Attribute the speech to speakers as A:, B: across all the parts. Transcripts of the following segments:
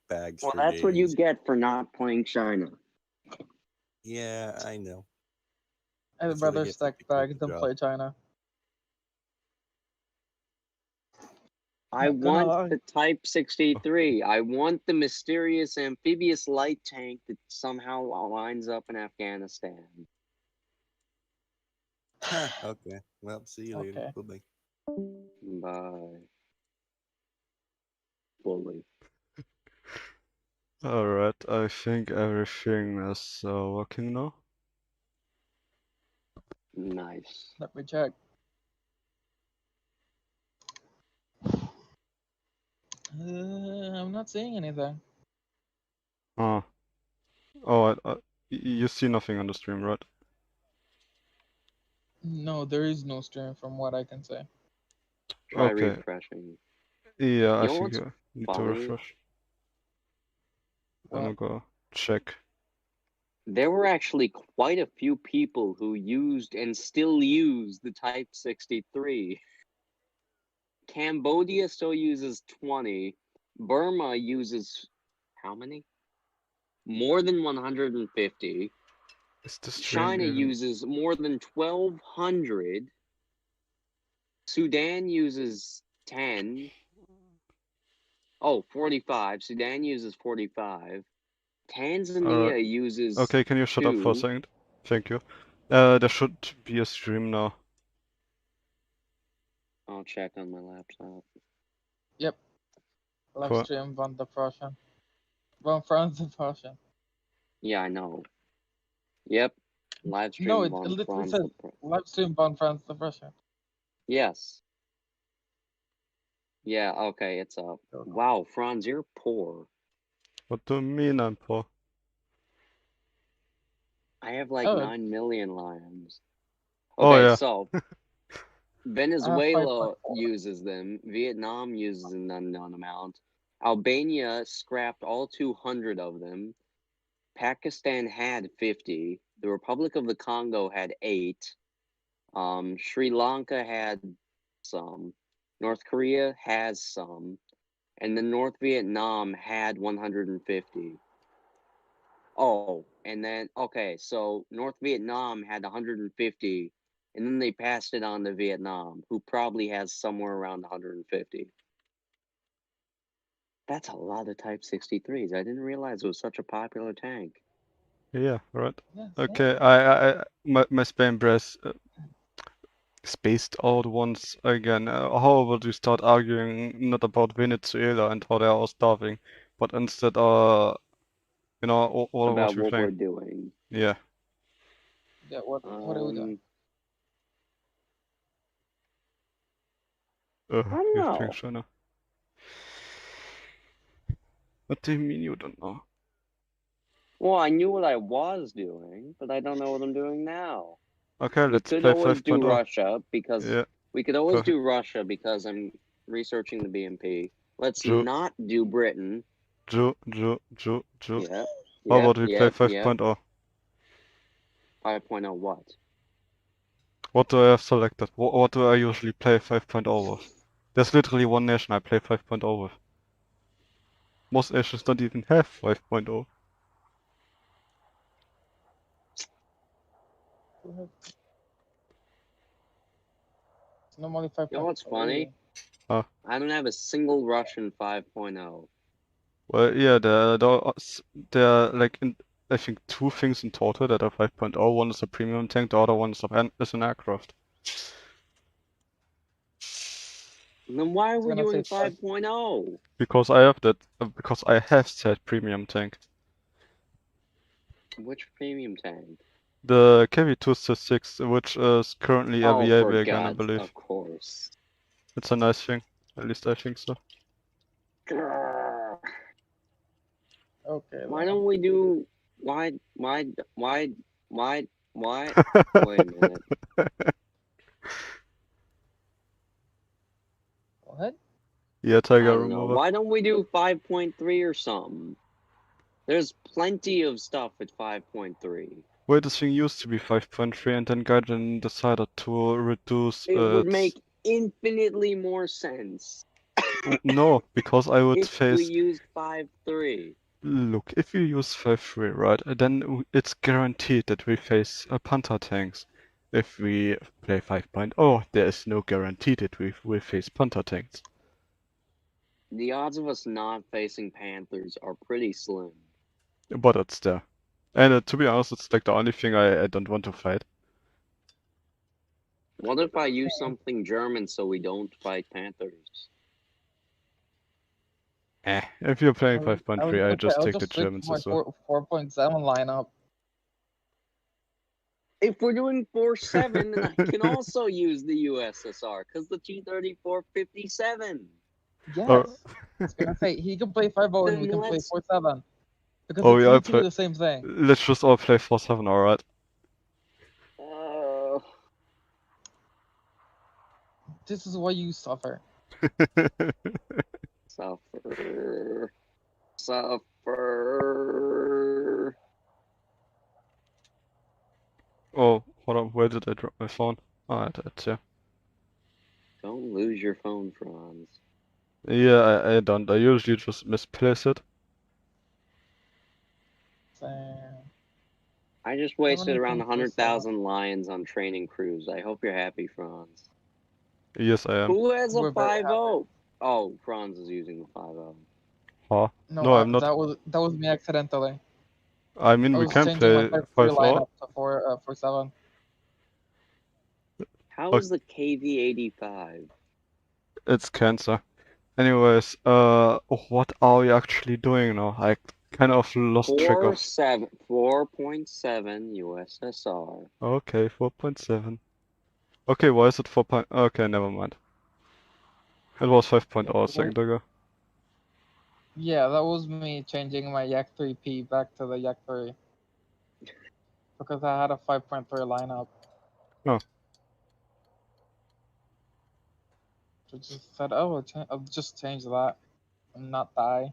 A: bags
B: Well,
A: for
B: that's what you
A: days.
B: get for not playing China.
A: Yeah, I know.
C: I'd
A: That's what I
C: rather
A: get for
C: stack
A: picking up
C: bags
A: the
C: than
A: job.
C: play China.
B: I
C: Not gonna
B: want
C: lie.
B: the Type 63. I want the mysterious amphibious light tank that somehow winds up in Afghanistan.
A: Okay. Well, see you later.
C: Okay.
A: Bye-bye.
B: Bye. Bully.
D: Alright, I think everything is working now.
B: Nice.
C: Let me check. I'm not seeing anything.
D: Ah. Oh, you see nothing on the stream, right?
C: No, there is no stream from what I can say.
B: Try
D: Okay.
B: refreshing.
D: Yeah, I
B: You know
D: think
B: what's
D: you need to
B: funny?
D: refresh. I'm gonna go check.
B: There were actually quite a few people who used and still use the Type 63. Cambodia still uses 20. Burma uses how many? More than 150.
D: Is the stream
B: China
D: even...
B: uses more than 1,200. Sudan uses 10. Oh, 45. Sudan uses 45. Tanzania uses
D: Okay, can you shut up for a
B: 2.
D: second? Thank you. There should be a stream now.
B: I'll check on my laptop.
C: Yep. Live
D: Cool.
C: stream Franz the Prussian. Franz the Prussian.
B: Yeah, I know. Yep. Live stream
C: No, it
B: von
C: literally
B: Franz
C: says
B: the Prussian.
C: live stream Franz the Prussian.
B: Yes. Yeah, okay, it's up. Wow, Franz, you're poor.
D: What do you mean I'm poor?
B: I have like 9 million lions.
D: Oh,
B: Okay,
D: yeah.
B: so Venezuela
C: 5.4.
B: uses them. Vietnam uses an unknown amount. Albania scrapped all 200 of them. Pakistan had 50. The Republic of the Congo had 8. Sri Lanka had some. North Korea has some. And then North Vietnam had 150. Oh, and then, okay, so North Vietnam had 150, and then they passed it on to Vietnam, who probably has somewhere around 150. That's a lot of Type 63s. I didn't realize it was such a popular tank.
D: Yeah, right.
C: Yes,
D: Okay, my spam press spaced out once again. How about we start arguing not about Venezuela and how they are starving, but instead, you know, what
B: About
D: was we
B: what we're
D: saying?
B: doing.
D: Yeah.
C: Yeah, what are we doing?
B: I don't
D: You
B: know.
D: think China? What do you mean you don't know?
B: Well, I knew what I was doing, but I don't know what I'm doing now.
D: Okay, let's
B: We could
D: play
B: always do
D: 5.0.
B: Russia because
D: Yeah.
B: we could always
D: Perfect.
B: do Russia because I'm researching the BMP. Let's
D: Joe.
B: not do Britain.
D: Joe.
B: Yeah.
D: How about we play 5.0?
B: 5.0 what?
D: What do I have selected? What do I usually play 5.0 with? There's literally one nation I play 5.0 with. Most nations don't even have 5.0.
C: It's normally 5.0.
B: You know what's funny?
D: Huh?
B: I don't have a single Russian 5.0.
D: Well, yeah, there are like I think 2 things in total that are 5.0. One is a premium tank, the other one is an aircraft.
B: Then why are we doing 5.0?
D: Because I have that. Because I have said premium tank.
B: Which premium tank?
D: The KV-266, which is currently a VA
B: for
D: wagon, I
B: God,
D: believe.
B: of course.
D: It's a nice thing. At least I think so.
B: Grrr.
C: Okay.
B: Why don't we do why wait a minute.
C: What?
D: Yeah,
B: I
D: Tiger
B: don't know.
D: remover.
B: Why don't we do 5.3 or something? There's plenty of stuff at 5.3.
D: Well, this thing used to be 5.3 and then Gaijin decided to reduce
B: It would make infinitely more sense.
D: No, because I would
B: If we
D: face.
B: use 5-3.
D: Look, if we use 5-3, right, then it's guaranteed that we face Panther tanks. If we play 5.0, there is no guarantee that we will face Panther tanks.
B: The odds of us not facing Panthers are pretty slim.
D: But it's there. And to be honest, it's like the only thing I don't want to fight.
B: What if I use something German so we don't fight Panthers?
D: If you're playing 5.3, I just take the
C: switch
D: Germans
C: my
D: as well.
C: 4.7 lineup.
B: If we're doing 4-7, then I can also use the USSR, because the T-34-57.
C: Yes.
D: Oh.
C: I was gonna say, he can play 5.0 and we
B: Then
C: can play
B: let's-
C: 4.7. Because
D: Oh,
C: it's
D: yeah,
C: literally the same thing.
D: Let's just all play 4-7, alright?
C: This is why you suffer.
B: Suffer. Suffer.
D: Oh, hold on, where did I drop my phone? Ah, that's yeah.
B: Don't lose your phone, Franz.
D: Yeah, I don't. I usually just misplace it.
C: Same.
B: I just wasted around
C: anything for
B: 100,000 lions on training crews. I hope you're happy, Franz.
D: Yes, I am.
B: Who has a
C: We're very
B: 5-0? Oh, Franz is using the 5-0.
D: Huh?
C: No,
D: No, I'm not.
C: That was me accidentally.
D: I mean,
C: I
D: we
C: was
D: can
C: changing my
D: play
C: 5.3
D: 5-0.
C: lineup to 4.7.
B: How
D: Okay.
B: is the KV-85?
D: It's cancer. Anyways, what are we actually doing now? I kind of lost track of.
B: 4.7 USSR.
D: Okay, 4.7. Okay, why is it 4. Okay, never mind. It was 5.0 a second ago.
C: Yeah, that was me changing my Yak 3P back to the Yak 3. Because I had a 5.3 lineup.
D: Oh.
C: So just said, oh, I'll just change that and not die.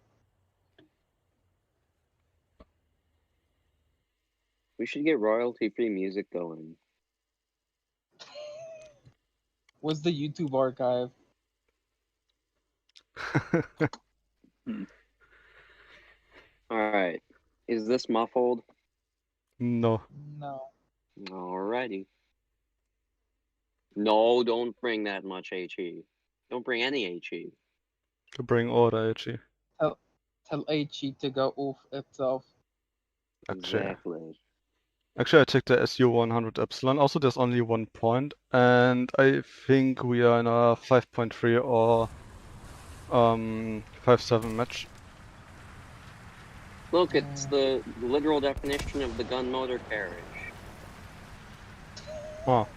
B: We should get royalty-free music going.
C: What's the YouTube archive?
B: Alright. Is this muffled?
D: No.
C: No.
B: Alrighty. No, don't bring that much HE. Don't bring any HE.
D: To bring order, HE.
C: Tell HE to go oof itself.
B: Exactly.
D: Actually, I checked the SU-100 Epsilon. Also, there's only 1 point, and I think we are in a 5.3 or 5.7 match.
B: Look, it's the literal definition of the gun motor carriage.
D: Oh.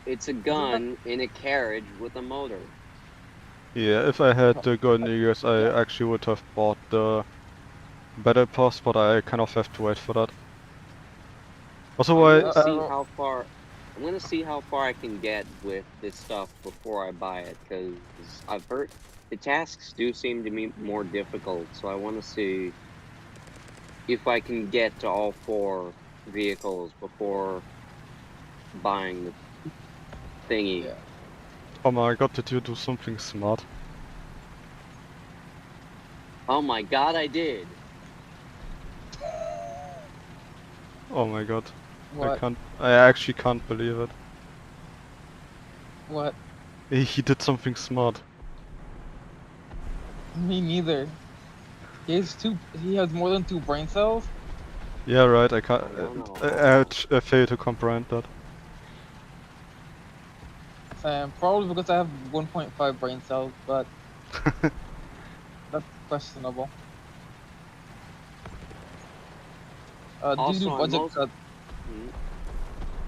B: It's a gun in a carriage with a motor.
D: Yeah, if I had the golden eagles, I actually would have bought the battle pass, but I kind of have to wait for that. Also,
B: I'm gonna see how far. I'm gonna see how far I can get with this stuff before I buy it, because I've heard the tasks do seem to be more difficult. So I want to see if I can get to all 4 vehicles before buying the thingy.
C: Yeah.
D: Oh my god, did you do something smart?
B: Oh my god, I did.
D: Oh my god.
C: What?
D: I actually can't believe it.
C: What?
D: He did something smart.
C: Me neither. He has more than 2 brain cells?
D: Yeah, right, I can't.
B: I
D: I fail to comprehend that.
C: Probably because I have 1.5 brain cells, but that's questionable. Due to budget cuts.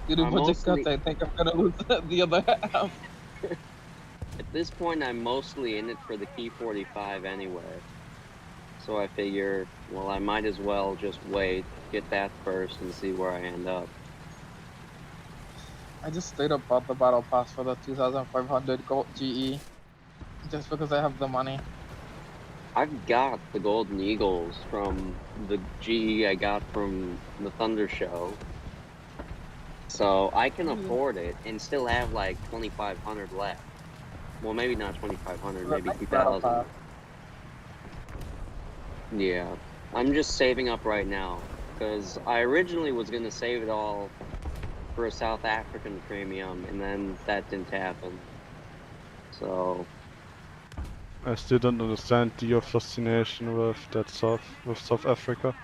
C: Due to budget cuts, I think I'm gonna lose the other half.
B: At this point, I'm mostly in it for the P45 anyway. So I figure, well, I might as well just wait, get that first, and see where I end up.
C: I just straight up bought the battle pass for the 2,500 gold GE, just because I have the money.
B: I've got the Golden Eagles from the GE I got from the Thunder Show. So I can afford it and still have like 2,500 left. Well, maybe not 2,500,
C: The
B: maybe
C: next battle
B: 2,000.
C: pass.
B: Yeah. I'm just saving up right now. Because I originally was going to save it all for a South African premium, and then that didn't happen. So,
D: I still don't understand your fascination with South Africa.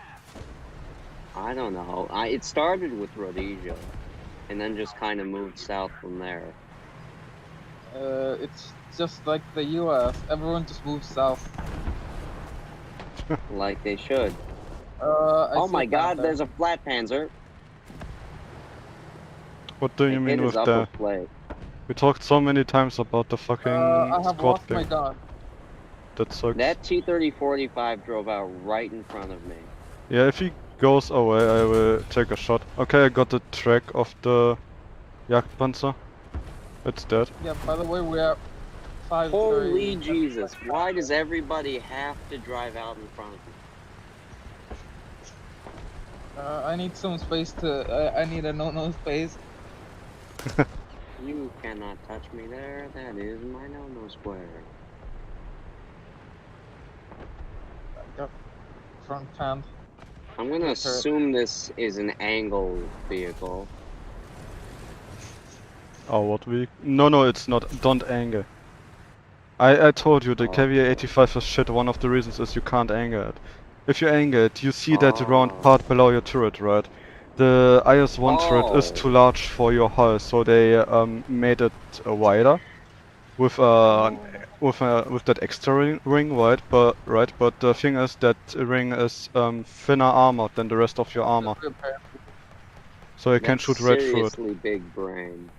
B: I don't know. It started with Rhodesia, and then just kind of moved south from there.
C: It's just like the U.S. Everyone just moves south.
B: Like they should.
C: I
B: Oh
C: see
B: my
C: a
B: god,
C: panther.
B: there's a flat panzer.
D: What do
B: I
D: you
B: hit
D: mean
B: his
D: with
B: upper
D: the...
B: plate.
D: We talked so many times about the
C: I
D: fucking
C: have
D: squad
C: lost my
D: thing.
C: gun.
D: That sucks.
B: That T-30-45 drove out right in front of me.
D: Yeah, if he goes away, I will take a shot. Okay, I got the track of the Jagdpanzer. It's dead.
C: Yeah, by the way, we're at 5-3.
B: Holy Jesus, why does everybody have to drive out in front of me?
C: I need some space to. I need a no space.
B: You cannot touch me there, that is my no-no square.
C: Yep. Front hand.
B: I'm gonna assume this is an angle vehicle.
D: Oh, what we... No, it's not. Don't angle. I told you, the
B: Oh.
D: KVA-85 is shit. One of the reasons is you can't angle it. If you angle it, you see that round part below your turret, right? The IS-1 turret is too large for your hull, so they made it wider with that extra ring, right? But the thing is that ring is thinner armored than the rest of your armor, so you can shoot right through it.
B: Seriously big brain.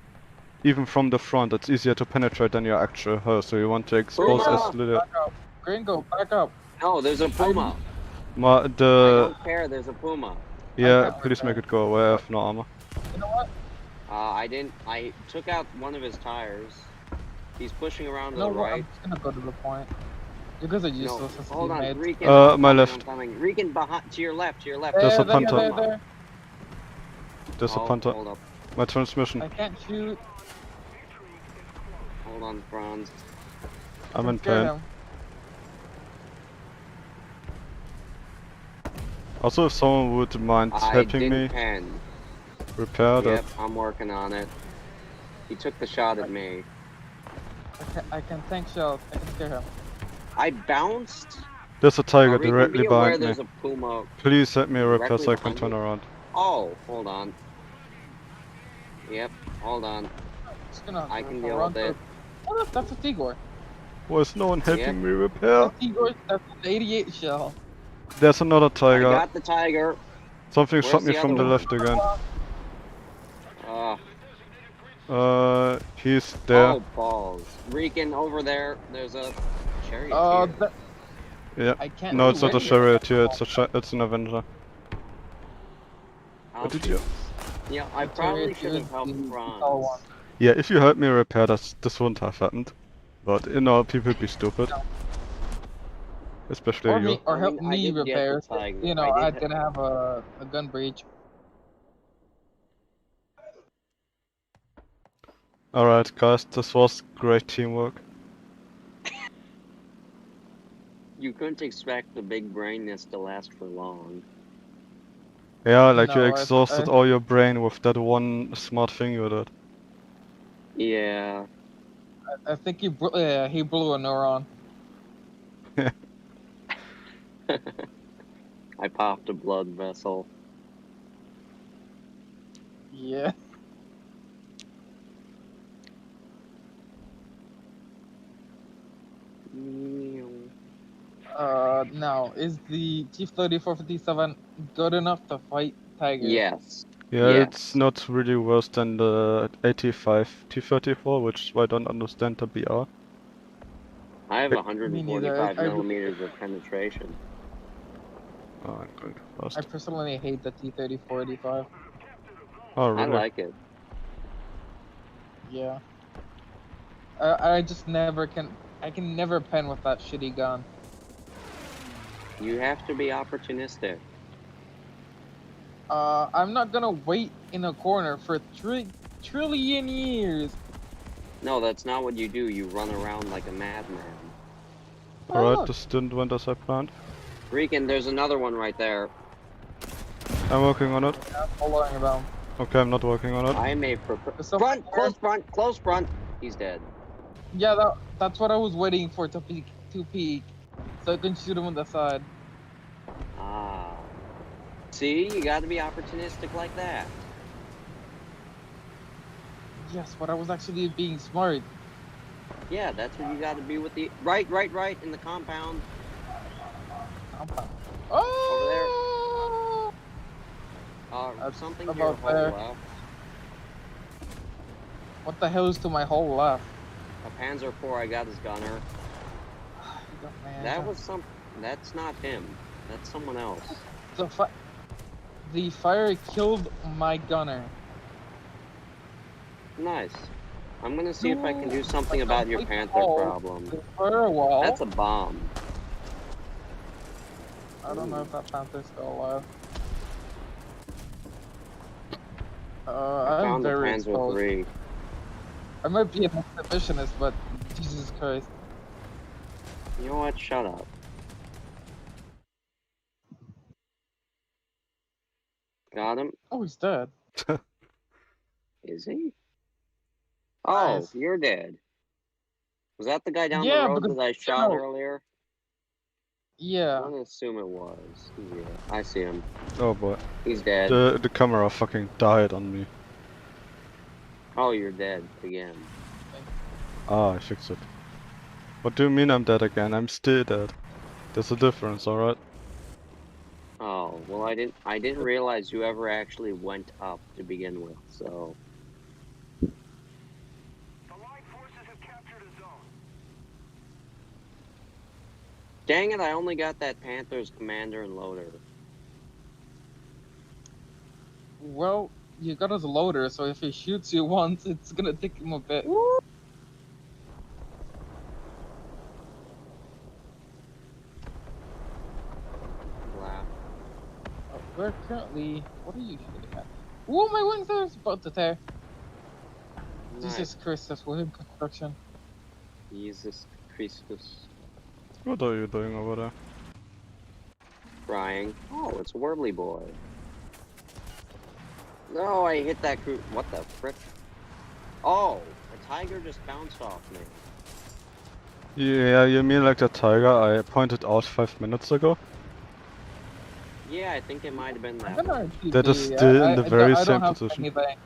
D: Even from the front, it's easier to penetrate than your actual hull, so you want to expose
B: Puma!
D: as little.
C: Back up. Gringo, back up.
B: No, there's a Puma. I
D: I
B: don't care, there's a Puma.
D: Yeah, please make it go away. I have no armor.
C: You know what?
B: I took out one of his tires. He's pushing around to
C: You know
B: the
C: what? I'm
B: right.
C: just gonna go to the point. You guys are
B: No,
C: useless as
B: hold on,
C: teammates.
B: Rican.
D: My
B: I'm
D: left.
B: coming. Rican, behind, to your left, to your left.
D: There's a
C: There,
D: punter.
C: there.
D: There's a punter.
B: Hold up.
D: My transmission.
C: I can't shoot.
B: Hold on, Franz.
D: I'm in
C: Scared
D: pain.
C: him.
D: Also, if someone would mind
B: I
D: helping
B: didn't
D: me
B: pen.
D: repair
B: Yep,
D: that.
B: I'm working on it. He took the shot at me.
C: I can tank shells. I can scare him.
B: I bounced.
D: There's a tiger
B: Rican,
D: directly
B: be aware
D: behind me.
B: there's a Puma.
D: Please help me repair
B: directly
D: so I can
B: behind
D: turn
B: you.
D: around.
B: Oh, hold on. Yep, hold on.
C: Just gonna
B: I can deal
C: run
B: with it.
C: through- Oh, that's a Tigor.
D: Why is no one helping
B: Yep.
D: me repair?
C: That Tigor, that's an 88 shell.
D: There's another
B: I
D: tiger.
B: got the tiger.
D: Something
B: Where's
D: shot me
B: the
D: from
B: other
D: the
B: one?
D: left again. He's there.
B: Oh, balls. Rican, over there, there's a chariot.
C: That,
D: Yeah.
C: I can't.
D: No, it's not a
C: win.
D: charioteer. It's an Avenger.
B: I'll
D: What did
B: see.
D: you?
B: Yeah, I probably should have
C: Charioteer
B: helped
C: is the
B: Franz.
C: tall one.
D: Yeah, if you help me repair this wouldn't have happened. But you know, people be stupid. Especially
C: Or
D: you.
C: me, or
B: I
C: help
B: mean, I
C: me
B: did get the
C: repair.
B: tiger.
C: You know,
B: I
C: I
B: did
C: didn't have a gun breach.
D: Alright guys, this was great teamwork.
B: You couldn't expect the big brainness to last for long.
D: Yeah, like you
C: No,
D: exhausted all your brain with that one smart thing you did.
B: Yeah.
C: I think he blew a neuron.
B: I popped a blood vessel.
C: Yeah. Now, is the T-3457 good enough to fight Tiger?
B: Yes.
D: Yeah,
B: Yes.
D: it's not really worse than the 85 T-34, which I don't understand the BR.
B: I have
D: Me
B: 145
C: neither.
B: millimeters of penetration.
D: Oh, I'm going
C: I
D: fast.
C: personally hate the T-3485.
D: Oh,
B: I
D: really?
B: like it.
C: Yeah. I just never can. I can never pen with that shitty gun.
B: You have to be opportunistic.
C: I'm not gonna wait in a corner for 3 trillion years
B: No, that's not what you do. You run around like a madman.
D: Alright,
C: look.
D: this didn't went as I planned.
B: Rican, there's another one right there.
D: I'm working on it.
C: I'm following them.
D: Okay, I'm not working on it.
B: I may
C: There's someone
B: front,
C: here.
B: close front. He's dead.
C: Yeah, that's what I was waiting for to peek, so I can shoot him on the side.
B: Ah. See, you gotta be opportunistic like that.
C: Yes, but I was actually being smart.
B: Yeah, that's what you gotta be with the... Right, in the compound.
C: Oh! That's
B: Something
C: about
B: here, whole
C: there.
B: left.
C: What the hell is to my whole left?
B: A Panzer IV, I got his gunner. That was some... That's not him. That's someone else.
C: The fire killed my gunner.
B: Nice. I'm gonna see if I can do something
C: Like
B: about your
C: complete
B: Panther
C: wall.
B: problem.
C: The firewall.
B: That's a bomb.
C: I don't know if that Panther's still alive.
B: I
C: I'm
B: found the
C: very
B: Panzer
C: exposed.
B: III.
C: I might be an exhibitionist, but Jesus Christ.
B: You know what? Shut up. Got him.
C: Oh, he's dead.
B: Is he? Oh,
C: Nice.
B: you're dead. Was that the guy down
C: Yeah,
B: the road
C: because-
B: that I shot
C: no.
B: earlier?
C: Yeah.
B: I'm gonna assume it was. Yeah, I see him.
D: Oh boy.
B: He's dead.
D: The camera fucking died on me.
B: Oh, you're dead again.
D: Ah, I fixed it. What do you mean I'm dead again? I'm still dead. There's a difference, alright?
B: Oh, well, I didn't realize you ever actually went up to begin with, so.
E: The Allied forces have captured a zone.
B: Dang it, I only got that Panther's commander and loader.
C: Well, you got his loader, so if he shoots you once, it's gonna take him a bit.
B: Wow.
C: We're currently. What are you shooting at? Whoa, my wings are about to tear.
B: Nice.
C: Jesus Christ, that's William construction.
B: Jesus Christus.
D: What are you doing over there?
B: Crying. Oh, it's Warbly Boy. No, I hit that crew. What the frick? Oh, a tiger just bounced off me.
D: Yeah, you mean like the tiger I pointed out 5 minutes ago?
B: Yeah, I think it might have been
C: I'm
B: that.
C: gonna
B: one.
C: RTB.
D: That is still in the very
C: I
D: same
C: don't have
D: position.
C: anything.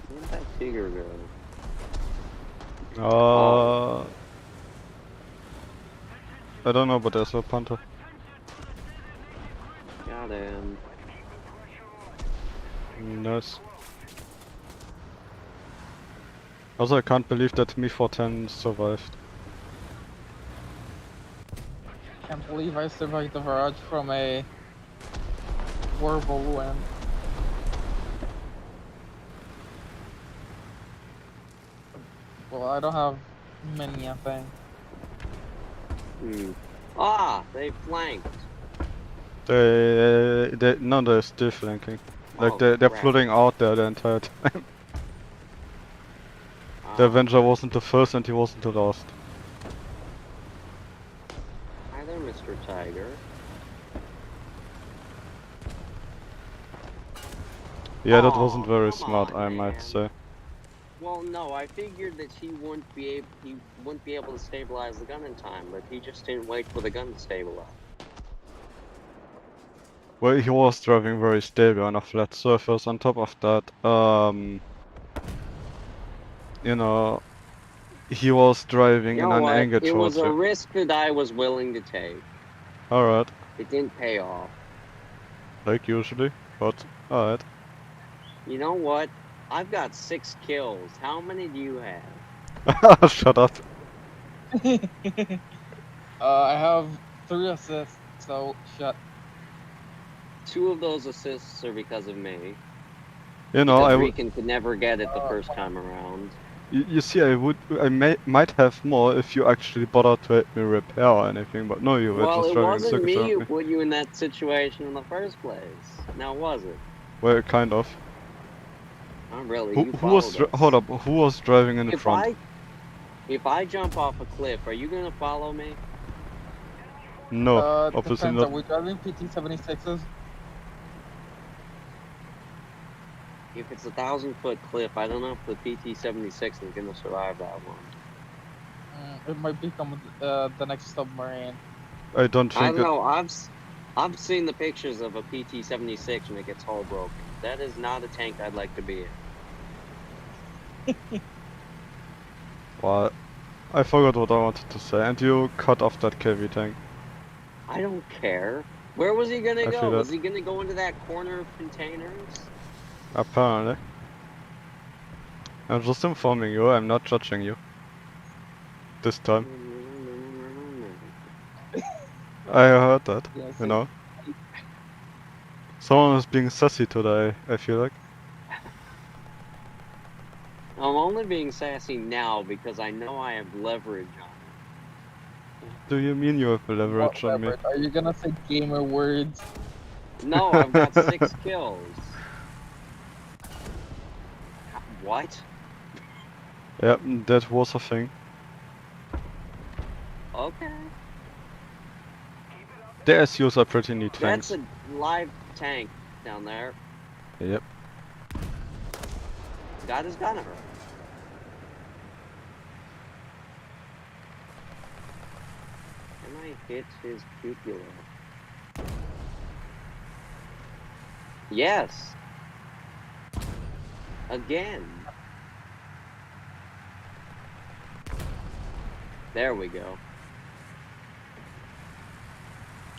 B: Where'd that tiger go?
D: I don't know, but there's a panther.
B: Got him.
D: Nice. Also, I can't believe that Me-410 survived.
C: Can't believe I survived the barrage from a whirlwind. Well, I don't have many, I think.
B: Ah, they flanked.
D: No, they're still flanking. Like,
B: Oh,
D: they're
B: crap.
D: flooding out there the entire time. The Avenger wasn't the first and he wasn't the last.
B: Hi there, Mr. Tiger.
D: Yeah, that
B: Aw,
D: wasn't very
B: come
D: smart,
B: on,
D: I
B: man.
D: might say.
B: Well, no, I figured that he wouldn't be able to stabilize the gun in time, but he just didn't wait for the gun to stabilize.
D: Well, he was driving very stable on a flat surface. On top of that, you know, he was driving
B: You
D: in
B: know
D: an
B: what?
D: angle
B: It
D: towards
B: was a
D: you.
B: risk that I was willing to take.
D: Alright,
B: It didn't pay off.
D: like usually, but alright.
B: You know what? I've got 6 kills. How many do you have?
D: Shut up.
C: I have 3 assists, so shut.
B: 2 of those assists are because of me.
D: You know,
B: Because
D: I
B: Rican could never get it the first time around.
D: you see, I might have more if you actually bothered to help me repair or anything, but no, you were
B: Well,
D: just
B: it
D: driving in
B: wasn't
D: circles
B: me
D: around
B: who
D: me.
B: put you in that situation in the first place. Now was it?
D: Well, kind of.
B: Not really.
D: Who
B: You
D: was
B: followed us.
D: hold up? Who was driving in the
B: If
D: front?
B: if I jump off a cliff, are you gonna follow me?
D: No, obviously
C: Depends. Are
D: not.
C: we driving PT-76s?
B: If it's 1,000-foot cliff, I don't know if the PT-76 is gonna survive that one.
C: It might become the next submarine.
D: I don't
B: I
D: think
B: don't
D: it.
B: know. I've seen the pictures of a PT-76 when it gets hull broken. That is not a tank I'd like to be in.
D: Well, I forgot what I wanted to say, and you cut off that KV tank.
B: I don't care. Where was he gonna
D: I
B: go?
D: feel
B: Was
D: that.
B: he gonna go into that corner of containers?
D: Apparently. I'm just informing you, I'm not judging you. This time. I heard that,
C: Yes.
D: you know. Someone is being sassy today, I feel like.
B: I'm only being sassy now because I know I have leverage on it.
D: Do you mean you have leverage on me?
C: Whatever. Are you gonna say gamer words?
B: No, I've got 6 kills. What?
D: Yep, that was a thing.
B: Okay.
D: The SUs are pretty neat
B: That's
D: things.
B: a live tank down there.
D: Yep.
B: Got his gunner. Can I hit his cupola? Yes. Again. There we go.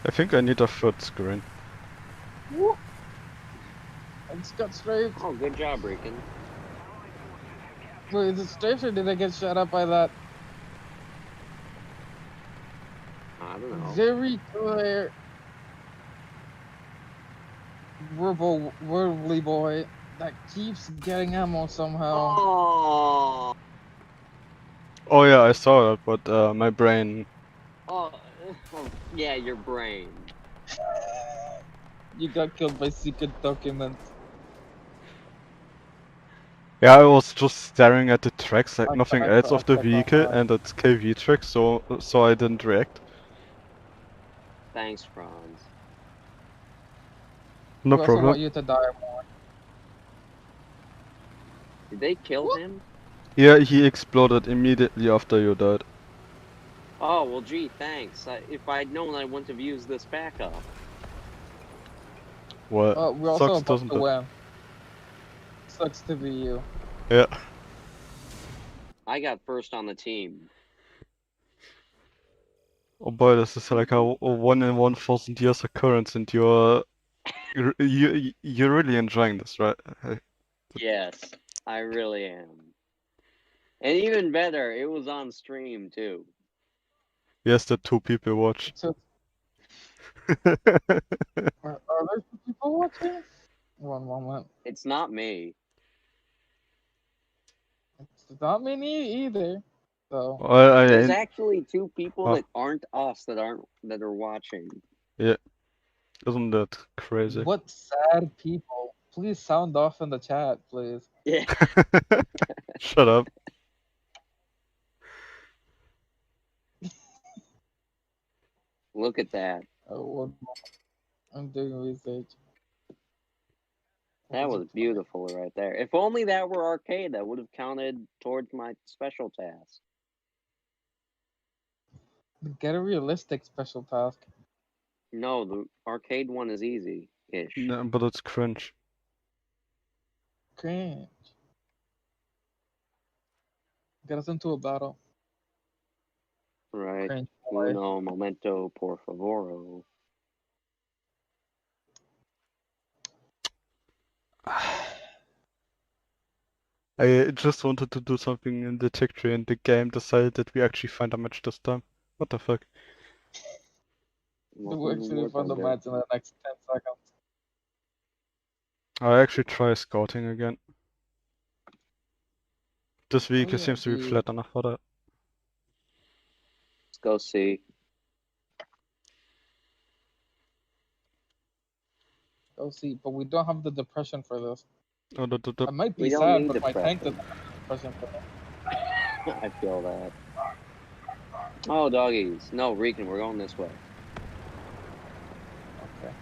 D: I think I need a third screen.
C: Whoop. I just got strafed.
B: Oh, good job, Rican.
C: Wait, is it strafed or did I get shot up by that?
B: I don't know.
C: Very clear. Worldly boy that keeps getting ammo somehow.
B: Oh,
D: Oh yeah, I saw that, but my brain...
B: oh, yeah, your brain.
C: You got killed by secret documents.
D: Yeah, I was just staring at the tracks like
C: I
D: nothing
C: can't
D: else of the
C: check
D: vehicle,
C: online.
D: and it's KV tracks, so I didn't react.
B: Thanks, Franz.
D: No
C: We also want
D: problem.
C: you to die more.
B: Did they kill him?
D: Yeah, he exploded immediately after you died.
B: Oh, well, gee, thanks. If I'd known, I wouldn't have used this backup.
D: Well,
C: We're also
D: sucks,
C: about
D: doesn't
C: to
D: it?
C: win. Sucks to be you.
D: Yeah.
B: I got first on the team.
D: Oh boy, this is like a 1 in 1,000 years occurrence, and you're really enjoying this, right?
B: Yes, I really am. And even better, it was on stream, too.
D: Yes, that 2 people watch.
C: So, are there two people watching? One moment.
B: It's not me.
C: It's not me either. So,
D: Well,
B: There's actually 2 people
D: Oh.
B: that aren't us that are watching.
D: yeah, isn't that crazy?
C: what sad people. Please sound off in the chat, please.
B: Yeah.
D: Shut up.
B: Look at that.
C: Oh, one moment. I'm doing research.
B: That was beautiful right there. If only that were arcade, that would have counted towards my special task.
C: Get a realistic special task.
B: No, the arcade one is easy-ish.
D: No, but it's cringe.
C: Cringe. Get us into a battle.
B: Right.
C: Cringe boy.
B: Uno momento, por favor.
D: I just wanted to do something in the tech tree, and the game decided that we actually find a match this time. What the fuck?
C: We'll actually find a match in the next 10 seconds.
D: I actually try scouting again. This week
C: Oh,
D: it seems to be
C: indeed.
D: flat enough for that.
B: Let's go see.
C: Go see, but we don't have the depression for this.
D: Oh,
C: I might be
B: We don't
C: sad,
B: need
C: but my tank
B: depression.
C: doesn't have depression for this.
B: I feel that. Oh, doggies. No, Rican, we're going this way.
C: Okay.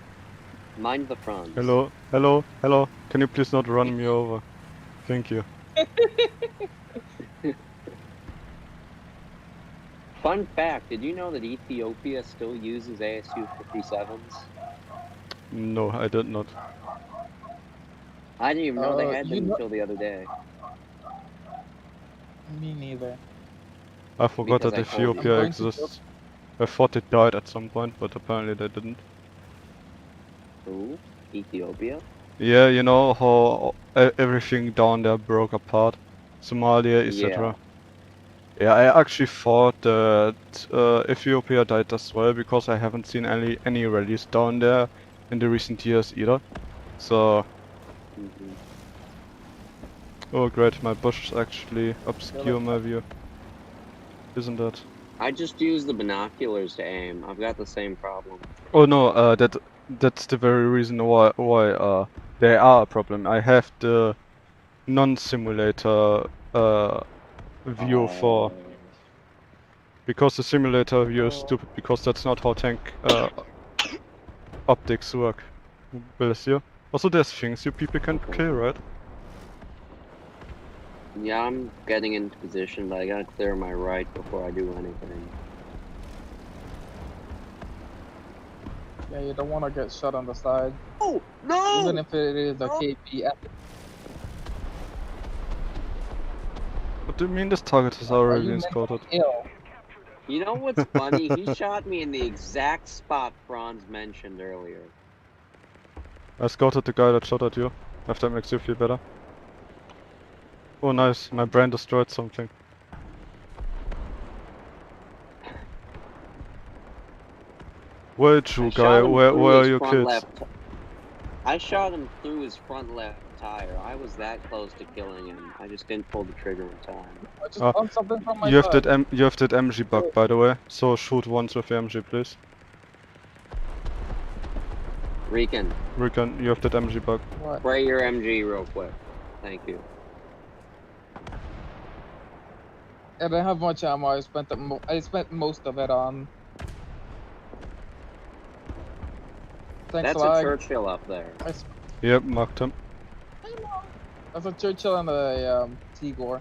B: Mind the fronts.
D: Hello, hello, hello. Can you please not run me over? Thank you.
B: Fun fact, did you know that Ethiopia still uses ASU 57s?
D: No, I did not.
B: I didn't even know they had
C: you
B: them
C: know-
B: until the other day.
C: Me neither.
D: I forgot
B: Because
D: that
B: I told you.
D: Ethiopia
C: I'm going to
D: exists. I thought it died at some point, but apparently they didn't.
B: Who? Ethiopia?
D: Yeah, you know how everything down there broke apart, Somalia, etc. Yeah, I actually thought that Ethiopia died as well because I haven't seen any rallies down there in the recent years either. So,
B: Mm-hmm.
D: oh great, my bushes actually obscure my view. Isn't that?
B: I just use the binoculars to aim. I've got the same problem.
D: Oh no, that's the very reason why they are a problem. I have the non-simulator view for. Because the simulator view is stupid, because that's not how tank optics work. Bless you. Also, there's things you people can kill, right?
B: Yeah, I'm getting into position, but I gotta clear my right before I do anything.
C: Yeah, you don't want to get shot on the side,
B: Oh, no!
C: even if it is a
B: No.
C: KP.
D: What do you mean this target has already been scouted?
C: Ill.
B: You know what's funny? He shot me in the exact spot Franz mentioned earlier.
D: I scouted the guy that shot at you, if that makes you feel better. Oh nice, my brain destroyed something. Where you
B: I
D: guy,
B: shot him
D: where
B: through
D: are
B: his
D: your
B: front
D: kids?
B: left. I shot him through his front left tire. I was that close to killing him. I just didn't pull the trigger in time.
C: I just
D: Ah,
C: found something from my
D: You have
C: side.
D: that MG bug by the way, so shoot once with the MG please.
B: Rican,
D: Recon, you have that MG bug.
C: What?
B: spray your MG real quick. Thank you.
C: I didn't have much ammo. I spent most of it on. Thanks,
B: That's
C: lag.
B: a Churchill up there.
D: Yep, marked him.
C: That's a Churchill and a Tigor.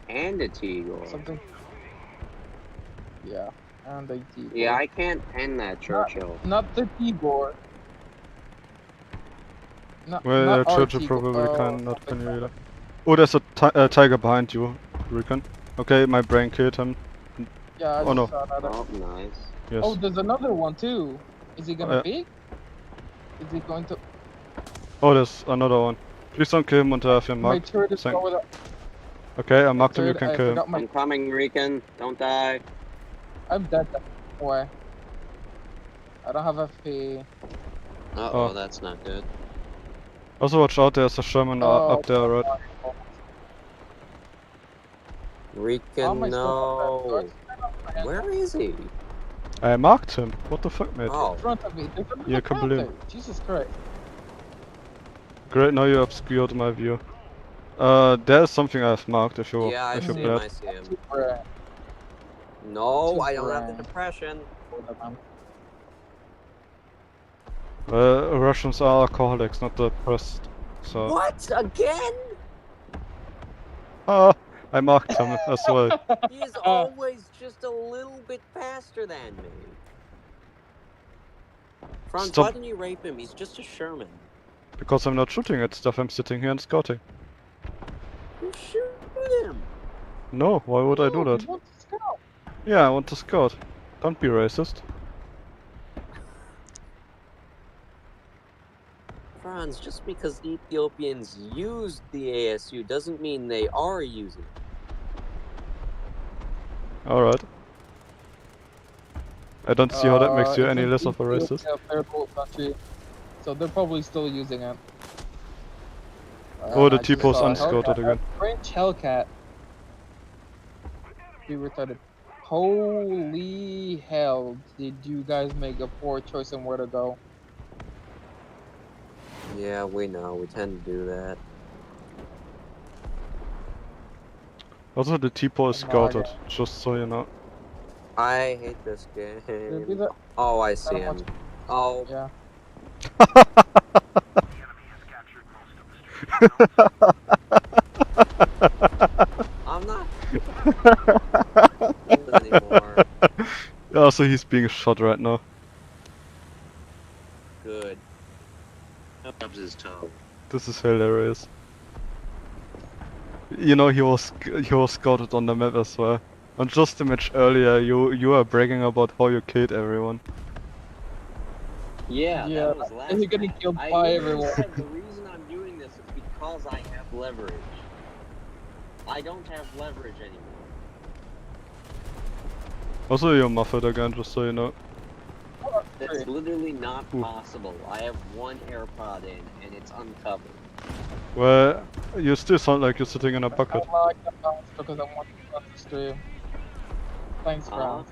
B: And a Tigor.
C: Something. Yeah, and a Tigor.
B: Yeah, I can't pen that Churchill.
C: Not the Tigor. Not
D: Well,
C: our
D: Churchill
C: Tigor,
D: probably cannot
C: something
D: pin you either. Oh, there's a tiger behind you, Recon. Okay, my brain killed him.
C: Yeah, I
D: Oh, no.
C: just saw that.
B: Oh, nice.
D: Yes.
C: Oh, there's another one too. Is he gonna
D: yeah.
C: peek? Is he going to?
D: Oh, there's another one. Please don't kill him until I have him
C: My
D: marked.
C: turret is
D: Thank-
C: over there.
D: Okay, I marked him, you
C: Turret,
D: can
C: I
D: kill him.
C: forgot my.
B: I'm coming, Rican. Don't die.
C: I'm dead. Why? I don't have FP.
B: Uh-oh,
D: Oh.
B: that's not good.
D: Also watch out, there's a Sherman up there, right?
B: Rican, no. Where is he?
D: I marked him. What the fuck, mate?
B: Oh,
C: In front of me. There's another
D: Yeah,
C: guy
D: kablim.
C: there. Jesus Christ.
D: Great, now you obscured my view. There's something I've marked if you're
B: yeah, I
D: if
B: see
D: you're
B: him,
D: glad.
B: I see him.
C: Super.
B: No, I don't
C: Super.
B: have the depression.
D: Russians are alcoholics, not depressed. So
B: What? Again?
D: ah, I marked him as well.
B: He's always just a little bit faster than me. Franz,
D: Stop.
B: why didn't you rape him? He's just a Sherman.
D: Because I'm not shooting at stuff, I'm sitting here and scouting.
B: You shoot him.
D: No, why would I do
C: No,
D: that?
C: he wants to scout.
D: Yeah, I want to scout. Don't be racist.
B: Franz, just because the Ethiopians used the ASU doesn't mean they are using it.
D: Alright. I don't see how that makes you any
C: Isn't
D: less of a
C: Ethiopia
D: racist.
C: a third world country? so they're probably still using it.
D: Oh,
C: And
D: the
C: I just
D: T-post
C: saw a
D: unscouted
C: Hellcat,
D: again.
C: a French Hellcat. Be retarded. Holy hell! Did you guys make a poor choice on where to go?
B: Yeah, we know. We tend to do that.
D: Also, the T-post
C: I'm
D: scouted,
C: lagging.
D: just so you know.
B: I hate this
C: Did it be
B: game.
C: that?
B: Oh, I see
C: I'm
B: him.
C: watching-
B: Oh,
C: Yeah.
E: The enemy has captured most of the street.
B: I'm not anymore.
D: Yeah, so he's being shot right now.
B: Good. Up his toe.
D: This is hilarious. You know, he was scouted on the map as well. And just a match earlier, you were bragging about how you killed everyone.
B: Yeah,
C: Yeah,
B: that was last
C: and you're getting
B: match.
C: killed
B: I
C: by
B: literally
C: everyone.
B: said the reason I'm doing this is because I have leverage. I don't have leverage anymore.
D: Also, you're muffled again, just so you know.
B: That's literally not
D: Ooh.
B: possible. I have one AirPod in, and it's uncovered.
D: Well, you still sound like you're sitting in a bucket.
C: I like the bounce because I'm watching Franz the stream. Thanks, Franz.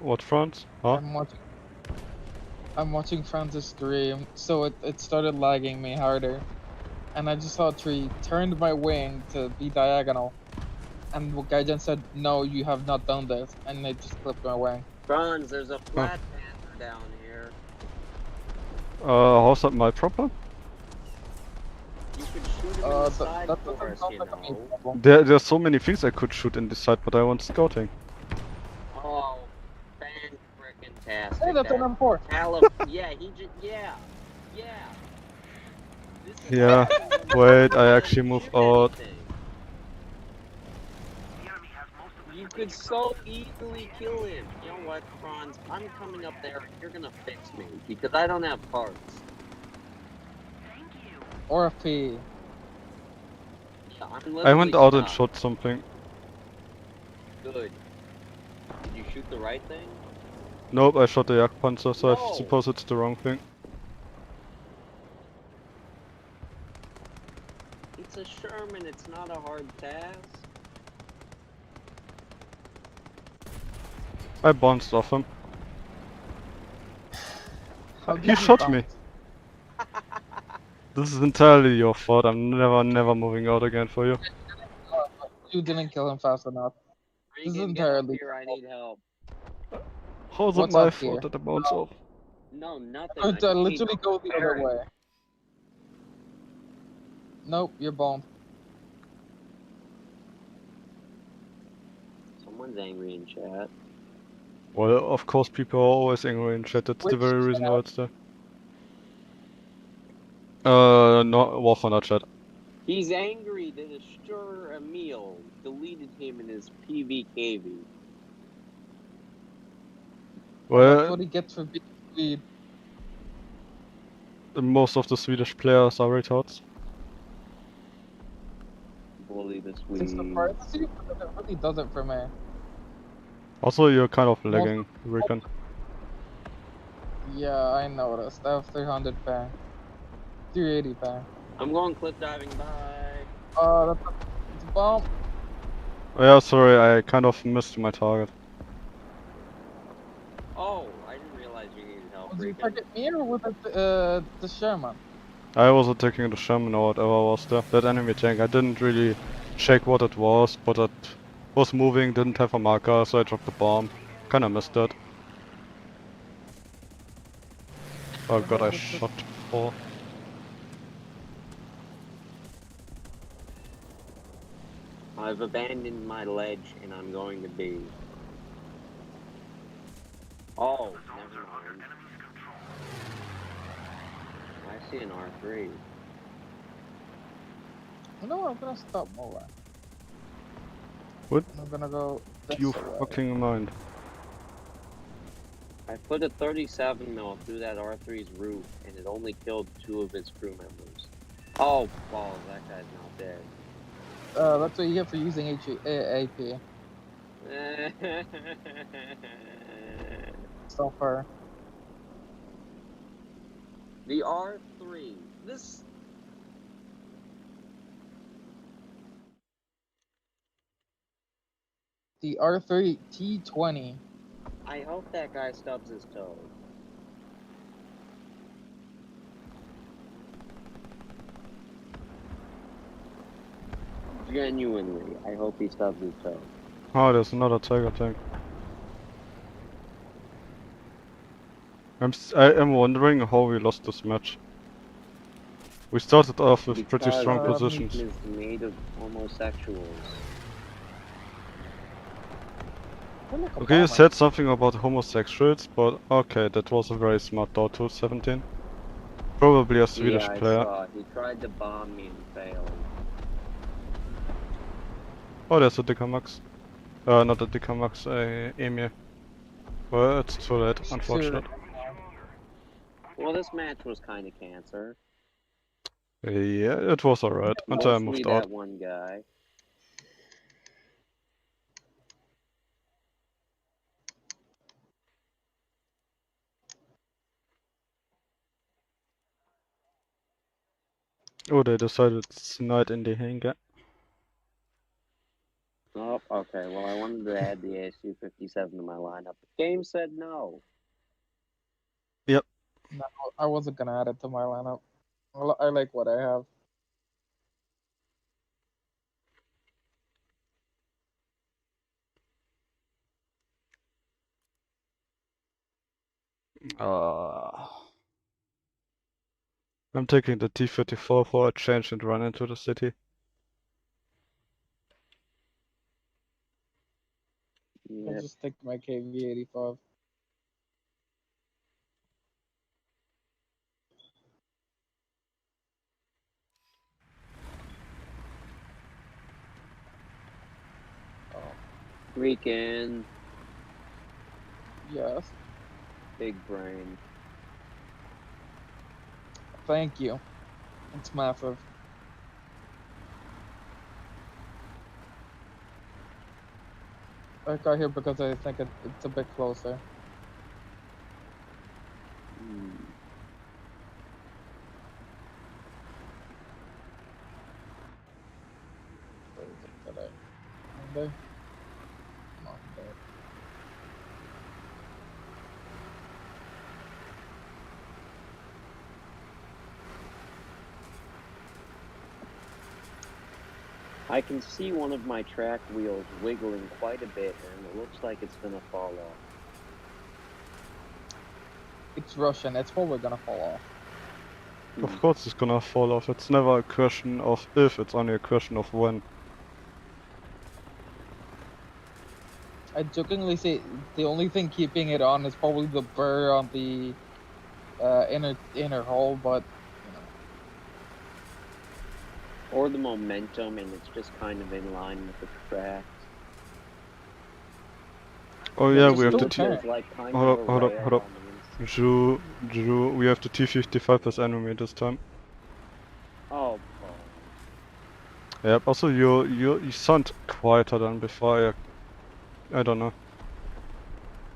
D: What, France? Huh?
C: I'm watching Franz's stream, so it started lagging me harder. And I just saw a tree, turned my wing to be diagonal. And Gaijin said, "No, you have not done this," and it just clipped my wing.
B: Franz, there's a flat panther down here.
D: How's that my problem?
B: You could shoot him in the side
C: that
B: for
C: doesn't
B: us,
C: sound
B: you
C: like a me
B: know.
C: problem.
D: There's so many things I could shoot in this side, but I want scouting.
B: Oh, fan-frickin-tastic.
C: Hey, that's an M4.
B: Yeah, he just, yeah. This is
D: Yeah,
B: happening when
D: wait,
B: he
D: I
B: doesn't
D: actually move
B: shoot
D: out.
B: anything.
E: The enemy has most of the
B: You
E: street
B: could
E: controlled.
B: so easily kill him. You know what, Franz? I'm coming up there and you're gonna fix me because I don't have parts.
E: Thank you.
C: Or a P.
B: Yeah, I'm
D: I
B: literally
D: went out and
B: stuck.
D: shot something.
B: Good. Did you shoot the right thing?
D: Nope, I shot the Jagdpanzer, so I
B: No.
D: suppose it's the wrong thing.
B: It's a Sherman, it's not a hard task.
D: I bounced off him.
C: How
D: He
C: did you
D: shot
C: bounce?
D: me. This is entirely your fault. I'm never moving out again for you.
C: You didn't kill him fast enough. This is
B: Regan, get up
C: entirely
B: here, I need help.
D: How's it
C: What's
D: my
C: up
D: fault
C: here?
D: that I bounced off?
B: No, nothing.
C: I
B: I just need
C: literally
B: help
C: go the other
B: repairing.
C: way. Nope, you're boned.
B: Someone's angry in chat.
D: Well, of course people are always angry in chat. That's the
C: Which
D: very reason
C: chat?
D: why it's there. No, Warfare chat.
B: He's angry that Assure Emil deleted him in his PVKV.
C: That's
D: Well,
C: what he gets for being Swede.
D: most of the Swedish players are retards.
B: Bully the
C: It
B: Swede.
C: surprises you, but it really does it for me.
D: Also, you're kind of
C: Most
D: lagging, Rickon.
C: Yeah, I noticed. I have 300 ping. 380 ping.
B: I'm going cliff diving, bye.
C: It's a bomb.
D: Yeah, sorry, I kind of missed my target.
B: Oh, I didn't realize you needed help,
C: Was you
B: Regan.
C: target me or was it the Sherman?
D: I was attacking the Sherman or whatever was there. That enemy tank. I didn't really check what it was, but it was moving, didn't have a marker, so I dropped the bomb. Kinda missed that. Oh god, I shot 4.
B: I've abandoned my ledge and I'm going to be. Oh, never mind. I see an R3.
C: You know what? I'm gonna stop moving.
D: What?
C: I'm gonna go this
D: You
C: way.
D: fucking mind.
B: I put a 37 mil through that R3's roof and it only killed 2 of its crew members. Oh, balls, that guy's not dead.
C: That's what you get for using AP. So far.
B: The R3. This.
C: The R3 T20.
B: I hope that guy stubs his toe. Genuinely, I hope he stubs his toe.
D: Oh, there's another Tiger tank. I am wondering how we lost this match. We started off with pretty
B: Because
D: strong
B: this
D: positions.
B: team is made of homosexuals.
C: You're like a
D: Okay, you
C: bomber.
D: said something about homosexuals, but okay, that was a very smart thought, 217. Probably a Swedish
B: Yeah, I
D: player.
B: saw. He tried to bomb me and failed.
D: Oh, there's a Dicker Max. Not a Dicker Max, a Emir. Well, it's too late, unfortunate.
B: Well, this match was kind of cancer.
D: Yeah, it was alright, until I
B: Mostly
D: moved
B: that
D: out.
B: one guy.
D: Oh, they decided it's night in the hangar.
B: Oh, okay. Well, I wanted to add the ASU-57 to my lineup. The game said no.
C: No, I wasn't gonna add it to my lineup. I like what I have.
D: I'm taking the T-34 for a change and run into the city.
C: I'll
B: Yeah.
C: just take my KV-85.
B: Weekend.
C: Yes.
B: Big brain.
C: Thank you. It's massive. I got here because I think it's a bit closer.
B: Hmm.
C: What is it today? Monday? Monday.
B: I can see one of my track wheels wiggling quite a bit, and it looks like it's gonna fall off.
C: It's Russian. It's probably gonna fall off.
D: Of course it's gonna fall off. It's never a question of if, it's only a question of when.
C: I jokingly say the only thing keeping it on is probably the burr on the inner hull, but you know.
B: Or the momentum, and it's just kind of in line with the track.
D: Oh
C: Yeah,
D: yeah,
C: just
D: we have
C: do
D: the
C: it
D: T.
C: there.
B: There's like kind
D: Hold
B: of
D: up,
B: a
D: hold up,
B: rail
D: hold up.
B: on the inside.
D: Drew, we have the T-55 as enemy this time.
B: Oh,
D: Yep, also you sound quieter than before. I don't know.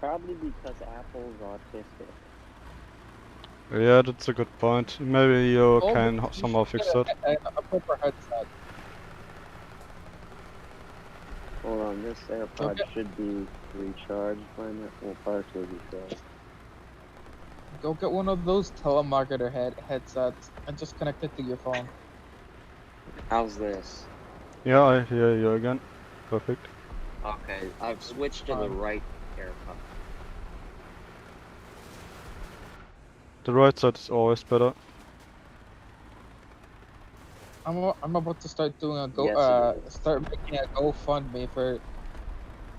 B: probably because Apple's autistic.
D: Yeah, that's a good point. Maybe you
C: Oh,
D: can
C: but you
D: somehow
C: should
D: fix
C: get
D: that.
C: a proper headset.
B: Hold on, this AirPod should be recharged by now. Well, partially recharged.
C: Go get one of those telemarketer headsets and just connect it to your phone.
B: How's this?
D: Yeah, I hear you again. Perfect.
B: Okay, I've switched to the right AirPod.
D: The right side is always better.
C: I'm about to start doing a
B: Yes, it is.
C: start making a GoFundMe for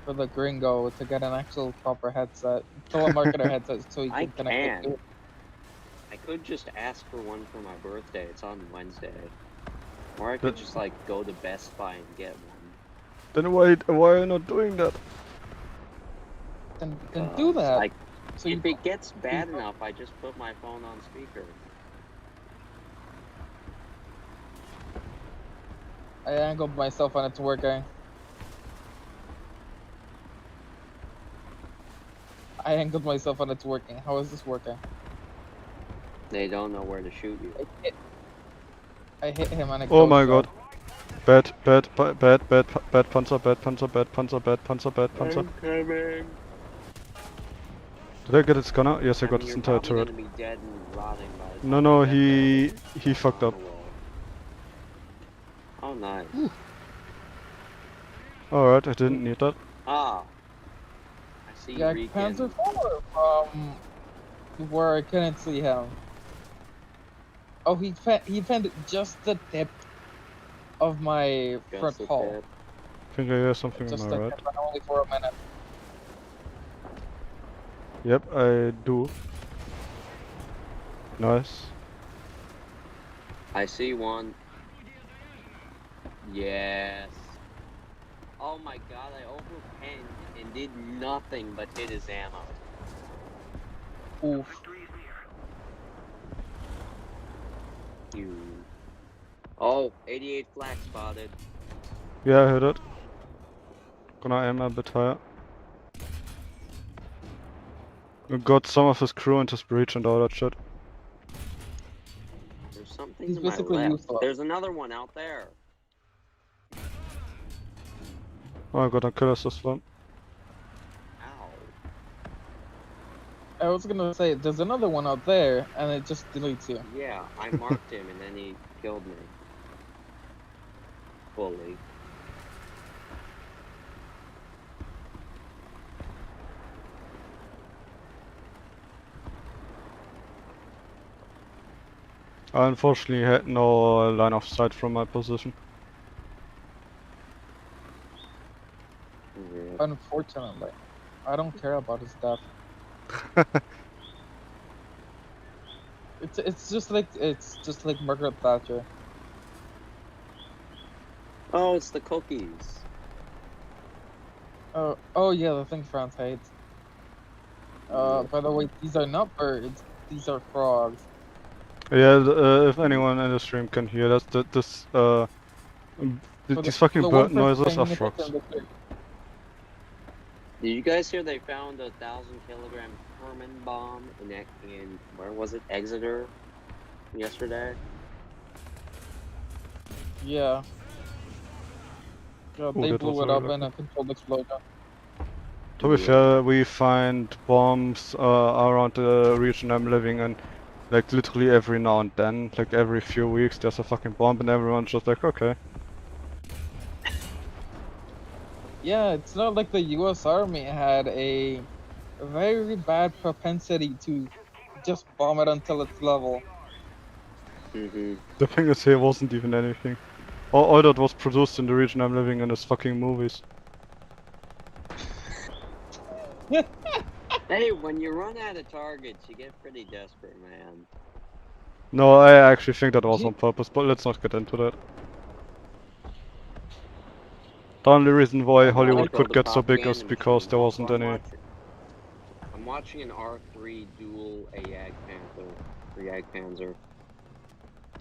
C: the Gringo to get an actual proper headset, telemarketer headset, so you
B: I
C: can connect it to
B: can.
C: it.
B: I could just ask for one for my birthday. It's on Wednesday. Or I could just like go to Best Buy and get one.
D: Then why are you not doing that?
C: Then do that.
B: Like,
C: So
B: if
C: you,
B: it gets bad enough, I just put my phone on speaker.
C: I angled myself and it's working. I angled myself and it's working. How is this working?
B: They don't know where to shoot you.
C: I hit him and it
D: Oh
C: goes
D: my
C: off.
D: god. Bad Panzer, bad Panzer, bad Panzer, bad Panzer, bad Panzer.
B: Coming.
D: Did I get its gunner? Yes, I
B: I
D: got
B: mean,
D: its
B: you're
D: entire
B: probably
D: turret.
B: gonna be dead and rotting by the
D: No,
B: time
D: no,
B: you get there,
D: he
B: but
D: fucked
B: on
D: up.
B: the way. Oh, nice.
D: Alright, I didn't need that.
B: Ah, I see
C: Yeah,
B: Reekin.
C: Panzer IV from where I couldn't see him. Oh, he fended just the tip of my front
B: Just the
C: hull.
B: tip.
D: Think I hear something on
C: Just
D: my
C: the
D: right.
C: tip, and only for a minute.
D: Yep, I do. Nice.
B: I see one. Yes. Oh my god, I overpenned and did nothing but hit his ammo.
C: Oof.
B: You. Oh, 88 flag spotted.
D: Yeah, I hit it. Gonna aim a bit higher. We got some of his crew into his breach and all that shit.
B: There's something
C: He's
B: to my
C: basically
B: left.
C: useless.
B: There's another one out there.
D: Oh, I got a kill assist one.
B: Ow.
C: I was gonna say, there's another one out there, and it just deletes you.
B: Yeah, I marked him and then he killed me. Fully.
D: I unfortunately had no line of sight from my position.
B: Yeah.
C: Unfortunately. I don't care about his death. It's just like Margaret Thatcher.
B: Oh, it's the cookies.
C: Oh yeah, the thing Franz hates. By the way, these are not birds. These are frogs.
D: Yeah, if anyone in the stream can hear that,
C: For
D: these fucking
C: the
D: bird
C: one person
D: noises
C: paying
D: are
C: attention
D: frogs.
C: to the stream.
B: Did you guys hear they found a 1,000-kilogram Herman bomb in where was it? Exeter yesterday?
C: Yeah. Yeah, they
D: that
C: blew
D: was
C: it
D: very
C: up in
D: lucky.
C: a controlled explosion.
D: To be fair, we find bombs around the region I'm living in, like literally every now and then, like every few weeks there's a fucking bomb and everyone's just like, okay.
C: Yeah, it's not like the US Army had a very bad propensity to just bomb it until it's level.
B: Mm-hmm.
D: The thing is here wasn't even anything. All that was produced in the region I'm living in is fucking movies.
B: Hey, when you run out of targets, you get pretty desperate, man.
D: No, I actually think that was
C: Gee.
D: on purpose, but let's not get into that. The only reason why
B: I'd rather
D: Hollywood
B: go
D: could
B: the
D: get so big is
B: propaganda
D: because
B: machine.
D: there
B: Also,
D: wasn't any...
B: I'm watching an R3 duel a Jagdpanzer.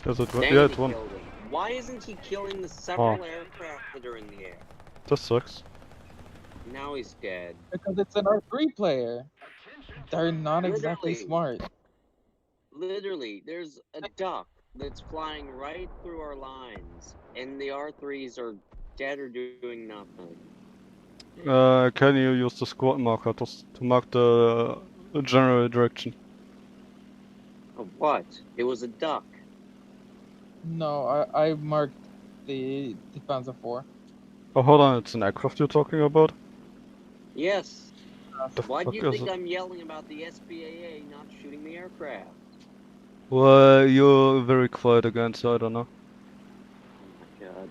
D: Is it?
B: Dang,
D: Yeah,
B: he
D: it won.
B: killed him. Why isn't he killing the several aircraft that are in the air?
D: This sucks.
B: Now he's dead.
C: Because it's an R3 player. They're not exactly
B: Literally.
C: smart.
B: Literally, there's a duck that's flying right through our lines, and the R3s are dead or doing nothing.
D: Can you use the squad marker to mark the general direction?
B: Of what? It was a duck.
C: No, I marked the Panzer IV.
D: Oh, hold on, it's an aircraft you're talking about?
B: Yes.
D: The
B: Why
D: fuck
B: do you
D: is
B: think
D: it?
B: I'm yelling about the SPAA not shooting the aircraft?
D: Well, you're very quiet again, so I don't know.
B: Oh my god.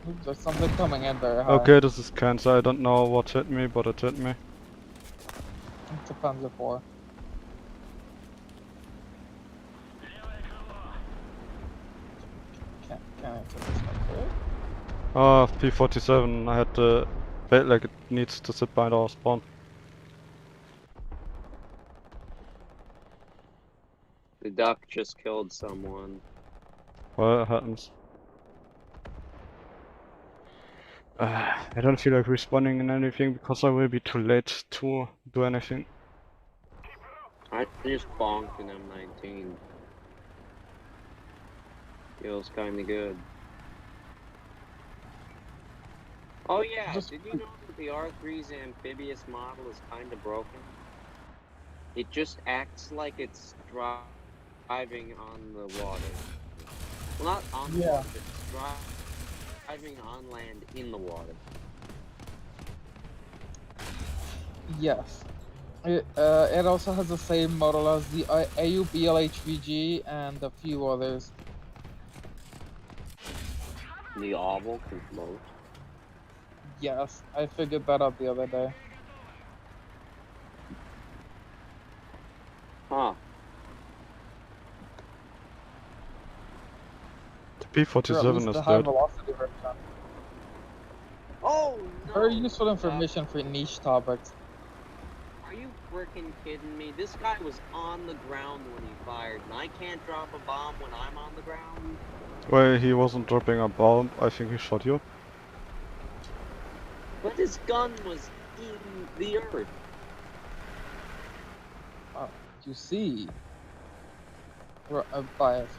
C: Oops, there's something coming in very high.
D: Okay, this is cancer. I don't know what hit me, but it hit me.
C: It's a Panzer IV. Can I put this one through?
D: Ah, P-47. I had to wait like it needs to sit behind our spawn.
B: The duck just killed someone.
D: Well, it happens. I don't feel like responding in anything because I will be too late to do anything.
B: I just bonked an M19. Feels kinda good. Oh yeah,
C: Just-
B: did you know that the R3's amphibious model is kinda broken? It just acts like it's driving on the water. Well, not on the
C: Yeah.
B: water, but it's driving on land in the water.
C: Yes. It also has the same model as the AUBL HVG and a few others.
B: The oval can float.
C: Yes, I figured that out the other day.
B: Huh.
D: The
C: Or at
D: P-47
C: least
D: is
C: the high
D: dead.
C: velocity version.
B: Oh no!
C: Very useful information for niche topics.
B: Are you freaking kidding me? This guy was on the ground when he fired, and I can't drop a bomb when I'm on the ground?
D: Well, he wasn't dropping a bomb. I think he shot you.
B: But his gun was in the earth.
C: You see. Bias.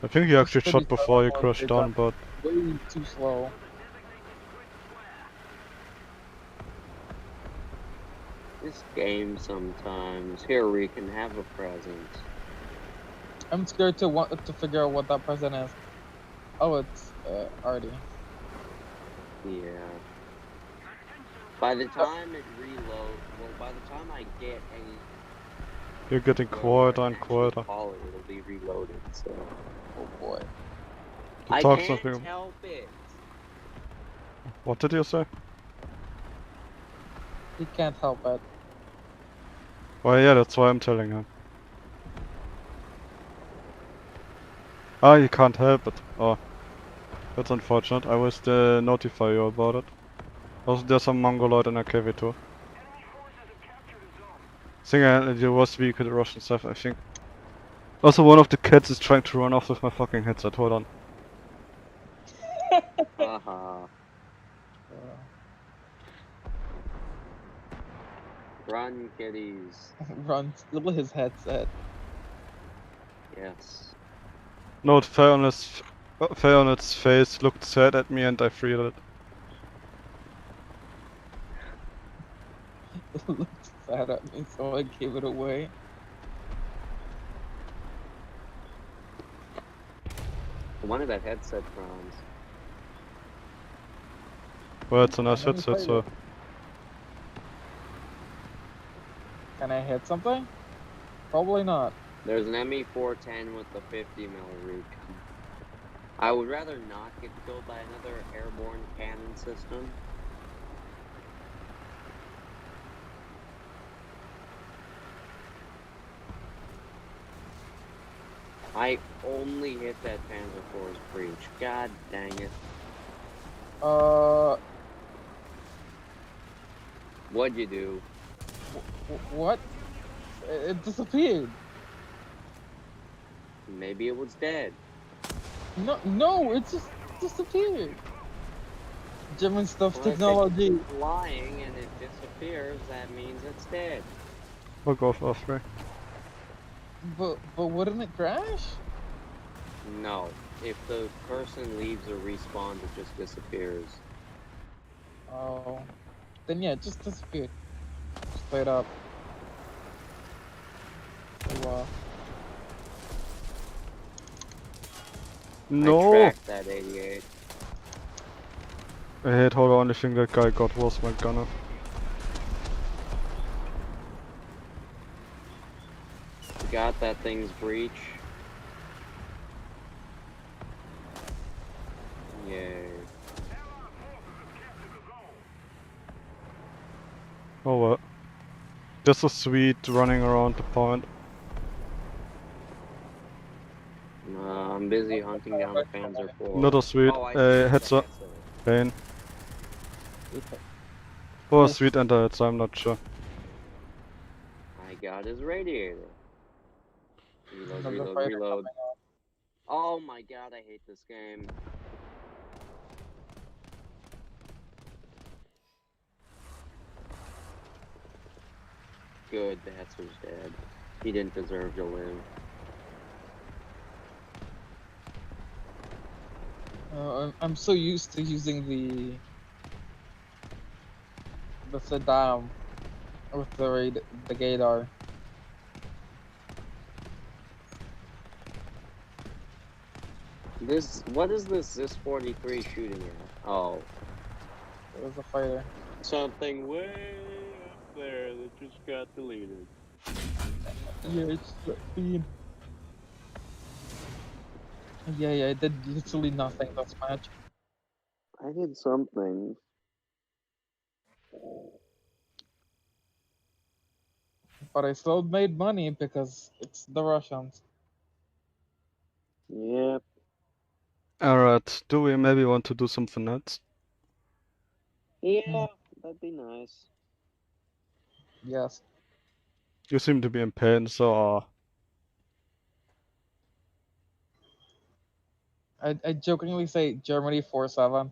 D: I think he actually
C: pretty
D: shot before he
C: slow,
D: crashed
C: they
D: down, but
C: Way too slow.
B: This game sometimes. Here, we can have a present.
C: I'm scared to figure out what that present is. Oh, it's Artie.
B: Yeah. By the time it reloads, well, by the time I get any...
D: you're getting quieter and quieter.
B: Call it, it'll be reloaded, so...
C: Oh boy.
D: You
B: I
D: talk
B: can't
D: something.
B: help it!
D: What did you say?
C: He can't help it.
D: Well, yeah, that's why I'm telling him. Ah, you can't help it. Oh, that's unfortunate. I will still notify you about it. Also, there's some mongoloid in a cave too. I think there was vehicle Russian stuff, I think. Also, one of the kids is trying to run off with my fucking headset. Hold on.
B: Haha. Run, kiddies.
C: Run, steal his headset.
B: Yes.
D: No, it fell on its face, looked sad at me, and I freed it.
C: It looked sad at me, so I gave it away.
B: I wanted that headset, Franz.
D: Well, it's a nice
C: Let me
D: headset,
C: play
D: so...
C: it. Can I hit something? Probably not.
B: There's an ME410 with the 50 mil recon. I would rather not get killed by another airborne cannon system. I only hit that Panzer IV's breach. God dang it. What'd you do?
C: What? It disappeared.
B: Maybe it was dead.
C: No, it just disappeared. German stuff
B: Well, if
C: technology.
B: it's flying and it disappears, that means it's dead.
D: Fuck off, Osprey.
C: But wouldn't it crash?
B: No. If the person leaves or respawns, it just disappears.
C: Oh. Then yeah, it just disappeared. Straight up. Oh, wow.
B: I
D: No!
B: tracked that 88.
D: I hate how the only thing that guy got was my gunner.
B: Got that thing's breach. Yay.
D: Oh well. Just a sweet running around the point.
B: I'm busy hunting down the Panzer IV.
D: Not a sweet.
B: Oh, I see the
D: Headset. Pain. Or a sweet and a headset, I'm not sure.
B: I got his radiator. Reload,
C: Another
B: reload,
C: fighter
B: reload. Oh my god, I hate this game. Good, that's who's dead. He didn't deserve to live.
C: I'm so used to using the Saddam with the Gator.
B: What is this 43 shooting at? Oh.
C: It was a fighter.
B: Something way up there that just got deleted.
C: Yeah, it's bean. Yeah, I did literally nothing this match.
B: I did something.
C: But I still made money because it's the Russians.
B: Yep.
D: Alright, do we maybe want to do something else?
B: Yeah, that'd be nice.
C: Yes.
D: You seem to be in pain, so
C: I jokingly say Germany 4-7.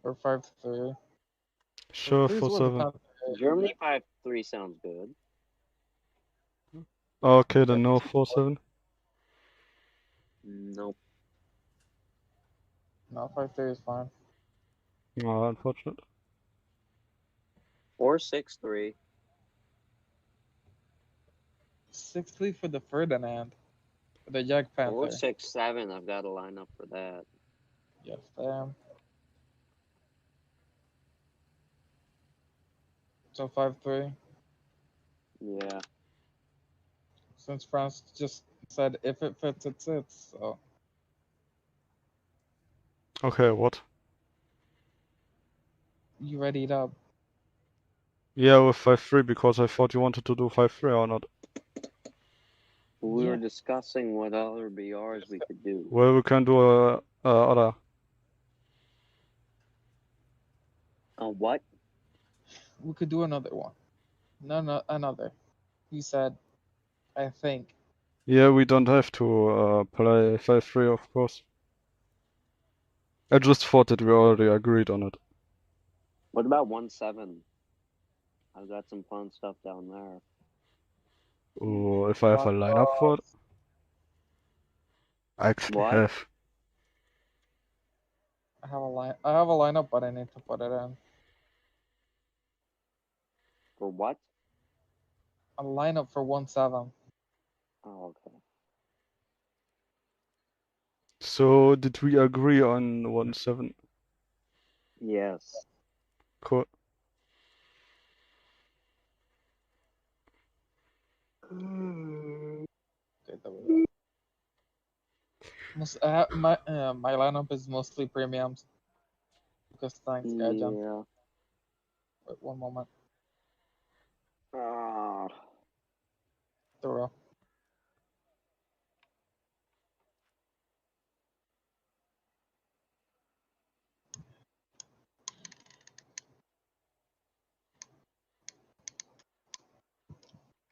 C: Or 5-3.
D: sure,
C: 3 is
D: for
C: what the
D: 7.
C: country is.
B: Germany 5-3 sounds good.
D: Okay, then no 4-7.
B: Nope.
C: No, 5-3 is fine.
D: Oh, unfortunate.
B: Or 6-3.
C: 6-3 for the Ferdinand. For the Jack Panther.
B: Or 6-7. I've got a lineup for that.
C: Yes, damn. So 5-3.
B: Yeah.
C: Since France just said if it fits, it sits. So
D: Okay, what?
C: you ready it up?
D: Yeah, with 5-3, because I thought you wanted to do 5-3 or not.
B: We were
C: Yeah.
B: discussing what other BRs we could do.
D: Well, we can do a other.
B: What?
C: We could do another one. No, another. He said, I think.
D: Yeah, we don't have to play 5-3, of course. I just thought that we already agreed on it.
B: What about 1-7? I've got some fun stuff down there.
D: Ooh, if I have a lineup for it? I actually
B: What?
D: have.
C: I have a lineup, but I need to put it in.
B: For what?
C: A lineup for 1-7.
B: Oh, okay.
D: So, did we agree on 1-7?
B: Yes.
D: Cool.
C: Okay, there we go. My lineup is mostly premiums. Because thanks, Gajan.
B: Yeah.
C: Wait one moment.
B: Ah.
C: Thorough.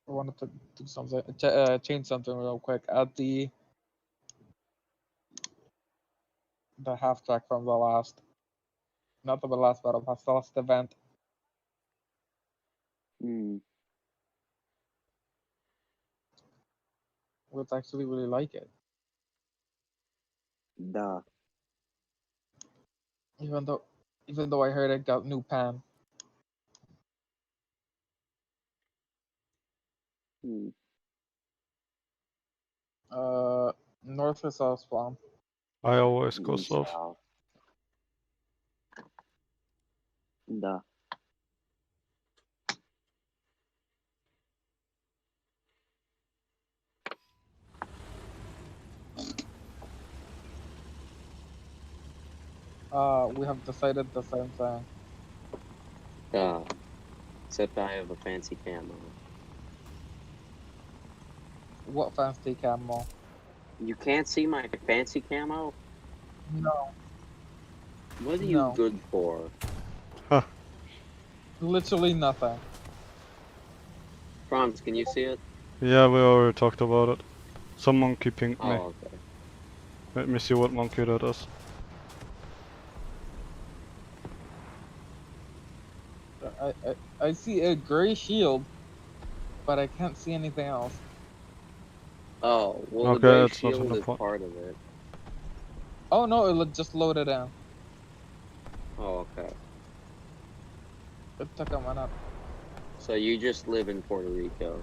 C: I wanted to do something, change something real quick. Add the half track from the last, not the last battle pass, the last event. Would actually really like it,
B: Duh.
C: even though I heard it got new pan. North or south spawn?
D: I always go south.
B: Duh.
C: We have decided the same thing.
B: Except I have a fancy camo.
C: What fancy camo?
B: You can't see my fancy camo?
C: No,
B: What are you good for?
C: literally nothing.
B: Franz, can you see it?
D: Yeah, we already talked about it. Some monkey pinged me.
B: Oh, okay.
D: Let me see what monkey that is.
C: I see a gray shield, but I can't see anything else.
B: Oh, well,
D: Okay,
B: the gray
D: that's not
B: shield
D: an
B: is
D: point.
B: part of it.
C: Oh no, just loaded in.
B: Oh, okay.
C: It took a minute.
B: So you just live in Puerto Rico.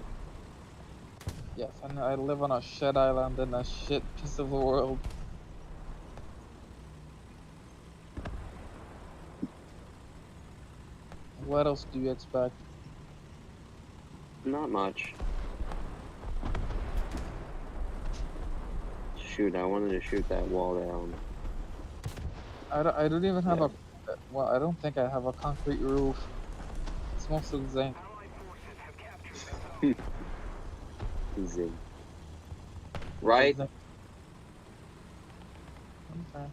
C: Yes, and I live on a shit island in a shit piece of the world. What else do you expect?
B: Not much. Shoot, I wanted to shoot that wall down.
C: I don't even have
B: Yeah.
C: well, I don't think I have a concrete roof. It's mostly zinc.
E: Allied forces have captured the zone.
B: Easy. Right?
C: Zinc. Okay.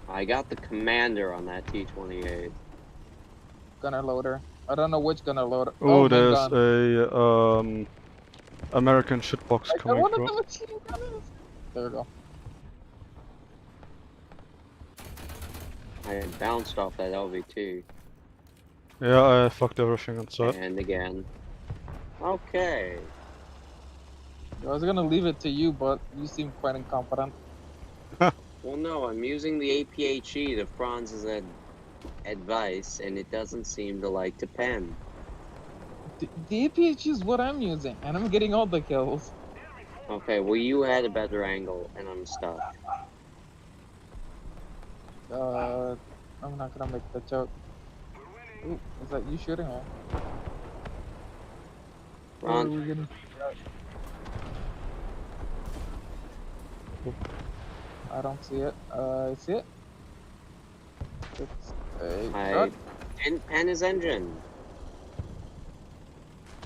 B: I got the commander on that T-28.
C: Gunner loader. I don't know which gunner loader.
D: Oh,
C: main
D: there's
C: gun.
D: a American shitbox
C: I got
D: coming
C: one of
D: through.
C: the machine gunners. There we go.
B: I bounced off that LVT.
D: Yeah, I fucked everything inside.
B: And again. Okay.
C: I was gonna leave it to you, but you seem quite incompetent.
B: Well, no, I'm using the APHE to Franz's advice, and it doesn't seem to like to pen.
C: The APH is what I'm using, and I'm getting all the kills.
B: Okay, well, you had a better angle, and I'm stuck.
C: I'm not gonna make the joke. Ooh, is that you shooting me? Where are
B: Ron,
C: we gonna... I don't see it. I see it. It's a
B: I
C: truck.
B: didn't pen his engine.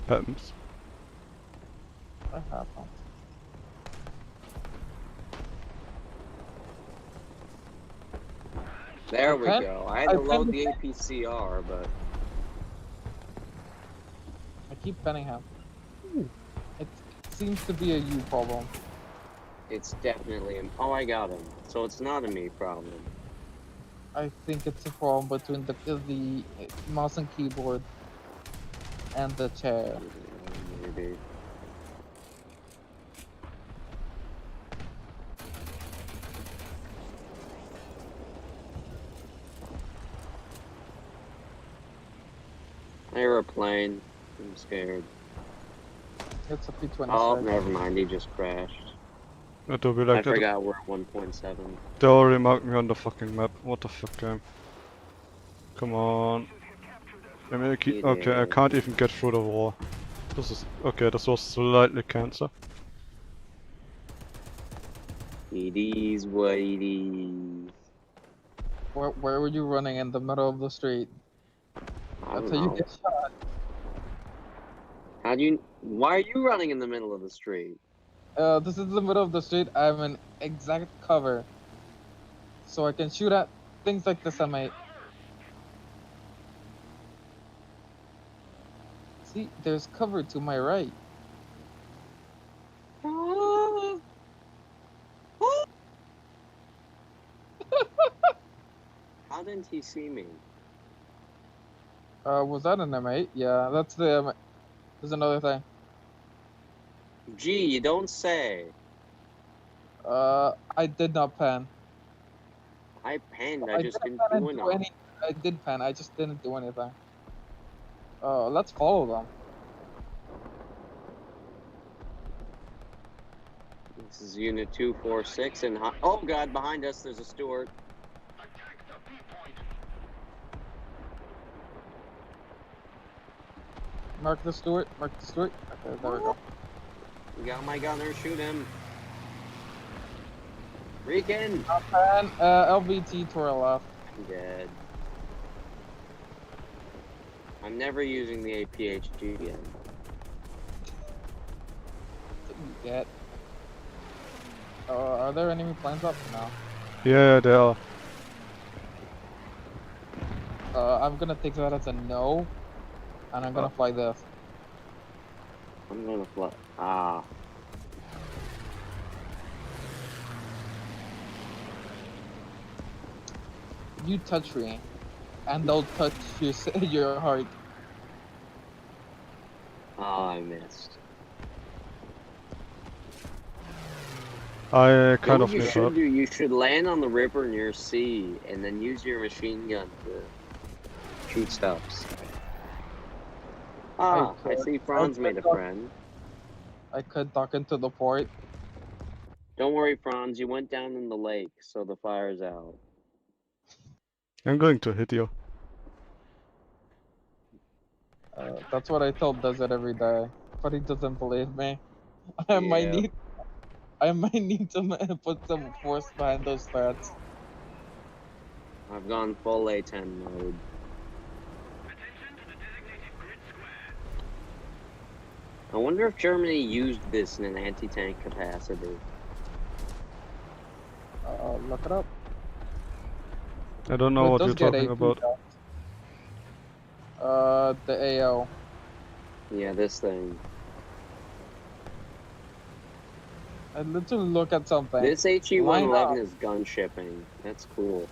D: Happens.
C: I have one.
B: There we
C: Okay.
B: go. I had to
C: I
B: load
C: penned
B: the APCR, but
C: I keep penning him. It seems to be a you problem.
B: it's definitely him. Oh, I got him. So it's not a me problem.
C: I think it's a problem between the mouse and keyboard and the chair.
B: Maybe. Airplane. I'm scared.
C: It's a P-26.
B: Oh, never mind. He just crashed.
D: It'll be
B: I
D: like that.
B: forgot we're at 1.7.
D: They already marked me on the fucking map. What the fuck, game? Come on. I mean, okay, I can't even get through the wall. This is okay. This was slightly cancer.
B: It is what it is.
C: Where were you running in the middle of the street?
B: I
C: That's
B: don't
C: how you
B: know.
C: get shot.
B: How do you? Why are you running in the middle of the street?
C: This is the middle of the street. I'm in exact cover, so I can shoot at things like this. M8. See, there's cover to my right.
B: How didn't he see me?
C: Was that an M8? Yeah, that's the M8. There's another thing.
B: Gee, you don't say.
C: I did not pan.
B: I penned. I just didn't
C: pan
B: do
C: and
B: enough.
C: I did pan. I just didn't do anything. Let's follow them.
B: This is Unit 246, and oh god, behind us there's a Stewart.
C: Mark the Stewart. Mark the Stewart. Okay, there we go.
B: We got my gunner. Shoot him. Recon.
C: Pan. LVT to our left.
B: I'm dead. I'm never using the APHG again.
C: Get. Are there enemy planes up? No.
D: Yeah, they are.
C: I'm gonna take that as a no, and I'm gonna fly this.
B: I'm gonna fly. Ah.
C: you touch me, and they'll touch your heart.
B: Oh, I missed.
D: I
B: You know
D: kind
B: what
D: of
B: you
D: need
B: should
D: that.
B: do? You should land on the river near C, and then use your machine gun to shoot stuffs. Ah, I
C: could-
B: see Franz made a friend.
C: I could duck into the port.
B: Don't worry, Franz, you went down in the lake, so the fire's out.
D: I'm going to hit you.
C: That's what I told Desert every day, but he doesn't believe me. I might
B: Yeah.
C: need to put some force behind those threats.
B: I've gone full A10 mode.
E: Attention to the designated grid square.
B: I wonder if Germany used this in an anti-tank capacity.
C: Look it up.
D: I don't know
C: But it
D: what
C: does
D: you're
C: get
D: talking
C: AP
D: about.
C: though. The AO.
B: Yeah, this thing.
C: I literally look at something.
B: This
C: Line up.
B: HE-111 is gun shipping. That's cool.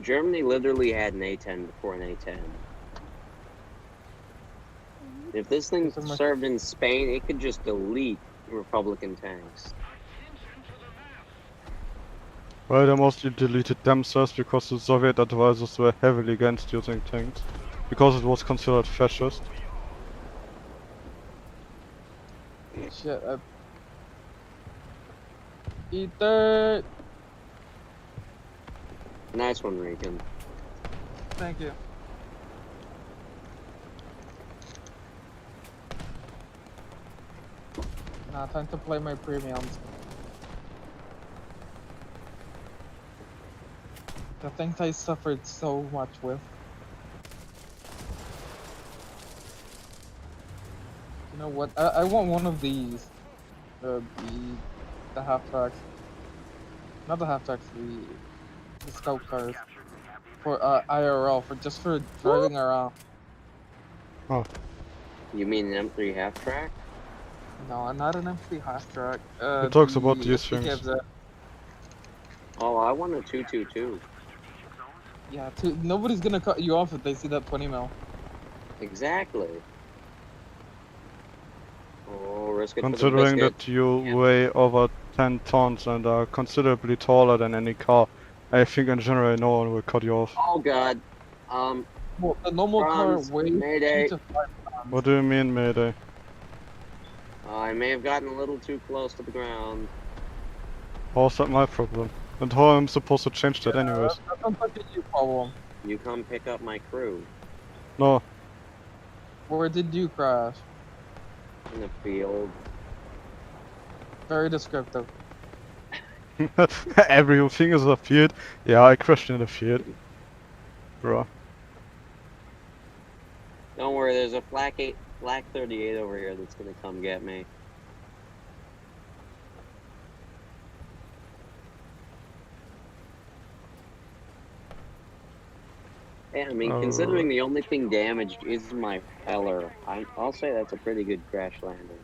B: Germany literally had an A10 before an A10. If this thing
C: So much-
B: served in Spain, it could just delete Republican tanks.
D: Well, they mostly deleted themselves because the Soviet advisors were heavily against using tanks. Because it was considered fascist.
C: Shit. Eat dirt.
B: Nice one, Regan.
C: Thank you. Now time to play my premiums. The things I suffered so much with. You know what? I want one of these. The half tracks. Not the half tracks. The scout cars. For IRL, for driving around.
B: You mean an M3 half-track?
C: No, not an empty half track.
D: It talks about
C: the
D: these things.
C: SPKFZ.
B: Oh, I want a 222.
C: Yeah, nobody's gonna cut you off if they see that 20 mil.
B: Exactly. Oh, risk it for the
D: Considering
B: biscuit.
D: that you
B: Yeah.
D: weigh over 10 tons and are considerably taller than any car, I think in general no one will cut you off.
B: Oh god.
C: Well, the normal
B: Franz,
C: car weighs
B: Mayday.
C: 2 to 5 tons.
D: What do you mean, Mayday?
B: I may have gotten a little too close to the ground.
D: How's that my problem? And how am I supposed to change that anyways?
C: That sounds like a you problem.
B: You come pick up my crew
D: No.
C: Where did you crash?
B: in the field.
C: Very descriptive.
D: Everything is a field. Yeah, I crashed in the field. Bro.
B: Don't worry, there's a flak 38 over here that's gonna come get me. Yeah, I mean, considering the only thing damaged is my propeller, I'll say that's a pretty good crash landing.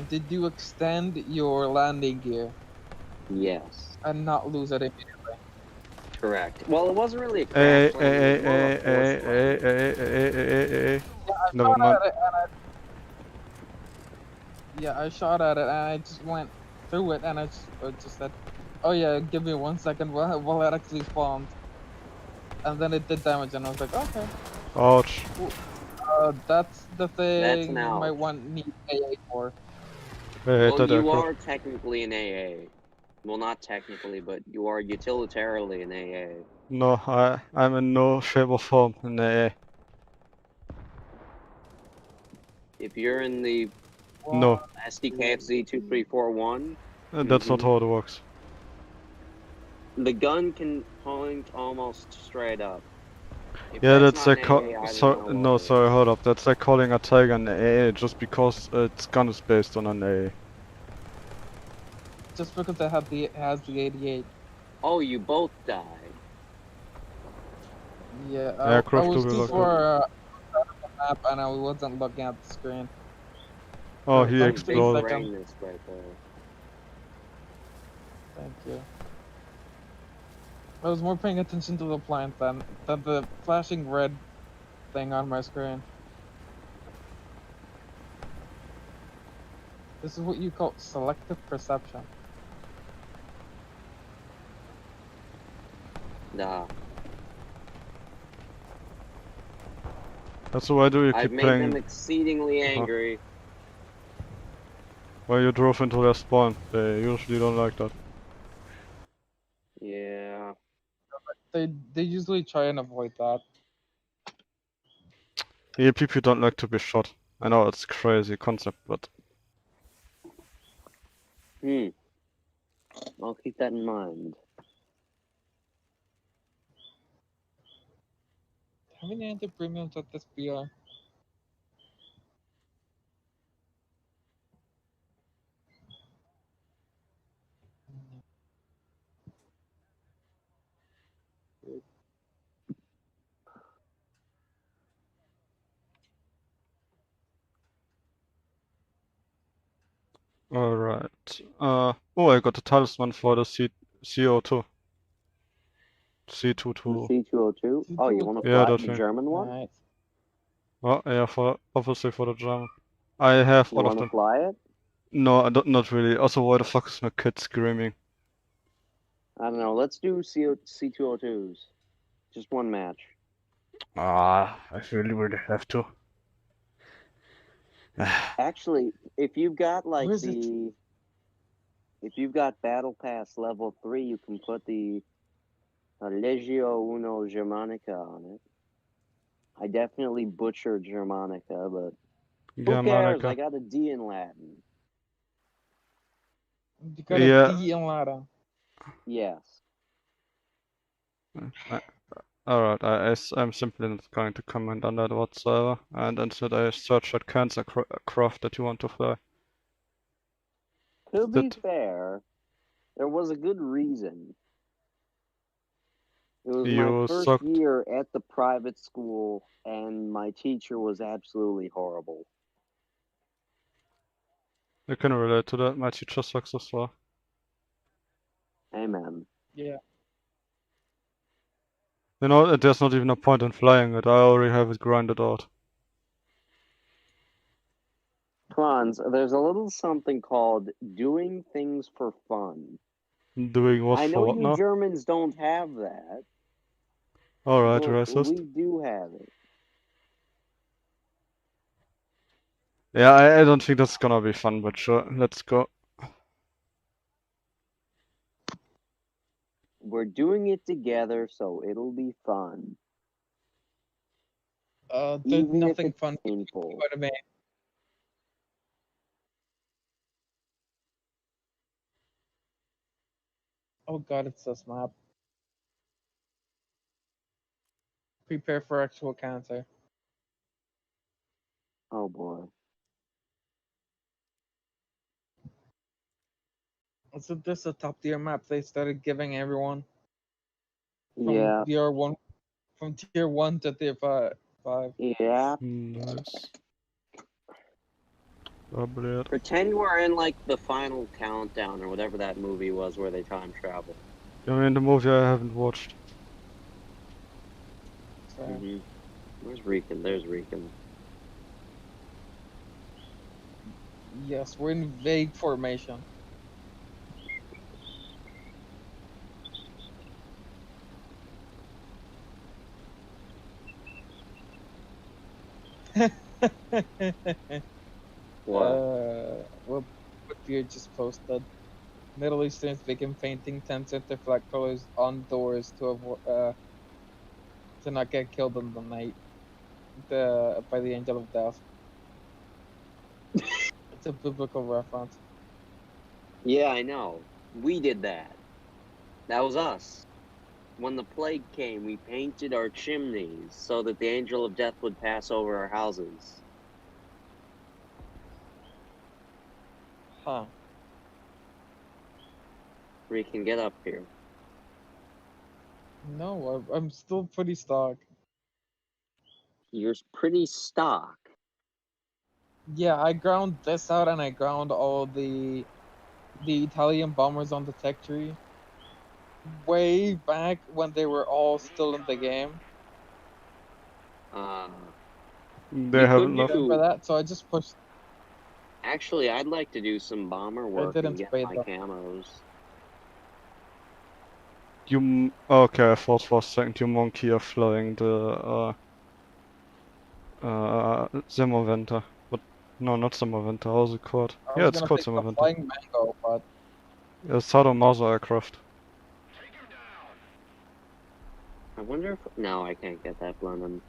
C: Did you extend your landing gear
B: Yes,
C: and not lose it immediately?
B: correct. Well, it wasn't really a
D: Hey,
B: crash landing, it was more of a forced landing.
D: hey.
C: Yeah, I
D: Never
C: shot
D: mind.
C: at it and I shot at it and I just went through it and I just said, oh yeah, give me 1 second while it actually spawned. And then it did damage and I was like, okay.
D: Ouch.
C: That's the thing
B: That's an
C: you might
B: ouch.
C: need AA for.
D: Hey,
B: Well,
D: that
B: you
D: aircraft.
B: are technically an AA. Well, not technically, but you are utilitarily an AA.
D: No, I'm in no shape or form in AA.
B: If you're in the
D: No,
B: SDKFZ 2341,
D: that's not how it works.
B: the gun can point almost straight up. If
D: Yeah, that's
B: not
D: like
B: an AA, I don't know
D: no,
B: what
D: sorry, hold up. That's like calling a Tiger an AA just because its gun is based on an AA.
C: Just because it has the 88.
B: Oh, you both died.
C: Yeah,
D: Aircraft
C: I was
D: to be
C: too
D: like
C: far map and I wasn't looking at the screen.
D: Oh,
C: For
D: he
C: like 3
B: Big
D: exploded.
C: seconds.
B: brightness right there.
C: Thank you. I was more paying attention to the plant than the flashing red thing on my screen. This is what you call selective perception.
B: Nah.
D: So why do you
B: I've
D: keep
B: made them
D: playing
B: exceedingly
D: Uh-huh.
B: angry.
D: while you drove into their spawn? They usually don't like that.
B: Yeah.
C: They usually try and avoid that.
D: Yeah, people don't like to be shot. I know it's crazy concept, but
B: I'll keep that in mind.
C: How many anti-premiums at this BR?
D: alright. Oh, I got the talisman for the CO2.
B: The
D: C22.
B: C202? Oh, you want to
D: Yeah,
B: fly
D: that
B: the
D: thing.
B: German one?
C: Right.
D: Oh, yeah, obviously for the German. I have
B: You
D: all of
B: want to
D: them.
B: fly it?
D: No, not really. Also, why the fuck is my kid screaming?
B: I don't know. Let's do C202s. Just one match.
D: I really have to.
B: Actually, if you've got like
C: Where is it?
B: if you've got Battle Pass level 3, you can put the Legio Uno Germanica on it. I definitely butchered Germanica, but who cares? I
D: Germanica.
B: got a D in Latin.
C: You got
D: Yeah.
C: a D in Latin.
B: Yes.
D: Alright, I'm simply not going to comment on that whatsoever, and instead I search that cancer craft that you want to fly.
B: To be
D: That
B: fair, there was a good reason. It was my
D: you
B: first
D: sucked.
B: year at the private school, and my teacher was absolutely horrible.
D: I can relate to that. My teacher sucks as well.
B: Amen.
C: Yeah.
D: You know, there's not even a point in flying it. I already have it grinded out.
B: Franz, there's a little something called doing things for fun.
D: Doing what
B: I know
D: for what
B: you
D: now?
B: Germans don't have that,
D: Alright,
B: but
D: racist.
B: we do have it.
D: Yeah, I don't think that's gonna be fun, but sure, let's go.
B: We're doing it together, so it'll be fun.
C: There's
B: Even if
C: nothing
B: it's
C: fun
B: painful.
C: about me. Oh god, it's this map. Prepare for actual cancer.
B: Oh boy.
C: Isn't this a top tier map they started giving everyone from
B: Yeah.
C: VR1 from tier 1 to tier 5?
B: Yeah.
D: Nice. Double it.
B: Pretend we're in like the final countdown or whatever that movie was where they time travel.
D: I mean, the movie I haven't watched.
C: So,
B: Where's Rican? There's Rican.
C: yes, we're in vague formation. What Beard just posted. Middle Easterns begin painting tents with their flag colors on doors to avoid to not get killed in the night by the angel of death. It's a biblical reference.
B: Yeah, I know. We did that. That was us. When the plague came, we painted our chimneys so that the angel of death would pass over our houses.
C: Huh.
B: Rican, get up here.
C: No, I'm still pretty stuck.
B: You're pretty stock.
C: Yeah, I ground this out and I ground all the Italian bombers on the tech tree way back when they were all still in the game.
D: They
B: You
D: haven't
B: could
D: left.
C: Remember
B: do.
C: that? So I just pushed.
B: Actually, I'd like to do some bomber
C: I
B: work and
C: didn't
B: get
C: spade
B: my
C: them.
B: camos.
D: Okay, I thought for a second you monkey are flying the Zimmerwinter. But no, not Zimmerwinter, how's it called?
C: I
D: Yeah,
C: was
D: it's
C: gonna
D: called
C: pick the
D: Zimmerwinter.
C: flying mango, but
D: Yeah, Sadomaso aircraft.
B: I wonder if no, I can't get that Blenheim.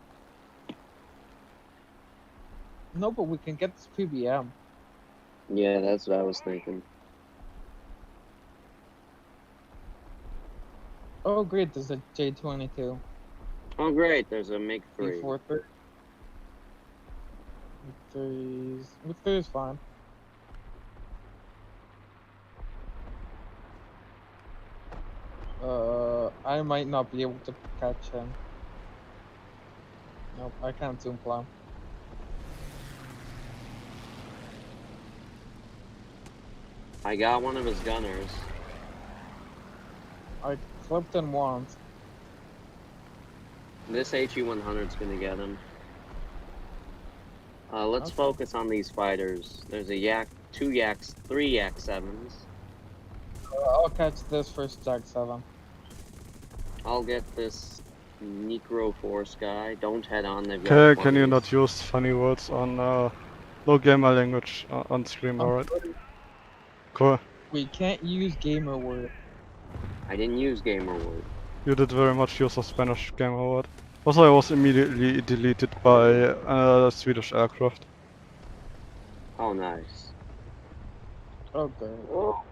C: no, but we can get this PBM.
B: Yeah, that's what I was thinking.
C: Oh, great! There's a J22.
B: Oh, great! There's a MiG 3.
C: B43. MiG 3 is fine. I might not be able to catch him. Nope, I can't zoom climb.
B: I got one of his gunners.
C: I flipped him once.
B: This HE-100's gonna get him. Let's
C: Okay.
B: focus on these fighters. There's a Yak, 2 Yaks, 3 Yak 7s.
C: I'll catch this first Jag 7.
B: I'll get this Necro Force guy. Don't head on, they've got
D: Okay, can you
B: 20s.
D: not use funny words on low gamer language on stream, alright? Cool.
C: We can't use gamer word.
B: I didn't use gamer word.
D: You did very much use a Spanish gamer word. Also, I was immediately deleted by Swedish aircraft.
B: Oh, nice.
C: Okay.
B: Oh.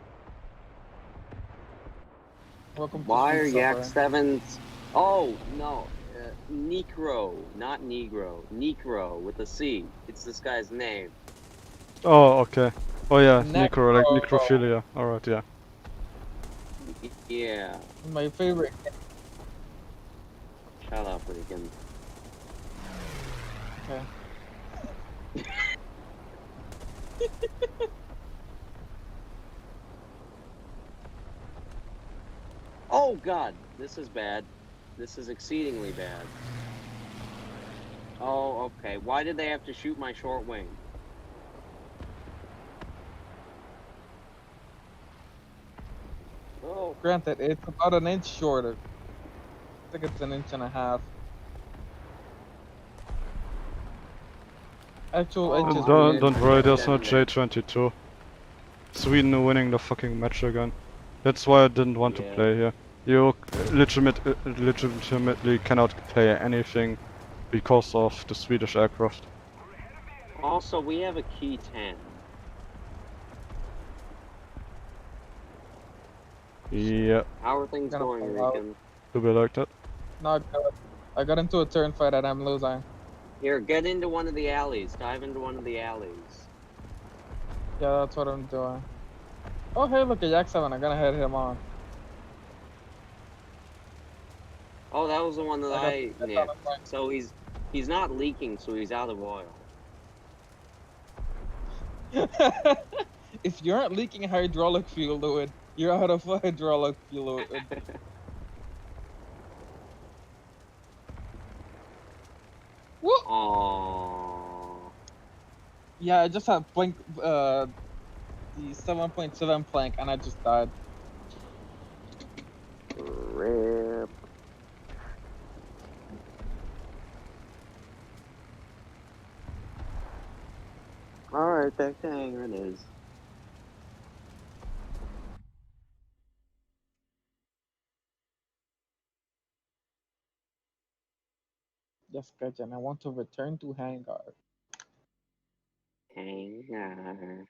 C: Welcome to
B: Why are
C: Sweet
B: Yak
C: Suffering.
B: 7s? Oh, no. Necro, not Negro. Necro with a C. It's this guy's name.
D: Oh, okay. Oh yeah, necro, like
C: Necro.
D: necrophilia. Alright, yeah.
B: Yeah.
C: My favorite.
B: Shut up, Rican.
C: Okay.
B: Oh god, this is bad. This is exceedingly bad. Oh, okay. Why did they have to shoot my short wing? Oh,
C: Granted, it's about an inch shorter. I think it's an inch and a half. Actual inch is weird.
D: Don't worry, there's no J22. Sweden winning the fucking match again. That's why I didn't want to
B: Yeah.
D: play here. You legitimately cannot play anything because of the Swedish aircraft.
B: also, we have a key 10.
D: Yeah,
B: How are things
C: Gonna
B: going,
C: fall out.
B: Rican?
D: to be like that.
C: No, I got into a turn fight and I'm losing.
B: Here, get into one of the alleys. Dive into one of the alleys.
C: Yeah, that's what I'm doing. Oh, hey, look, a Yak 7. I'm gonna head him on.
B: Oh, that was the one that I
C: got
B: nicked.
C: the flank.
B: So he's not leaking, so he's out of oil.
C: If you aren't leaking hydraulic fluid, you're out of hydraulic fluid. Whoop!
B: Oh.
C: Yeah, I just had plank, the 7.7 plank, and I just died.
B: Rip. Alright, back to hangar it is.
C: Yes, Gajan, I want to return to hangar.
B: Hangar.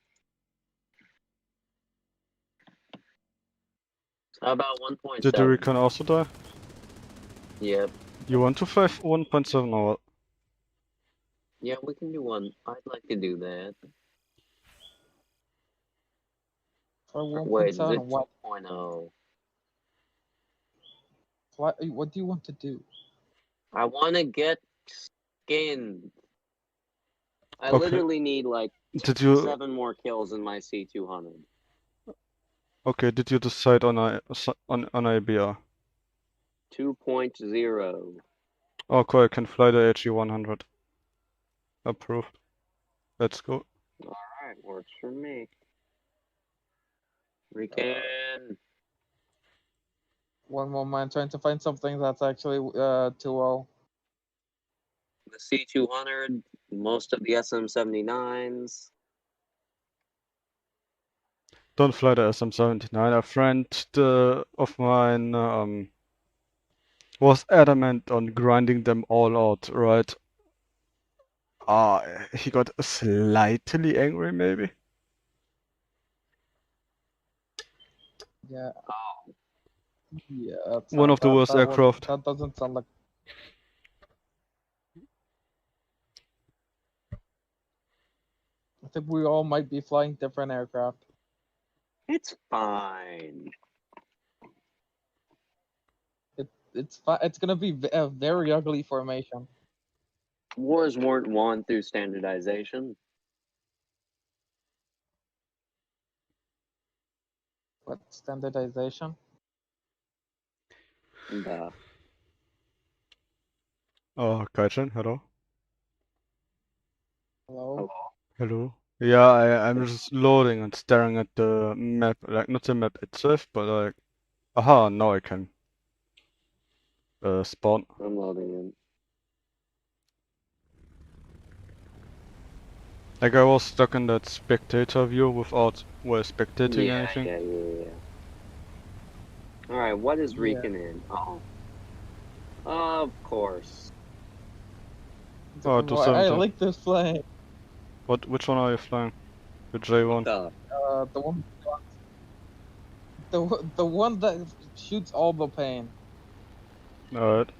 B: How about 1.7?
D: Did the recon also die?
B: Yep.
D: You want to fly 1.7 or what?
B: Yeah, we can do one. I'd like to do that.
C: For
B: Wait, is
C: 1.7,
B: it
C: what?
B: 2.0?
C: What do you want to do?
B: I want to get skinned. I
D: Okay.
B: literally need like
D: Did you
B: 7 more kills in my C200.
D: okay? Did you decide on a BR?
B: 2.0.
D: Oh, cool. I can fly the HE-100. Approved. Let's go.
B: Alright, works for me. We can.
C: One moment, trying to find something that's actually 2-0.
B: The C200, most of the SM79s.
D: Don't fly the SM-79. A friend of mine was adamant on grinding them all out, right? He got slightly angry, maybe.
C: Yeah.
B: Oh,
C: Yeah,
D: One of the worst aircraft.
C: that doesn't sound like. I think we all might be flying different aircraft.
B: it's fine.
C: It's gonna be a very ugly formation.
B: Wars weren't won through standardization.
C: What standardization?
B: Duh.
D: Oh, Kaijin, hello.
C: Hello.
D: Hello. Yeah, I'm just loading and staring at the map, like not the map itself, but like, aha, now I can spawn.
B: I'm loading in.
D: Like I was stuck in that spectator view without spectating anything.
B: Yeah. Alright, what is
C: Yeah.
B: Recon in? Oh. Of course.
D: Oh,
C: Well, I
D: 270.
C: like this flag.
D: Which one are you flying? The J1.
B: Duh.
C: The one. The one that shoots all the pain.
D: Alright.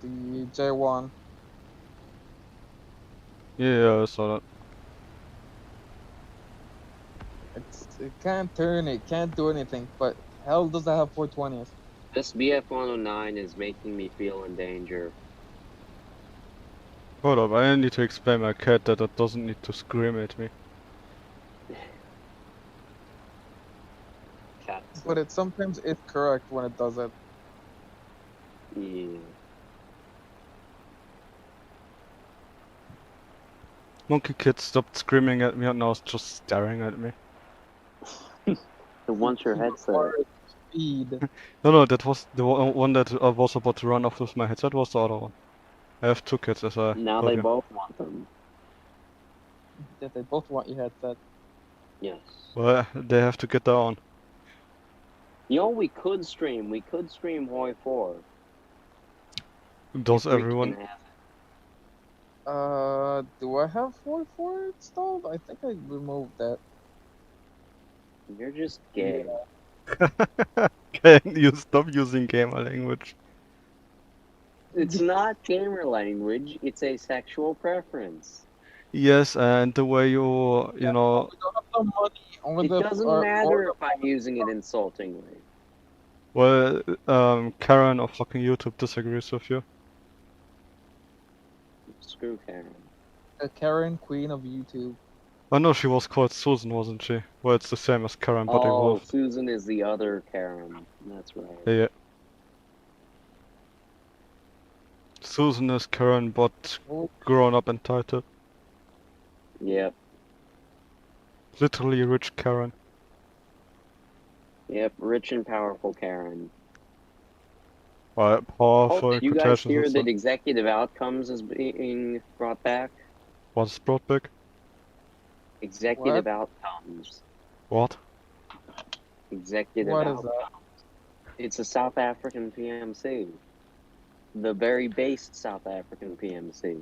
C: The J1.
D: Yeah, I saw that.
C: It can't turn. It can't do anything. But hell, does it have 420s?
B: This BF-109 is making me feel in danger.
D: Hold up, I need to explain my cat that it doesn't need to scream at me.
B: Cats.
C: But it sometimes is correct when it does it.
B: Yeah.
D: Monkey Kid stopped screaming at me and now is just staring at me.
B: So once your headset.
C: Speed.
D: No, that was the one that I was about to run off with my headset was the other one. I have two kids as I
B: Now
D: told
B: they
D: you.
B: both want them.
C: Yeah, they both want your headset.
B: Yes.
D: Well, they have to get down.
B: Yo, we could stream. We could stream Hoi 4.
D: Does
B: if we
D: everyone?
B: can have
C: Do I have 4 installed? I think I removed that.
B: it. You're just gay.
D: Can you stop using gamer language?
B: It's not gamer language. It's a sexual preference.
D: Yes, and the way you know.
C: We don't have the money. Or
B: It
C: the,
B: doesn't
C: or
B: matter
C: the-
B: if I'm using it insultingly.
D: Well, Karen of fucking YouTube disagrees with you.
B: Screw Karen.
C: the Karen Queen of YouTube.
D: Oh no, she was called Susan, wasn't she? Well, it's the same as Karen, but
B: Oh,
D: evolved.
B: Susan is the other Karen. That's right.
D: Yeah. Susan is Karen, but
C: Oh,
D: grown up and titled.
B: Yep.
D: Literally rich Karen.
B: Yep. Rich and powerful Karen.
D: Right, powerful
B: Oh, did you guys
D: quotations
B: hear
D: and
B: that
D: stuff.
B: executive outcomes is being brought back?
D: What's brought back?
B: Executive outcomes.
D: What?
B: Executive
C: What is
B: outcomes.
C: that?
B: It's a South African PMC. The very based South African PMC.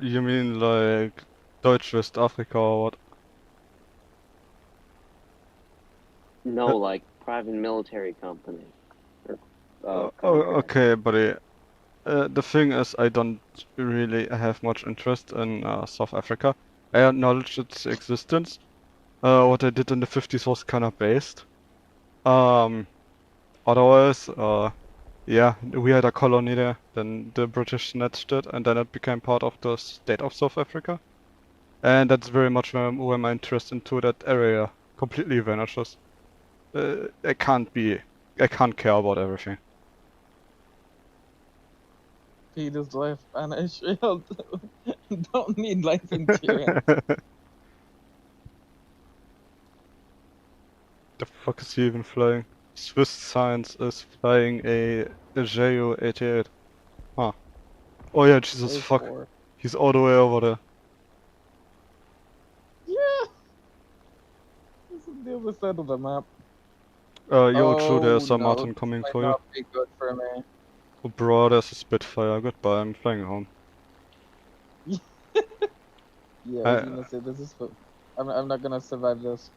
D: You mean like Deutsch West Africa or what?
B: No, like private military company. Or,
D: Oh,
B: contract.
D: okay, buddy. The thing is, I don't really have much interest in South Africa. I acknowledge its existence. What I did in the 50s was kinda based. Otherwise, Yeah, we had a colony there, then the British snatched it, and then it became part of the state of South Africa. And that's very much where my interest into that area completely vanishes. I can't care about everything.
C: Peter's life and a shield. Don't need life insurance.
D: The fuck is he even flying? Swiss Science is flying a Ju-88. Huh. Oh yeah, Jesus fuck.
C: A4.
D: He's all the way over there.
C: Yeah! This is the other side of the map.
D: Yo, Joe, there's a
C: no,
D: Martin
C: this
D: coming
C: might
D: for you.
C: not be good for me.
D: Oh, bro, there's a Spitfire. Goodbye, I'm flying home.
C: Yeah, I was gonna say this is. I'm not gonna survive this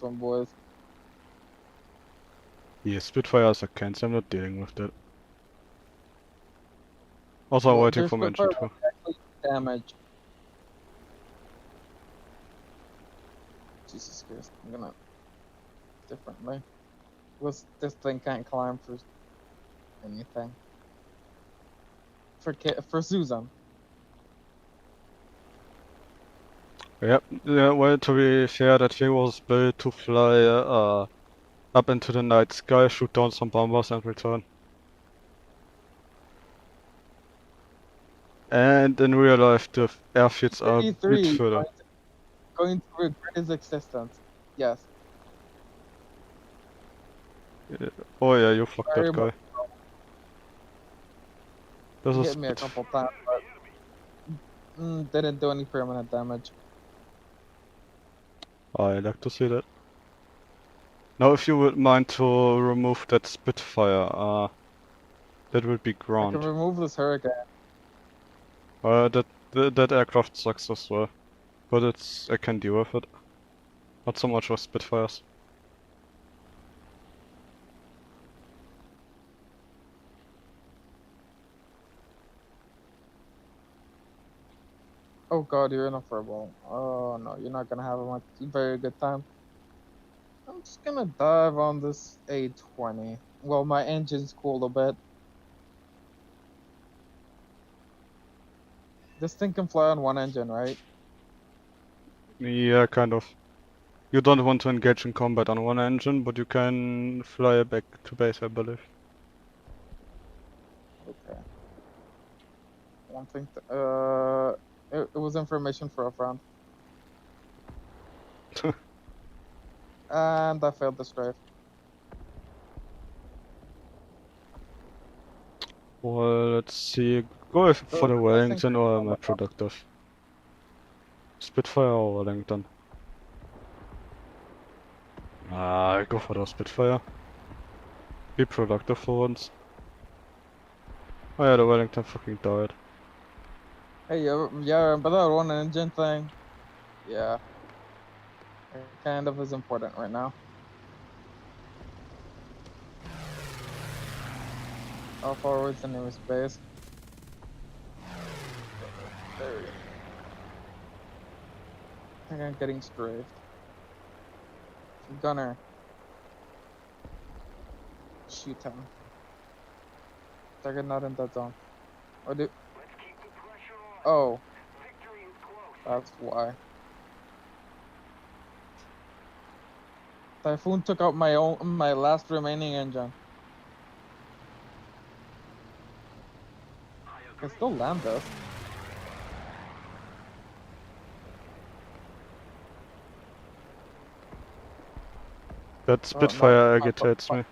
C: one, boys.
D: Yeah, Spitfires are cancer, I'm not dealing with that. Also, I'm
C: Well,
D: waiting
C: their
D: for
C: Spitfire
D: Mention 2.
C: won't actually damage. Jesus Christ, I'm gonna differently. This thing can't climb for anything. For Susan.
D: Yep, yeah, well, to be fair, that thing was built to fly up into the night sky, shoot down some bombers and return. And in real life, the airfields are a bit
C: 33
D: further.
C: going to regret his existence. Yes.
D: Oh yeah, you fucked
C: Very
D: that guy.
C: much.
D: This
C: He
D: is
C: hit me a couple times, but didn't do any permanent damage.
D: I like to see that. Now, if you would mind to remove that Spitfire, that would be
C: I can
D: grand.
C: remove this hurricane.
D: That aircraft sucks as well, but I can deal with it. Not so much with Spitfires.
C: Oh god, you're in a furball. Oh no, you're not gonna have a very good time. I'm just gonna dive on this A20. Well, my engine's cooled a bit. This thing can fly on one engine, right?
D: Yeah, kind of. You don't want to engage in combat on one engine, but you can fly back to base, I believe.
C: Okay. One thing. It was information for a friend. And I failed the strafe.
D: Well, let's see. Go for the
C: I think
D: Wellington or am I
C: combat.
D: productive? Spitfire or Wellington? I go for the Spitfire. Be productive for once. Oh yeah, the Wellington fucking died.
C: Hey, yeah, but that one engine thing. Yeah. It kind of is important right now. How far is the nearest base? There we go. I think I'm getting strafed. Gunner. Shoot him. Target not in that zone. Or do.
E: Let's keep the pressure on.
C: Oh,
E: Victory is close.
C: that's why. Typhoon took out my last remaining engine. I can still land this.
D: That Spitfire agitates me.
C: I'm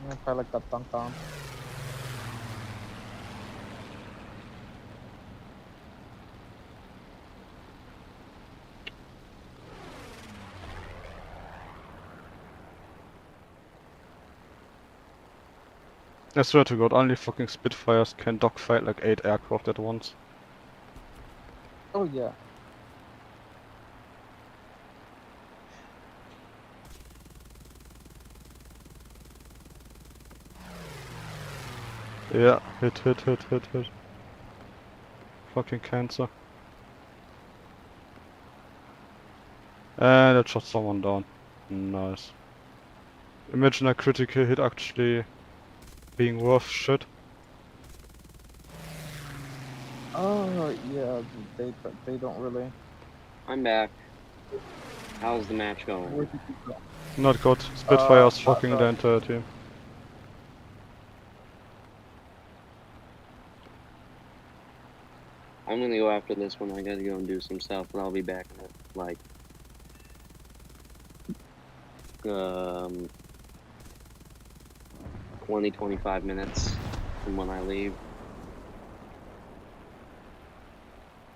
C: gonna try like that dunk down.
D: I swear to god, only fucking Spitfires can dogfight like 8 aircraft at once.
C: Oh yeah.
D: Yeah, hit. Fucking cancer. And it shot someone down. Nice. Imagine a critical hit actually being worth shit.
C: Oh yeah, they don't really.
B: I'm back. How's the match going?
C: Where did you go?
D: Not good. Spitfire's
C: Not
D: fucking the
C: good.
D: entire team.
B: I'm gonna go after this one. I gotta go and do some stuff, but I'll be back in like 20-25 minutes from when I leave.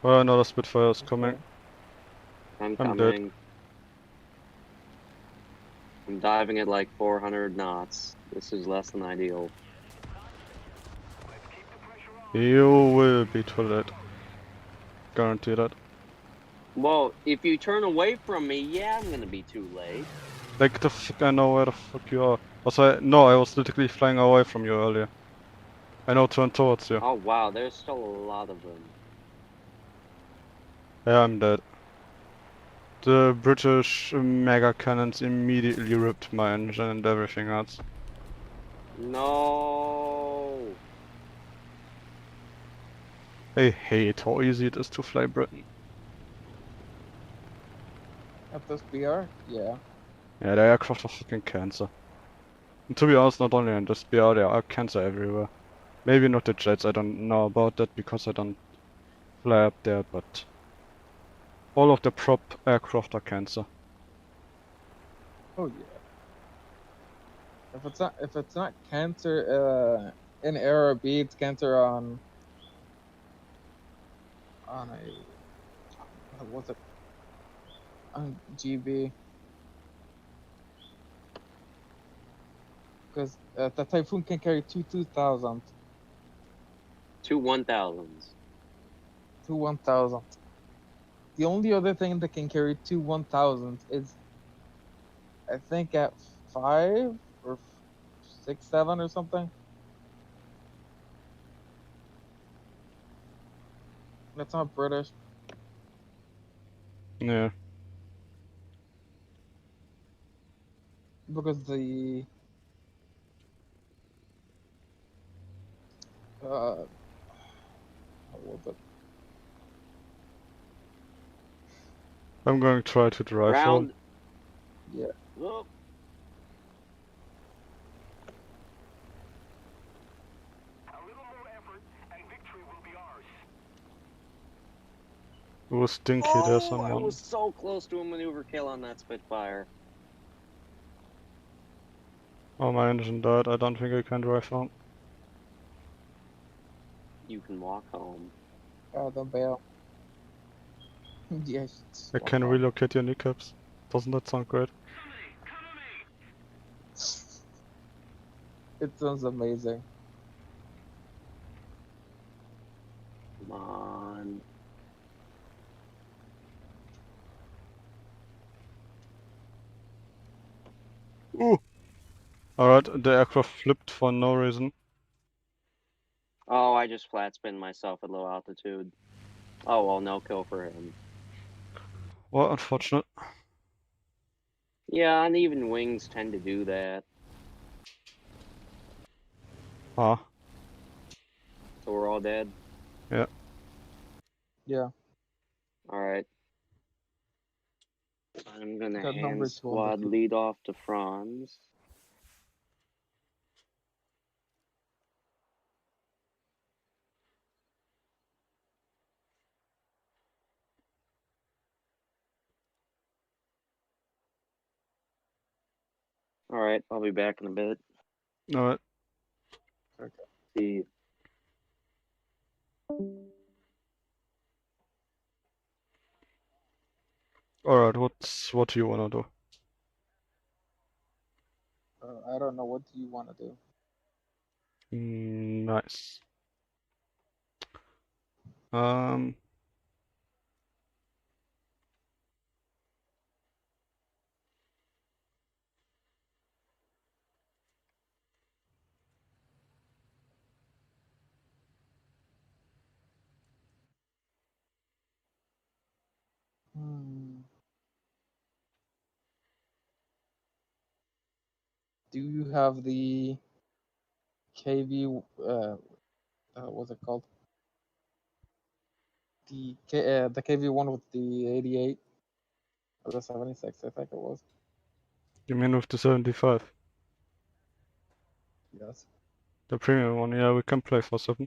D: Well, another Spitfire's coming.
C: Okay.
B: I'm
D: I'm
B: coming.
D: dead.
B: I'm diving at like 400 knots. This is less than ideal.
D: You will be too late. Guarantee that.
B: Well, if you turn away from me, yeah, I'm gonna be too late.
D: Like the fuck, I know where the fuck you are. No, I was literally flying away from you earlier. I now turn towards you.
B: Oh wow, there's still a lot of them.
D: Yeah, I'm dead. The British mega cannons immediately ripped my engine and everything else.
B: No.
D: I hate how easy it is to fly Britain.
C: At this BR? Yeah.
D: Yeah, the aircraft are fucking cancer. And to be honest, not only in this BR, there are cancer everywhere. Maybe not the jets, I don't know about that because I don't fly up there, but all of the prop aircraft are cancer.
C: Oh yeah. If it's not cancer in Air or B, it's cancer on a what was it? On GB. Because the Typhoon can carry two 2000
B: 2 1000s.
C: to 1000. The only other thing that can carry two 1000 is, I think, at 5 or 6, 7 or something. That's not British.
D: Yeah.
C: Because the what was it?
D: I'm going to try to drive home.
B: Round.
C: Yeah.
B: Oh,
E: A little more effort, and victory will be ours.
D: Oh, stinky, there's
B: I
D: someone.
B: was so close to a maneuver kill on that Spitfire.
D: Oh, my engine died, I don't think I can drive home.
B: You can walk home.
C: The bail. Yes.
D: I can relocate your kneecaps. Doesn't that sound great?
C: It sounds amazing.
B: Come on.
D: Ooh! Alright, the aircraft flipped for no reason.
B: Oh, I just flat spin myself at low altitude. Oh well, no kill for him.
D: Well, unfortunate.
B: Yeah, uneven wings tend to do that.
D: Ah,
B: So we're all dead?
D: yeah.
C: Yeah.
B: Alright. I'm gonna
C: Got number
B: hand
C: 2 on the
B: squad
C: queue.
B: lead off to Franz. Alright, I'll be back in a bit.
D: Alright.
B: See.
D: Alright, what do you wanna do?
C: I don't know. What do you want to do?
D: Nice. Um,
C: Hmm. do you have the KV? What's it called? The KV1 with the 88 or the 76, I think it was.
D: You mean with the 75?
C: Yes.
D: The premium one, yeah, we can play for 7.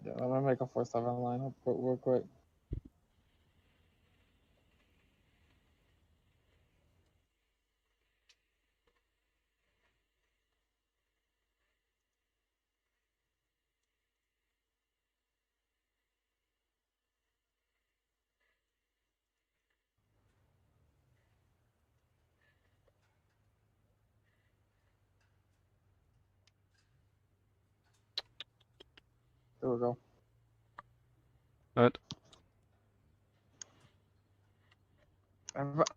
C: Yeah, I'm gonna make a 4-7 lineup real quick. There we go.
D: Right.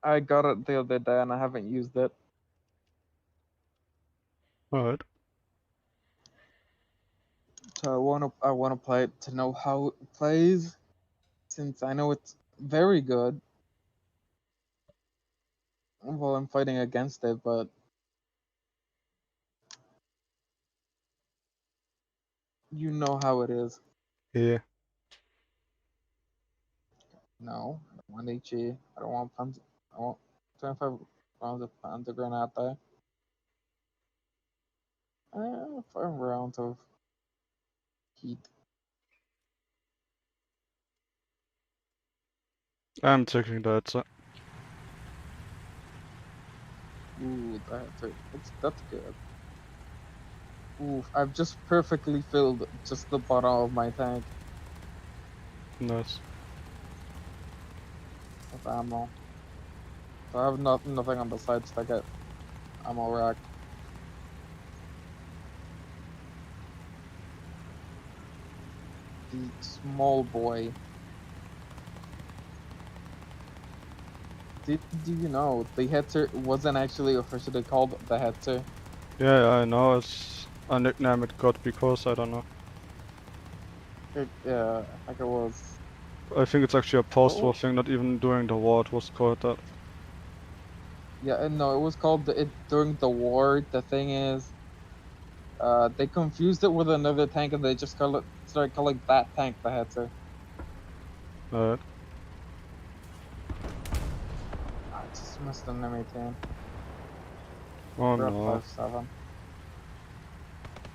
C: I got it the other day and I haven't used it.
D: Alright.
C: So I wanna play it to know how it plays, since I know it's very good. Well, I'm fighting against it, but you know how it is.
D: Yeah.
C: No, I don't want HE. I don't want Panzer. I want 25 rounds of Panzer Granate. 5 rounds of heat.
D: I'm taking that. So.
C: Ooh, that's good. Ooh, I've just perfectly filled just the bottom of my tank
D: Nice.
C: with ammo. So I have nothing on the sides to get ammo rack. The small boy. Did you know the Hetzer wasn't actually officially called the Hetzer?
D: Yeah, I know. It's a nickname it got because I don't know.
C: I think it was.
D: I think it's actually a post-war
C: Oh.
D: thing, not even during the war it was called that.
C: Yeah, no, it was called it during the war. The thing is, they confused it with another tank and they just started calling that tank the Hetzer.
D: Alright.
C: I just missed an enemy team.
D: Oh
C: We're at
D: no.
C: 5-7.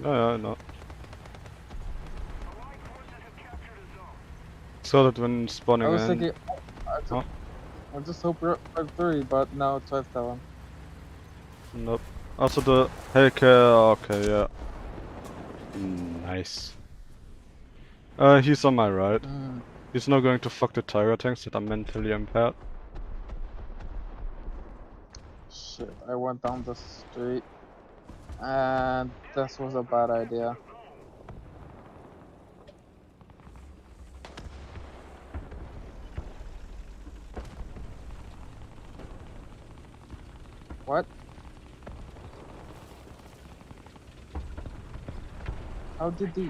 D: Yeah, I know.
E: Allied forces have captured a zone.
D: Saw that when spawning
C: I was
D: in.
C: thinking,
D: Huh?
C: I just hope we're at 5-3, but now it's 5-7.
D: Nope. Also the Hellcat, okay, yeah. Nice. He's on my right. He's not going to fuck the Tiger tanks that are mentally impaired.
C: Shit, I went down the street, and this was a bad idea. What? How did the...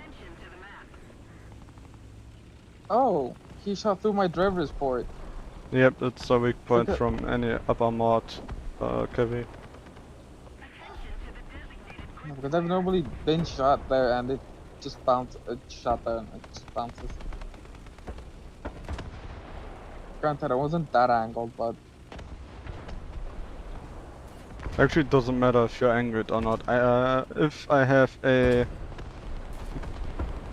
C: Oh, he shot through my driver's port.
D: Yep, that's a weak point
C: Okay.
D: from any upper mod KV.
C: Because I've normally been shot there and it just shot there and it just bounces. Granted, I wasn't that angled, but
D: Actually, it doesn't matter if you're angered or not. If I have a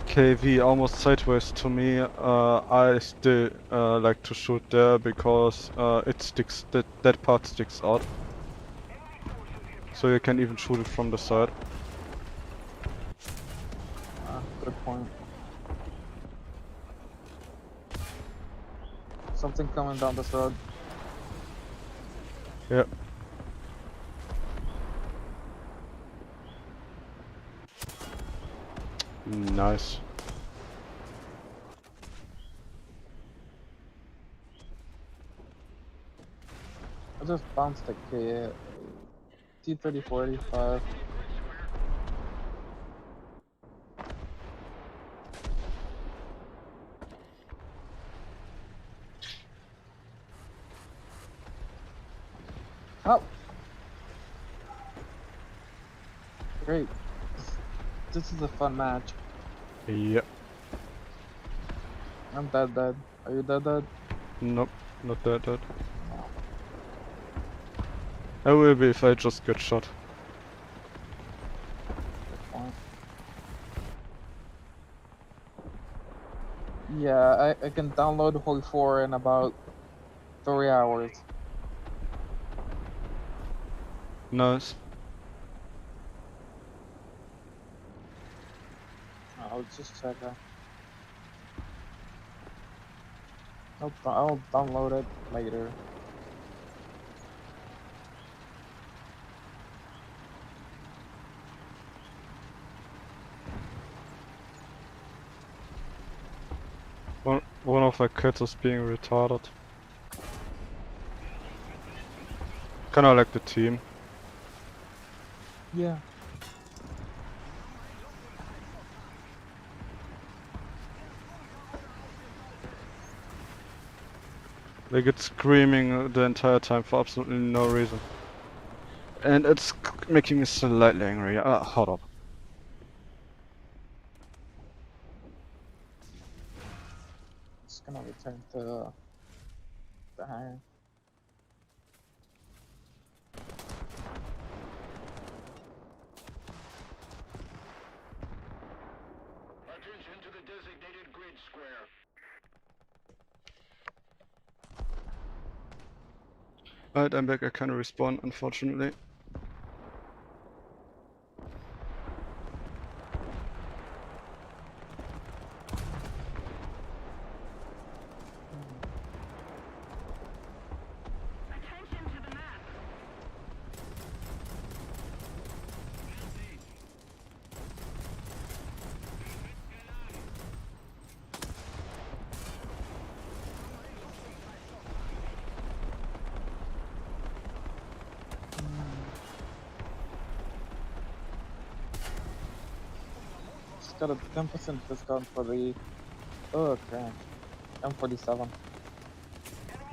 D: KV almost sideways to me, I still like to shoot there because it sticks. That part sticks out. So you can even shoot it from the side.
C: good point. Something coming down this road.
D: Yep. Nice.
C: I just bounced a T-30-45. Oh! Great. This is a fun match.
D: Yeah.
C: I'm dead. Are you dead?
D: Nope. Not that.
C: No.
D: I will be if I just get shot.
C: Good point. Yeah, I can download Hoi 4 in about 3 hours.
D: Nice.
C: I'll just check that. I'll download it later.
D: One of my kids is being retarded. Kinda like the team.
C: Yeah.
D: They get screaming the entire time for absolutely no reason. And it's making me slightly angry. Hold up.
C: Just gonna return to the hangar.
E: Attention to the designated grid square.
D: Alright, I'm back. I can't respawn, unfortunately.
E: Attention to the map.
C: Just got a 10% discount for the crap. M47.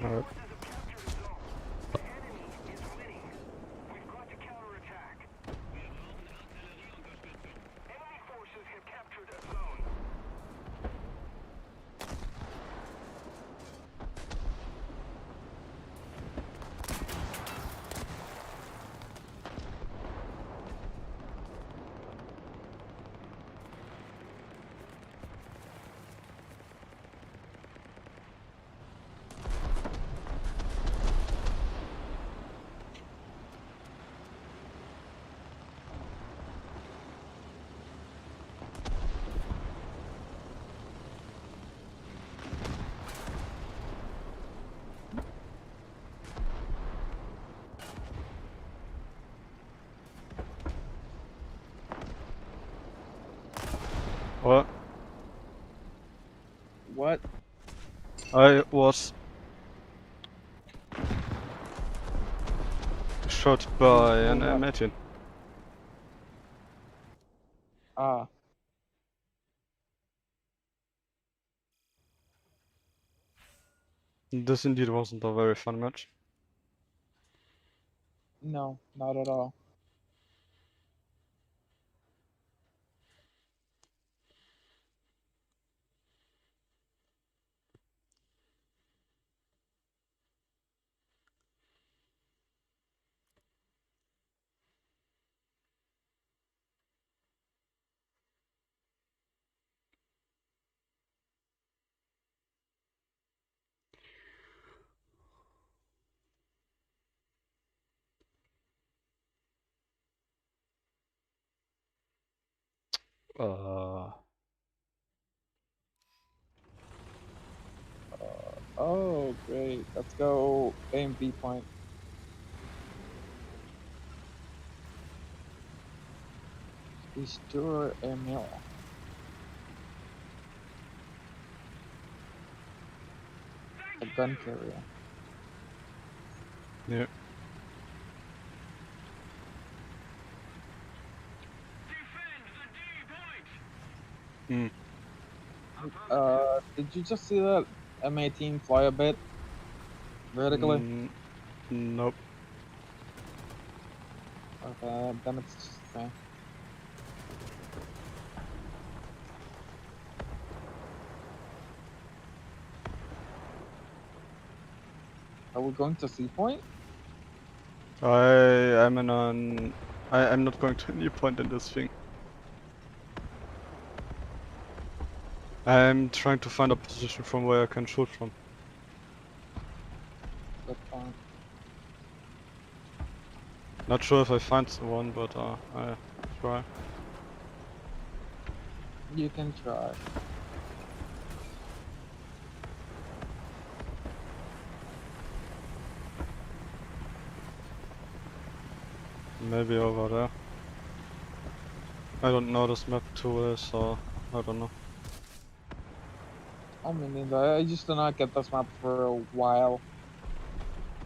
D: Alright.
E: Forces have captured a zone. The enemy is winning. We've got to counterattack. Enemy forces have captured a zone.
D: What?
C: What?
D: I was shot by an
C: Hold up.
D: M18.
C: Ah.
D: This indeed wasn't a very fun match.
C: No, not at all. Oh, great. Let's go A and B point. Restore a mill. A gun carrier.
D: Yeah.
E: Defend the D point.
D: Hmm.
C: Did you just see that M18 fly a bit? Vertically?
D: Nope.
C: Okay, then it's just the same. Are we going to Sea Point?
D: I'm not going to any point in this thing. I'm trying to find a position from where I can shoot from.
C: Good point.
D: Not sure if I find one, but I try.
C: You can try.
D: Maybe over there. I don't know this map too well, so I don't know.
C: I mean, neither. I used to not get this map for a while.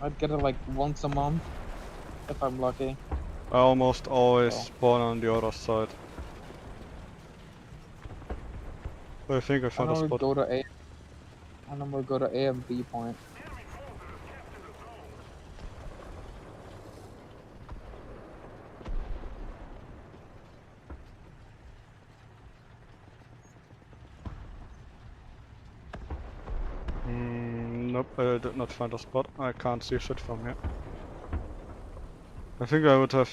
C: I'd get it like once a month, if I'm lucky.
D: I almost always
C: So.
D: spawn on the other side. I think I
C: And
D: found a
C: then we
D: spot.
C: go to A. And then we'll go to A and B point.
E: Enemy forces are testing the zone.
D: Nope, I did not find a spot. I can't see shit from here. I think I would have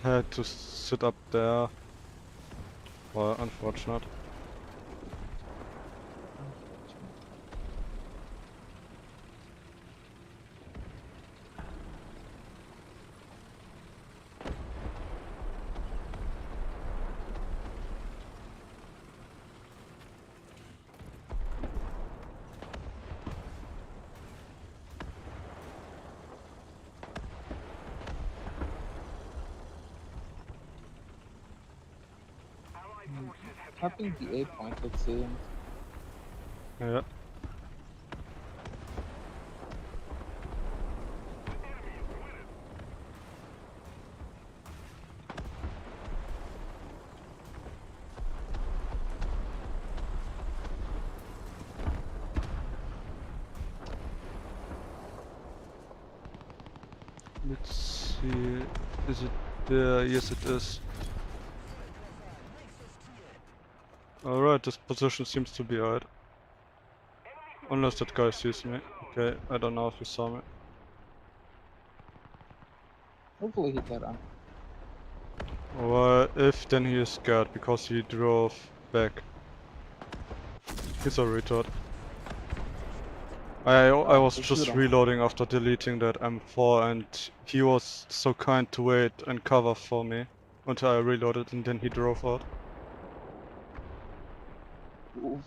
D: had to sit up there. Well, unfortunate.
E: Allied forces have
C: Tapping
E: captured
C: the A
E: the zone.
C: point, it seems.
D: Yeah.
E: Enemy is winning.
D: Let's see. Is it there? Yes, it is. Alright, this position seems to be alright. Unless that guy sees me. Okay, I don't know if he saw me.
C: Hopefully he didn't.
D: Well, if then he is scared because he drove back. He's a retard. I was
C: so
D: just
C: shoot him.
D: reloading after deleting that M4 and he was so kind to wait and cover for me until I reloaded and then he drove out.
C: Oof.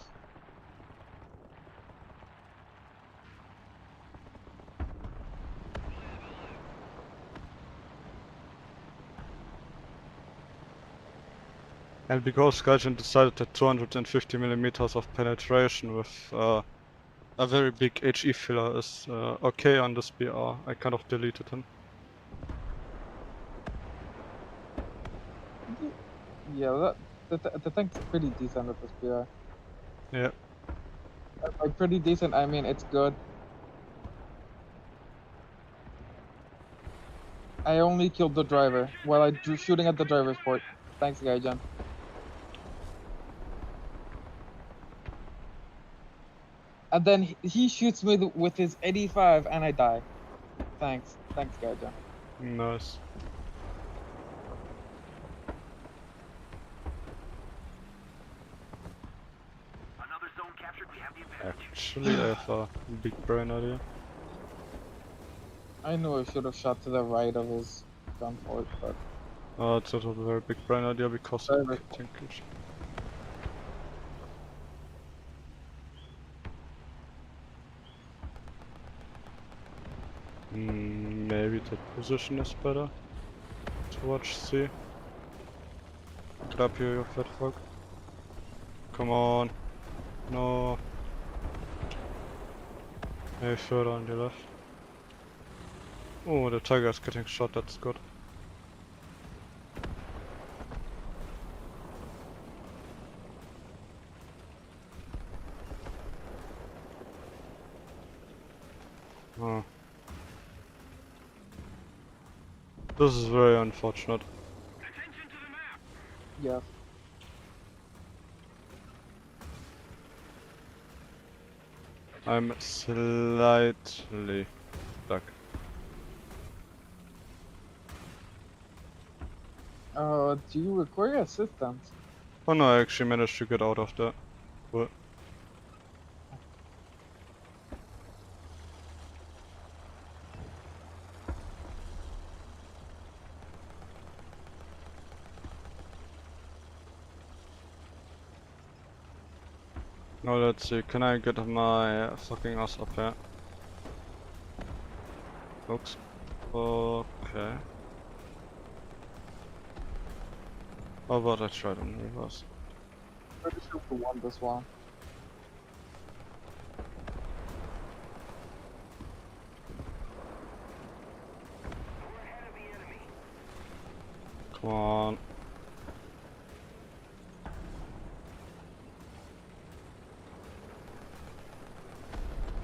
D: And because Gaijin decided that 250 millimeters of penetration with a very big HE filler is okay on this BR, I kind of deleted him.
C: Yeah, the tank's pretty decent at this PR.
D: Yeah.
C: By pretty decent, I mean it's good. I only killed the driver while I drew shooting at the driver's port. Thanks, Gaijin. And then he shoots me with his 85 and I die. Thanks. Thanks, Gaijin.
D: Nice.
E: Another zone captured. We have the advantage.
D: Actually, I have a big brain idea.
C: I knew I should have shot to the right of his gun port, but
D: It's not a very big brain idea because I
C: Driver.
D: think it. Maybe that position is better to watch C. Get up here, you fat fuck. Come on. No. Maybe further on the left. Oh, the tiger is getting shot, that's good. Oh. This is very unfortunate.
E: Attention to the map.
C: yeah.
D: I'm slightly stuck.
C: Do you require assistance?
D: Oh no, I actually managed to get out of that. But now let's see, can I get my fucking ass up here? Oops. Okay. How about I try it in reverse?
C: Pretty sure we won this one.
E: We're ahead of the enemy.
D: Come on.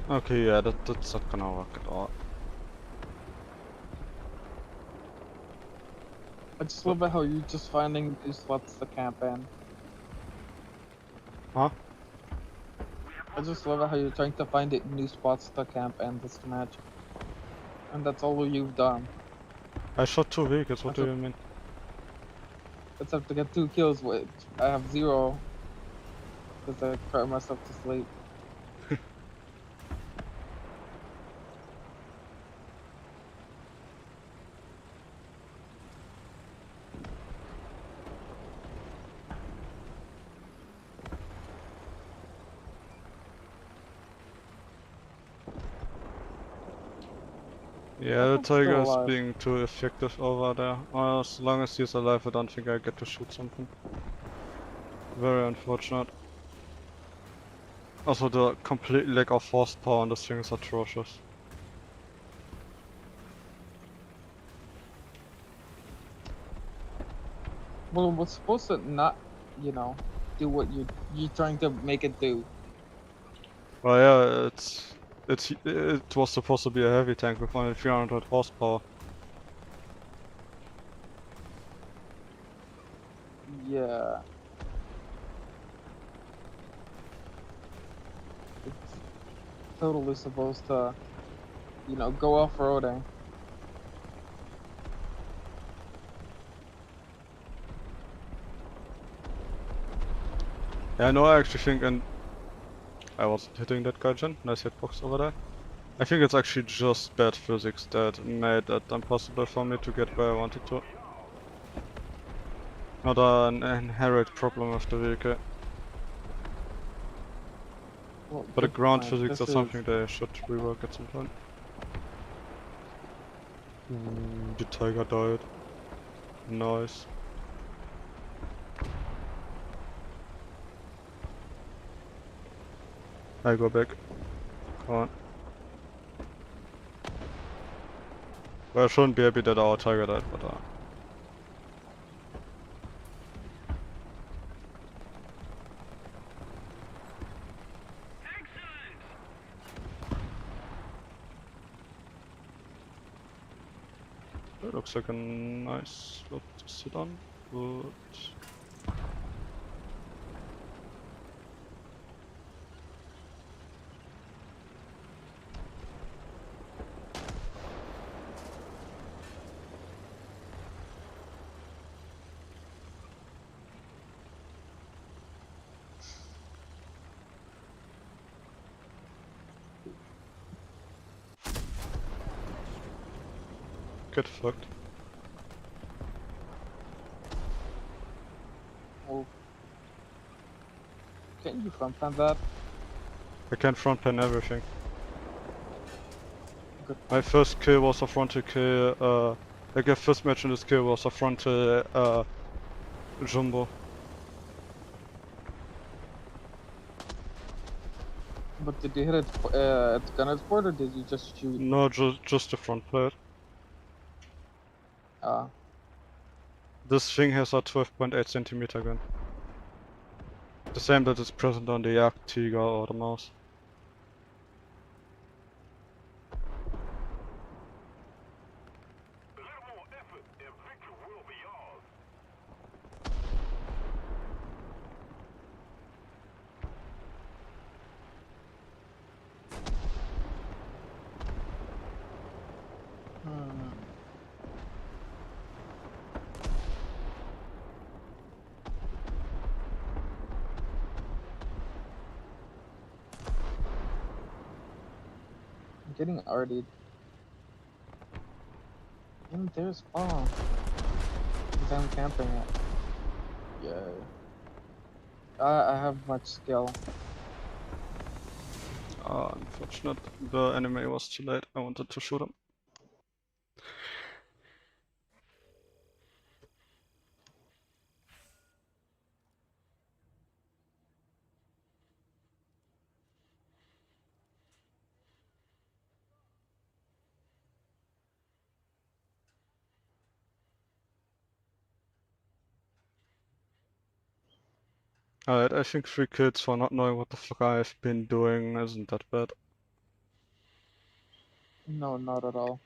D: Okay, yeah, that's not gonna work at all.
C: I just love it how you're just finding new spots to camp in.
D: Huh?
C: I just love it how you're trying to find new spots to camp in this match. And that's all you've done.
D: I shot 2 vehicles, what
C: That's
D: do you mean?
C: Except to get 2 kills, which I have 0. Because I cried myself to sleep.
D: Yeah, the
C: I'm still
D: tiger is
C: alive.
D: being too effective over there. As long as he's alive, I don't think I get to shoot something. Very unfortunate. Also, the complete lack of horsepower on this thing is atrocious.
C: Well, it was supposed to not, you know, do what you're trying to make it do.
D: Well, yeah, it was supposed to be a heavy tank with only 300 horsepower.
C: Yeah. It's totally supposed to, you know, go off-roading.
D: Yeah, no, I actually think, and I wasn't hitting that guy, Jen. Nice hitbox over there. I think it's actually just bad physics that made it impossible for me to get where I wanted to. Not an inherent problem of the vehicle.
C: Well,
D: But the
C: good
D: ground
C: point.
D: physics
C: This
D: are something
C: is-
D: they should rework at some point. The tiger died. Nice. I go back. Come on. Well, I shouldn't be happy that our tiger died, but that looks like a nice spot to sit on, but get fucked.
C: Well, can you front plan that?
D: I can front plan everything.
C: Good.
D: My first kill was a frontal kill, like the first match in this kill was a frontal, jumbo.
C: But did you hit it at gunner's port or did you just shoot?
D: No, just the front plate. This thing has a 12.8 centimeter gun. The same that is present on the Jagd Tiger or the Mouse.
E: A little more effort and victory will be ours.
C: getting RD'd. In their spawn. Because I'm camping it. Yeah. I have much skill.
D: Unfortunate. The enemy was too late. I wanted to shoot him. Alright, I think 3 kills for not knowing what the fuck I've been doing isn't that bad.
C: No, not at all.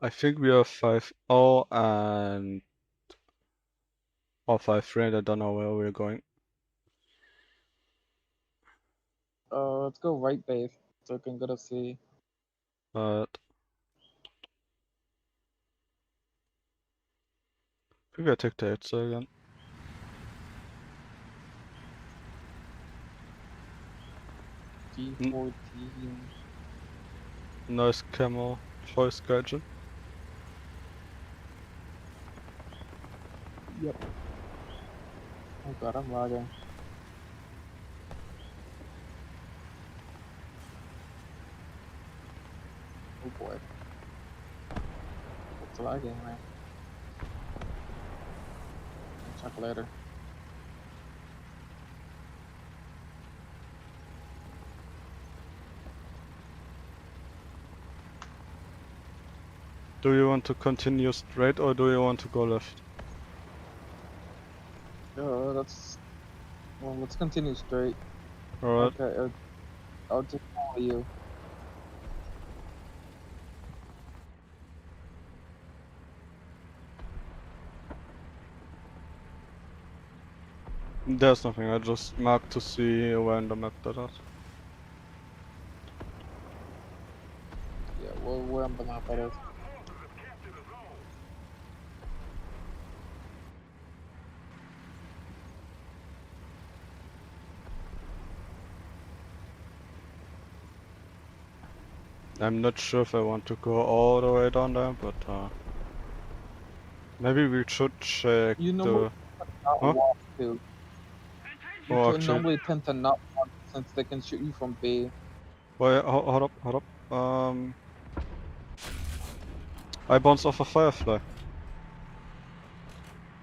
D: I think we are 5-0 and... or 5-3 and I don't know where we're going.
C: Let's go right base. So I can go to C.
D: But... I think I take the 8 again.
C: G14.
D: Nice camo choice, Gaijin.
C: Yep. Oh god, I'm lagging. Oh boy. It's lagging, man. I'll check later.
D: Do you want to continue straight or do you want to go left?
C: That's... Well, let's continue straight.
D: Alright.
C: Okay, I'll just follow you.
D: There's nothing, I just marked to see where in the map that is.
C: Yeah, well, where on the map that is.
D: I'm not sure if I want to go all the way down there, but maybe we should check
C: You
D: the...
C: normally not
D: Huh?
C: walk to. You
D: Oh,
C: should
D: actually...
C: normally tend to not walk since they can shoot you from B.
D: Wait, hold up. I bounced off a firefly.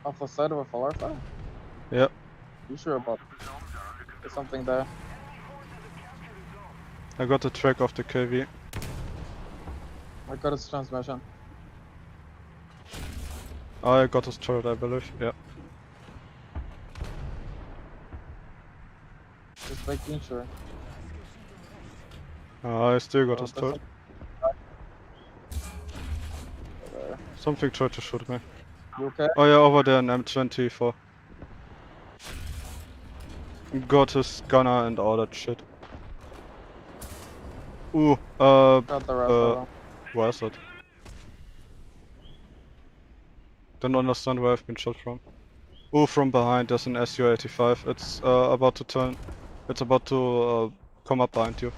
C: Off the side of a firefly?
D: Yeah.
C: You sure about there's something there?
D: I got the track of the KV.
C: I got his transmission.
D: I got his turret, I believe. Yeah.
C: Just making sure.
D: I still got
C: Oh,
D: his
C: there's
D: turret.
C: there.
D: Something tried to shoot me.
C: You okay?
D: Oh yeah, over there in M24. Got his gunner and all that shit. Ooh,
C: Got the rest of them.
D: where is it? Don't understand where I've been shot from. Ooh, from behind, there's an SU-85. It's about to turn. It's about to come up behind you.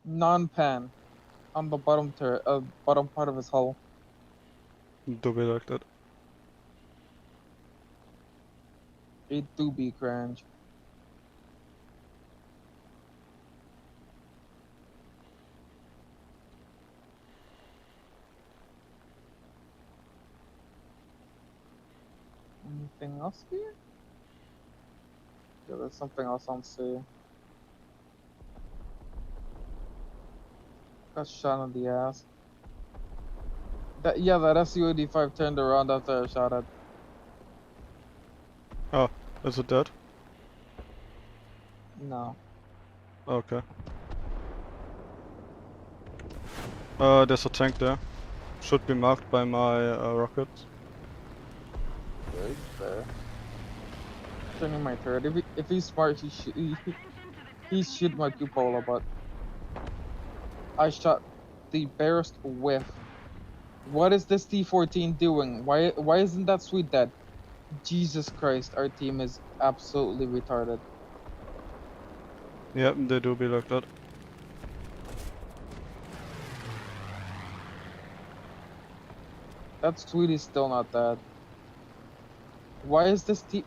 C: Non-pan on the bottom bottom part of his hull.
D: Do be like that.
C: It do be cringe. Anything else here? Yeah, there's something else on C. Got shot in the ass. That SU-85 turned around after I shot it.
D: Oh, is it dead?
C: No.
D: Okay. There's a tank there. Should be marked by my rockets.
C: Right there. Turning my turret. If he's smart, he shoot my cupola, but I shot the barest whiff. What is this T-14 doing? Why isn't that Swede dead? Jesus Christ, our team is absolutely retarded.
D: Yeah, they do be like that.
C: That Swede is still not dead. Why is this T...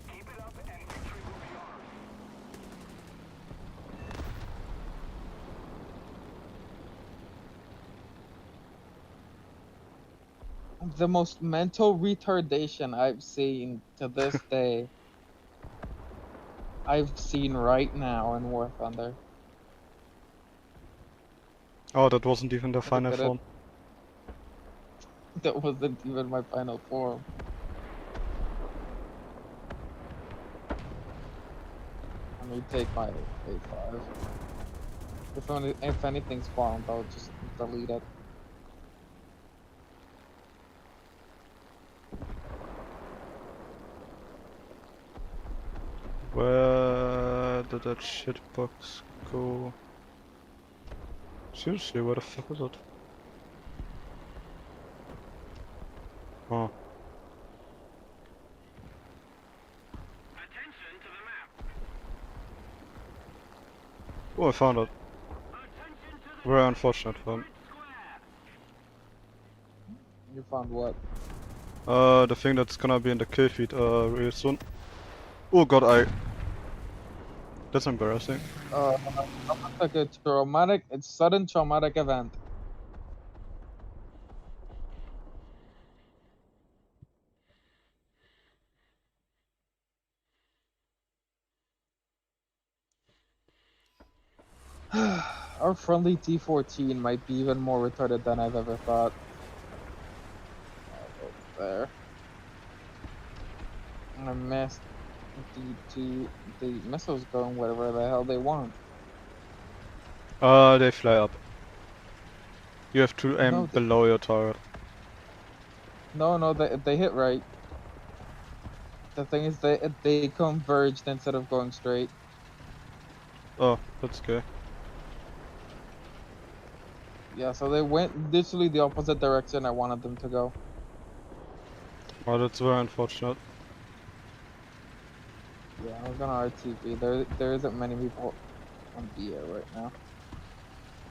E: Keep it up and victory will be ours.
C: The most mental retardation I've seen to this day. I've seen right now in War Thunder.
D: Oh, that wasn't even the
C: Look
D: final
C: at it.
D: form.
C: That wasn't even my final form. Let me take my A5. If anything spawned, I'll just delete it.
D: Where did that shitbox go? Seriously, where the fuck is it? Oh.
E: Attention to the map.
D: Oh, I found it.
E: Attention to the
D: Very unfortunate for him.
E: square.
C: You found what?
D: The thing that's gonna be in the kill feed real soon. Oh god, that's embarrassing.
C: Like a traumatic, it's sudden traumatic event. Our friendly T-14 might be even more retarded than I've ever thought. Oh, there. I missed the missiles going wherever the hell they want.
D: They fly up. You have to aim
C: No,
D: below your turret.
C: No, they hit right. The thing is, they converged instead of going straight.
D: Oh, that's gay.
C: Yeah, so they went literally the opposite direction I wanted them to go.
D: Oh, that's very unfortunate.
C: Yeah, I'm gonna RTB. There isn't many people on the air right now.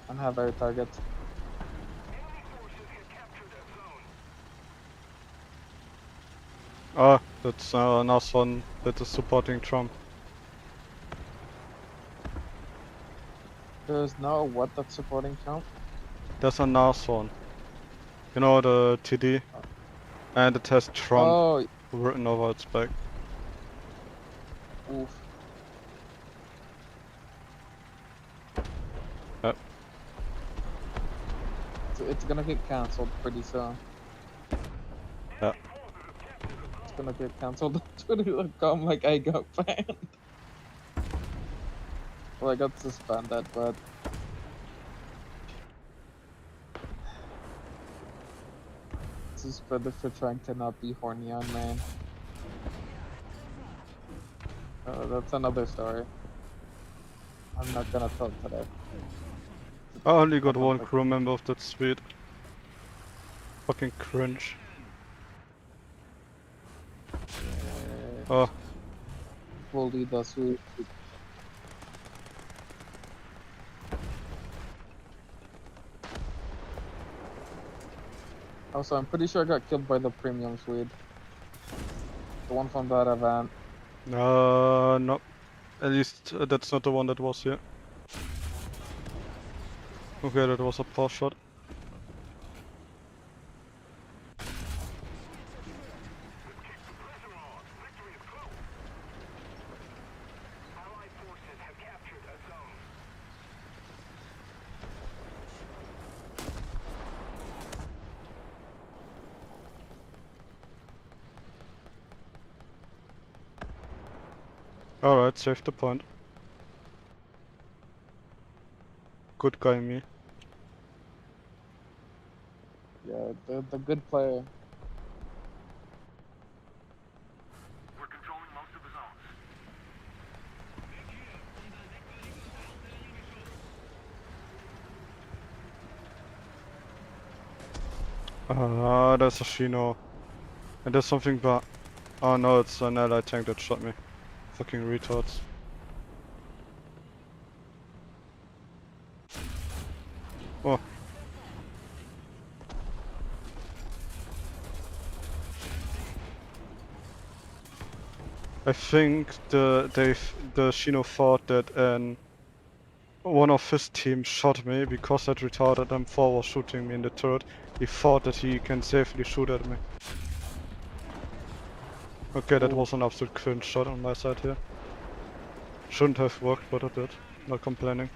C: And have air targets.
E: Enemy forces have captured a zone.
D: Ah, that's a nice one that is supporting Trump.
C: There's no what that's supporting Trump.
D: There's a nice one. You know, the TD? And it has Trump
C: Oh,
D: written over its back.
C: oof.
D: Yep.
C: It's gonna get cancelled pretty soon.
D: Yeah.
C: It's gonna get cancelled on Twitter.com like I got banned. Well, I got suspended, but suspended for trying to not be horny on main. That's another story. I'm not gonna tell today.
D: I only got one
C: Like-
D: crew member of that suite. Fucking cringe. Oh,
C: Fully the suite. Also, I'm pretty sure I got killed by the premium Swede. The one from that event.
D: no. At least that's not the one that was here. Okay, that was a poor shot.
E: Prison log. Victory is close. Allied forces have captured a zone.
D: Alright, save the point. Good guy me.
C: Yeah, the good player.
E: We're controlling most of the zones.
D: There's a Shino. And there's something but oh no, it's an allied tank that shot me. Fucking retards. Oh. I think the Shino thought that one of his team shot me because that retarded M4 was shooting me in the turret. He thought that he can safely shoot at me. Okay, that
C: Ooh.
D: was an absolute cringe shot on my side here. Shouldn't have worked, but it did. Not complaining.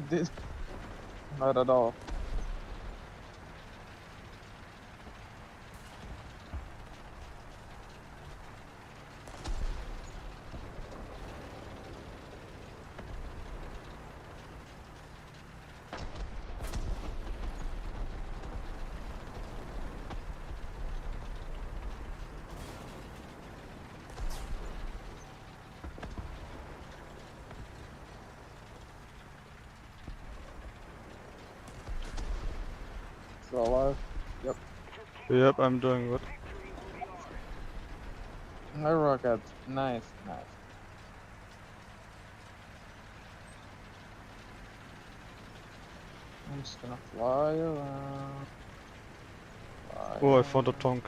C: This, not at all. Still alive? Yep.
D: Yep, I'm doing good.
C: Hi, Rocket. Nice, nice. I'm just gonna fly around. Fly
D: Oh, I found a
C: around.
D: tonk.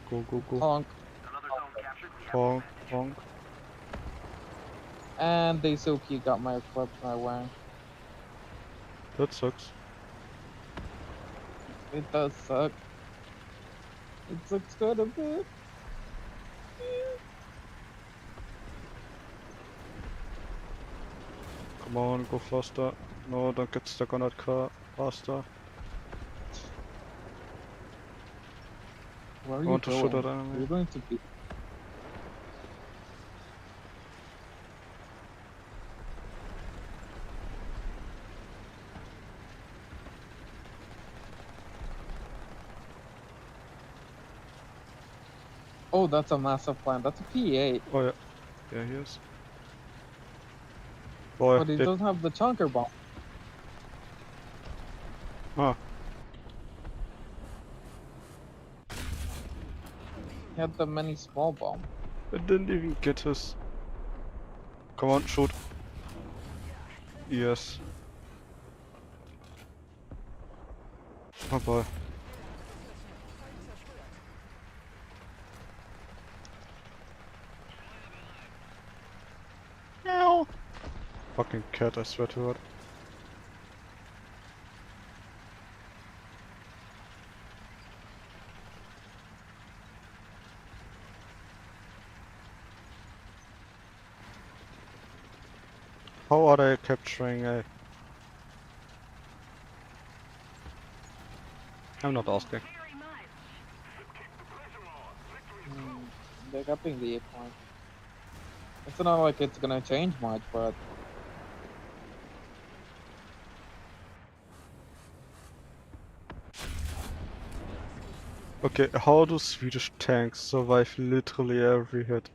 D: Go, go, go.
C: Honk.
E: Another zone captured. We have
D: Honk,
E: advantage.
D: honk.
C: And Daisuke got my clip, my wang.
D: That sucks.
C: It does suck. It sucks quite a bit.
D: Come on, go faster. No, don't get stuck on that car. Faster.
C: Where are
D: I
C: you
D: want to shoot
C: going?
D: that enemy.
C: You're going to be. Oh, that's a massive plant. That's a P8.
D: Oh yeah. Yeah, he is. Boy,
C: But he doesn't have the chunker bomb.
D: Ah,
C: He had the mini small bomb.
D: I didn't even get his. Come on, shoot. Yes. Oh boy. Meow. Fucking cat, I swear to God. How are they capturing a... I'm not asking.
C: They're upping the 8 point. It's not like it's gonna change much, but
D: Okay, how do Swedish tanks survive literally every hit?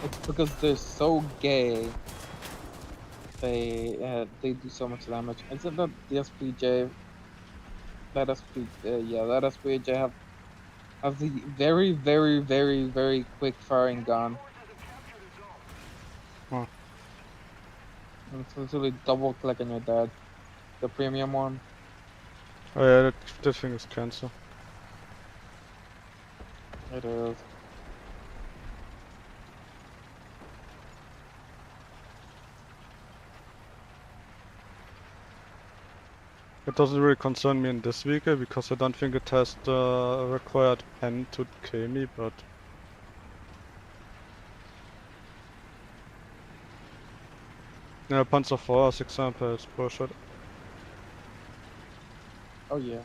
C: it's because they're so gay. They do so much damage. Isn't that the SPJ? That SPJ have the very, very, very, very quick firing gun.
D: Huh.
C: And it's literally double click and you're dead. The premium one.
D: Oh yeah, that thing is cancer.
C: It is.
D: It doesn't really concern me in this vehicle because I don't think it has the required pen to kill me, but... Yeah, Panzer IV as example is bullshit.
C: Oh yeah.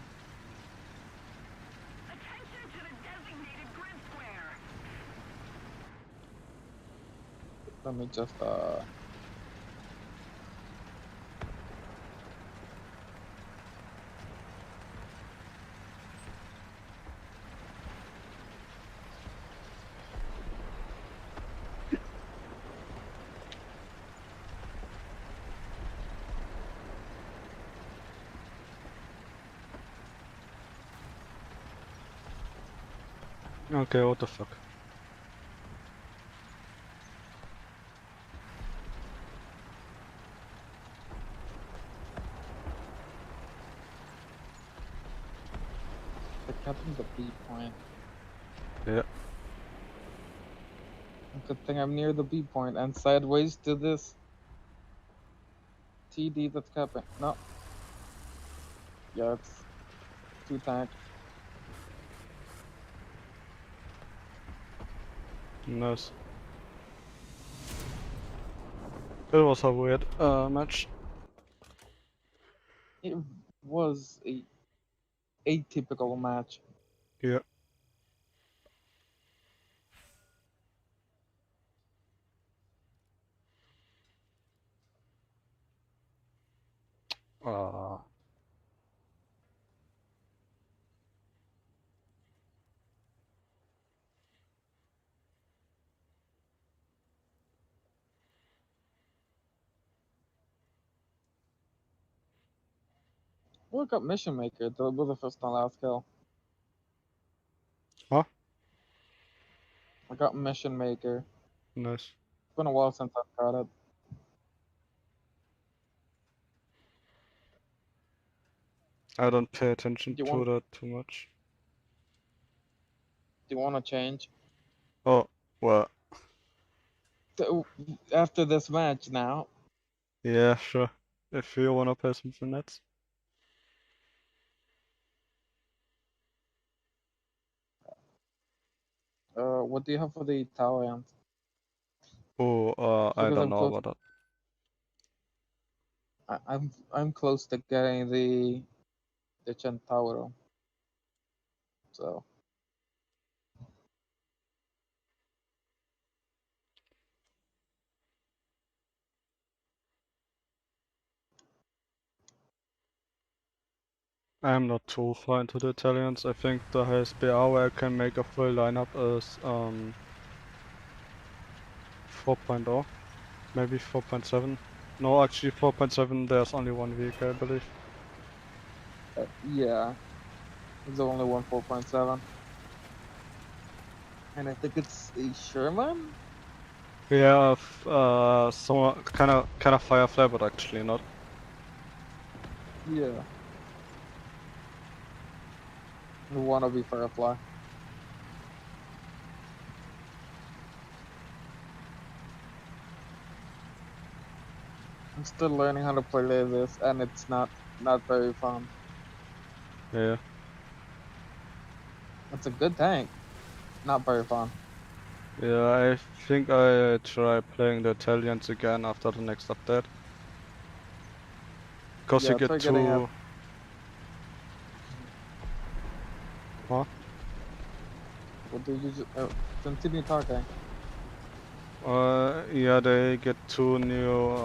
E: Attention to the designated grid
C: Let me just
D: Okay, what the fuck?
C: they're cutting the B point.
D: Yeah.
C: Good thing I'm near the B point and sideways to this TD that's capping. No. Yeah, it's 2 tank.
D: Nice. It was a weird match.
C: It was a atypical match.
D: Yeah. Ah.
C: Look up Mission Maker. That was the first and last kill.
D: Huh?
C: I got Mission Maker.
D: Nice.
C: It's been a while since I've got it.
D: I don't pay attention
C: Do you
D: to
C: want-
D: that too much.
C: Do you want to change?
D: Oh, well,
C: After this match now,
D: yeah, sure. If you wanna play something else.
C: what do you have for the Italians?
D: Oh, I
C: Because
D: don't
C: I'm
D: know
C: close.
D: about that.
C: I'm close to getting the Centauro. So
D: I'm not too far into the Italians. I think the highest BR where I can make a full lineup is 4.0, maybe 4.7. No, actually 4.7. There's only one vehicle, I believe.
C: yeah, there's only one 4.7, and I think it's a Sherman.
D: Yeah, so kind of Firefly, but actually not.
C: Yeah, the wannabe Firefly. I'm still learning how to play this, and it's not very fun.
D: Yeah.
C: It's a good tank, not very fun.
D: Yeah, I think I try playing the Italians again after the next update. Because
C: Yeah,
D: you
C: try
D: get
C: getting
D: to... Huh?
C: What did you just continue talking?
D: Yeah, they get 2 new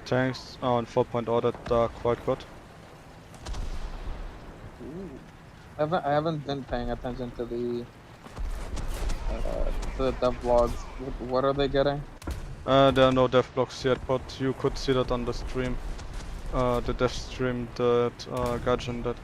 D: tanks on 4.0 that are quite good.
C: Ooh. I haven't been paying attention to the dev vlogs. What are they getting?
D: There are no dev blocks yet, but you could see that on the stream. The dev stream that Gajan did.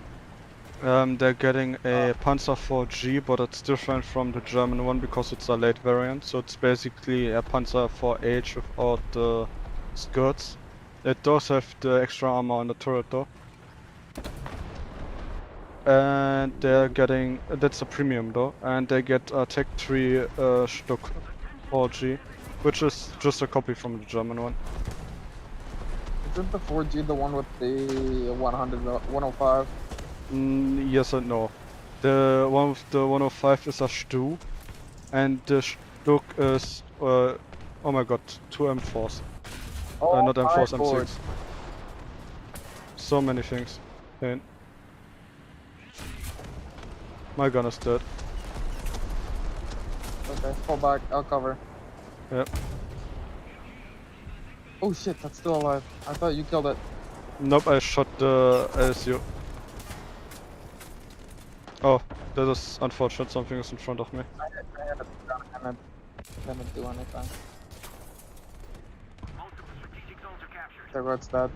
D: They're getting a Panzer 4G, but it's different from the German one because it's a late variant. So it's basically a Panzer 4H without the skirts. It does have the extra armor on the turret though. And they're getting, that's a premium though, and they get a Tech 3 Stuck 4G, which is just a copy from the German one.
C: Isn't the 4G the one with the 105?
D: Yes and no. The one with the 105 is a Stu, and the Stuck is, oh my god, 2 M4s.
C: Oh,
D: Not M4s,
C: my lord.
D: M6. So many things. And my gun is dead.
C: Okay, fall back. I'll cover.
D: Yep.
C: Oh shit, that's still alive. I thought you killed it.
D: Nope, I shot the LSU. Oh, that is unfortunate. Something is in front of me.
C: I had a gun and it didn't do anything.
E: Most of the strategic zones are captured.
C: There goes that.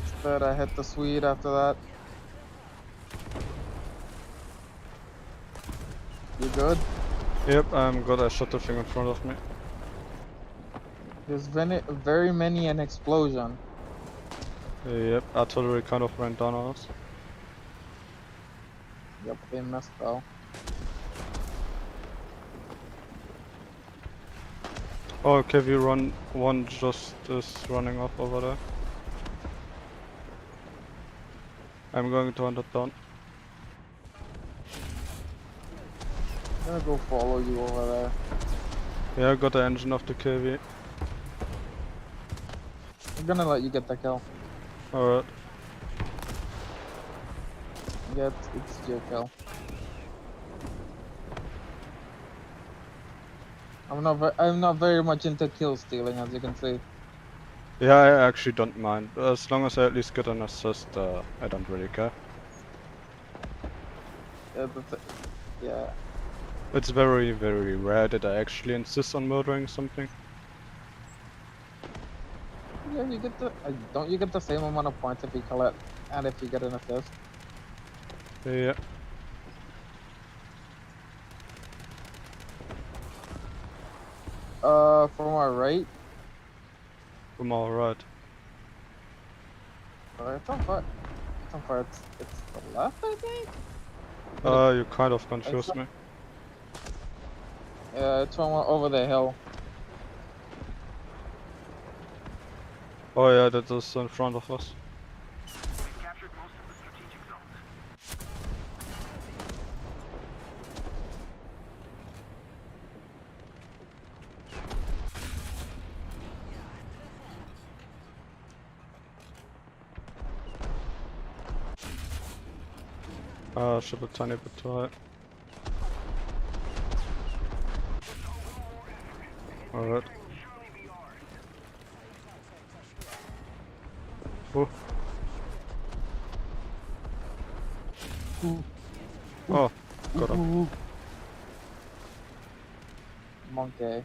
C: Instead, I hit the Swede after that. You good?
D: Yep, I'm good. I shot the thing in front of me.
C: There's very many an explosion.
D: Yep, artillery kind of ran down on us.
C: Yep, they missed though.
D: Oh, okay, we run. One just is running off over there. I'm going to hunt it down.
C: I'm gonna go follow you over there.
D: Yeah, I got the engine of the KV.
C: I'm gonna let you get the kill.
D: Alright.
C: Yeah, it's your kill. I'm not very much into kill stealing, as you can see.
D: Yeah, I actually don't mind. As long as I at least get an assist, I don't really care.
C: Yeah.
D: It's very, very rare that I actually insist on murdering something.
C: Yeah, you get the. Don't you get the same amount of points if you kill it, and if you get an assist?
D: Yeah.
C: From our right.
D: From all right.
C: It's on fire. It's on fire. It's the left, I think.
D: You kind of confused me.
C: Yeah, it's from over the hill.
D: Oh yeah, that is in front of us.
E: We've captured most of the strategic zones.
D: Should a tiny bit too high. Alright. Oh. Oh, got him.
C: Monkey.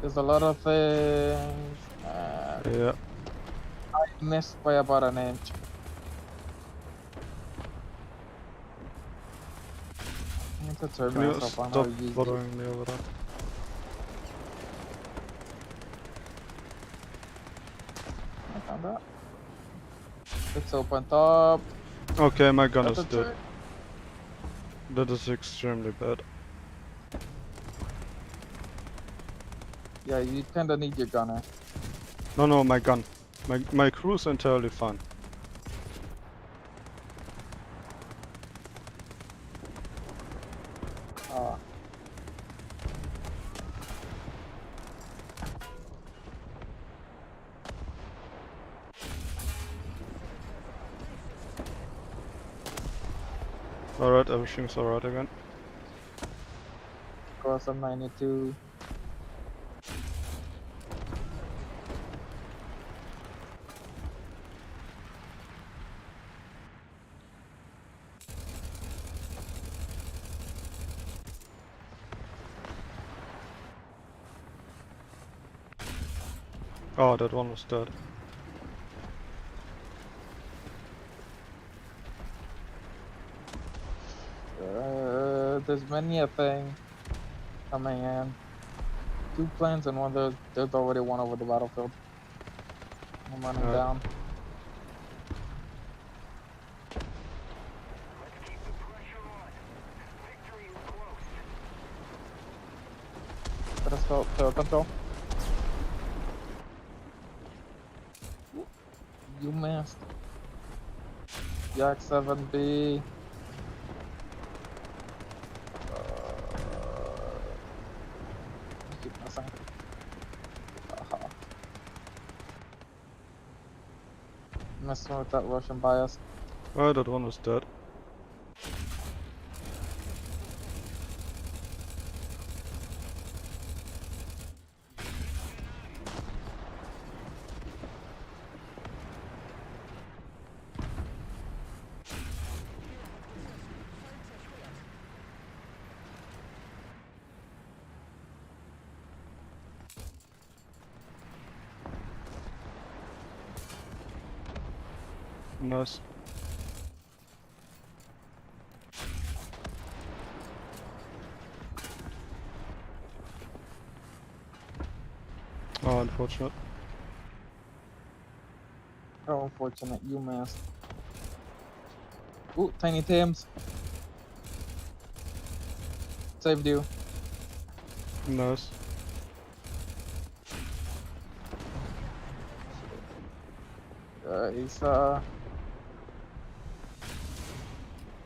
C: There's a lot of things.
D: Yeah.
C: I missed by about an inch. I need to turn
D: Can you
C: myself on
D: stop
C: how easy.
D: bothering me over there?
C: I found that. It's open top.
D: Okay, my gun
C: That's
D: is
C: a
D: dead.
C: turn.
D: That is extremely bad.
C: Yeah, you kinda need your gunner.
D: No, my gun. My crew's entirely fine. Alright, everything's alright again.
C: Cross on 92.
D: Oh, that one was dead.
C: There's many a thing coming in. 2 planes and one there's already one over the battlefield. I'm running down.
E: Let's keep the pressure on. Victory is close.
C: Let us go to control. You missed. Yak 7B. Keep missing. Messing with that Russian bias.
D: Oh, that one was dead. Nice. Oh, unfortunate.
C: How unfortunate, you missed. Ooh, Tiny Tims. Saved you.
D: Nice.
C: He's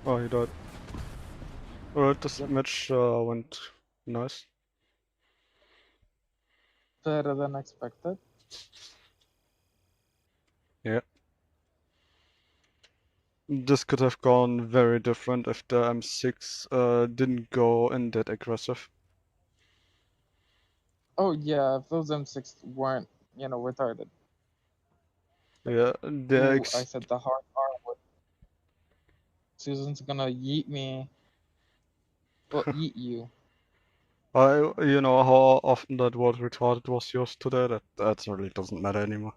D: Oh, he died. Alright, this
C: Yep.
D: match went nice.
C: better than expected.
D: Yeah. This could have gone very different if the M6 didn't go in that aggressive.
C: Oh yeah, if those M6 weren't, you know, retarded.
D: Yeah, the
C: Ooh, I said the hard R word. Susan's gonna yeet me. Well, yeet you.
D: you know how often that word retarded was used today, that really doesn't matter anymore.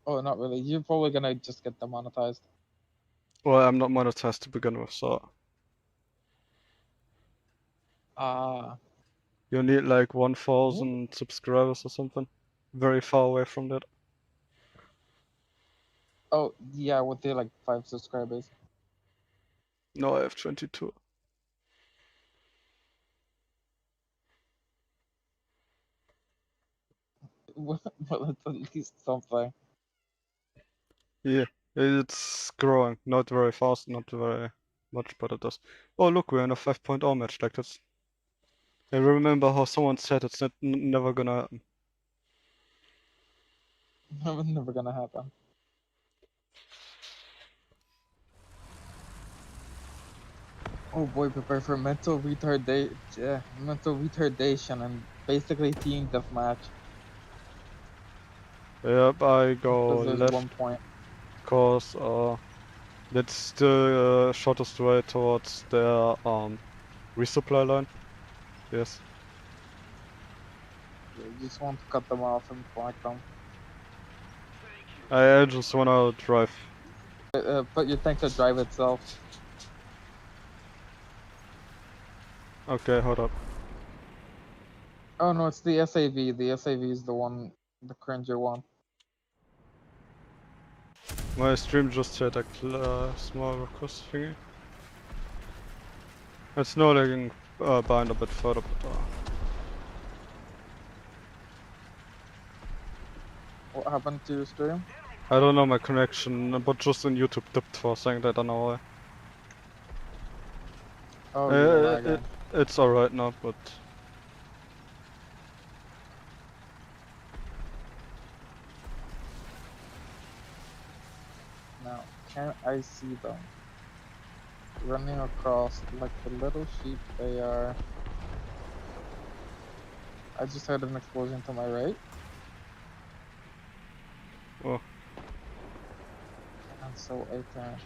C: Oh, not really. You're probably gonna just get demonetized.
D: Well, I'm not monetized to begin with, so
C: Ah.
D: you need like 1,000 subscribers or something. Very far away from that.
C: Oh, yeah, with the like 5 subscribers.
D: No, I have 22.
C: Well, it's at least something.
D: Yeah, it's growing. Not very fast, not very much, but it does. Oh, look, we're in a 5.0 match like this. I remember how someone said it's never gonna happen.
C: Never gonna happen. Oh boy, prepare for mental retardation and basically team deathmatch.
D: Yep, I go
C: Because there's
D: left,
C: 1 point.
D: cause that's the shortest way towards their resupply line. Yes.
C: You just want to cut them off and flank them.
D: I just wanna drive.
C: Put your tank to drive itself.
D: Okay, hold up.
C: Oh no, it's the SAV. The SAV is the one, the cringer one.
D: My stream just had a small request thingy. It's no lagging behind a bit further, but
C: What happened to your stream?
D: I don't know my connection, but just in YouTube dipped for a second, I don't know why.
C: Oh, you were lagging.
D: It's alright now, but
C: Now, can I see them? Running across like the little sheep they are. I just heard an explosion to my right.
D: oh.
C: And so I turned.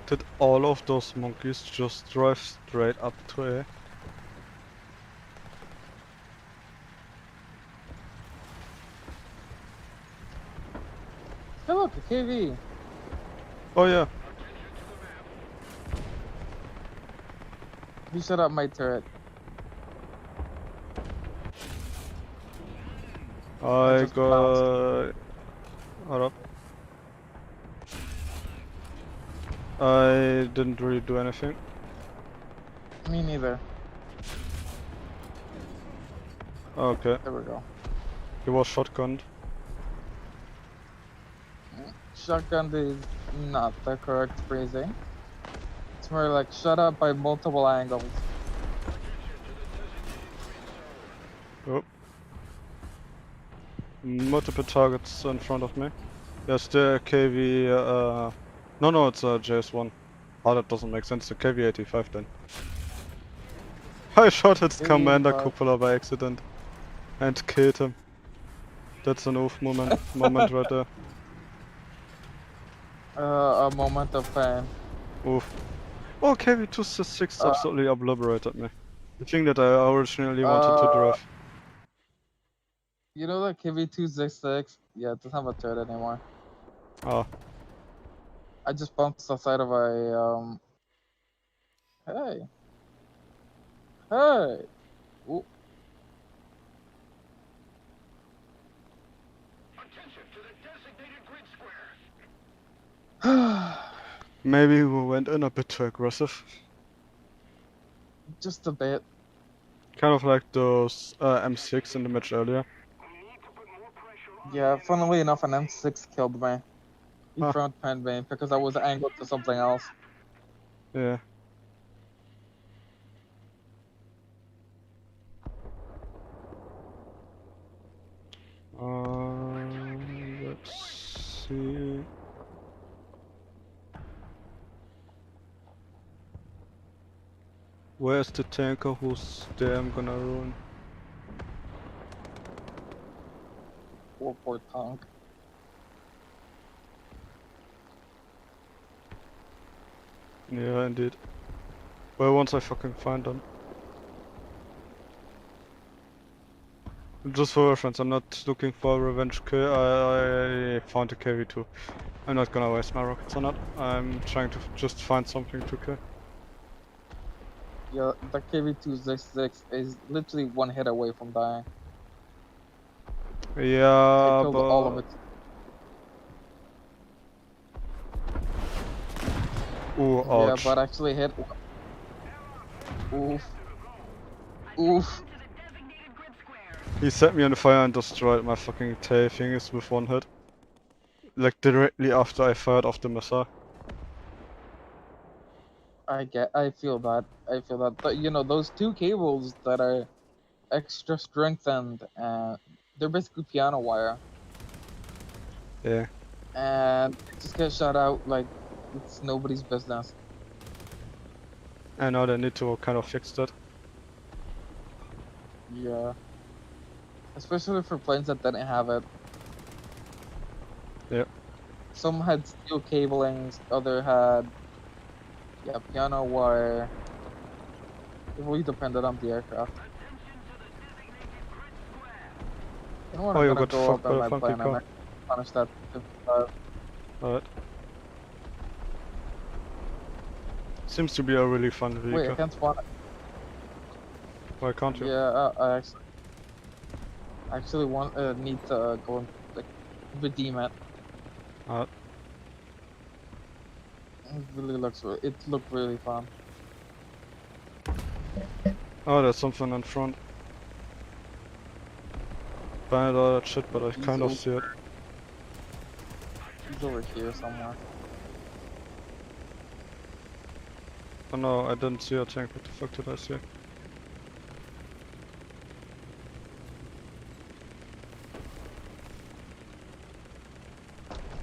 D: Did all of those monkeys just drive straight up to A?
C: Hey look, a KV!
D: Oh yeah.
C: He shut up my turret.
D: I
C: just bounced.
D: got... Hold up. I didn't really do anything.
C: Me neither.
D: Okay,
C: There we go.
D: he was shotgunned.
C: Shotgun is not the correct phrasing. It's more like shut up by multiple angles.
D: Oh. Multiple targets in front of me. There's the KV, no, it's a JS1. Oh, that doesn't make sense, the KV-85 then. I shot its commander
C: KV-85.
D: cupola by accident. And killed him. That's an oof moment right there.
C: A moment of pain.
D: Oof. Oh, KV-266 absolutely obliterated me. The thing that I originally wanted to drive.
C: You know that KV-266? Yeah, it doesn't have a turret anymore.
D: Oh,
C: I just bumped the side of a Hey. Hey. Ooh.
E: Attention to the designated grid square.
D: maybe we went in a bit too aggressive.
C: Just a bit.
D: Kind of like those M6 in the match earlier.
E: We need to put more pressure on
C: Yeah,
E: the
C: funnily enough, an M6 killed me. He
D: Huh.
C: front penned me because I was angled to something else.
D: Yeah. Let's see. Where's the tanker who's there I'm gonna ruin?
C: 4-port tank.
D: Yeah, indeed. Well, once I fucking find them. Just for reference, I'm not looking for a revenge kill. I found a KV2. I'm not gonna waste my rockets on it. I'm trying to just find something to kill.
C: Yeah, the KV-266 is literally one hit away from dying. I
D: Yeah,
C: killed all of
D: but...
C: it.
D: Ooh,
C: Yeah,
D: ouch.
C: but actually hit. Oof. Oof.
D: He set me on fire and destroyed my fucking tail thingies with one hit. Like directly after I fired off the missile.
C: I feel that. I feel that. But, you know, those two cables that are extra strengthened, they're basically piano wire.
D: Yeah.
C: And they just get shot out like it's nobody's business.
D: I know they need to kind of fix that.
C: Yeah. Especially for planes that didn't have it.
D: Yep.
C: Some had steel cablings, other had piano wire. It really depended on the aircraft. You know what,
D: Oh,
C: I'm
D: you
C: gonna
D: got
C: go
D: fucked
C: up
D: by
C: on
D: a
C: my
D: funky
C: plane and
D: car.
C: punish that 55.
D: Alright. Seems to be a really fun vehicle.
C: Wait, I can't spawn it.
D: Why can't you?
C: Yeah, I actually want need to go and like redeem it.
D: Alright.
C: It really looks it looked really fun.
D: Oh, there's something in front. Behind all that shit, but I
C: He's
D: kind of
C: over-
D: see it.
C: He's over here somewhere.
D: Oh no, I didn't see a tank. What the fuck did I see?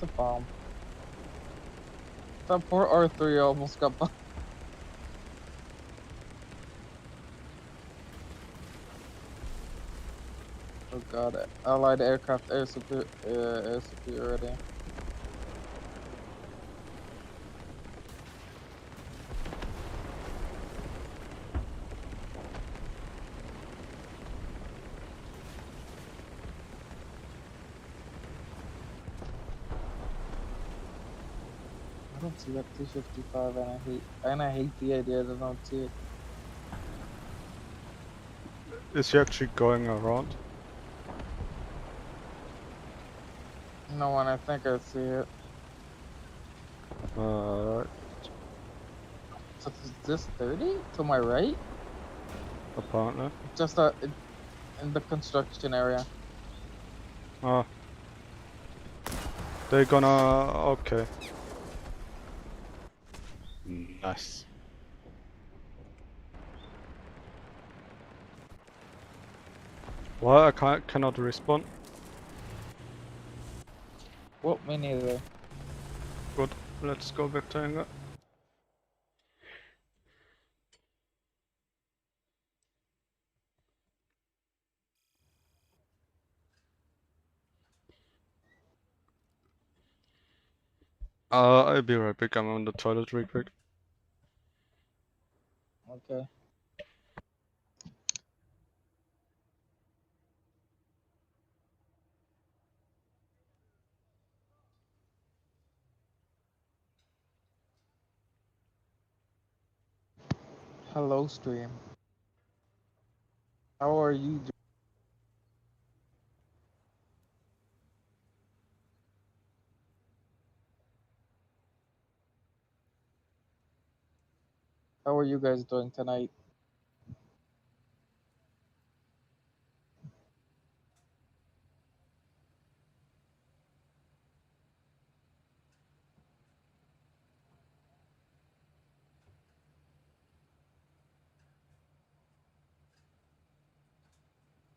C: The bomb. That poor R3 almost got bombed. Oh god, Allied aircraft air superiority. I don't see that 255 and I hate the idea that I don't see it.
D: Is he actually going around?
C: No one, I think I see it.
D: Right,
C: So is this 30 to my right?
D: apparently.
C: Just in the construction area.
D: Ah, they're gonna. Okay. Nice. Well, I cannot respawn.
C: Well, me neither.
D: Good. Let's go back to hangar. I'll be right back. I'm on the toilet real quick.
C: Okay. Hello, stream. How are you doing? How are you guys doing tonight?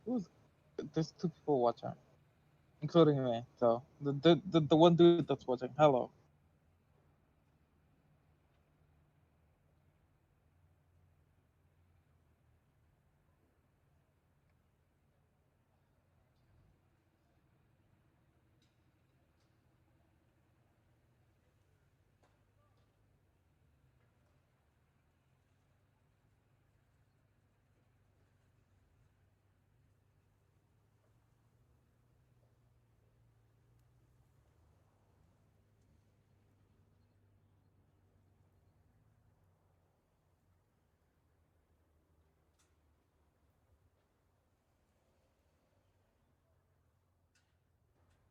C: Who's There's two people watching, including me. So the one dude that's watching. Hello.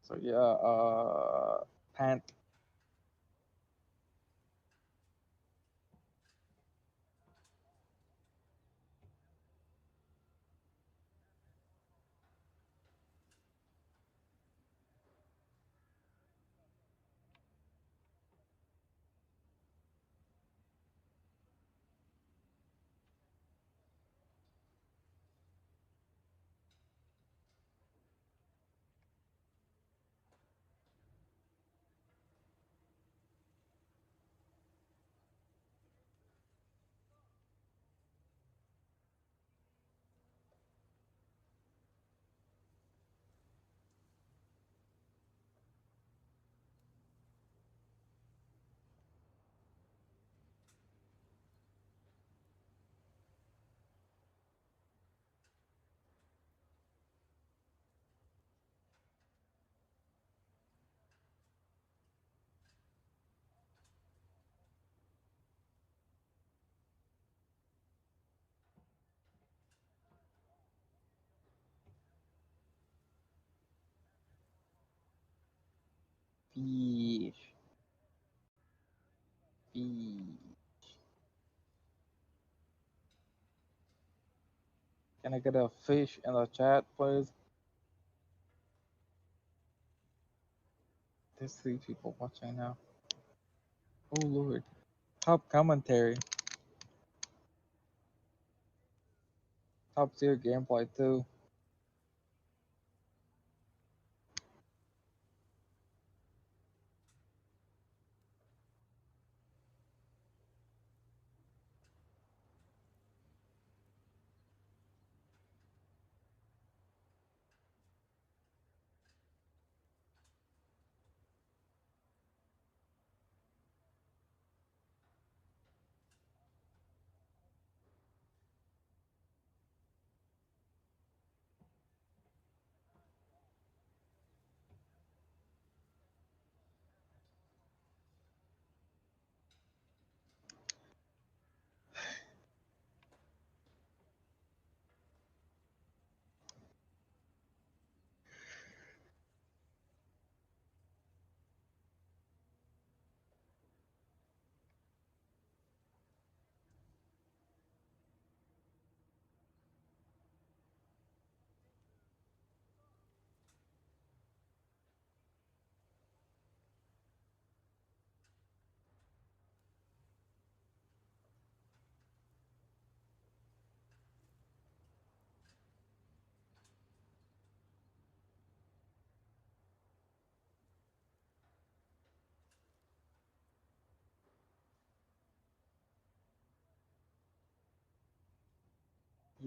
C: So yeah, Pant. Fish. Fish. Can I get a fish in the chat, please? There's 3 people watching now. Oh lord. Top commentary. Top tier gameplay too.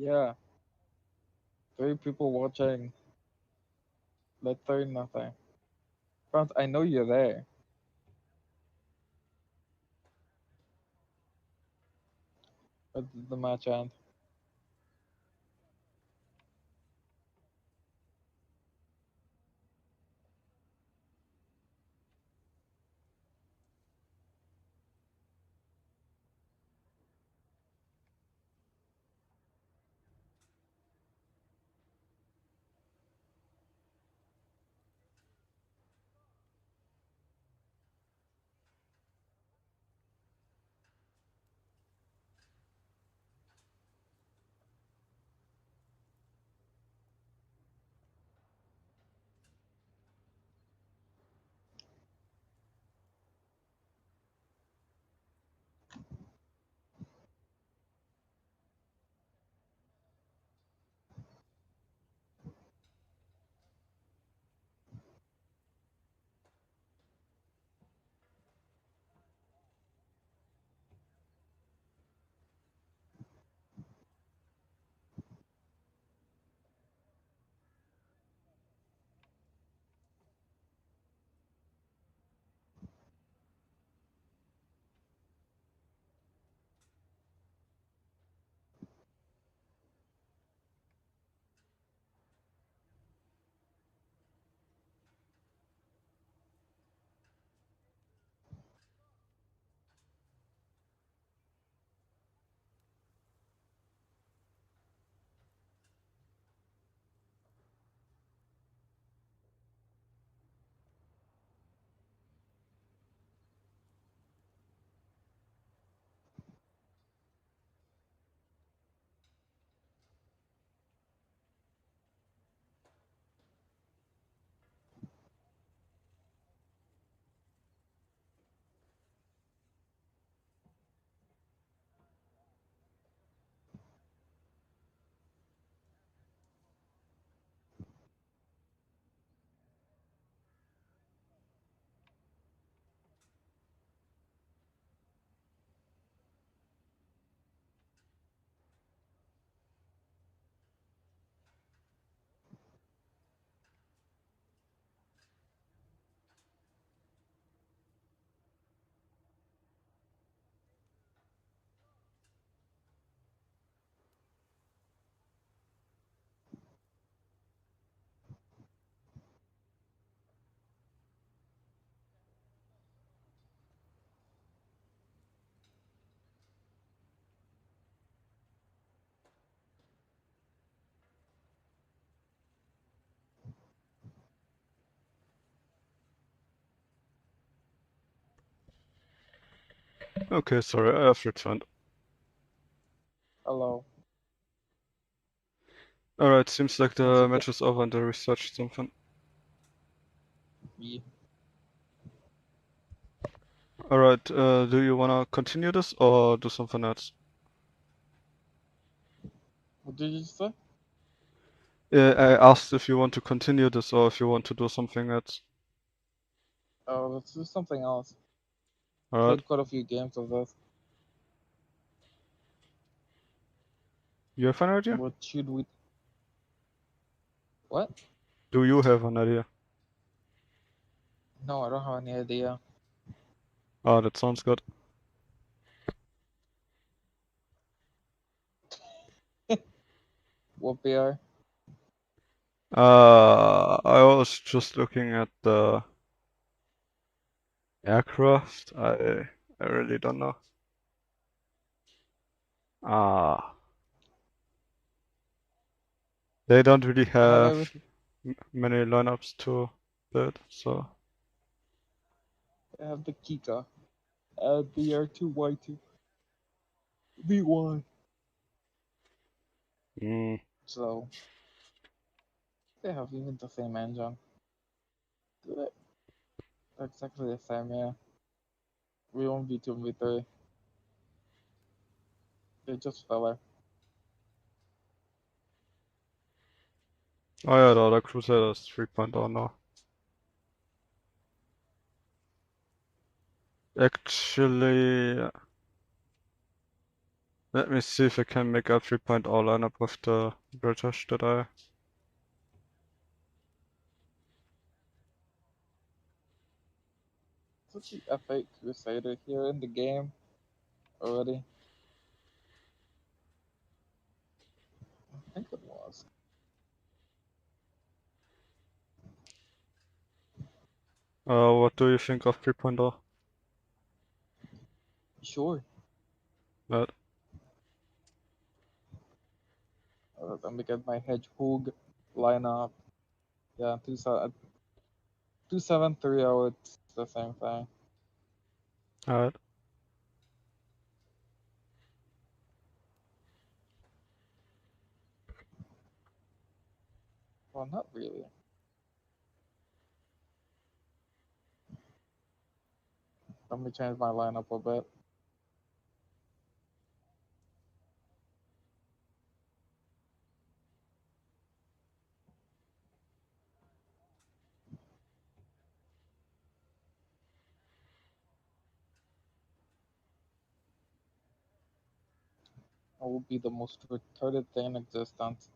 C: Yeah. 3 people watching. Literally nothing. Franz, I know you're there. Where did the match end?
D: Okay, sorry, I have returned.
C: Hello.
D: Alright, seems like the
C: Okay.
D: match is over and I researched something.
C: Yeah.
D: Alright, do you wanna continue this or do something else?
C: What did you say?
D: I asked if you want to continue this or if you want to do something else.
C: Oh, let's do something else.
D: Alright,
C: Played quite a few games of this.
D: you have an idea?
C: What should we? What?
D: Do you have an idea?
C: No, I don't have any idea.
D: Ah, that sounds good.
C: What BR?
D: I was just looking at the aircraft. I really don't know. Ah, they don't really
C: I have
D: have
C: everything.
D: many lineups to build, so
C: I have the Kika. BR2Y2. V1.
D: mm,
C: So they have even the same engine. Do they? They're exactly the same, yeah. V1, V2, V3. They just filler.
D: oh yeah, the other Crusader is 3.0 now. Actually, Let me see if I can make a 3.0 lineup with the British that I...
C: Was the F8 Crusader here in the game already? I think it was.
D: What do you think of 3.0?
C: Sure.
D: That?
C: Let me get my Hedgehog lineup. Yeah, 273. It's the same thing.
D: Alright.
C: Well, not really. Let me change my lineup a bit. I will be the most retarded thing in existence.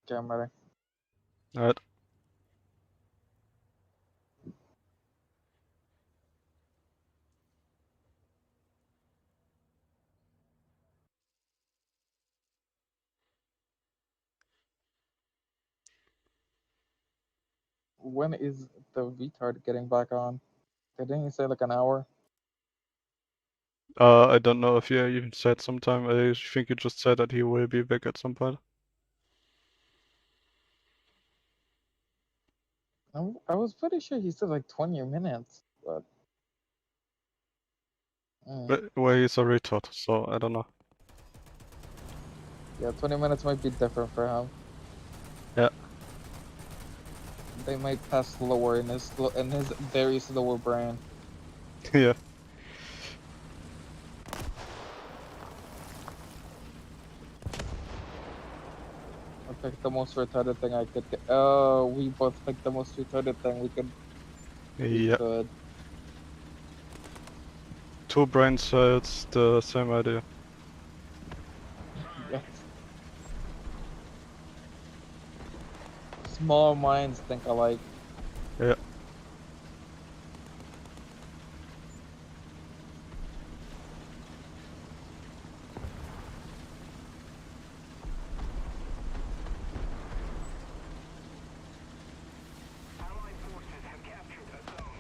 C: Okay, I'm ready.
D: Alright.
C: When is the retard getting back on? Didn't he say like an hour?
D: I don't know if you even said sometime. I think you just said that he will be back at some point.
C: I was pretty sure he said like 20 minutes, but.
D: Well, he's a retard, so I don't know.
C: Yeah, 20 minutes might be different for him.
D: Yeah.
C: They might pass slower in his very slower brain.
D: Yeah.
C: I picked the most retarded thing I could get. Oh, we both picked the most retarded thing we could.
D: Yeah.
C: Could.
D: 2 brain cells, the same idea.
C: Yes. Small minds think alike.
D: Yeah.
E: Allied forces have captured a zone.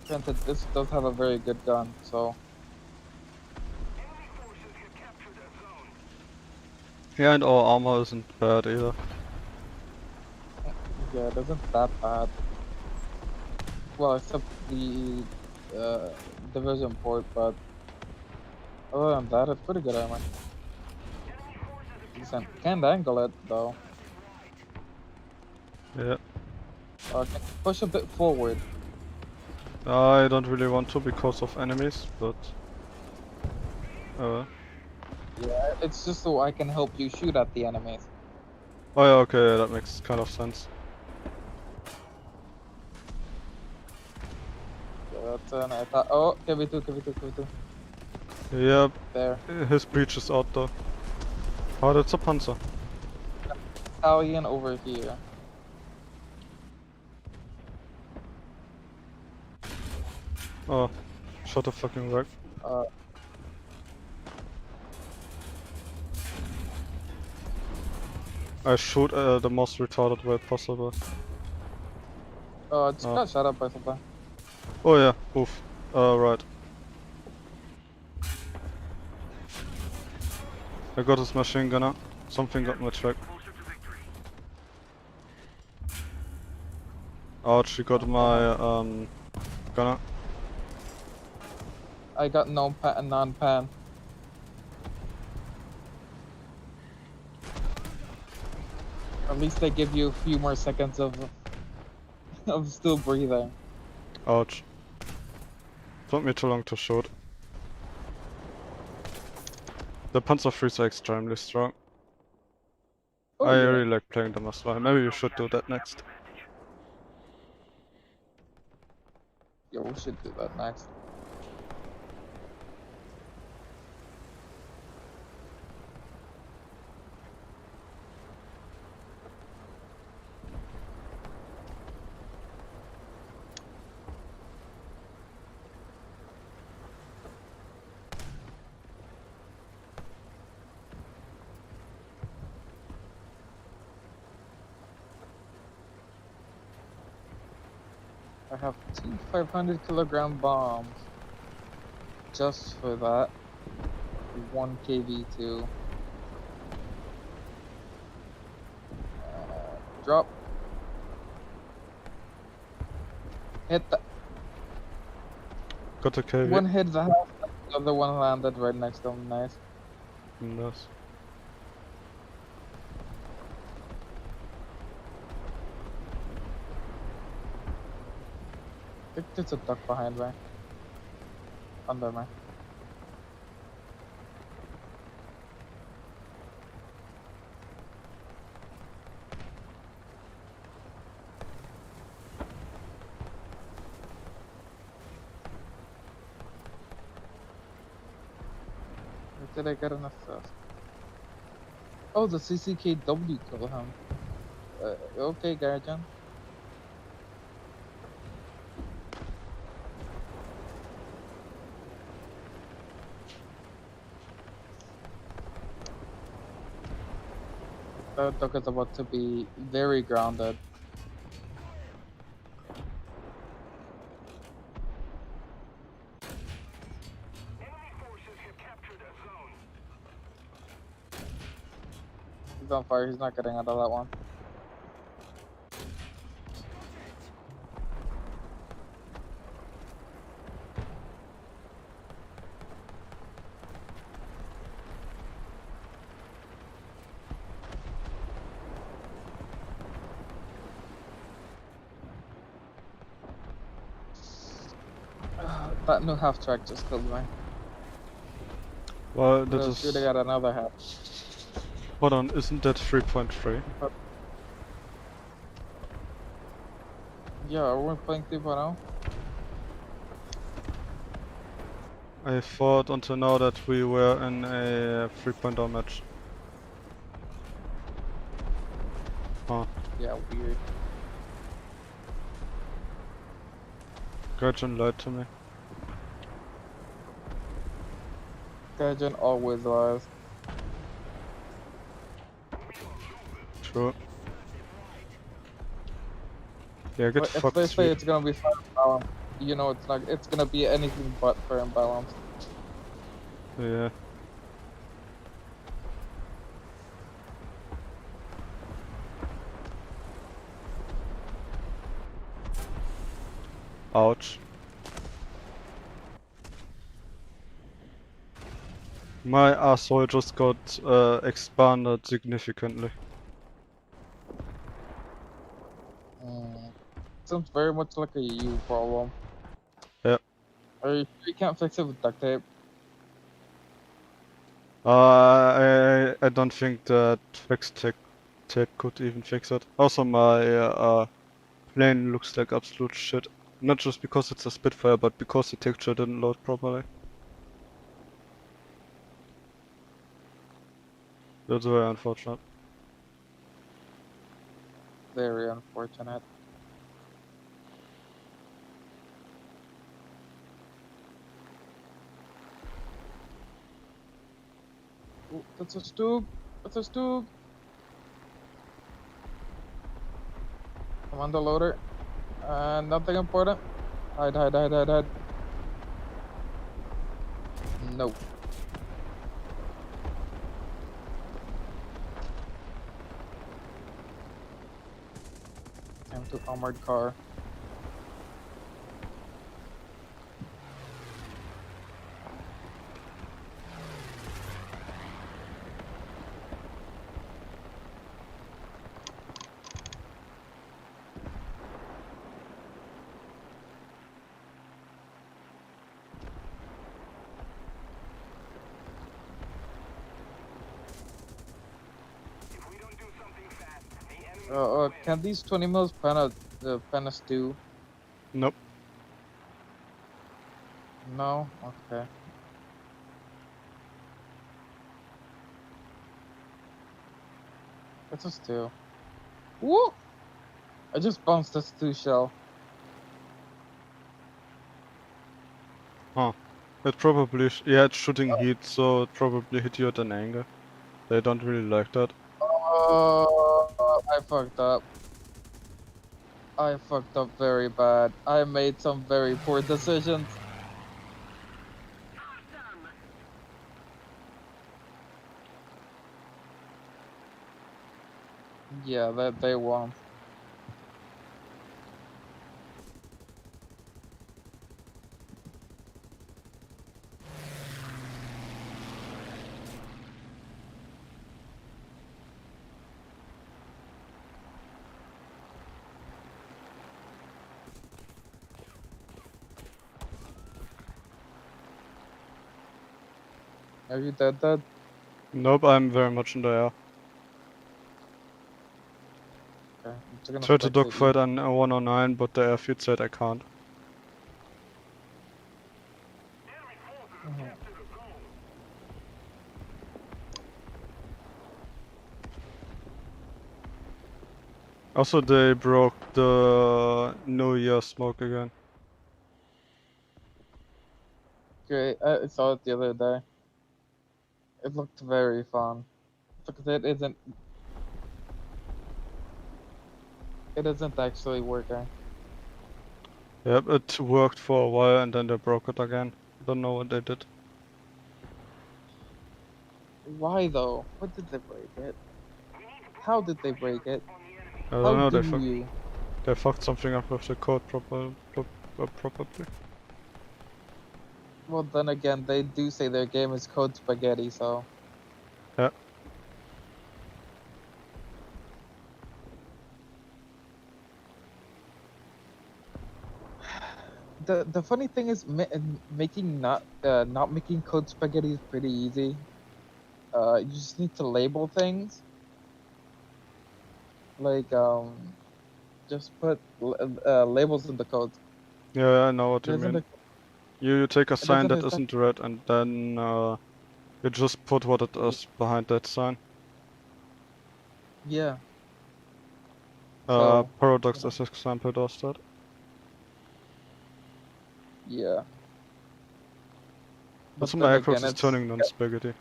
C: Granted, this does have a very good gun, so.
E: Enemy forces have captured a zone.
D: Yeah, and our armor isn't bad either.
C: Yeah, it isn't that bad. Well, except the division port, but other than that, it's pretty good armor.
E: Enemy forces have
C: Decent.
E: captured
C: Can't angle it though.
D: Yeah.
C: Can push a bit forward.
D: I don't really want to because of enemies, but...
C: Yeah, it's just so I can help you shoot at the enemies.
D: Oh yeah, okay, that makes kind of sense.
C: Yeah, that's an attack. Oh, KV2.
D: Yeah,
C: There.
D: his breach is out though. Oh, that's a Panzer.
C: Italian over here.
D: Oh, shot a fucking wreck. I shoot the most retarded way possible.
C: Oh, just
D: Oh.
C: got shot up by something.
D: Oh yeah, oof. Right. I got his machine gunner. Something got my track.
E: Closer to victory.
D: Ouch, he got my gunner.
C: I got non-pan. At least they give you a few more seconds of still breathing.
D: Ouch. Took me too long to shoot. The Panzer IIIs are extremely strong.
C: Oh,
D: I
C: yeah.
D: really like playing them as well. Maybe you should do that next.
C: Yeah, we should do that next. I have 2 500-kilogram bombs. Just for that. 1 KV2. Drop. Hit the
D: Got a KV.
C: one hit the house, the other one landed right next to him. Nice.
D: Nice.
C: I think there's a duck behind me. Under me. Or did I get an assist? Oh, the CCKW killed him. Okay, Guardian. That duck is about to be very grounded.
E: Enemy forces have captured a zone.
C: He's on fire, he's not getting out of that one. That new half track just killed me.
D: Well,
C: I
D: that
C: was shooting
D: is.
C: at another half.
D: Hold on, isn't that 3.3?
C: Yeah, are we playing 3.0?
D: I thought until now that we were in a 3.0 match. Huh.
C: Yeah, weird.
D: Gretchen lied to me.
C: Guardian always lies.
D: True. Yeah, get
C: But if
D: fucked,
C: they say
D: sweet.
C: it's gonna be fair and balanced, you know it's not. It's gonna be anything but fair and balanced.
D: Yeah. Ouch. My asshole just got expanded significantly.
C: Sounds very much like a you problem.
D: Yep.
C: Are you sure you can't fix it with duct tape?
D: I don't think that fixed tape could even fix it. Also, my plane looks like absolute shit. Not just because it's a Spitfire, but because the texture didn't load properly. That's very unfortunate.
C: Very unfortunate. Ooh, that's a Stug! That's a Stug! I'm on the loader. Nothing important. Hide, hide, hide, hide, hide. No. Going to armored car.
E: If we don't do something fast, the enemy will win.
C: Can these 20 mils pen a stew?
D: Nope.
C: No? Okay. It's a stew. Woo! I just bounced a stew shell.
D: Huh. It probably yeah, it's shooting heat, so it probably hit you at an angle. They don't really like that.
C: I fucked up. I fucked up very bad. I made some very poor decisions. Yeah, that they won. Are you dead?
D: Nope, I'm very much in the air.
C: Okay, I'm just gonna
D: Tried to
C: spectate
D: dogfight
C: you.
D: on 109, but the airfield said I can't.
E: Enemy forces have
C: Mhm.
E: captured a zone.
D: Also, they broke the New Year smoke again.
C: Great, I saw it the other day. It looked very fun. Because it isn't actually working.
D: Yep, it worked for a while and then they broke it again. Don't know what they did.
C: Why though? What did they break it? How did they break it?
E: On the enemy.
D: I don't
C: How
D: know,
C: do you?
D: they fucked something up with the code probably.
C: Well, then again, they do say their game is code spaghetti, so.
D: Yeah.
C: The funny thing is, making not making code spaghetti is pretty easy. You just need to label things. Like just put labels in the code.
D: Yeah, I know what
C: It
D: you
C: isn't.
D: mean. You take a
C: It
D: sign
C: isn't
D: that
C: exact.
D: isn't red and then you just put what it is behind that sign.
C: Yeah. So
D: Paradox as example does that.
C: yeah.
D: Also,
C: But
D: my
C: then
D: aircraft
C: again,
D: is
C: it's
D: turning non-spaghetti.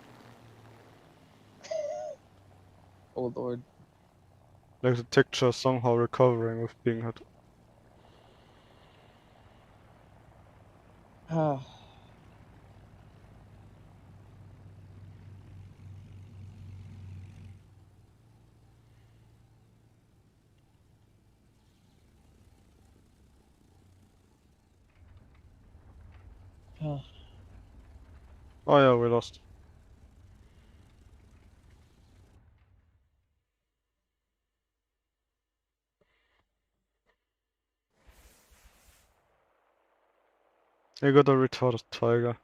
C: oh lord.
D: Like the texture is somehow recovering with being hit.
C: Ah.
D: Oh yeah, we lost. I got a retarded tiger.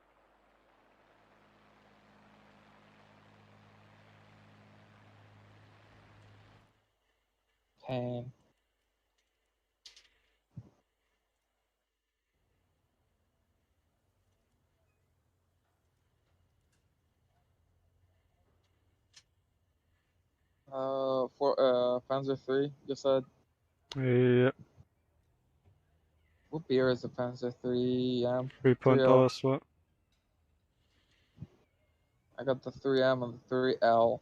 C: Pain. For Panzer 3, you said.
D: Yeah,
C: What beer is a Panzer 3M?
D: 3.0 as well.
C: I got the 3M and the 3L.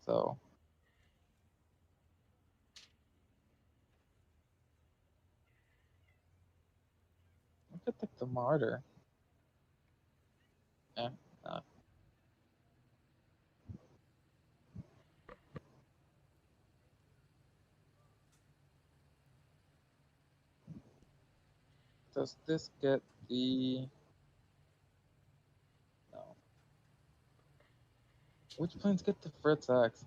C: So I could take the Martyr. Yeah. Does this get the... No. Which planes get the Fritz X?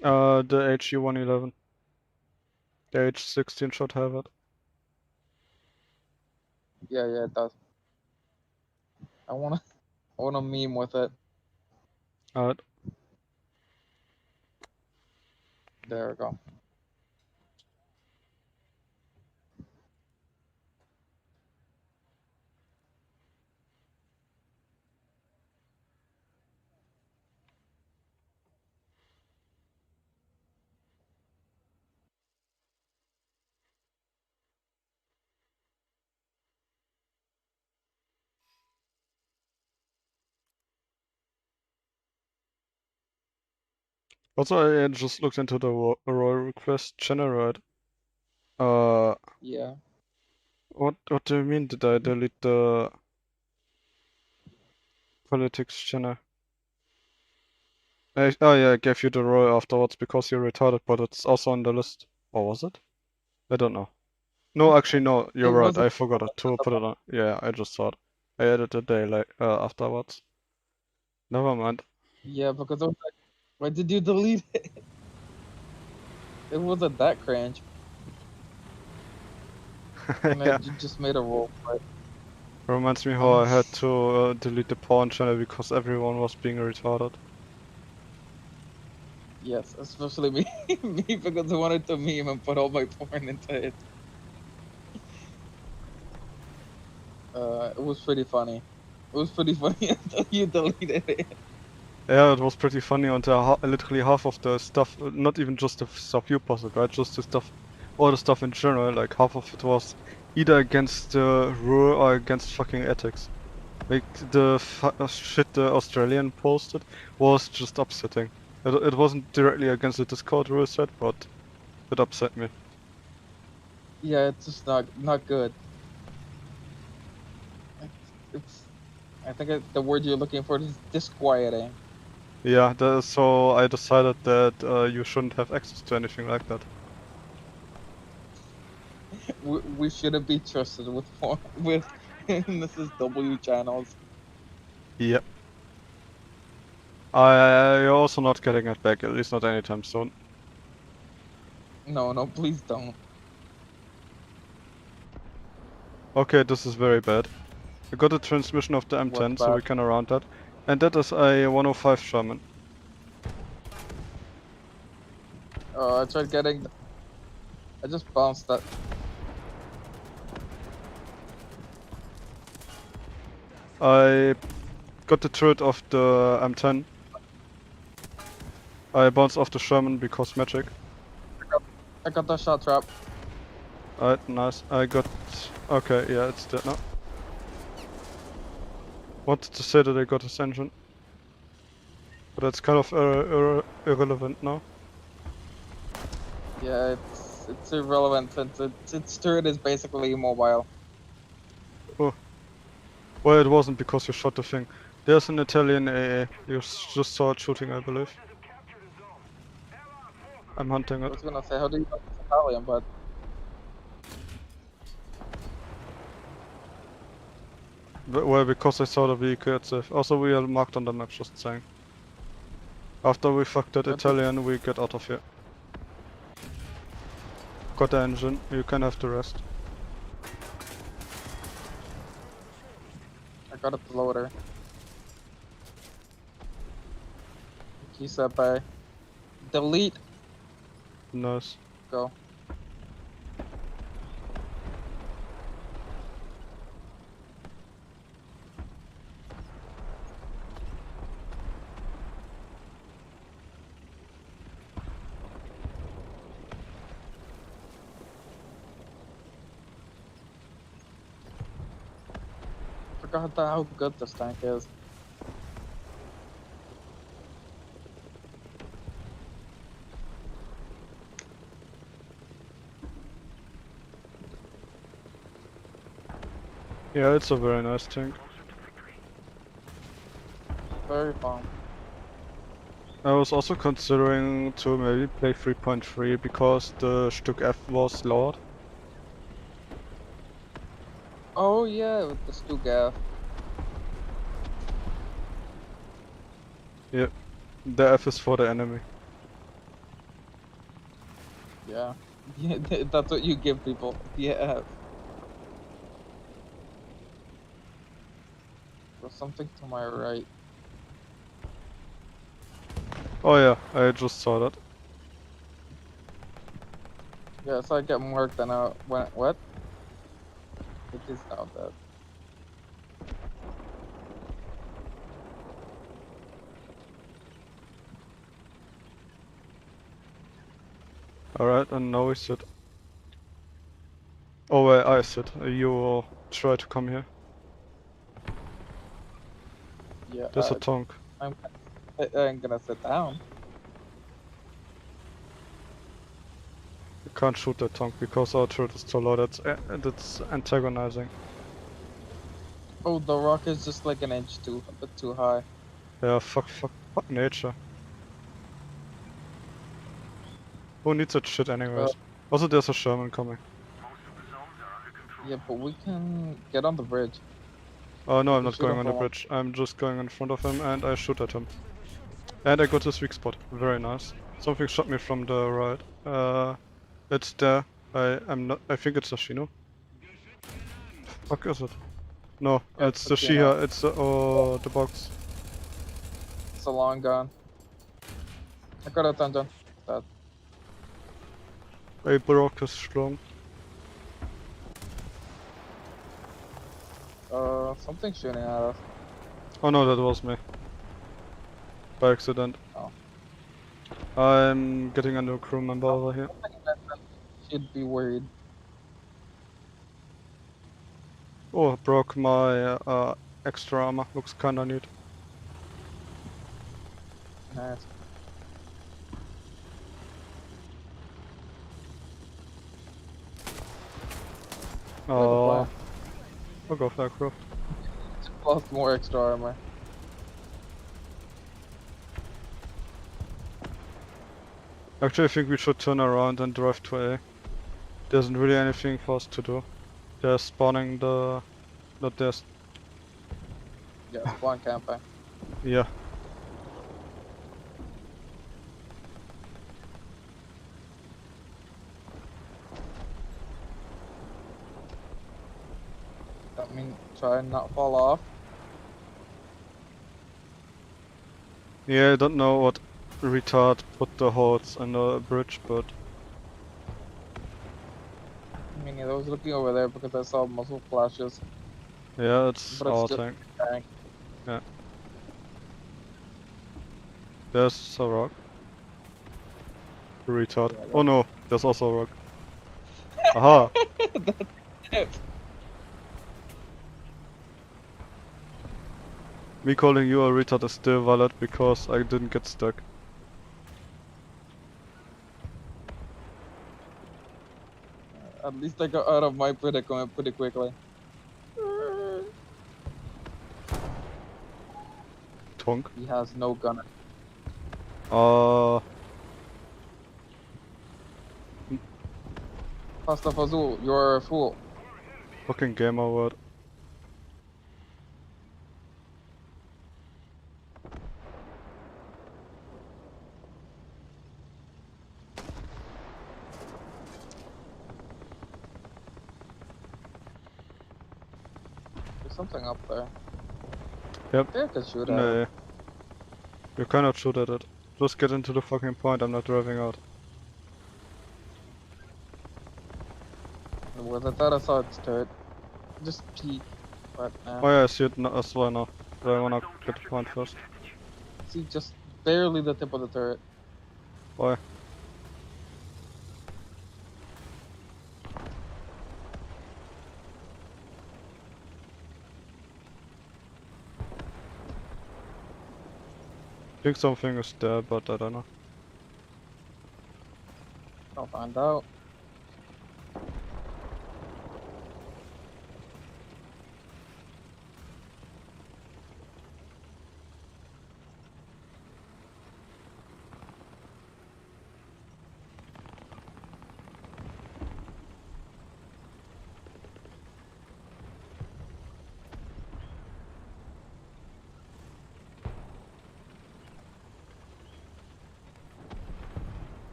D: The HU-111. The H-16 should have it.
C: Yeah, it does. I wanna meme with it.
D: Alright.
C: There we go.
D: Also, I just looked into the role request generate.
C: Yeah.
D: What do you mean? Did I delete the politics channel? Oh yeah, I gave you the role afterwards because you're retarded, but it's also on the list. Or was it? I don't know. No, actually, no, you're
C: It
D: right.
C: wasn't
D: I forgot it to put it on. Yeah, I just saw it. I added a day like afterwards. Never mind.
C: Yeah, because I was like, why did you delete it? It wasn't that cringe. And
D: Yeah,
C: you just made a roll for it.
D: reminds me how I had to delete the porn channel because everyone was being retarded.
C: Yes, especially me, me because I wanted to meme and put all my porn into it. It was pretty funny. It was pretty funny until you deleted it.
D: Yeah, it was pretty funny until literally half of the stuff, not even just the stuff you posted, right? Just the stuff, all the stuff in general, like half of it was either against the rule or against fucking ethics. Like the shit the Australian posted was just upsetting. It wasn't directly against the Discord rule set, but it upset me.
C: Yeah, it's just not good. It's I think the word you're looking for is disquieting.
D: Yeah, so I decided that you shouldn't have access to anything like that.
C: We shouldn't be trusted with with SSW channels.
D: Yep. You're also not getting it back, at least not anytime soon.
C: No, please don't.
D: Okay, this is very bad. I got a transmission of the M10,
C: What's
D: so we
C: bad?
D: can around that. And that is a 105 Sherman.
C: I tried getting. I just bounced that.
D: I got the turret of the M10. I bounced off the Sherman because magic.
C: I got that shot trap.
D: Alright, nice. I got... Okay, yeah, it's dead now. Wanted to say that I got his engine. But that's kind of irrelevant now.
C: Yeah, it's irrelevant since its turret is basically immobile.
D: Oh. Well, it wasn't because you shot the thing. There's an Italian AA. You just saw it shooting, I believe. I'm hunting
C: I
D: it.
C: was gonna say, how do you know it's Italian, but
D: Well, because I saw the vehicle itself. Also, we are marked on the map, just saying. After we fuck that
C: That's
D: Italian, we get out of here. Got the engine, you can have the rest.
C: I got the loader. Keys up by delete.
D: Nice.
C: Go. Forgot how good this tank is.
D: Yeah, it's a very nice tank.
C: Very fun.
D: I was also considering to maybe play 3.3 because the Stück F was lowered.
C: Oh yeah, with the Stugaff.
D: Yeah. The F is for the enemy.
C: Yeah. Yeah, that's what you give people. Yeah. There's something to my right.
D: Oh yeah, I just saw that.
C: Yeah, so I get marked and I went, what? It is now dead.
D: Alright, and now we sit. Oh wait, I sit. You try to come here.
C: Yeah,
D: There's a tank.
C: I'm gonna sit down.
D: You can't shoot that tank because our turret is too low. That's antagonizing.
C: Oh, the rock is just like an inch a bit too high.
D: Yeah, fuck nature. Who needs that shit anyways? Also, there's a Sherman coming.
C: Yeah, but we can get on the bridge.
D: Oh no,
C: We
D: I'm
C: can
D: not
C: shoot
D: going
C: him
D: on the
C: from one-
D: bridge. I'm just going in front of him and I shoot at him. And I got his weak spot. Very nice. Something shot me from the right. It's there. I'm not. I think it's a Shino. Fuck is it? No,
C: Yeah,
D: it's the
C: Chino.
D: Shia. It's the box.
C: It's a long gun. I got attention. That
D: I broke his schlong.
C: something's shooting at us.
D: Oh no, that was me. By accident.
C: Oh.
D: I'm getting a new crew member over here.
C: Should be worried.
D: Oh, broke my extra armor. Looks kinda neat.
C: Nice.
D: Oh, I'll go aircraft.
C: Lost more extra armor.
D: Actually, I think we should turn around and drive to A. There isn't really anything for us to do. They're spawning the... Not there's...
C: Yeah, spawn camping.
D: Yeah.
C: I mean, try and not fall off.
D: Yeah, I don't know what retard put the holes on the bridge, but...
C: I mean, I was looking over there because I saw muzzle flashes.
D: Yeah, it's
C: But it's
D: our
C: just
D: tank.
C: tank.
D: Yeah. There's a rock. Retard.
C: Yeah,
D: Oh no, there's also a rock. Aha!
C: That's it.
D: Me calling you a retard is still valid because I didn't get stuck.
C: At least I got out of my predicament pretty quickly.
D: Tonk.
C: He has no gun. Pasta Fazul, you're a fool.
D: Fucking gamer word.
C: There's something up there.
D: Yep.
C: I could shoot at it.
D: No. You cannot shoot at it. Just get into the fucking point, I'm not driving out.
C: I thought I saw its turret. Just peek. But
D: Oh yeah, I see it as well now. But I wanna get the point first.
C: see just barely the tip of the turret.
D: Why? I think something is there, but I don't know.
C: I'll find out.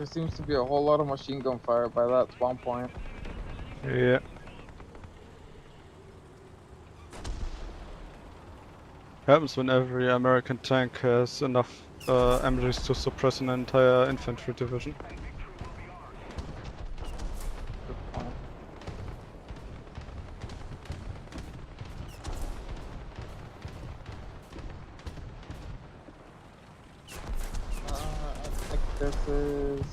C: There seems to be a whole lot of machine gun fire by that spawn point.
D: Yeah. Happens when every American tank has enough ammunition to suppress an entire infantry division.
C: Good point. I think this is.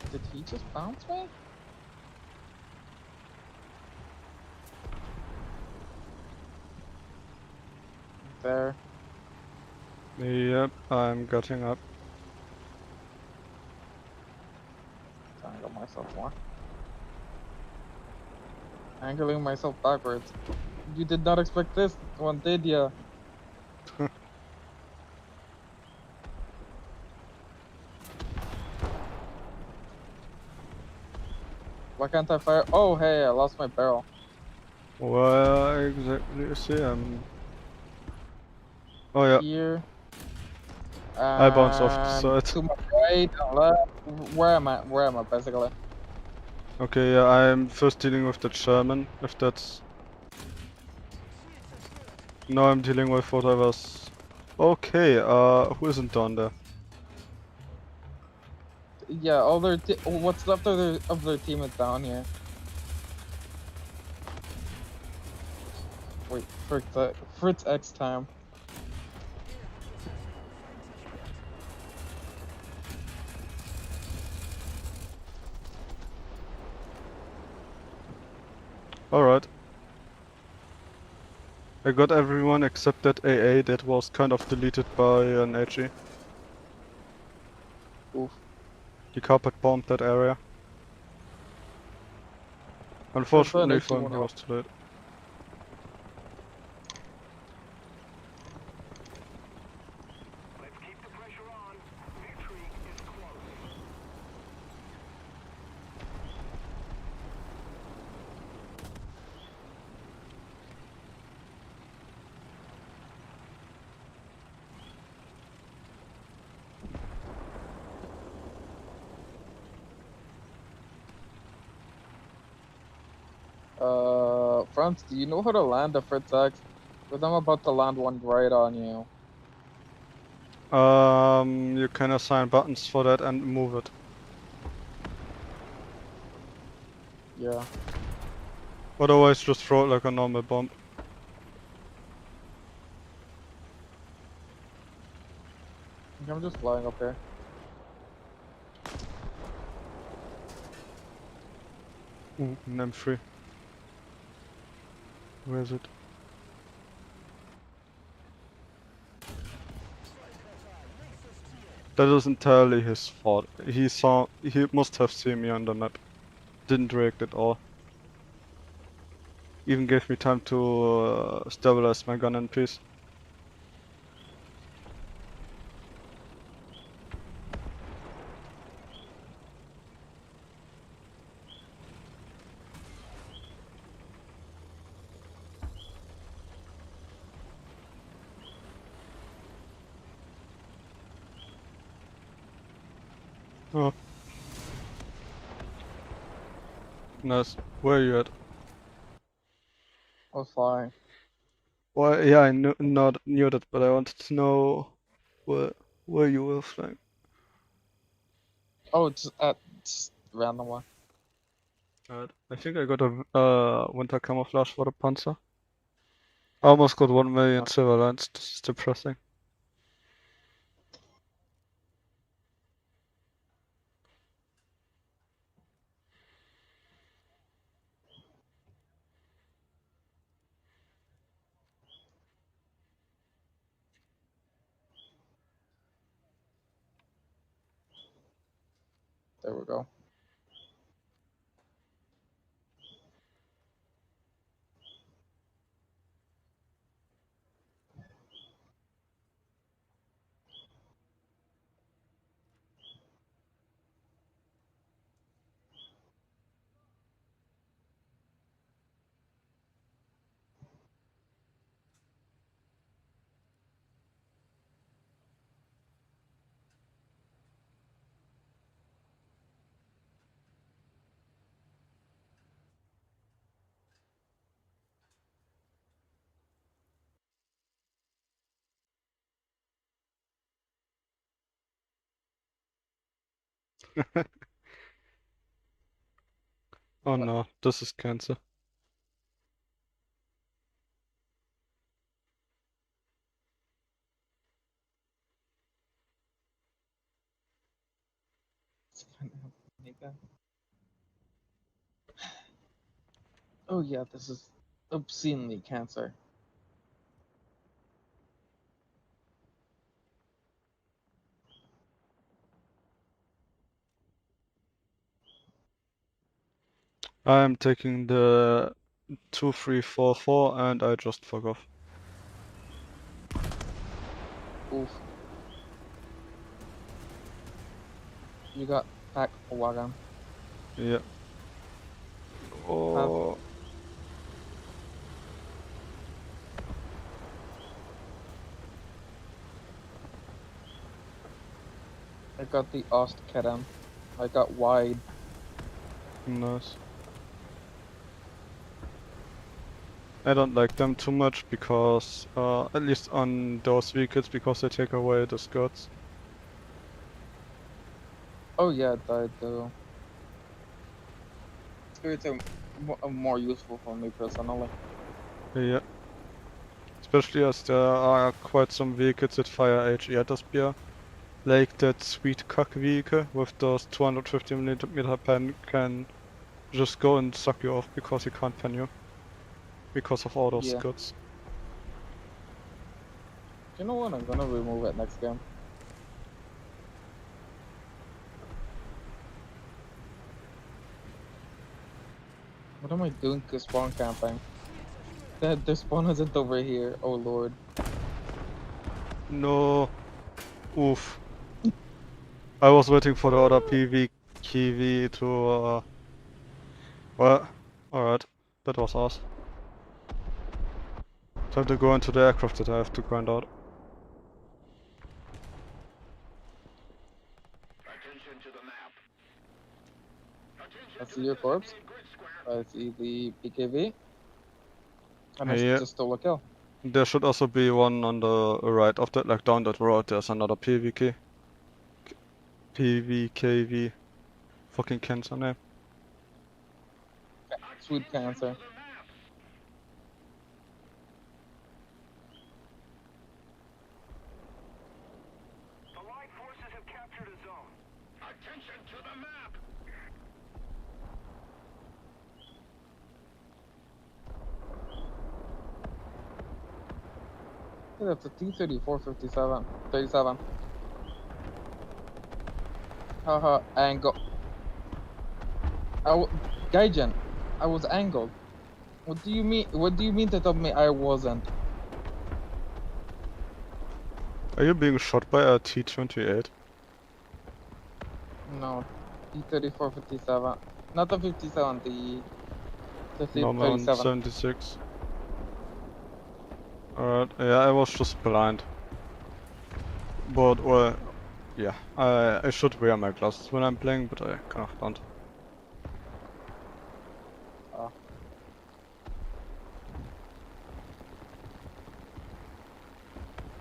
C: Did he just bounce me? There.
D: Yep, I'm getting up.
C: Angle myself more. Angling myself backwards. You did not expect this one, did ya? Why can't I fire? Oh, hey, I lost my barrel.
D: Where exactly is he? Oh yeah,
C: Here.
D: I bounced off the side.
C: To my right and left. Where am I? Where am I, basically?
D: Okay, yeah, I'm first dealing with the German, if that's... No, I'm dealing with whatever's... Okay, who isn't down there?
C: Yeah, all their what's left of their team is down here. Wait, Fritz X time.
D: Alright. I got everyone except that AA that was kind of deleted by an HE.
C: Oof.
D: He carpet bombed that area. Unfortunately for him, he was too late.
E: Let's keep the pressure on. Victory is close.
C: Franz, do you know how to land a Fritz X? Because I'm about to land one right on you.
D: You can assign buttons for that and move it.
C: Yeah.
D: Otherwise, just throw it like a normal bomb.
C: I'm just flying up here.
D: Ooh, an M3. Where is it? That is entirely his fault. He must have seen me on the map. Didn't react at all. Even gave me time to stabilize my gun in peace. Oh. Nice. Where are you at?
C: I was flying.
D: Well, yeah, I knew that, but I wanted to know where you were flying.
C: Oh, just random one.
D: Alright. I think I got a winter camouflage for the Panzer. I almost got 1 million silver lines. This is depressing.
C: There we go.
D: Oh
C: What?
D: no, this is cancer.
C: Oh yeah, this is obscenely cancer.
D: I'm taking the 2344 and I just fuck off.
C: Oof. You got pack wagon.
D: Yeah. Oh.
C: I got the Ostkadam. I got wide.
D: Nice. I don't like them too much because, at least on those vehicles, because they take away the skirts.
C: Oh yeah, the skirts are more useful for me personally.
D: Yeah. Especially as there are quite some vehicles that fire HE at the spear. Like that sweet cock vehicle with those 250mm pen can just go and suck you off because he can't pen you. Because of all those
C: Yeah.
D: skirts.
C: You know what? I'm gonna remove it next game. What am I doing to spawn camping? The spawn isn't over here. Oh lord.
D: No. Oof. I was waiting for the other PV Kiwi to well, alright. That was us. Time to go into the aircraft that I have to grind out.
E: Attention to the map. Attention
C: I
E: to
C: see
E: the
C: your corpse.
E: designated grid square.
C: I see the PKV. And I
D: Yeah.
C: just stole a kill.
D: There should also be one on the right of that, like down that road, there's another PVK. PVKV. Fucking cancer name.
C: Sweet cancer.
E: The Allied forces have captured a zone. Attention to the map.
C: Yeah, that's a T-34 37. Haha, angle. Gaijin, I was angled. What do you mean? What do you mean to tell me I wasn't?
D: Are you being shot by a T-28?
C: No, T-34 57. Not the 57, the
D: No man,
C: 37.
D: 76. Alright, yeah, I was just blind. But, well, yeah, I should wear my glasses when I'm playing, but I kind of don't.
C: Ah.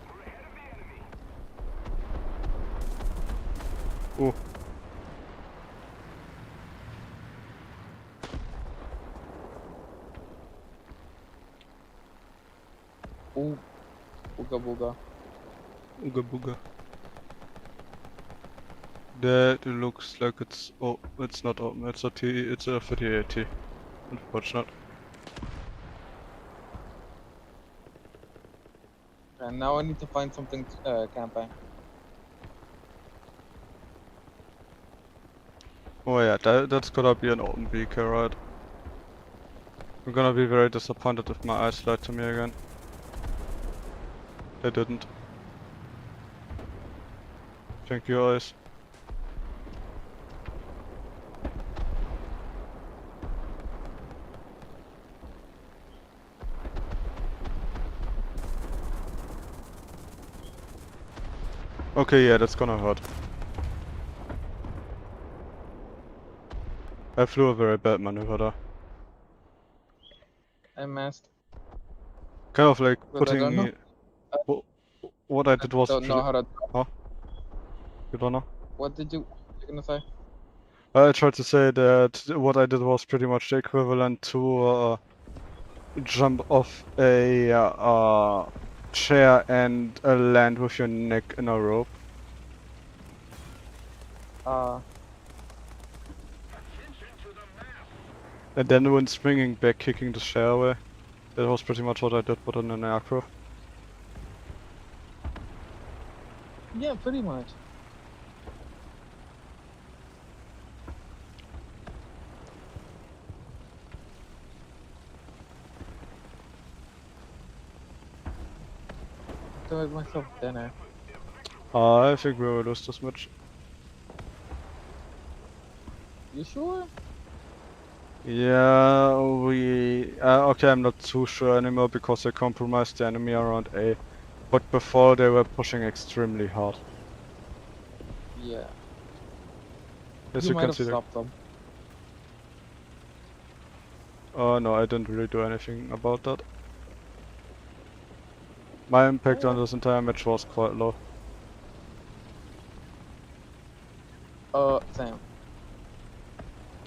E: We're ahead of the enemy.
D: Ooh.
C: Ooh, booga booga.
D: Ooga booga. That looks like it's... Oh, it's not open, it's a T, it's a 38T. Unfortunate.
C: And now I need to find something camping.
D: Oh yeah, that's gonna be an open vehicle, right? I'm gonna be very disappointed if my eyes lied to me again. They didn't. Thank you, eyes. Okay, yeah, that's gonna hurt. I flew a very bad maneuver there.
C: I missed.
D: Kind of like
C: But I don't know.
D: What I did was
C: Don't know how to.
D: Huh? You don't know?
C: What did you you gonna say?
D: I tried to say that what I did was pretty much the equivalent to jump off a chair and land with your neck in a rope. And then when swinging back, kicking the chair away. That was pretty much what I did, but on an aircraft.
C: Yeah, pretty much. To make myself dinner.
D: I think we will lose this match.
C: You sure?
D: Yeah, we... okay, I'm not too sure anymore because they compromised the enemy around A. But before they were pushing extremely hard.
C: Yeah.
D: As
C: You
D: you
C: might
D: can
C: have
D: see there.
C: stopped them.
D: Oh no, I didn't really do anything about that. My impact on this entire match was quite low.
C: Same.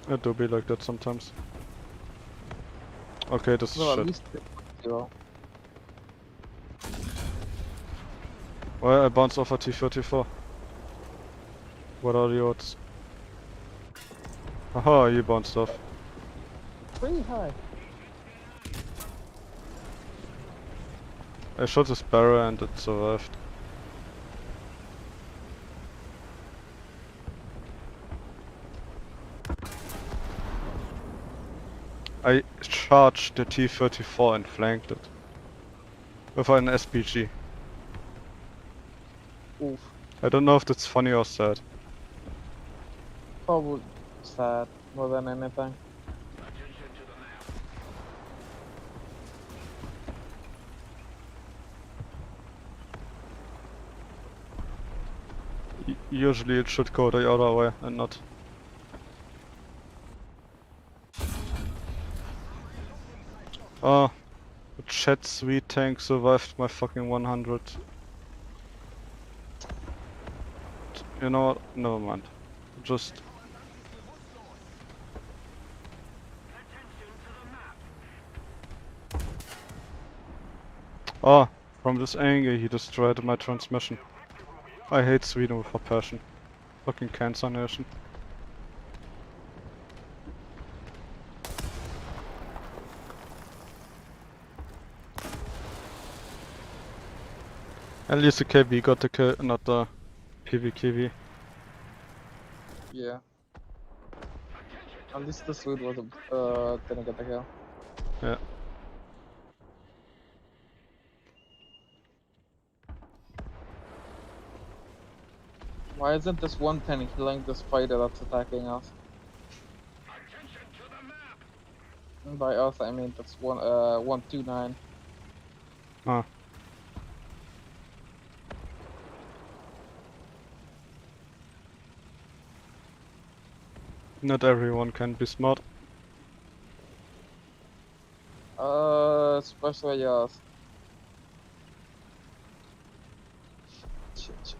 D: It do be like that sometimes. Okay, this is
C: Well, at
D: shit.
C: least 0.
D: Well, I bounced off a T-34. What are the odds? Aha, you bounced off.
C: Pretty high.
D: I shot a sparrow and it survived. I charged the T-34 and flanked it. With an SPG.
C: Oof.
D: I don't know if that's funny or sad.
C: Probably sad more than anything.
D: Usually it should go the other way and not. Oh, the Chet Sweet tank survived my fucking 100. You know what? Never mind. Just... Oh, from this angle he destroyed my transmission. I hate Sweden with a passion. Fucking cancer nation. At least the KB got the kill, not the PVKV.
C: Yeah. At least the Swede was didn't get the kill.
D: Yeah.
C: Why isn't this 110 killing this fighter that's attacking us? And by us, I mean that's 129.
D: Ah. Not everyone can be smart.
C: Especially us. Shit.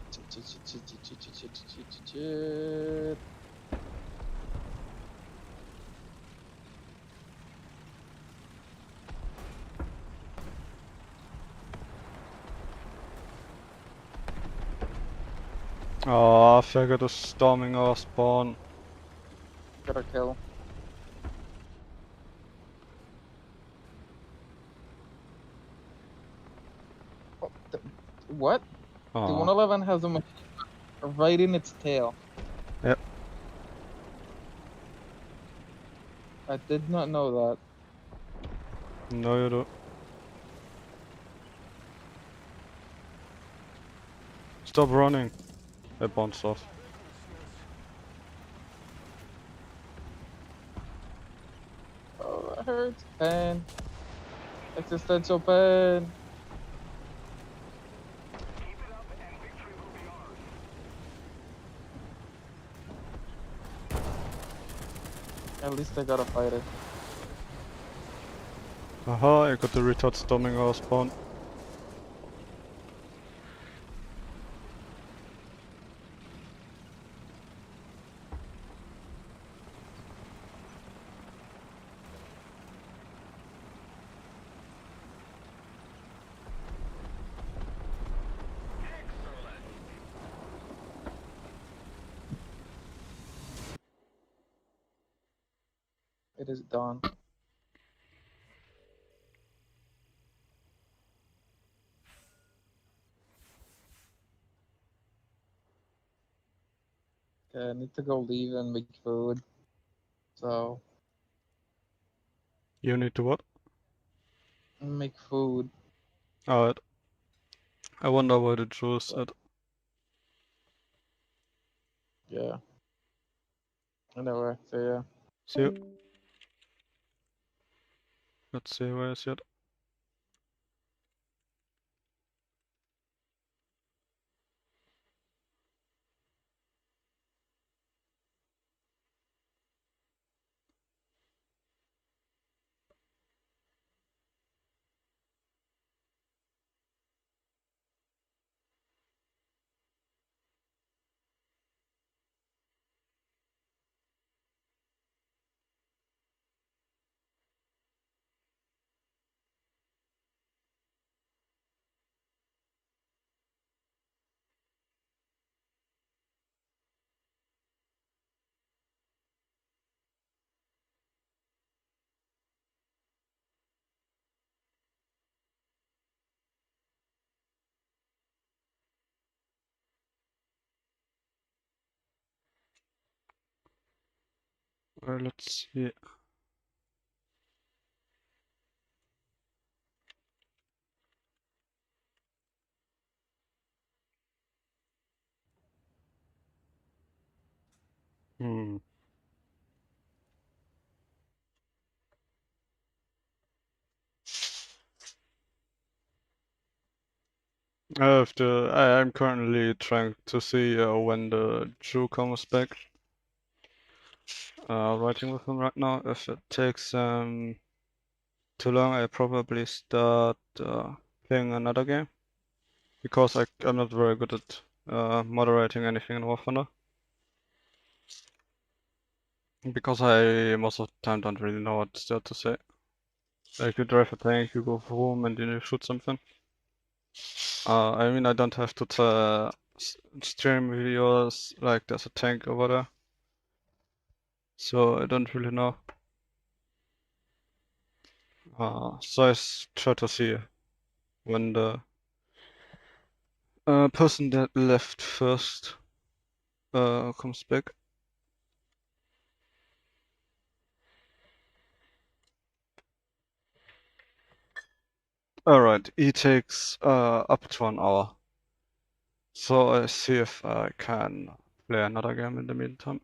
D: Oh, I figured is storming our spawn.
C: Got a kill. Oh, what? The
D: Oh.
C: 111 has a machine gun right in its tail.
D: Yep.
C: I did not know that.
D: No, you don't. Stop running. I bounced off.
C: Oh, that hurts. Pain. Existential pain. At least I got a fighter.
D: Aha, I got the retard storming our spawn.
C: It is done. Okay, I need to go leave and make food. So,
D: You need to what?
C: make food.
D: Alright. I wonder why the Jew said.
C: Yeah. Anyway, so yeah.
D: See you. Let's see where is it. Let's see. Hmm. I'm currently trying to see when the Jew comes back. Writing with him right now. If it takes too long, I probably start playing another game because I'm not very good at moderating anything in War Thunder. Because I most of the time don't really know what still to say. Like you drive a tank, you go home and then you shoot something. I mean I don't have to stream videos like there's a tank over there. So I don't really know. So try to see when the person that left first comes back. Alright, he takes up to an hour. So I see if I can play another game in the meantime.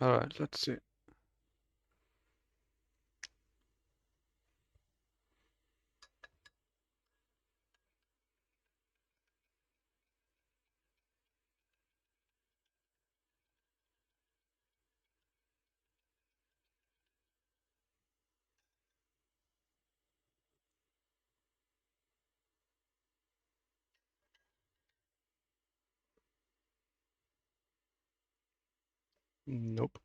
D: Alright, let's see. Nope.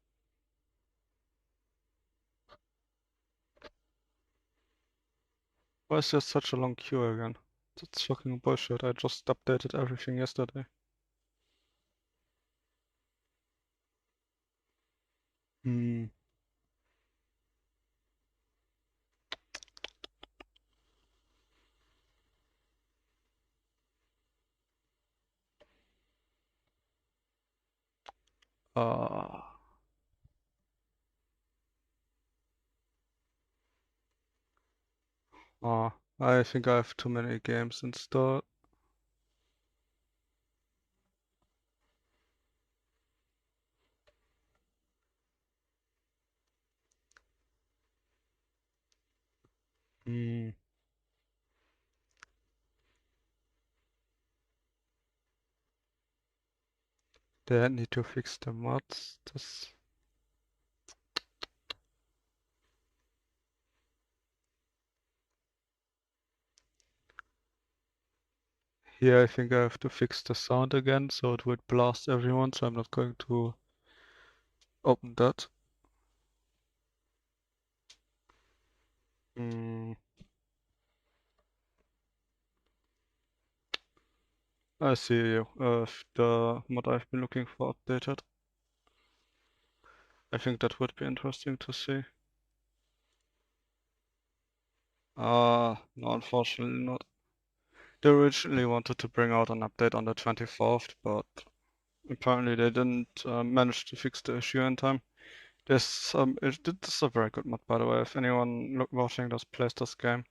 D: Why is there such a long queue again? That's fucking bullshit. I just updated everything yesterday. Hmm. Uh, I think I have too many games installed. Hmm. They need to fix the mods. Here I think I have to fix the sound again, so it would blast everyone, so I'm not going to open that. I see if the mod I've been looking for updated. I think that would be interesting to see. No, unfortunately not. They originally wanted to bring out an update on the 24th, but apparently they didn't manage to fix the issue in time. This is a very good mod, by the way. If anyone watching this plays this game,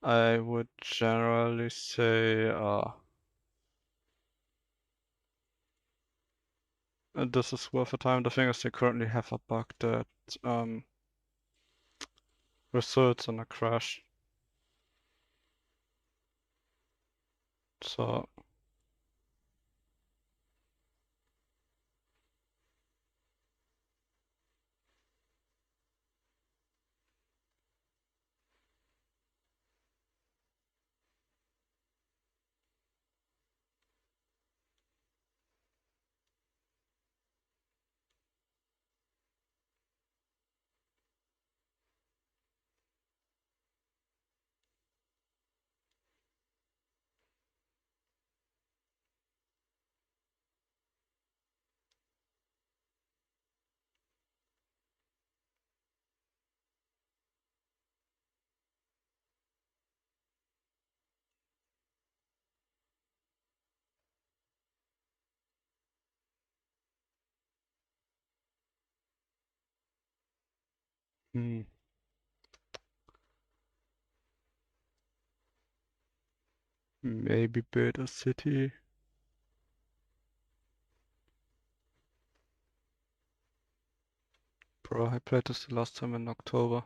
D: I would generally say this is worth a time. The thing is, they currently have a bug that results in a crash. So maybe build a city. Bro, I played this the last time in October.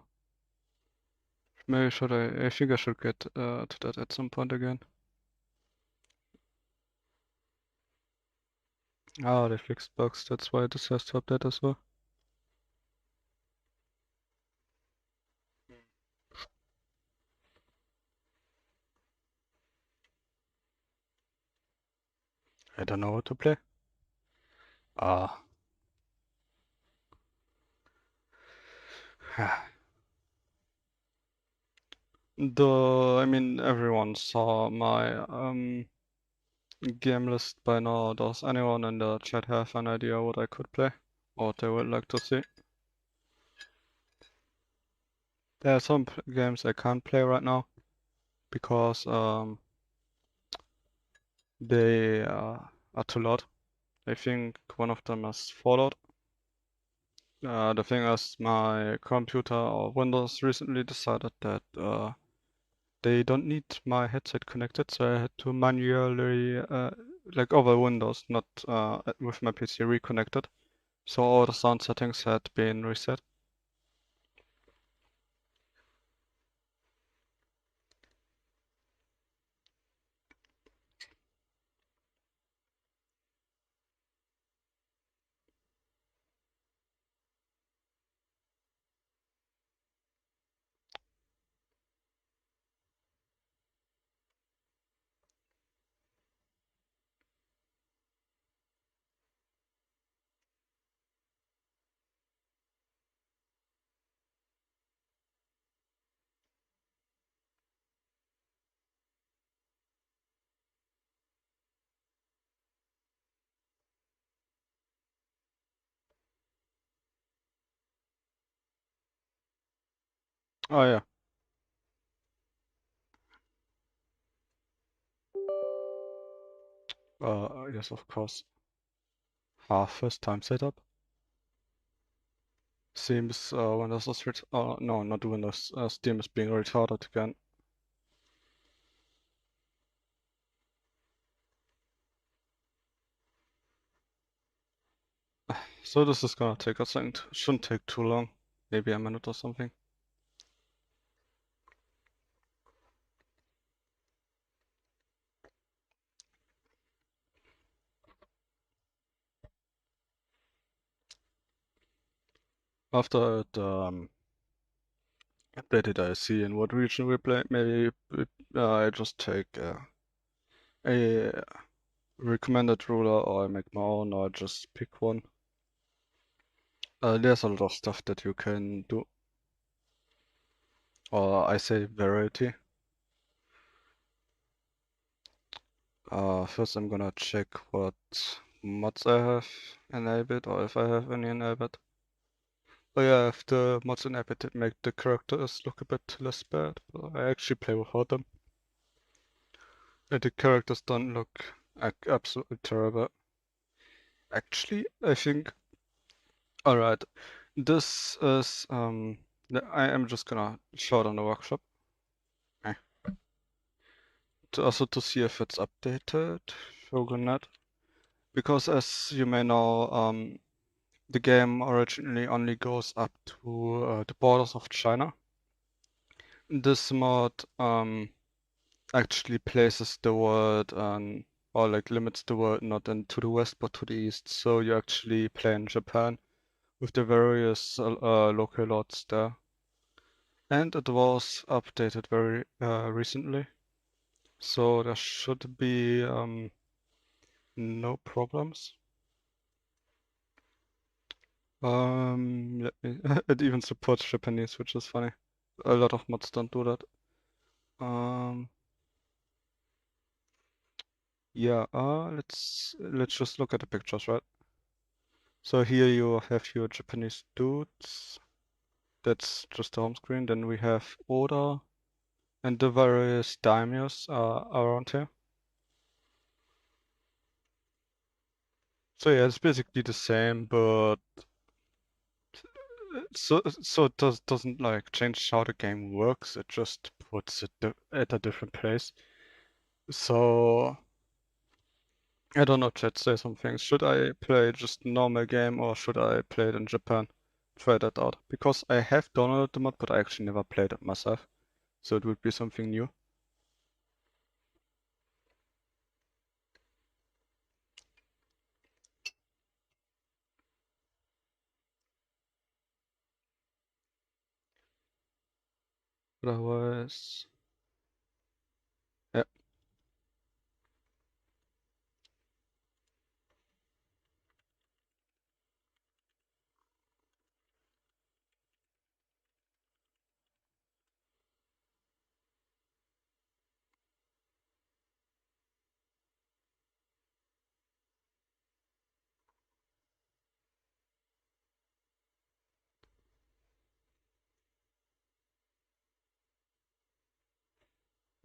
D: Maybe should I think I should get to that at some point again. Ah, they fixed bugs, that's why this has to update as well. I don't know what to play. Ah. I mean, everyone saw my game list by now. Does anyone in the chat have an idea what I could play? Or what they would like to see? There are some games I can't play right now because they are too loud. I think one of them is Fallout. The thing is, my computer or Windows recently decided that they don't need my headset connected, so I had to manually, like over Windows, not with my PC reconnected. So all the sound settings had been reset. Oh yeah. Yes, of course. First time setup. Seems Windows is no, not Windows. Steam is being retarded again. So this is gonna take a second. Shouldn't take too long. Maybe a minute or something. After it updated, I see in what region we play. Maybe I just take a recommended ruler, or I make my own, or I just pick one. There's a lot of stuff that you can do. Or I say variety. First I'm gonna check what mods I have enabled, or if I have any enabled. Oh yeah, if the mods enabled, it make the characters look a bit less bad, but I actually play without them. And the characters don't look absolutely terrible. Actually, I think... Alright, this is... I am just gonna show it on the workshop. Also to see if it's updated, Shogunat. Because as you may know, the game originally only goes up to the borders of China. This mod actually places the world or like limits the world not to the west but to the east. So you actually play in Japan with the various local lords there. And it was updated very recently. So there should be no problems. It even supports Japanese, which is funny. A lot of mods don't do that. Yeah, let's just look at the pictures, right? So here you have your Japanese dudes. That's just the home screen. Then we have Oda and the various daimyos around here. So yeah, it's basically the same, but so it doesn't like change how the game works. It just puts it at a different place. So I don't know, chat, say some things. Should I play just normal game or should I play it in Japan? Try that out. Because I have downloaded the mod, but I actually never played it myself. So it would be something new. Otherwise... Yeah.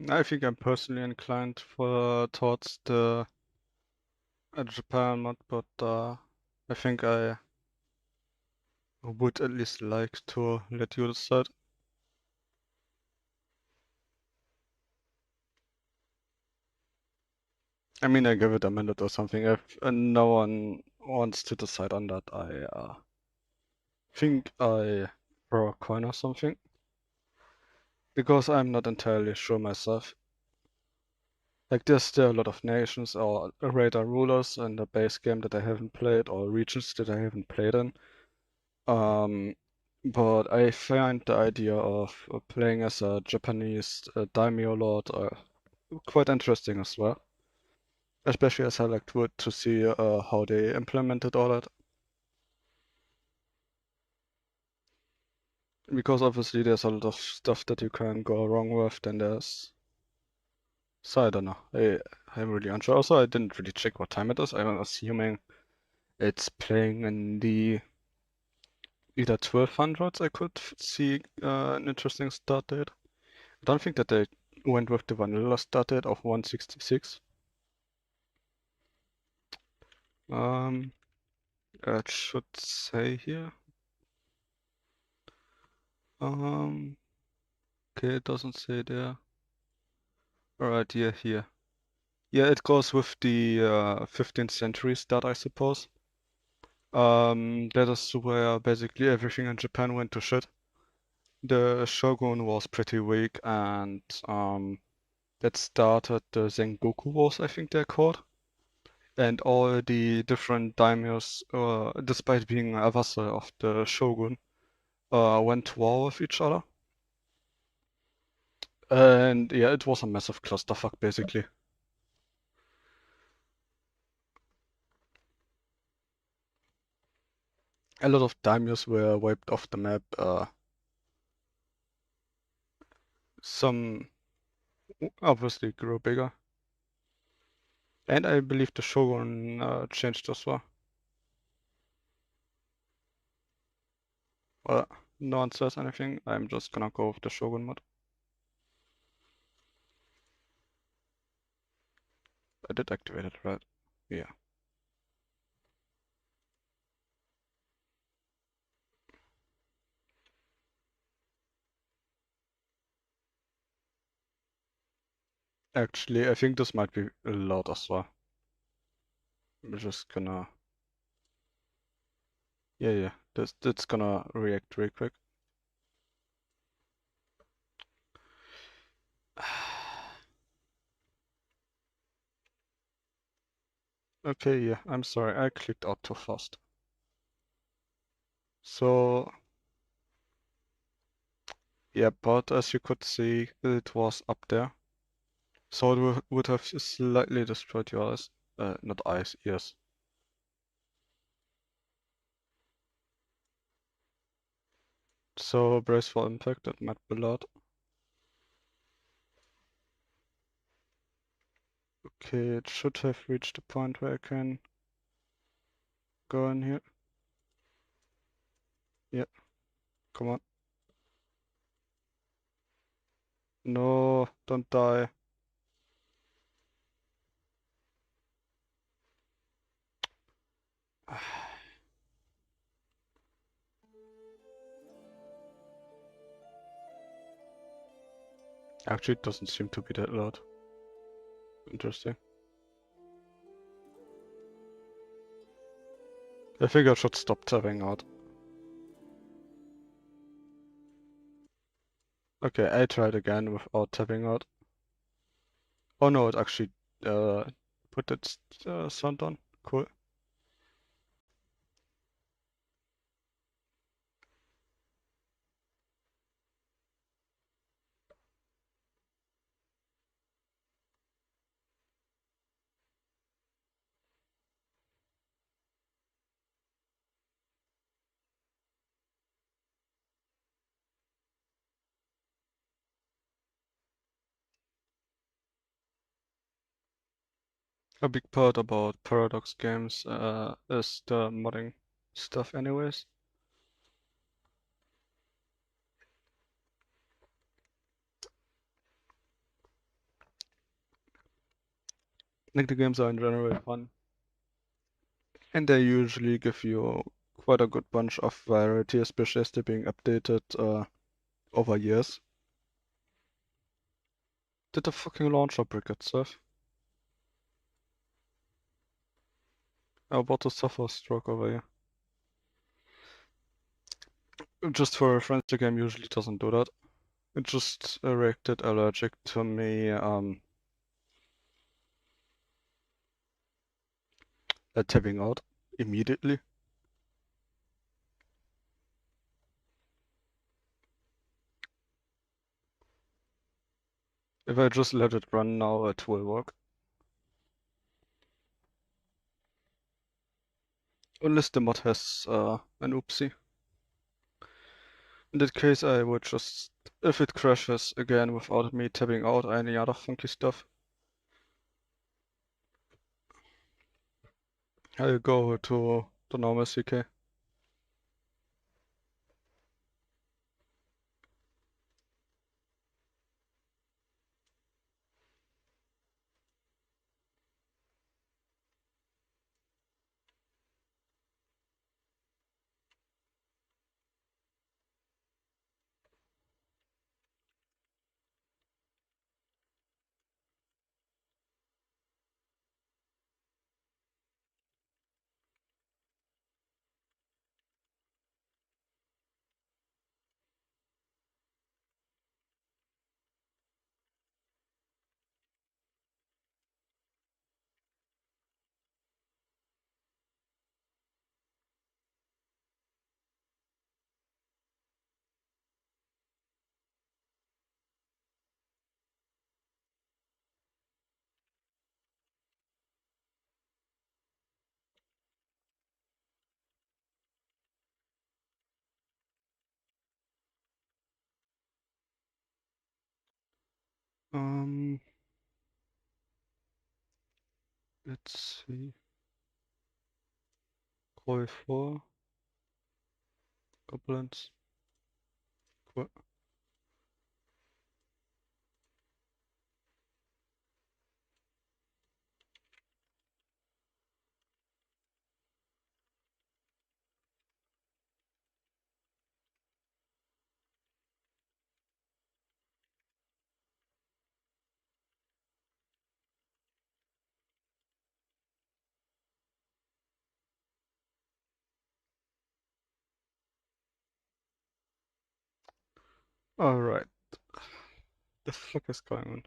D: I think I'm personally inclined towards the Japan mod, but I think I would at least like to let you decide. I mean, I give it a minute or something. If no one wants to decide on that, I think I throw a coin or something. Because I'm not entirely sure myself. Like there's still a lot of nations or radar rulers in the base game that I haven't played, or regions that I haven't played in. But I find the idea of playing as a Japanese daimyo lord quite interesting as well. Especially as I like to see how they implemented all that. Because obviously there's a lot of stuff that you can go wrong with, then there's... So I don't know. I'm really unsure. Also, I didn't really check what time it is. I'm assuming it's playing in the either 1200s. I could see an interesting start date. I don't think that they went with the vanilla start date of 166. It should say here. Okay, it doesn't say there. Alright, yeah, here. Yeah, it goes with the 15th century start, I suppose. That is where basically everything in Japan went to shit. The shogun was pretty weak, and that started the Sengoku Wars, I think they're called. And all the different daimyos, despite being a vassal of the shogun, went to war with each other. And yeah, it was a massive clusterfuck, basically. A lot of daimyos were wiped off the map. Some obviously grew bigger. And I believe the shogun changed as well. Well, no one says anything. I'm just gonna go with the shogun mod. I did activate it, right? Yeah. Actually, I think this might be a lot as well. I'm just gonna... Yeah, that's gonna react real quick. Okay, yeah, I'm sorry, I clicked out too fast. So... Yeah, but as you could see, it was up there. So it would have slightly destroyed your eyes. Not eyes, ears. So brace for impact, that might be loud. Okay, it should have reached the point where I can go in here. Yeah, come on. No, don't die. Actually, it doesn't seem to be that loud. Interesting. I think I should stop tapping out. Okay, I tried again without tapping out. Oh no, it actually put its sound on. Cool. A big part about Paradox games is the modding stuff anyways. Like the games are in general fun. And they usually give you quite a good bunch of variety, especially as they're being updated over years. Did the fucking launcher brick itself? I'm about to suffer a stroke over here. Just for reference, the game usually doesn't do that. It just reacted allergic to me tapping out immediately. If I just let it run now, it will work. Unless the mod has an oopsie. In that case, I would just, if it crashes again without me tapping out or any other funky stuff, I'll go to the normal CK. Um, let's see. Call 4. Goblins. Cool. Alright. The fuck is going on?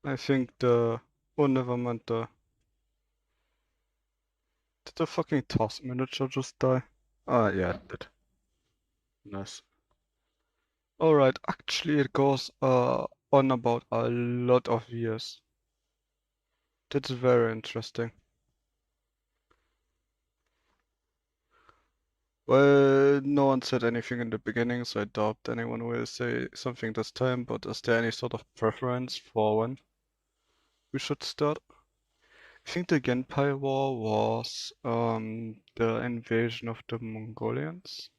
D: I think the... Oh, never mind, the... Did the fucking task manager just die? Ah, yeah, it did. Nice. Alright, actually it goes on about a lot of years. That's very interesting. Well, no one said anything in the beginning, so I doubt anyone will say something this time, but is there any sort of preference for when we should start? I think the Genpei War was the invasion of the Mongolians.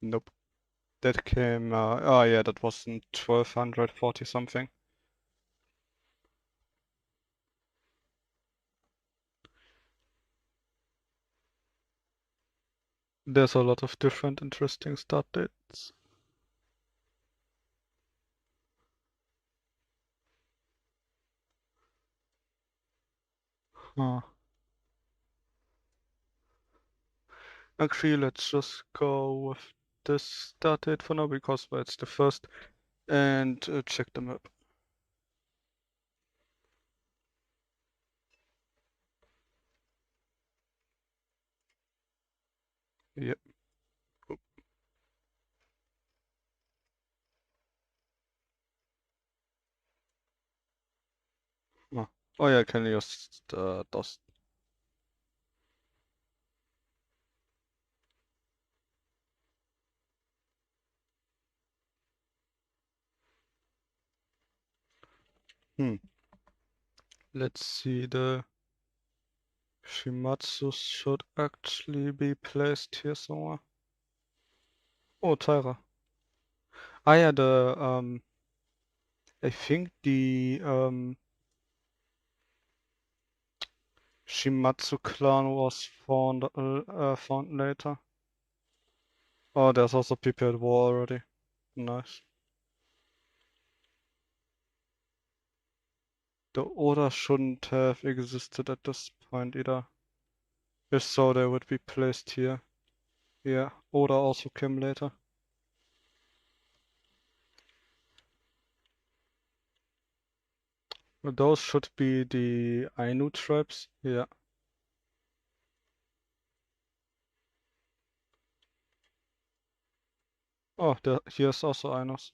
D: Nope. That came, oh yeah, that was in 1240 something. There's a lot of different interesting start dates. Huh. Actually, let's just go with this start date for now because well, it's the first, and check the map. Yep. Oop. Oh yeah, I can use the dust. Let's see, the Shimatsu should actually be placed here somewhere. Oh, Taira. Ah yeah, the I think the Shimatsu clan was found later. Oh, there's also people at war already. Nice. The order shouldn't have existed at this point either. If so, they would be placed here. Yeah, order also came later. Those should be the Ainu tribes. Yeah. Oh, here's also Ainus.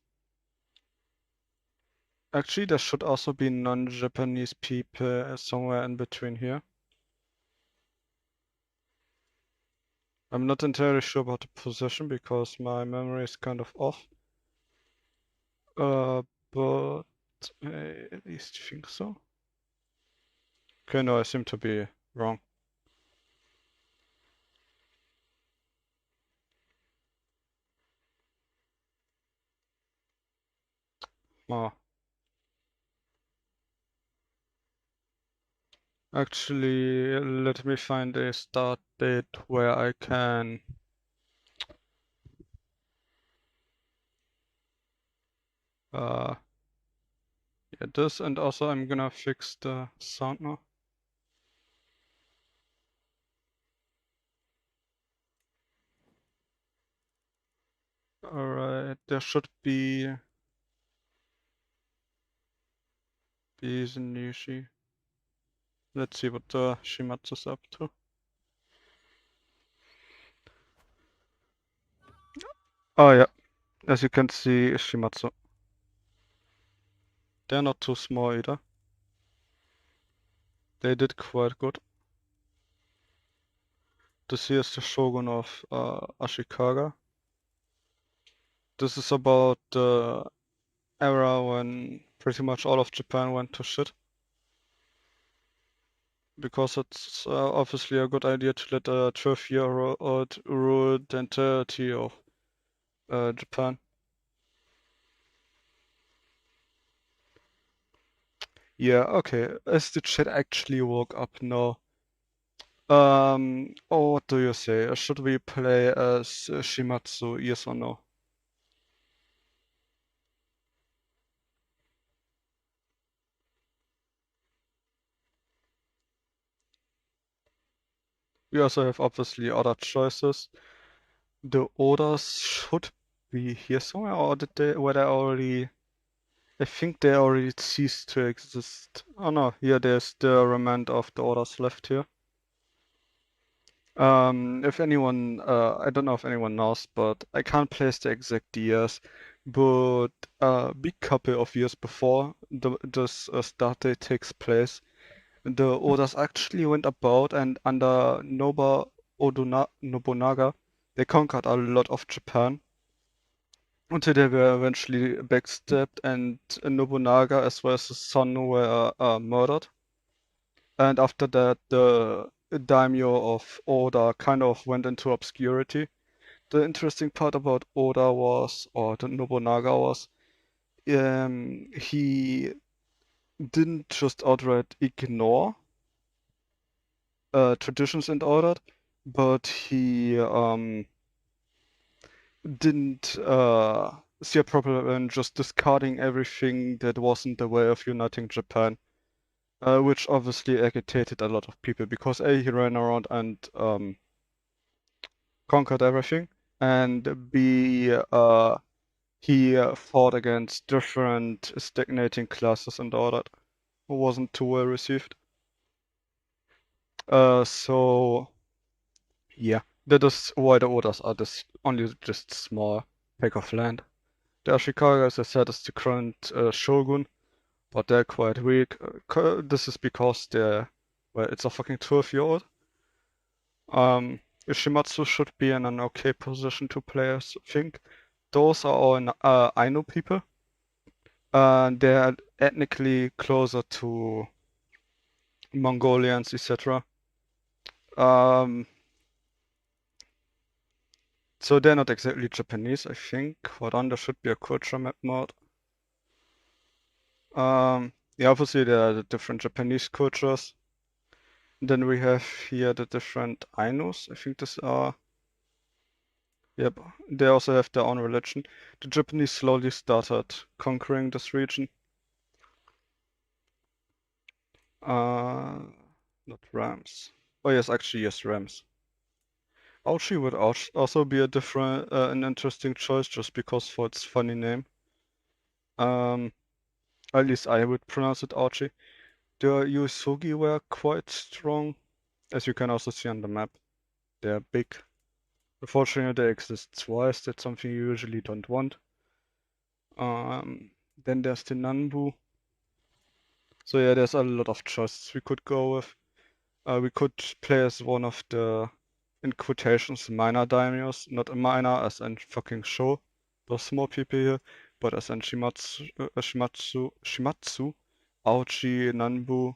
D: Actually, there should also be non-Japanese people somewhere in between here. I'm not entirely sure about the position because my memory is kind of off. But I at least think so. Okay, no, I seem to be wrong. Oh. Actually, let me find a start date where I can yeah, this, and also I'm gonna fix the sound now. Alright, there should be Nishi. Let's see what Shimatsu's up to. Oh yeah, as you can see, Shimatsu. They're not too small either. They did quite good. This here is the shogun of Ashikaga. This is about the era when pretty much all of Japan went to shit. Because it's obviously a good idea to let a 12-year-old rule the entirety of Japan. Yeah, okay. As the chat actually woke up now. What do you say? Should we play as Shimatsu, yes or no? We also have obviously other choices. The orders should be here somewhere, or were they already? I think they already ceased to exist. Oh no, here there's the remnant of the orders left here. If anyone, I don't know if anyone knows, but I can't place the exact years, but a big couple of years before this start date takes place, the orders actually went about, and under Nobunaga, they conquered a lot of Japan until they were eventually backstabbed, and Nobunaga as well as his son were murdered. And after that, the daimyo of Oda kind of went into obscurity. The interesting part about Oda was, or the Nobunaga was, he didn't just outright ignore traditions and all that, but he didn't see a problem in just discarding everything that wasn't the way of uniting Japan. Which obviously agitated a lot of people because A, he ran around and conquered everything, and B, he fought against different stagnating classes and all that. Wasn't too well received. So yeah, that is why the orders are only just small peck of land. The Ashikaga, as I said, is the current shogun, but they're quite weak. This is because it's a fucking 12-year-old. Ishimatsu should be in an okay position to play, I think. Those are all Ainu people. They're ethnically closer to Mongolians, etc. So they're not exactly Japanese, I think. Hold on, there should be a culture map mod. Yeah, obviously there are the different Japanese cultures. Then we have here the different Ainus. I think these are... Yep, they also have their own religion. The Japanese slowly started conquering this region. Not Rams. Oh yes, actually yes, Rams. Auchi would also be a different, an interesting choice just because for its funny name. At least I would pronounce it Auchi. The Yusugi were quite strong, as you can also see on the map. They're big. Unfortunately, they exist twice. That's something you usually don't want. Then there's the Nanbu. So yeah, there's a lot of choices we could go with. We could play as one of the, in quotations, minor daimyos. Not a minor as in fucking show, those small people here, but as in Shimatsu, Auchi, Nanbu.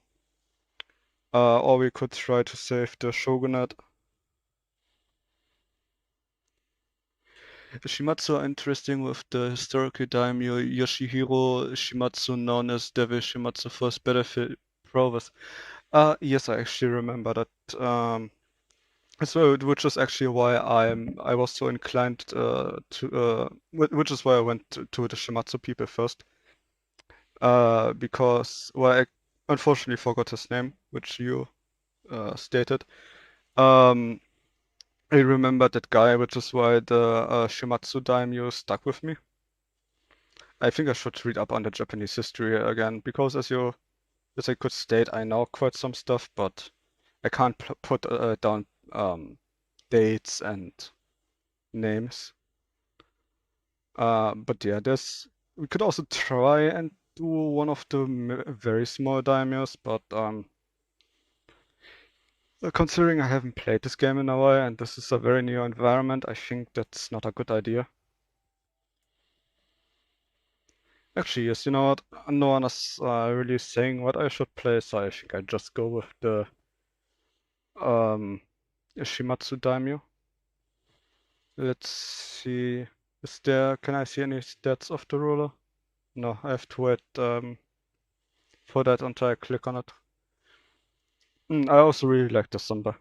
D: Or we could try to save the shogunate. Shimatsu are interesting with the historical daimyo Yoshihiro Shimatsu, known as Devil Shimatsu First Battlefield Prowess. Yes, I actually remember that. So, which is actually why I was so inclined which is why I went to the Shimatsu people first. Because I unfortunately forgot his name, which you stated. I remember that guy, which is why the Shimatsu daimyo stuck with me. I think I should read up on the Japanese history again, because as I could state, I know quite some stuff, but I can't put down dates and names. But yeah, we could also try and do one of the very small daimyos, but Considering I haven't played this game in a while and this is a very new environment, I think that's not a good idea. Actually, yes, you know what? No one is really saying what I should play, so I think I just go with the Shimatsu Daimyo. Let's see. Can I see any stats of the ruler? No, I have to wait for that until I click on it. I also really like the Thunder.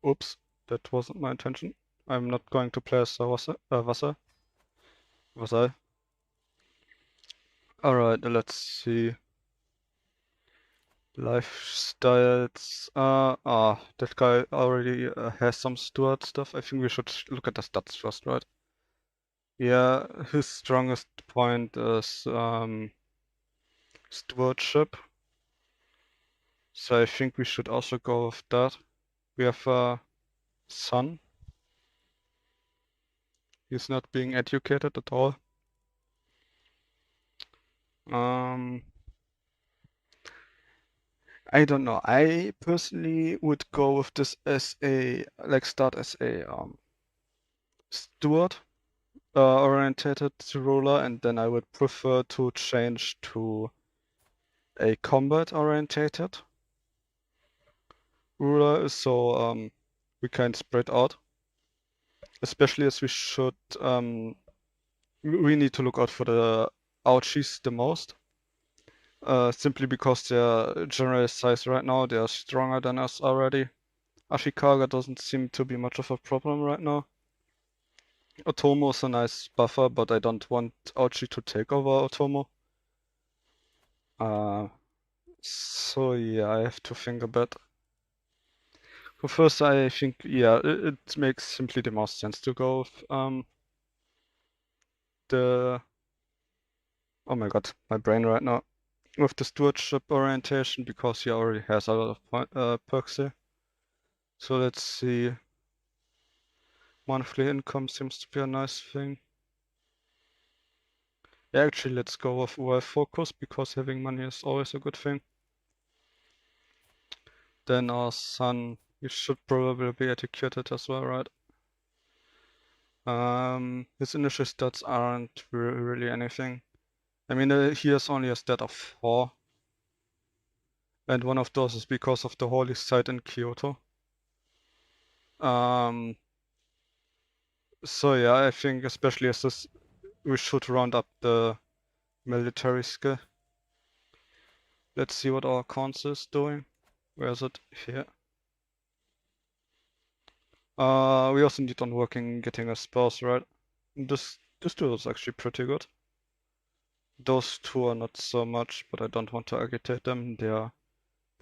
D: Oops, that wasn't my intention. I'm not going to play as Wasser. Alright, let's see. Lifestyles. That guy already has some steward stuff. I think we should look at the stats first, right? Yeah, his strongest point is stewardship. So I think we should also go with that. We have a son. He's not being educated at all. I don't know. I personally would go with this as a start as a steward orientated ruler, and then I would prefer to change to a combat orientated ruler, so we can spread out. Especially as we should we need to look out for the ouchies the most. Simply because their general size right now, they are stronger than us already. Ashikaga doesn't seem to be much of a problem right now. Otomo is a nice buffer, but I don't want Ouchi to take over Otomo. So yeah, I have to think a bit. So first, I think, yeah, it makes simply the most sense to go with the... Oh my god, my brain right now. With the stewardship orientation, because he already has a lot of perks here. So let's see. Monthly income seems to be a nice thing. Yeah, actually, let's go with well focus, because having money is always a good thing. Then our son, he should probably be educated as well, right? His initial stats aren't really anything. I mean, he has only a stat of 4. And one of those is because of the holy site in Kyoto. So yeah, I think especially as this, we should round up the military skill. Let's see what our council is doing. Where is it? Here. We also need on working getting a spouse, right? This duo is actually pretty good. Those two are not so much, but I don't want to agitate them. They are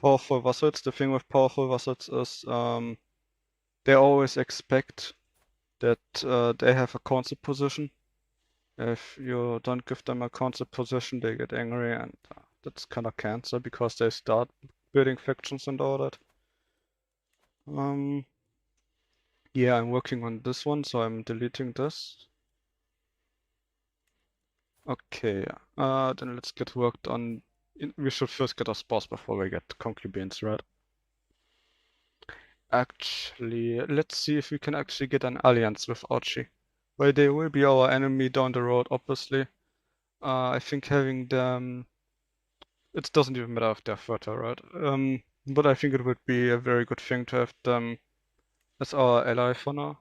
D: powerful vassals. The thing with powerful vassals is they always expect that they have a council position. If you don't give them a council position, they get angry, and that's kind of cancer because they start building factions and all that. Yeah, I'm working on this one, so I'm deleting this. Okay, then let's get worked on. We should first get our spouse before we get concubines, right? Actually, let's see if we can actually get an alliance with Archie. Well, they will be our enemy down the road, obviously. I think having them... It doesn't even matter if they're fertile, right? But I think it would be a very good thing to have them as our ally for now.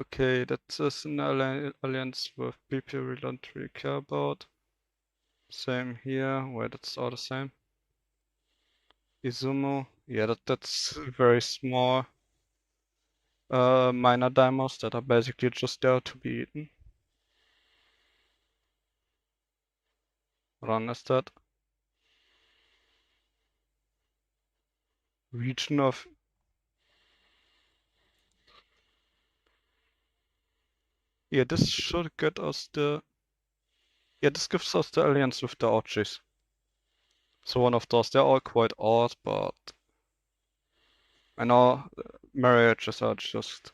D: Okay, that is an alliance with people we don't really care about. Same here, where that's all the same. Izumo, yeah, that's very small. Minor daimos that are basically just there to be eaten. Run is that. Region of... Yeah, this should get us the... Yeah, this gives us the alliance with the Archies. So one of those, they're all quite odd, but... I know marriages are just...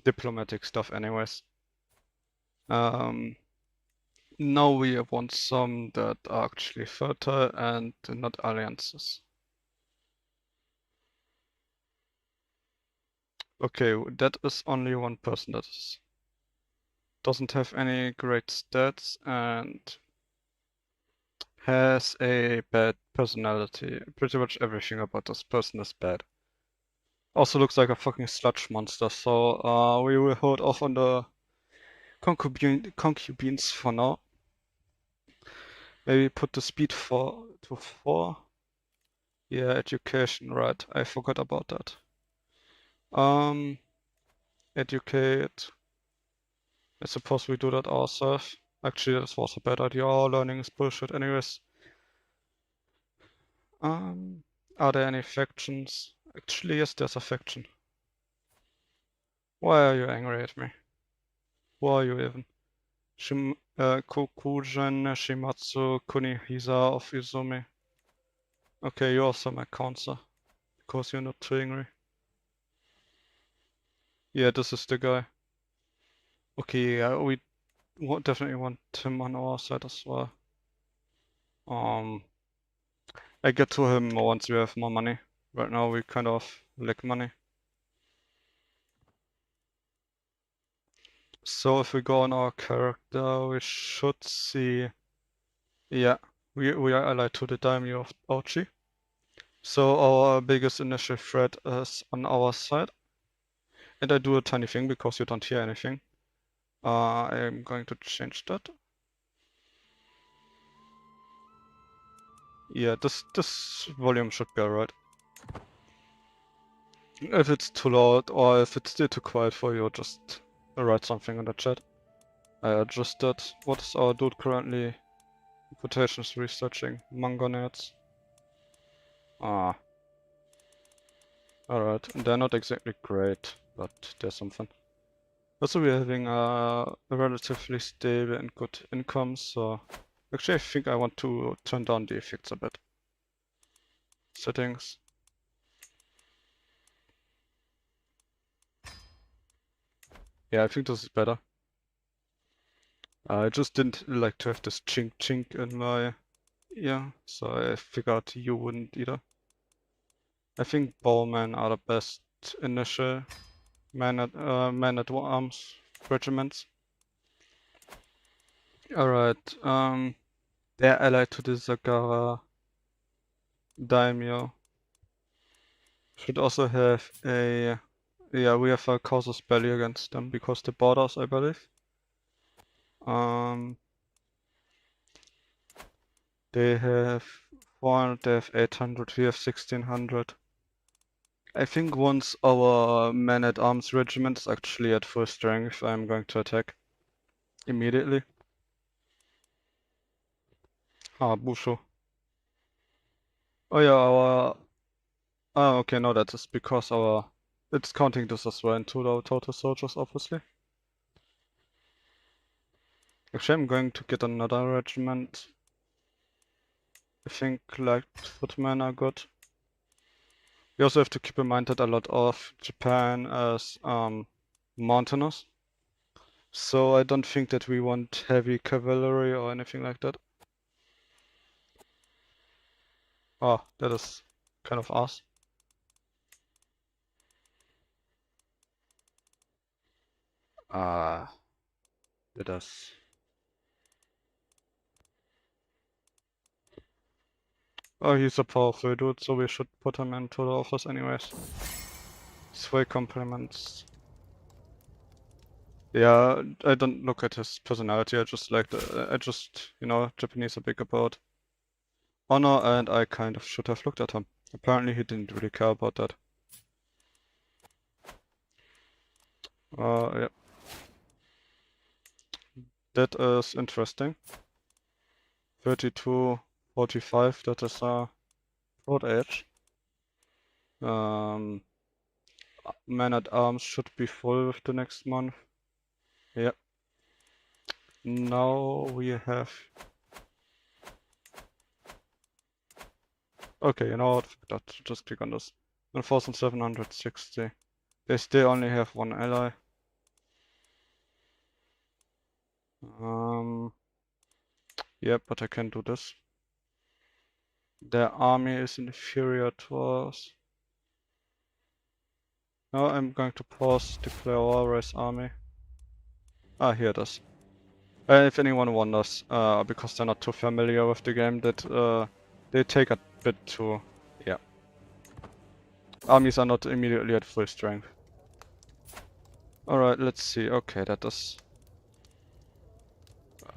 D: diplomatic stuff anyways. Now we want some that are actually fertile and not alliances. Okay, that is only one person that doesn't have any great stats and has a bad personality. Pretty much everything about this person is bad. Also looks like a fucking sludge monster, so we will hold off on the concubines for now. Maybe put the speed to 4. Yeah, education, right. I forgot about that. Educate. I suppose we do that ourselves. Actually, that was a bad idea. All learning is bullshit anyways. Are there any factions? Actually, yes, there's a faction. Why are you angry at me? Who are you even? Kokugen, Shimatsu, Kunihisa of Izumi. Okay, you're also my counselor. Because you're not too angry. Yeah, this is the guy. Okay, yeah, we definitely want him on our side as well. I get to him once we have more money. Right now we kind of lack money. So if we go on our character, we should see... Yeah, we are allied to the daimyo of Ochi. So our biggest initial threat is on our side. And I do a tiny thing because you don't hear anything. I'm going to change that. Yeah, this volume should be alright. If it's too loud or if it's still too quiet for you, just write something in the chat. I adjusted. What is our dude currently? Quotations researching. Manga nerds. Ah. Alright, they're not exactly great, but there's something. Also, we're having a relatively stable and good income, so actually I think I want to turn down the effects a bit. Settings. Yeah, I think this is better. I just didn't like to have this chink chink in my ear, so I figured you wouldn't either. I think bowmen are the best initial man-at-arms regiments. Alright, they're allied to the Zagara daimyo. Should also have a... Yeah, we have a casus belli against them because the borders, I believe. They have 400, they have 800, we have 1600. I think once our man-at-arms regiment is actually at full strength, I'm going to attack immediately. Ah, Busho. Oh yeah, our... Oh, okay, no, that is because our... It's counting this as well into our total soldiers, obviously. Actually, I'm going to get another regiment. I think light footmen are good. We also have to keep in mind that a lot of Japan is mountainous. So I don't think that we want heavy cavalry or anything like that. Oh, that is kind of us. That is. Oh, he's a powerful dude, so we should put him into the office anyways. Sway compliments. Yeah, I don't look at his personality, I just like you know, Japanese are big about honor, and I kind of should have looked at him. Apparently he didn't really care about that. Yeah. That is interesting. 32, 45, that is a broad edge. Man-at-arms should be full with the next month. Yep. Now we have... Okay, you know what? That, just click on this. 1760. They still only have one ally. Yep, but I can do this. Their army is inferior to us. Now I'm going to pause, declare Walrus army. Ah, here it is. If anyone wonders, because they're not too familiar with the game, that they take a bit too, yeah. Armies are not immediately at full strength. Alright, let's see. Okay, that is...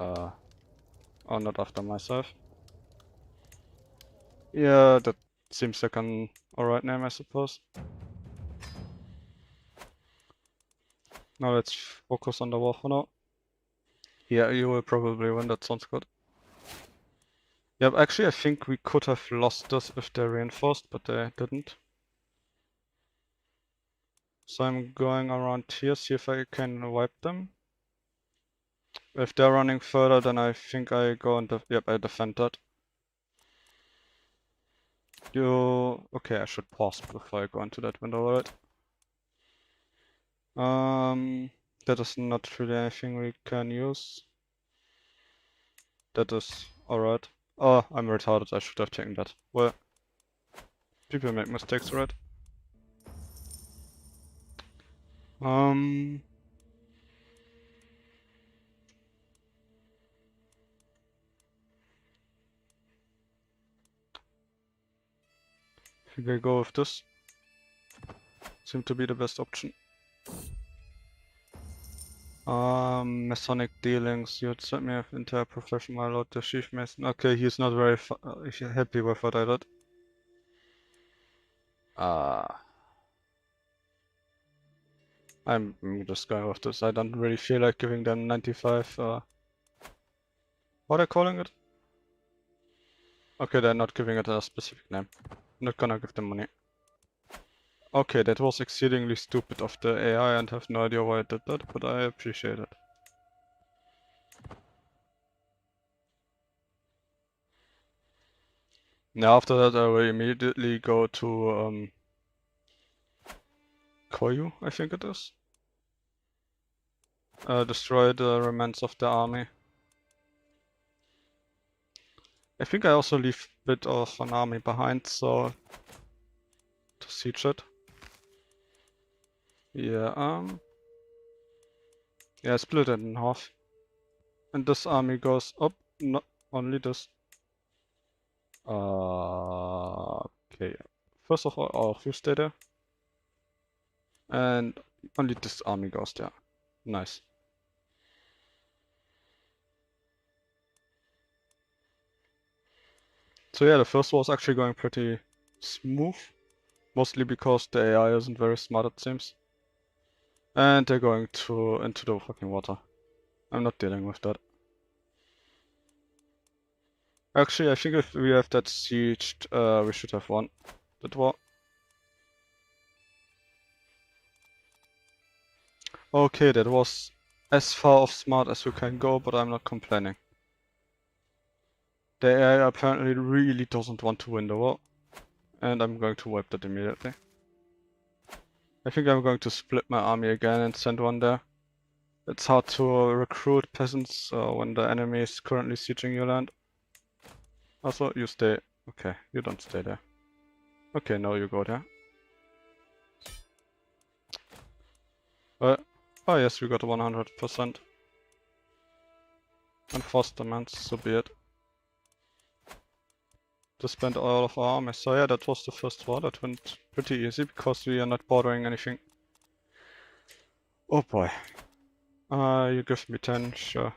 D: oh, not after myself. Yeah, that seems like an alright name, I suppose. Now let's focus on the war for now. Yeah, you will probably win, that sounds good. Yep, actually I think we could have lost this if they reinforced, but they didn't. So I'm going around here, see if I can wipe them. If they're running further, then I think I go and yep, I defend that. Okay, I should pause before I go into that window, right? That is not really anything we can use. That is alright. Oh, I'm retarded, I should have taken that. Well, people make mistakes, right? I think I go with this. Seemed to be the best option. Masonic dealings. You'd set me up into a professional lord, the chief mason. Okay, he's not very happy with what I did. I'm just going with this. I don't really feel like giving them 95. What are they calling it? Okay, they're not giving it a specific name. I'm not gonna give them money. Okay, that was exceedingly stupid of the AI and have no idea why it did that, but I appreciate it. Now after that I will immediately go to Koyu, I think it is. Destroy the remnants of the army. I think I also leave a bit of an army behind, so to siege it. Yeah, yeah, split it in half. And this army goes up, not only this. Okay. First of all of you stay there. And only this army goes there. Nice. So yeah, the first war is actually going pretty smooth. Mostly because the AI isn't very smart, it seems. And they're going into the fucking water. I'm not dealing with that. Actually, I think if we have that sieged, we should have won that war. Okay, that was as far off smart as we can go, but I'm not complaining. The AI apparently really doesn't want to win the war. And I'm going to wipe that immediately. I think I'm going to split my army again and send one there. It's hard to recruit peasants when the enemy is currently sieging your land. Also, you stay. Okay, you don't stay there. Okay, now you go there. Oh yes, we got 100%. And forced demands, so be it. To spend all of our army. So yeah, that was the first war. That went pretty easy because we are not bordering anything. Oh boy. You give me 10, sure.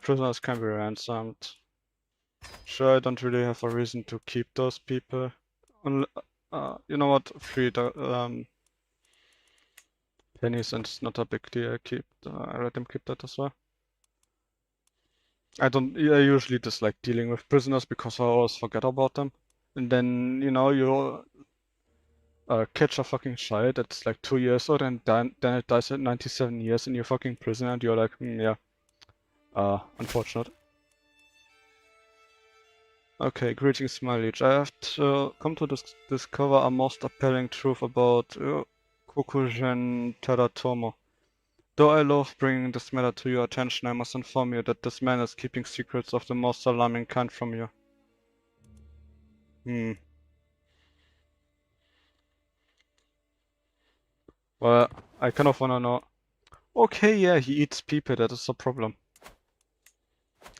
D: Prisoners can be ransomed. Sure, I don't really have a reason to keep those people. You know what? Free the pennies, and it's not a big deal. I let them keep that as well. I usually dislike dealing with prisoners because I always forget about them. And then, you know, you catch a fucking child that's like 2 years old and then it dies at 97 years in your fucking prison and you're like, yeah. Unfortunate. Okay, greetings my liege. I have come to discover a most appalling truth about Kokugen Teratomo. Though I love bringing this matter to your attention, I must inform you that this man is keeping secrets of the most alarming kind from you. Well, I kind of wanna know. Okay, yeah, he eats people, that is a problem.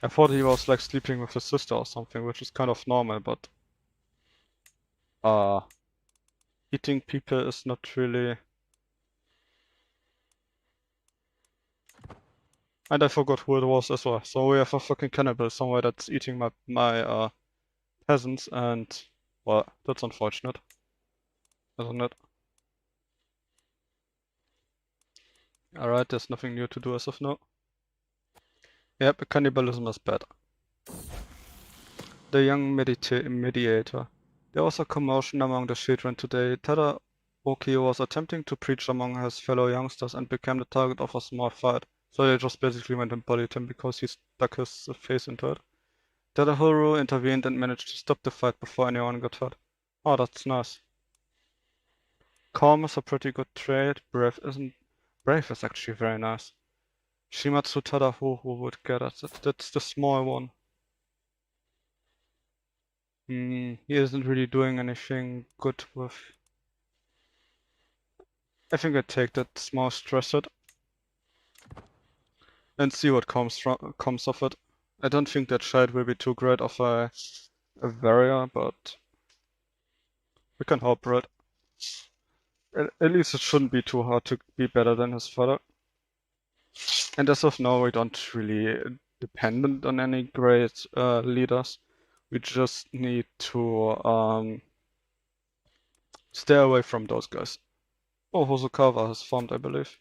D: I thought he was like sleeping with his sister or something, which is kind of normal, but eating people is not really. And I forgot who it was as well. So we have a fucking cannibal somewhere that's eating my peasants, and well, that's unfortunate, isn't it? Alright, there's nothing new to do as of now. Yep, cannibalism is bad. The young mediator. There was a commotion among the children today. Tadaoki was attempting to preach among his fellow youngsters and became the target of a small fight. So they just basically went and bullied him because he stuck his face into it. Tadahiro intervened and managed to stop the fight before anyone got hurt. Oh, that's nice. Calm is a pretty good trait. Brave is actually very nice. Shimatsu Tadaho would get it. That's the small one. He isn't really doing anything good with. I think I take that small stressed and see what comes of it. I don't think that child will be too great of a warrior, but we can hope for it. At least it shouldn't be too hard to be better than his father. And as of now, we don't really depend on any great leaders. We just need to stay away from those guys. Oh, Hosokawa has formed, I believe.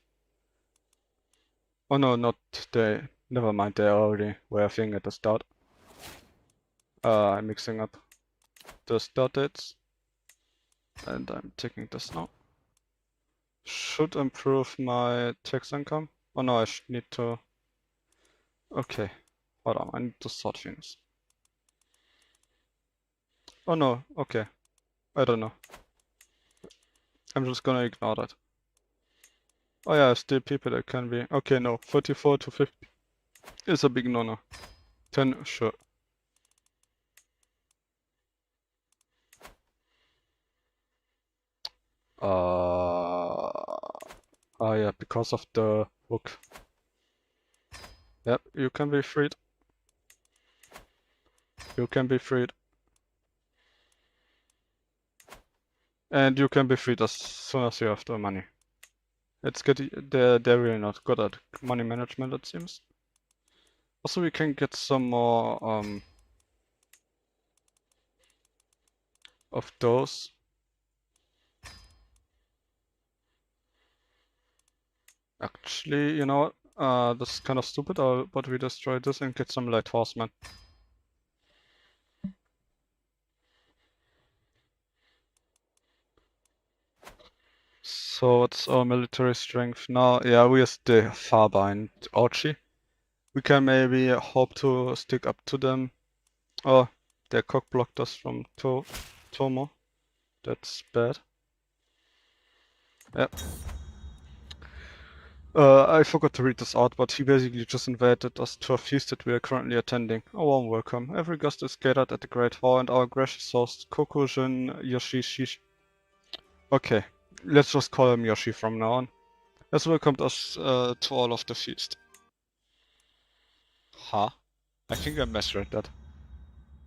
D: Oh no, not they. Never mind, they already were a thing at the start. I'm mixing up the start dates. And I'm taking this now. Should improve my tax income. Oh no, I need to. Okay, hold on, I need to sort things. Oh no, okay. I don't know. I'm just gonna ignore that. Oh yeah, still people that can be. Okay, no, 44 to 50 is a big no-no. 10, sure. Oh yeah, because of the hook. Yep, you can be freed. You can be freed. And you can be freed as soon as you have the money. It's good. They're really not good at money management, it seems. Also, we can get some more of those. Actually, you know what? This is kind of stupid, but we destroy this and get some light horsemen. So what's our military strength now? Yeah, we are still far behind Archie. We can maybe hope to stick up to them. Oh, they cock blocked us from Tomo. That's bad. Yep. I forgot to read this out, but he basically just invited us to a feast that we are currently attending. A warm welcome. Every guest is gathered at the Great Hall, and our gracious host, Kokujin Yoshi. Okay, let's just call him Yoshi from now on. Has welcomed us to all of the feast. Huh? I think I misread that.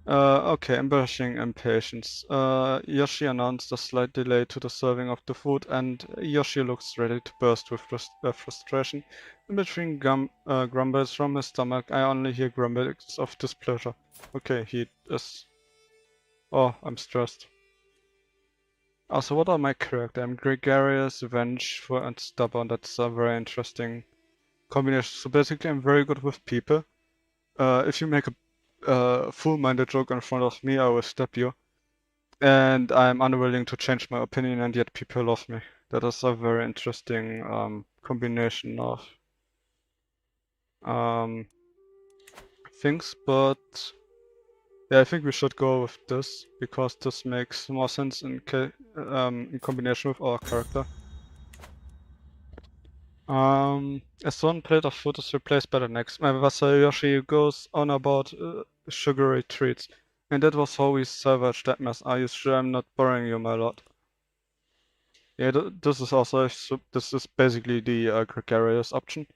D: Okay, embarrassing impatience. Yoshi announced a slight delay to the serving of the food, and Yoshi looks ready to burst with frustration. In between grumbles from his stomach, I only hear grumbles of displeasure. Okay, he is. Oh, I'm stressed. Also, what are my character? I'm gregarious, vengeful, and stubborn. That's a very interesting combination. So basically, I'm very good with people. If you make a full-minded joke in front of me, I will stab you. And I'm unwilling to change my opinion, and yet people love me. That is a very interesting combination of things, but yeah, I think we should go with this because this makes more sense in combination with our character. As one plate of food is replaced by the next, my Masayoshi goes on about sugary treats. And that was how we salvaged that mess. Are you sure I'm not boring you, my lord? Yeah, this is also, this is basically the gregarious option.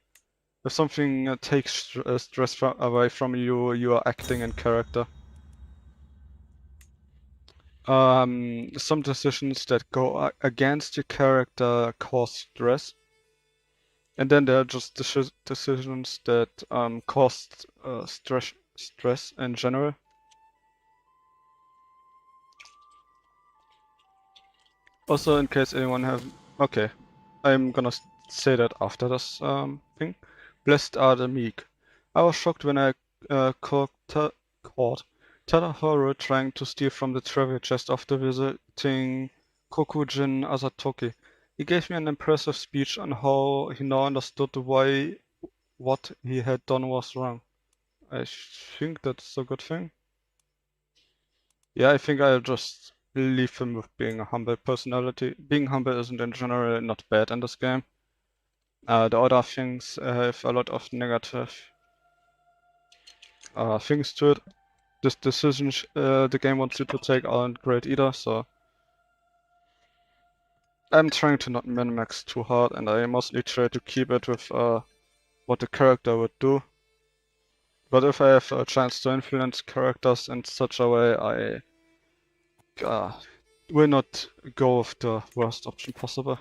D: If something takes stress away from you, you are acting in character. Some decisions that go against your character cause stress. And then there are just decisions that cause stress in general. Also, in case anyone have... Okay, I'm gonna say that after this thing. Blessed are the meek. I was shocked when I caught Tadahoro trying to steal from the treasure chest after visiting Kokujin Azatoki. He gave me an impressive speech on how he now understood why what he had done was wrong. I think that's a good thing. Yeah, I think I'll just leave him with being a humble personality. Being humble isn't in general not bad in this game. The other things have a lot of negative things to it. This decisions the game wants you to take aren't great either, so I'm trying to not min-max too hard, and I mostly try to keep it with what the character would do. But if I have a chance to influence characters in such a way, I will not go with the worst option possible.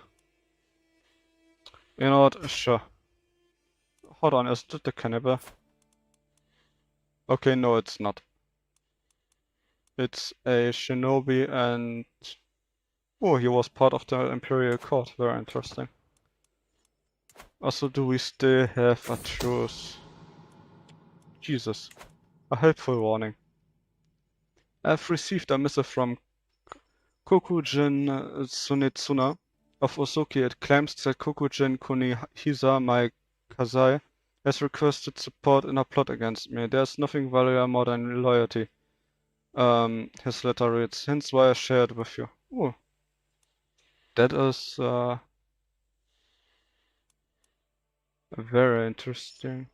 D: You know what? Sure. Hold on, is it the cannibal? Okay, no, it's not. It's a shinobi and... Oh, he was part of the Imperial Court. Very interesting. Also, do we still have a truce? Jesus. A helpful warning. I've received a missive from Kokujin Tsunetsuna of Osoki. It claims that Kokujin Kunihisa, my Kazai, has requested support in a plot against me. There's nothing valuable more than loyalty. His letter reads, hence why I shared with you. Ooh. That is very interesting.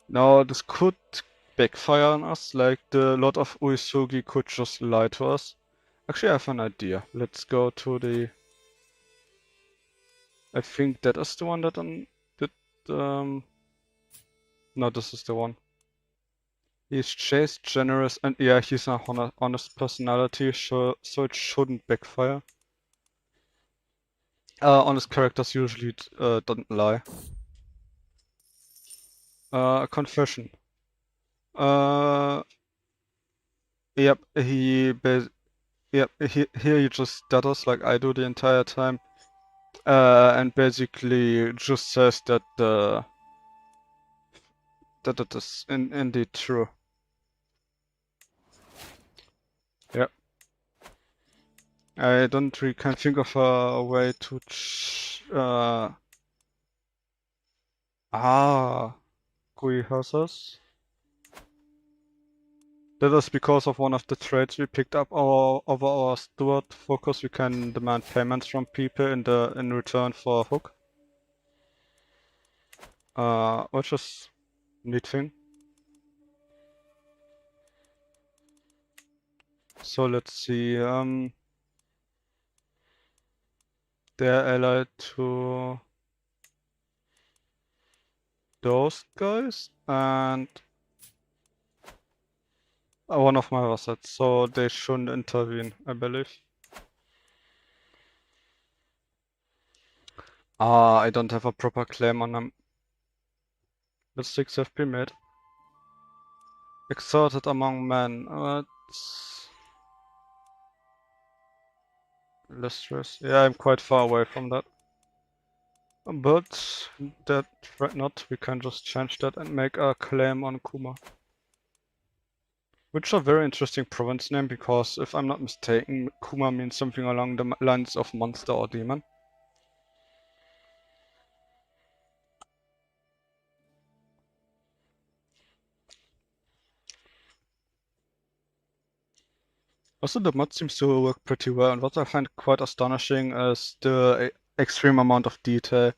D: Now this could backfire on us, like the Lord of Uesugi could just lie to us. Actually, I have an idea. Let's go to the... I think that is the one that no, this is the one. He's chaste, generous, and yeah, he's a honest personality, so it shouldn't backfire. Honest characters usually don't lie. A confession. Yep, here he just stutters like I do the entire time. And basically just says that that it is indeed true. Yep. I don't really can think of a way to Guihasas. That is because of one of the traits we picked up over our steward focus. We can demand payments from people in return for a hook. Which is a neat thing. So let's see, they're allied to those guys and one of my vassals, so they shouldn't intervene, I believe. I don't have a proper claim on them. Mistakes have been made. Exalted among men. Less stress. Yeah, I'm quite far away from that. But that right not, we can just change that and make a claim on Kuma. Which is a very interesting province name, because if I'm not mistaken, Kuma means something along the lines of monster or demon. Also, the mod seems to work pretty well, and what I find quite astonishing is the extreme amount of detail.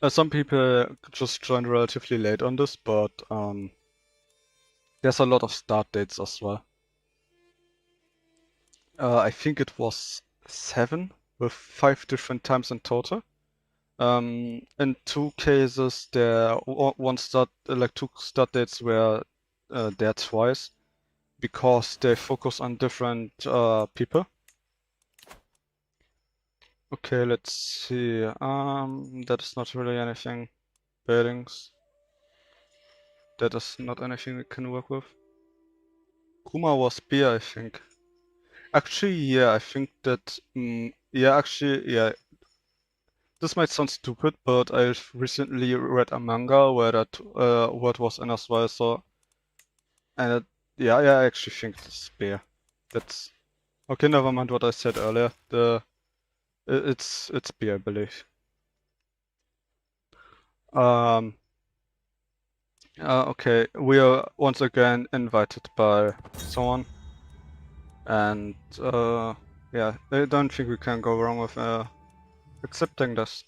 D: Some people just joined relatively late on this, but there's a lot of start dates as well. I think it was 7 with 5 different times in total. In 2 cases, there two start dates were there twice because they focus on different people. Okay, let's see. That is not really anything. Buildings. That is not anything we can work with. Kuma was beer, I think. Actually, yeah, I think that. Yeah. This might sound stupid, but I've recently read a manga where that word was in as well, so. And yeah, I actually think this is beer. That's. Okay, never mind what I said earlier. It's beer, I believe. Okay, we are once again invited by someone, and yeah, I don't think we can go wrong with accepting this.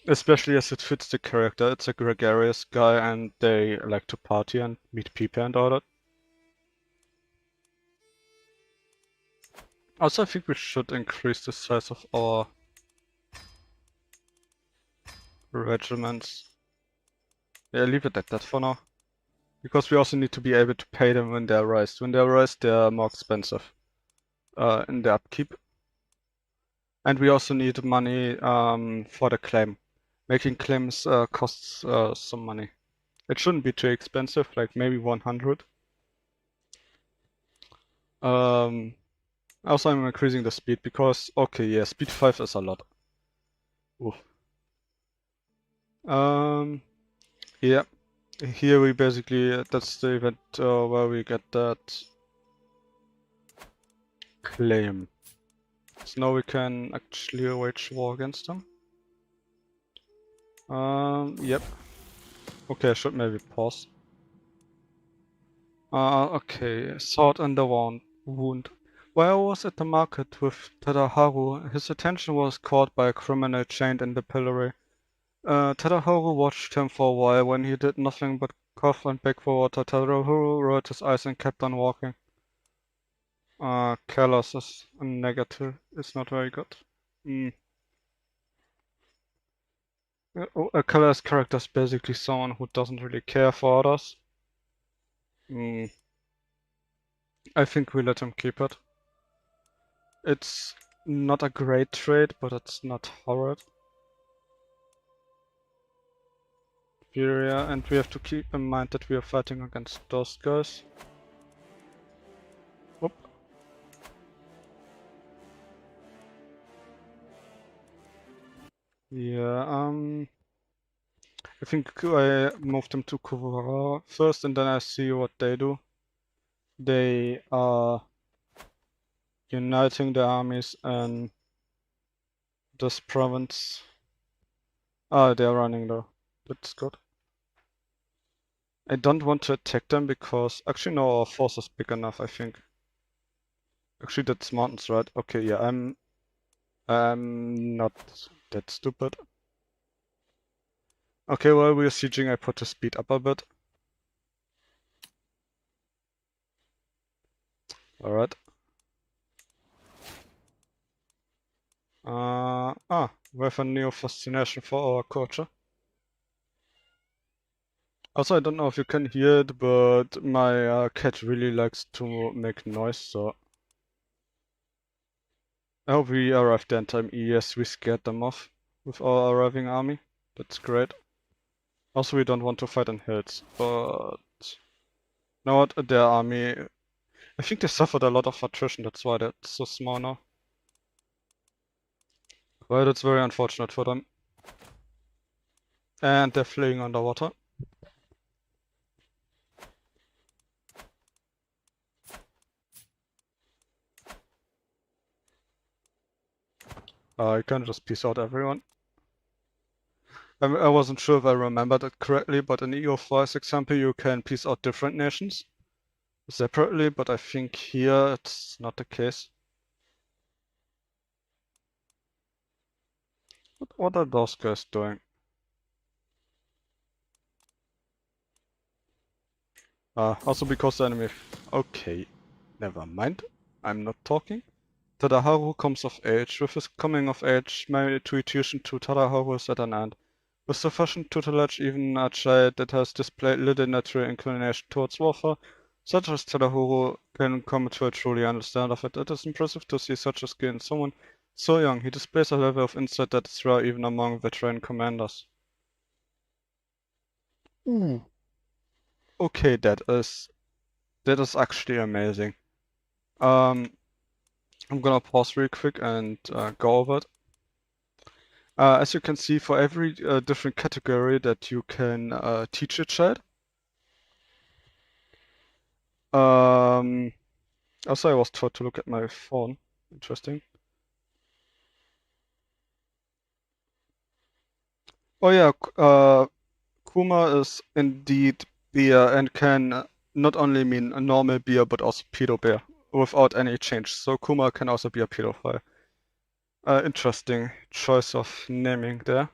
D: Especially as it fits the character. It's a gregarious guy, and they like to party and meet people and all that. Also, I think we should increase the size of our regiments. Yeah, leave it at that for now. Because we also need to be able to pay them when they're raised. When they're raised, they're more expensive in the upkeep. And we also need money for the claim. Making claims costs some money. It shouldn't be too expensive, like maybe 100. Also, I'm increasing the speed because, okay, yeah, speed 5 is a lot. Oof. Yeah. Here we basically, that's the event where we get that claim. So now we can actually wage war against them. Yep. Okay, I should maybe pause. Okay, sword in the wound. While I was at the market with Tadaharu, his attention was caught by a criminal chained in the pillory. Tadaharu watched him for a while. When he did nothing but cough and beg for water, Tadaharu rolled his eyes and kept on walking. Careless is a negative. It's not very good. A careless character is basically someone who doesn't really care for others. I think we let him keep it. It's not a great trait, but it's not horrid. Furia, and we have to keep in mind that we are fighting against those guys. Whoop. Yeah, I think I moved them to Kuwara first, and then I see what they do. They are uniting the armies in this province. They're running though. That's good. I don't want to attack them because actually no, our force is big enough, I think. Actually that's mountains, right? Okay, yeah, I'm not that stupid. Okay, while we're sieging, I put the speed up a bit. Alright. We have a new fascination for our culture. Also, I don't know if you can hear it, but my cat really likes to make noise, so... I hope we arrived there in time. Yes, we scared them off with our arriving army. That's great. Also, we don't want to fight in hills, but... Now what? Their army... I think they suffered a lot of attrition, that's why they're so small now. Well, that's very unfortunate for them. And they're fleeing underwater. I can just peace out everyone. I wasn't sure if I remembered it correctly, but in EU4's example, you can peace out different nations separately, but I think here it's not the case. What are those guys doing? Also because the enemy... Okay, never mind. I'm not talking. Tadaharu comes of age. With his coming of age, my intuition to Tadaharu is at an end. With sufficient tutelage, even a child that has displayed little natural inclination towards warfare, such as Tadaharu, can come to a truly understand of it. It is impressive to see such a skill in someone so young. He displays a level of insight that is rare even among veteran commanders. Ooh. Okay, that is actually amazing. I'm gonna pause real quick and go over it. As you can see, for every different category that you can teach a child. Also, I was taught to look at my phone. Interesting. Oh yeah, Kuma is indeed beer and can not only mean a normal beer but also pedo bear without any change. So Kuma can also be a pedophile. Interesting choice of naming there.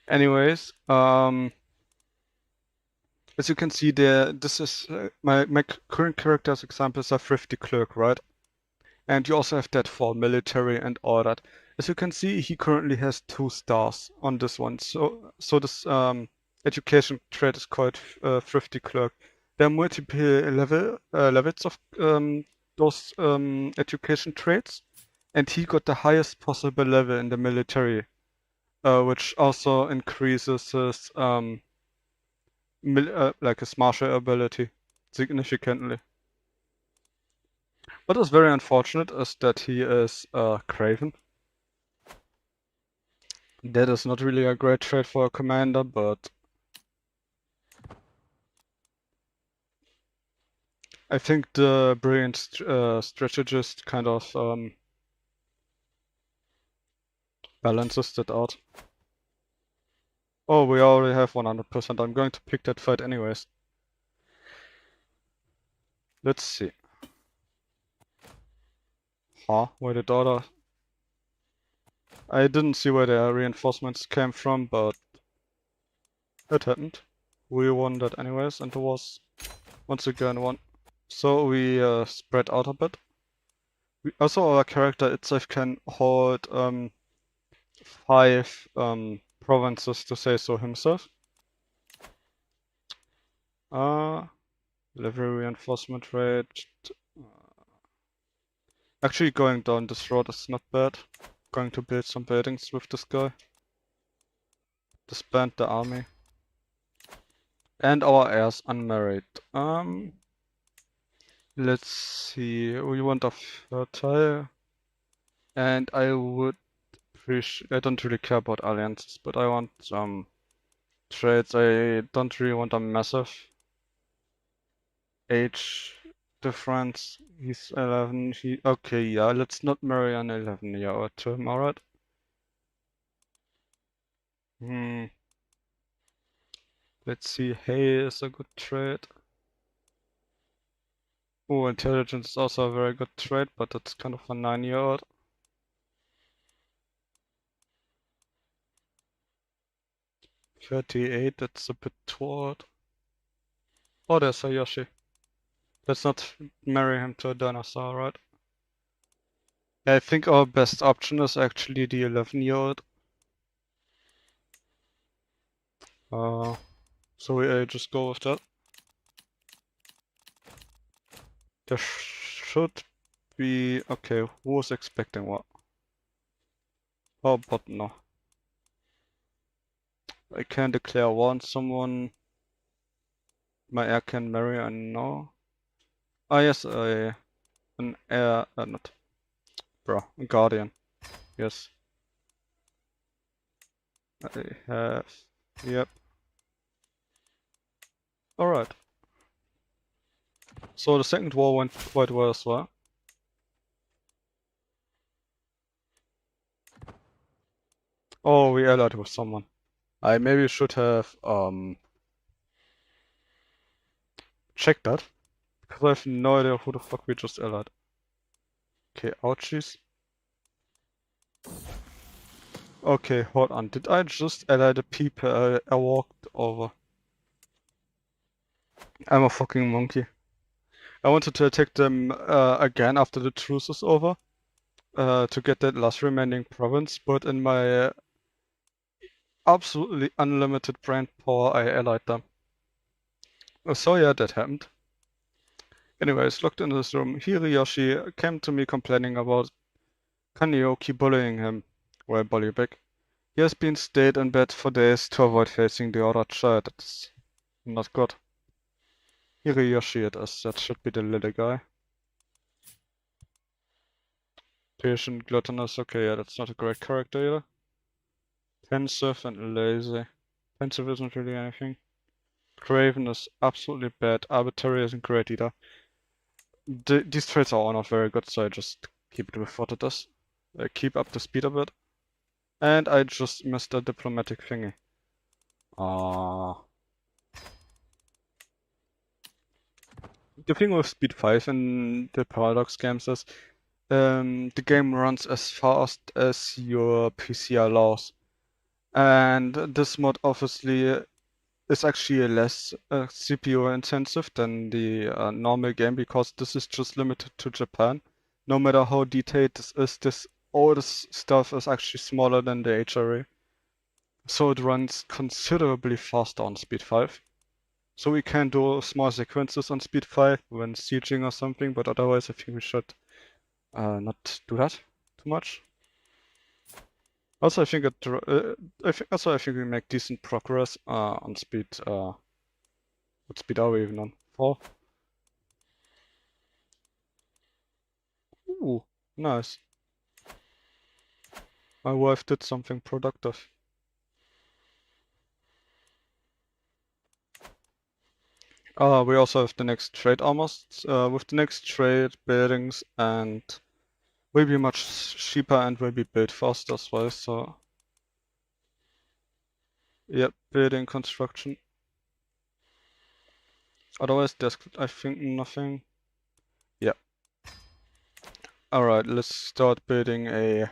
D: Anyways, as you can see there, this is my current character's example is a thrifty clerk, right? And you also have that for military and all that. As you can see, he currently has 2 stars on this one. So this education trait is called thrifty clerk. There are multiple levels of those education traits, and he got the highest possible level in the military, which also increases his like his martial ability significantly. What is very unfortunate is that he is craven. That is not really a great trait for a commander, but I think the brilliant strategist kind of balances that out. Oh, we already have 100%. I'm going to pick that fight anyways. Let's see. Huh? Where the daughter... I didn't see where the reinforcements came from, but it happened. We won that anyways, and it was once again one. So we spread out a bit. Also, our character itself can hold 5 provinces, to say so himself. Level reinforcement rate. Actually, going down this road is not bad. Going to build some buildings with this guy. Disband the army. And our heirs unmarried. Let's see. We want a fertile. And I would appreciate. I don't really care about alliances, but I want some trades. I don't really want a massive age difference. He's 11. Okay, yeah. Let's not marry an 11-year-old to him, alright? Let's see. Hay is a good trade. Oh, intelligence is also a very good trait, but it's kind of a 9-year-old. $38, that's a bit too old. Oh, there's a Yoshi. Let's not marry him to a dinosaur, right? I think our best option is actually the 11-year-old. So we just go with that. There should be... Okay, who was expecting what? Oh, but no. I can declare war on someone. My heir can marry, I know. Ah, yes, an heir, not... Bro, a guardian. Yes. I have... Yep. Alright. So the second war went quite well as well. Oh, we allied with someone. I maybe should have checked that. Because I have no idea who the fuck we just allied. Okay, ouchies. Okay, hold on. Did I just ally the people I walked over? I'm a fucking monkey. I wanted to attack them again after the truce is over to get that last remaining province, but in my absolutely unlimited brand power, I allied them. So yeah, that happened. Anyways, locked in this room, Hiriyoshi came to me complaining about Kanioki bullying him. Well, bully back. He has been stayed in bed for days to avoid facing the other child. That's not good. Hiriyoshi it is. That should be the little guy. Patient, gluttonous. Okay, yeah, that's not a great character either. Pensive and lazy. Pensive isn't really anything. Craven is absolutely bad. Arbitrary isn't great either. These traits are all not very good, so I just keep it with what it is. Keep up the speed a bit. And I just missed a diplomatic thingy. Ah. The thing with Speed 5 in the Paradox games is the game runs as fast as your PC allows. And this mod obviously is actually less CPU intensive than the normal game because this is just limited to Japan. No matter how detailed this is, all this stuff is actually smaller than the HRA. So it runs considerably faster on Speed 5. So we can do small sequences on Speed 5 when sieging or something, but otherwise I think we should not do that too much. Also, I think I think we make decent progress on speed. What speed are we even on? 4. Ooh, nice. My wife did something productive. We also have the next trade almost. With the next trade, buildings and will be much cheaper and will be built faster as well. So, yep, building construction. Otherwise, there's I think nothing. Yeah. Alright, let's start building a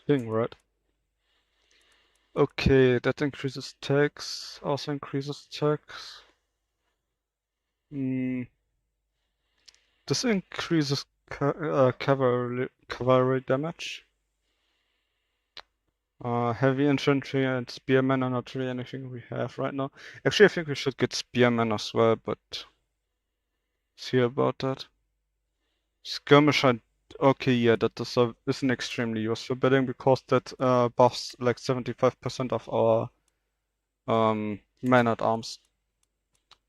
D: thing, right? Okay, that increases tax, also increases tax. This increases cavalry damage. Heavy infantry and spearmen are not really anything we have right now. Actually, I think we should get spearmen as well, but see about that. Skirmisher, okay, yeah, that is an extremely useful building because that buffs like 75% of our man-at-arms.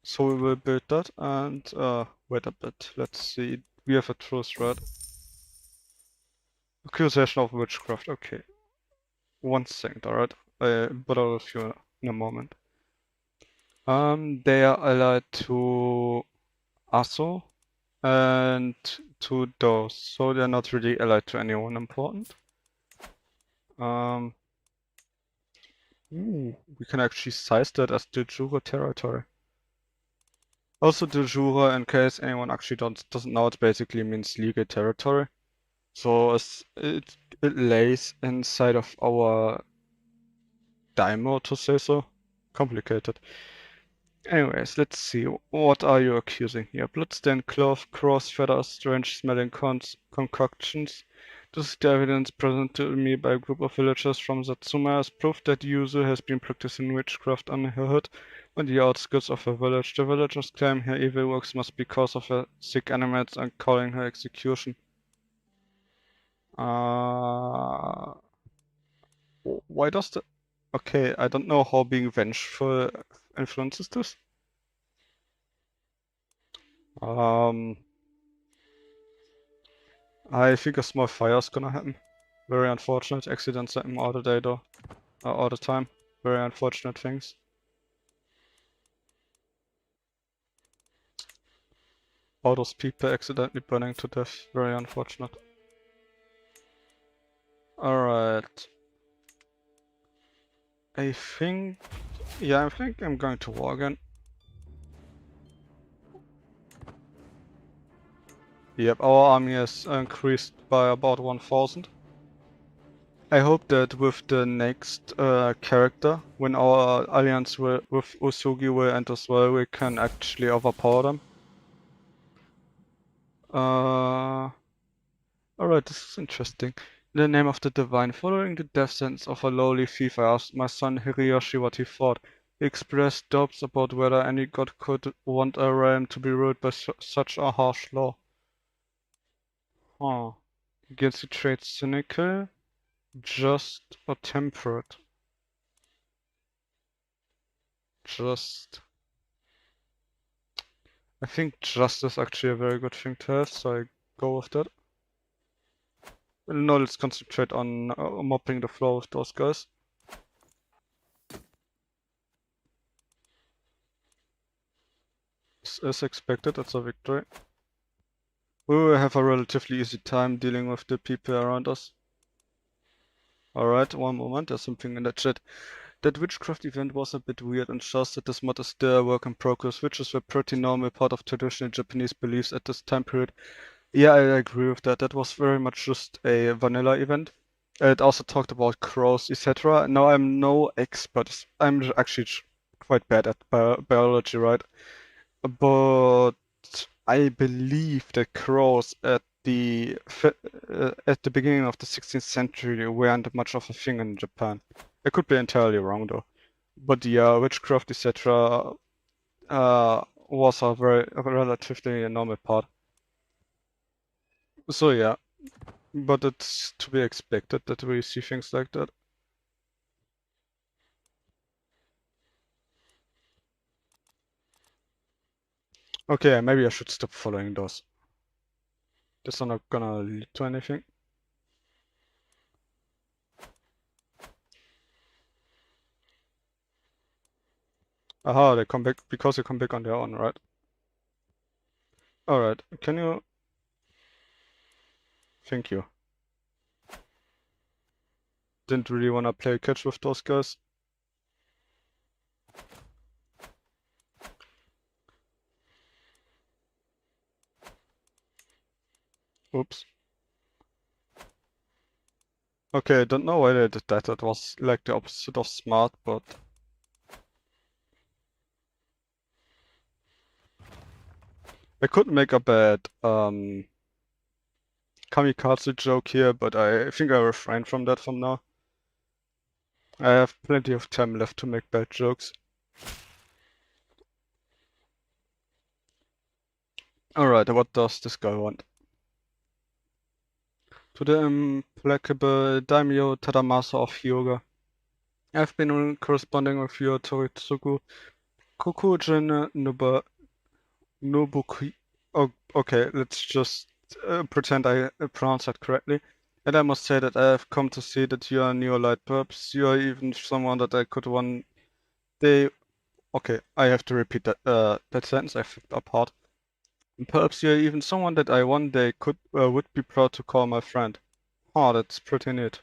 D: So we will build that and wait a bit. Let's see. We have a truce, right? Accusation of witchcraft. Okay. 1 second, alright. But I'll with you in a moment. They are allied to Aso and to those, so they're not really allied to anyone important. We can actually size that as de jure territory. Also, de jure, in case anyone actually doesn't know, it basically means legal territory. So it lays inside of our daimyo, to say so. Complicated. Anyways, let's see. What are you accusing here? Bloodstained cloth, cross feathers, strange smelling concoctions. This is the evidence presented to me by a group of villagers from Satsuma as proof that Yuzu has been practicing witchcraft on her hood on the outskirts of her village. The villagers claim her evil works must be cause of her sick animals and calling her execution. Why does the... Okay, I don't know how being vengeful influences this. I think a small fire is gonna happen. Very unfortunate. Accidents happen all the day though. All the time. Very unfortunate things. All those people accidentally burning to death. Very unfortunate. Alright. I think I'm going to war again. Yep, our army has increased by about 1000. I hope that with the next character, when our alliance with Usugi will end as well, we can actually overpower them. Alright, this is interesting. In the name of the divine, following the death sentence of a lowly thief, I asked my son Hiroshi what he thought. He expressed doubts about whether any god could want a realm to be ruled by such a harsh law. Huh. Against the traits cynical, just, or temperate. Just. I think just is actually a very good thing to have, so I go with that. No, let's concentrate on mopping the floor with those guys. As expected, it's a victory. We will have a relatively easy time dealing with the people around us. Alright, one moment, there's something in the chat. That witchcraft event was a bit weird and shows that this mod is still a work in progress. Witches were pretty normal part of traditional Japanese beliefs at this time period. Yeah, I agree with that. That was very much just a vanilla event. It also talked about crows, etc. Now I'm no expert. I'm actually quite bad at biology, right? But I believe that crows at the beginning of the 16th century weren't much of a thing in Japan. I could be entirely wrong though. But yeah, witchcraft, etc. Was a relatively normal part. So yeah, but it's to be expected that we see things like that. Okay, maybe I should stop following those. That's not gonna lead to anything. Aha, they come back because they come back on their own, right? Alright, can you... Thank you. Didn't really wanna play catch with those guys. Oops. Okay, I don't know why they did that. That was like the opposite of smart, but... I could make a bad kamikaze joke here, but I think I refrain from that from now. I have plenty of time left to make bad jokes. Alright, what does this guy want? To the implacable daimyo Tadamasa of Hyoga. I've been corresponding with your Toritsugu Kokujin Nobuki. Oh, okay, let's just pretend I pronounced that correctly. And I must say that I have come to see that you are a neolite. Perhaps you are even someone that I could one day... Okay, I have to repeat that that sentence. I flipped apart. Perhaps you're even someone that I one day would be proud to call my friend. Oh, that's pretty neat.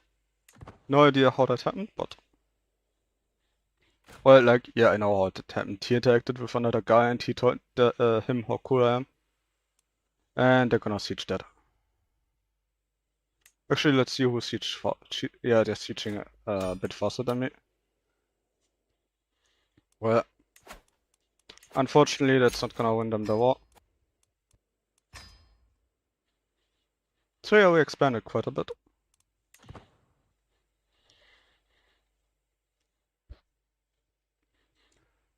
D: No idea how that happened, but... Well, like, yeah, I know how that happened. He interacted with another guy and he told him how cool I am. And they're gonna siege that. Actually, let's see who siege yeah, they're sieging a bit faster than me. Well, unfortunately, that's not gonna win them the war. So yeah, we expanded quite a bit.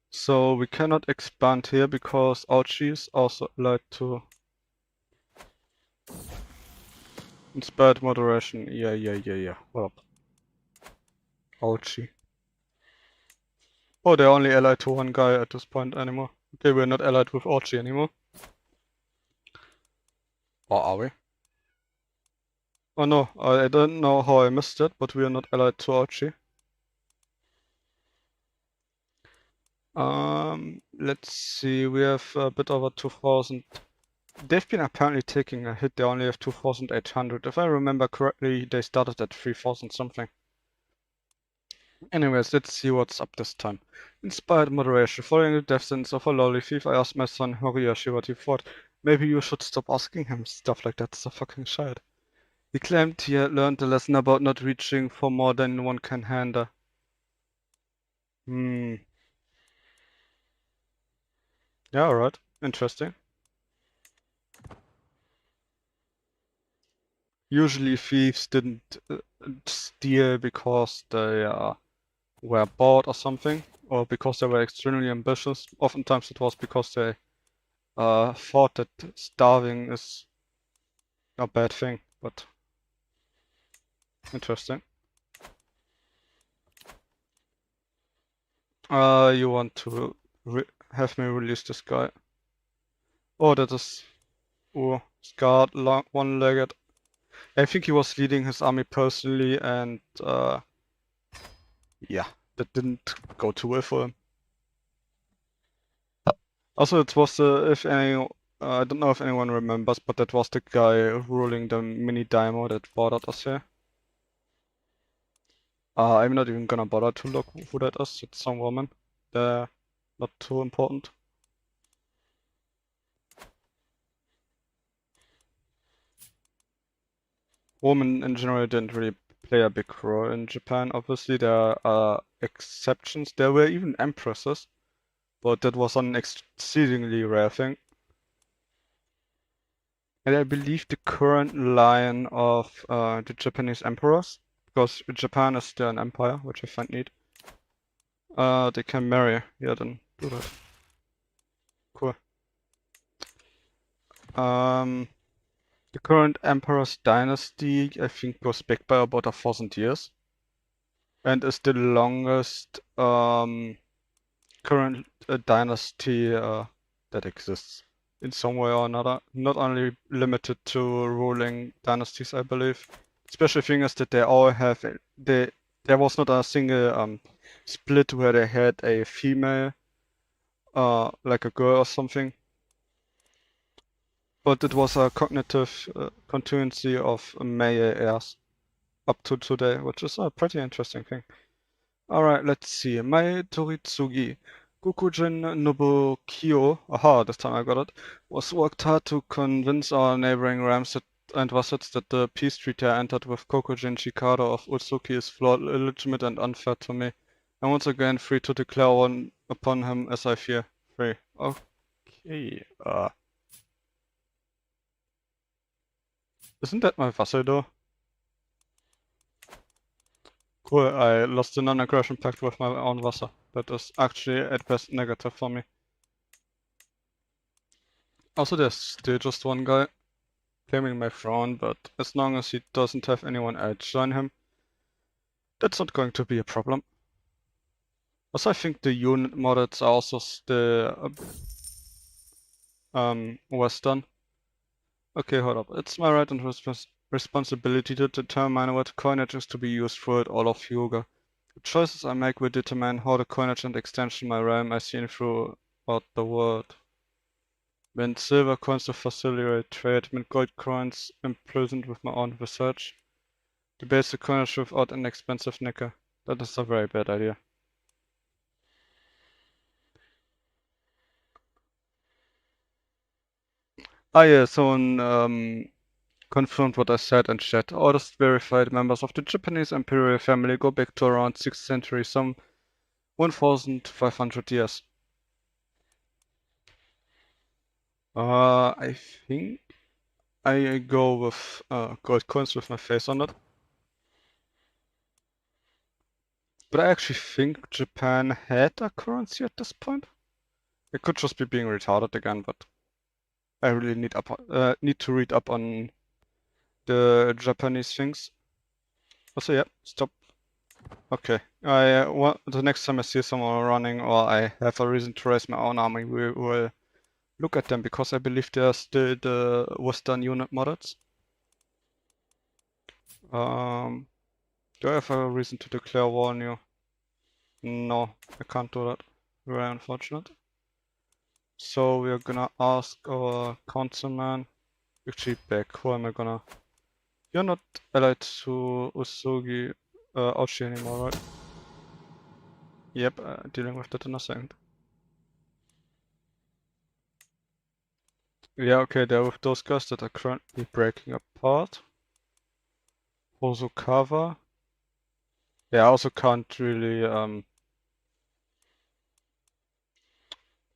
D: So we cannot expand here because Ouchie is also allowed to inspired moderation. Yeah. What up? Ouchie. Oh, they're only allied to one guy at this point anymore. Okay, we're not allied with Ouchie anymore. Or are we? Oh no, I don't know how I missed it, but we are not allied to Ouchie. Let's see, we have a bit over 2000. They've been apparently taking a hit, they only have 2800. If I remember correctly, they started at 3000 something. Anyways, let's see what's up this time. Inspired moderation. Following the death sentence of a lowly thief, I asked my son Horiyoshi what he thought. Maybe you should stop asking him stuff like that, it's a fucking shite. He claimed he had learned the lesson about not reaching for more than one can handle. Hmm. Yeah, alright. Interesting. Usually thieves didn't steal because they were bored or something, or because they were extremely ambitious. Oftentimes it was because they thought that starving is a bad thing, but interesting. You want to have me release this guy? Oh, that is scarred, one-legged. I think he was leading his army personally, and yeah, that didn't go too well for him. Also, it was if any, I don't know if anyone remembers, but that was the guy ruling the mini demo that bothered us here. I'm not even gonna bother to look who that is. It's some woman. They're not too important. Women in general didn't really play a big role in Japan. Obviously, there are exceptions. There were even empresses, but that was an exceedingly rare thing. And I believe the current line of the Japanese emperors, because Japan is still an empire, which I find neat, they can marry. Yeah, then do that. Cool. The current emperor's dynasty, I think, goes back by about 1,000 years, and is the longest current dynasty that exists in some way or another. Not only limited to ruling dynasties, I believe. Special thing is that they all have there was not a single split where they had a female like a girl or something, but it was a cognitive continuity of male heirs up to today, which is a pretty interesting thing. Alright, let's see. Mai Toritsugi. Gokujin Nobukyo, aha, this time I got it, was worked hard to convince our neighboring realms and wassets that the peace treaty I entered with Kokujin Shikado of Utsuki is flawed, illegitimate, and unfair to me. I'm once again free to declare one upon him as I fear. Free. Okay. Isn't that my vassal though? Cool, I lost the non-aggression pact with my own vassal. That is actually at best negative for me. Also, there's still just one guy claiming my throne, but as long as he doesn't have anyone else join him, that's not going to be a problem. Also, I think the unit models are also still Western. Okay, hold up. It's my right and responsibility to determine what coinage is to be used throughout all of Hyuga. The choices I make will determine how the coinage and extension my realm I see throughout the world. Mint silver coins to facilitate trade, mint gold coins imprisoned with my own research. Debase the coinage without an expensive nickel. That is a very bad idea. Ah yeah, someone confirmed what I said in chat. Oldest verified members of the Japanese imperial family go back to around 6th century, some 1,500 years. I think I go with gold coins with my face on it. But I actually think Japan had a currency at this point. It could just be being retarded again, but I really need to read up on the Japanese things. Also, yeah, stop. Okay, the next time I see someone running or I have a reason to raise my own army, we will look at them because I believe they are still the Western unit models. Do I have a reason to declare war on you? No, I can't do that. Very unfortunate. So we're gonna ask our councilman. Actually, back. Who am I gonna? You're not allied to Usugi Ochi anymore, right? Yep, dealing with that in a second. Yeah, okay, they're with those guys that are currently breaking apart. Hosokawa. Yeah, I also can't really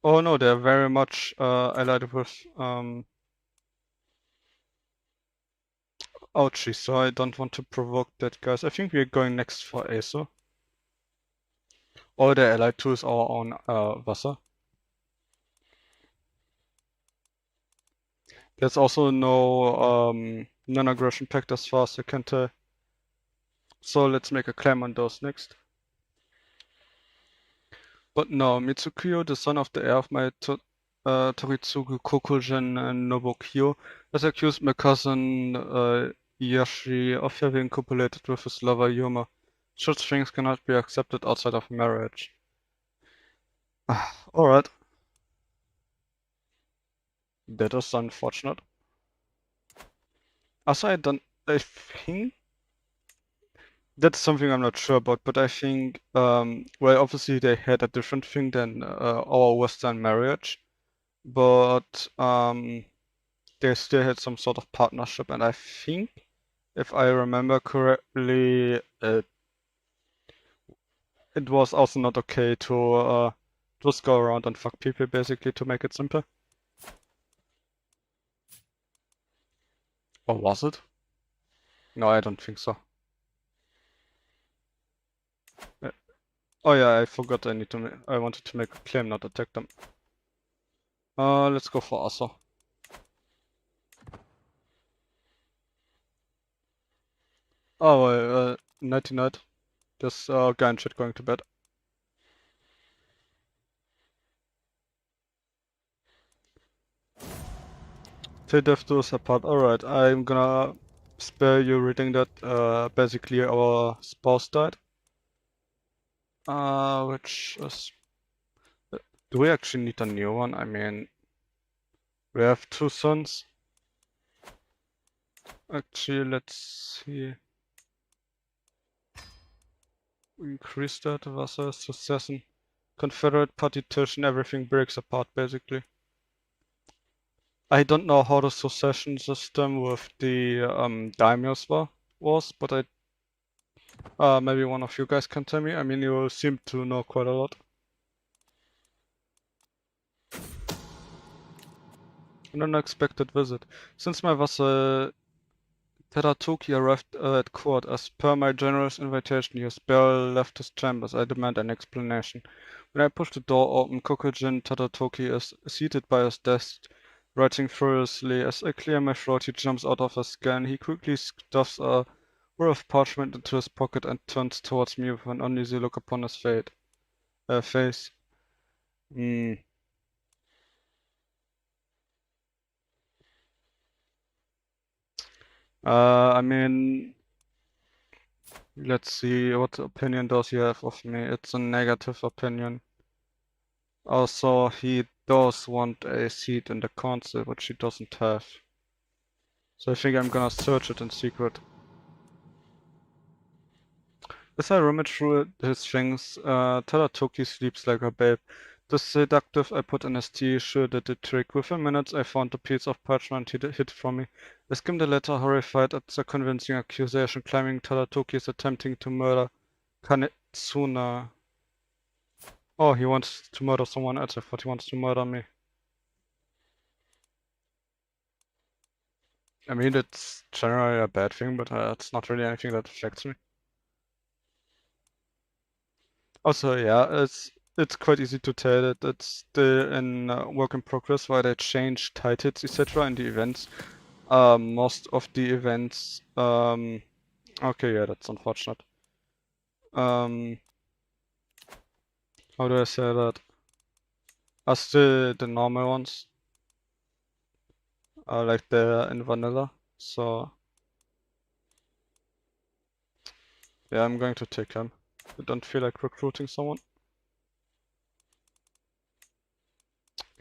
D: oh no, they're very much allied with Ouchie, so I don't want to provoke that, guys. I think we're going next for Aso. All the allied tools are on Wasser. There's also no non-aggression pact as far as I can tell. So let's make a claim on those next. But no, Mitsukyo, the son of the heir of my Toritsugu Kokujin and Nobukyo, has accused my cousin Yashi of having copulated with his lover Yuma. Such things cannot be accepted outside of marriage. Alright. That is unfortunate. Also, I think that's something I'm not sure about, but I think, well, obviously they had a different thing than our Western marriage, but they still had some sort of partnership, and I think, if I remember correctly, it was also not okay to just go around and fuck people, basically, to make it simple. Or was it? No, I don't think so. Oh yeah, I forgot I wanted to make a claim, not attack them. Let's go for Aso. Oh, nighty night. This guy in chat going to bed. Till death do us apart. Alright, I'm gonna spare you reading that. Basically our spouse died. Which is... Do we actually need a new one? I mean... We have 2 sons. Actually, let's see. Increase that. Wasser, succession. Confederate partition, everything breaks apart basically. I don't know how the succession system with the daimyos was, but maybe one of you guys can tell me. I mean, you seem to know quite a lot. An unexpected visit. Since my vassal Tadatoki arrived at court, as per my generous invitation, he has barely left his chambers. I demand an explanation. When I push the door open, Kokujin Tadatoki is seated by his desk, writing furiously. As I clear my throat, he jumps out of his skin. He quickly stuffs a roll of parchment into his pocket and turns towards me with an uneasy look upon his face. I mean, let's see, what opinion does he have of me? It's a negative opinion. Also, he does want a seat in the council, which he doesn't have. So I think I'm gonna search it in secret. As I rummage through his things, Tadatoki sleeps like a babe. The seductive I put in his tea sure did the trick. Within minutes I found the piece of parchment he hid from me. I skimmed the letter, horrified at the convincing accusation, claiming Tadatoki is attempting to murder Kanetsuna. Oh, he wants to murder someone else. I thought he wants to murder me. I mean, it's generally a bad thing, but it's not really anything that affects me. Also, yeah, it's quite easy to tell that it's still in work in progress, while they change titles, etc. in the events. Most of the events, okay, yeah, that's unfortunate. How do I say that? Are still the normal ones, like they're in vanilla. So yeah, I'm going to take him. I don't feel like recruiting someone.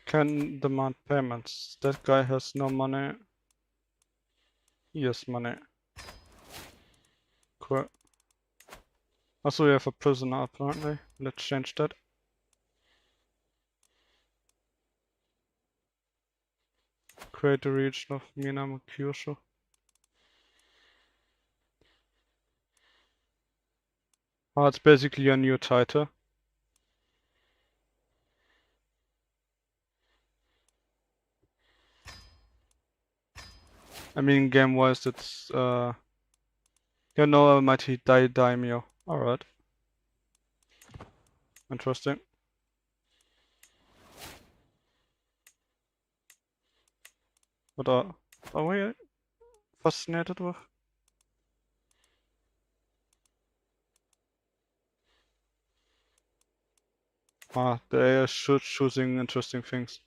D: Can demand payments. That guy has no money. He has money. Cool. Also, we have a prisoner apparently. Let's change that. Create the region of Minamokyushu. Oh, it's basically a new title. I mean, game-wise, it's you know, a mighty daimyo. Alright. Interesting. What are we fascinated with? Ah, they are choosing interesting things.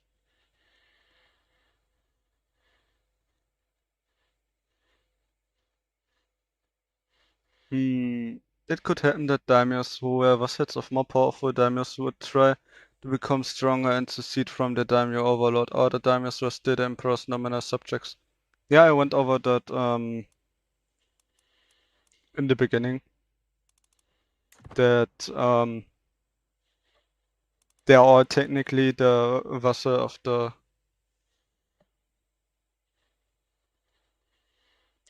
D: It could happen that daimyos who were vassals of more powerful daimyos would try to become stronger and secede from the daimyo overlord, or the daimyos were still the emperor's nominal subjects. Yeah, I went over that in the beginning. That they are all technically the vassal of the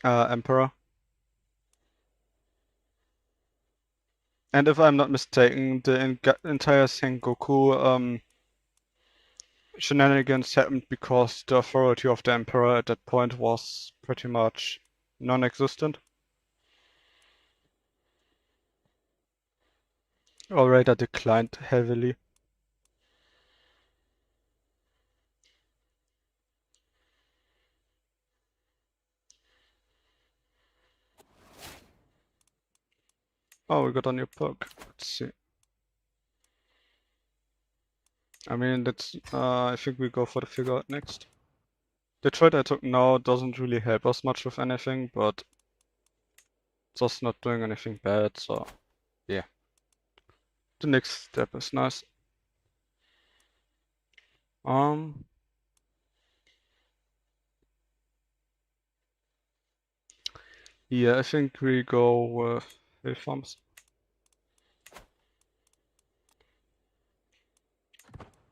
D: emperor. And if I'm not mistaken, the entire Sengoku shenanigans happened because the authority of the emperor at that point was pretty much non-existent. Or rather declined heavily. Oh, we got a new perk. Let's see. I mean, that's, I think we go for the figure out next. The trade I took now doesn't really help us much with anything, but it's also not doing anything bad, so yeah. The next step is nice. Yeah, I think we go with hill farms.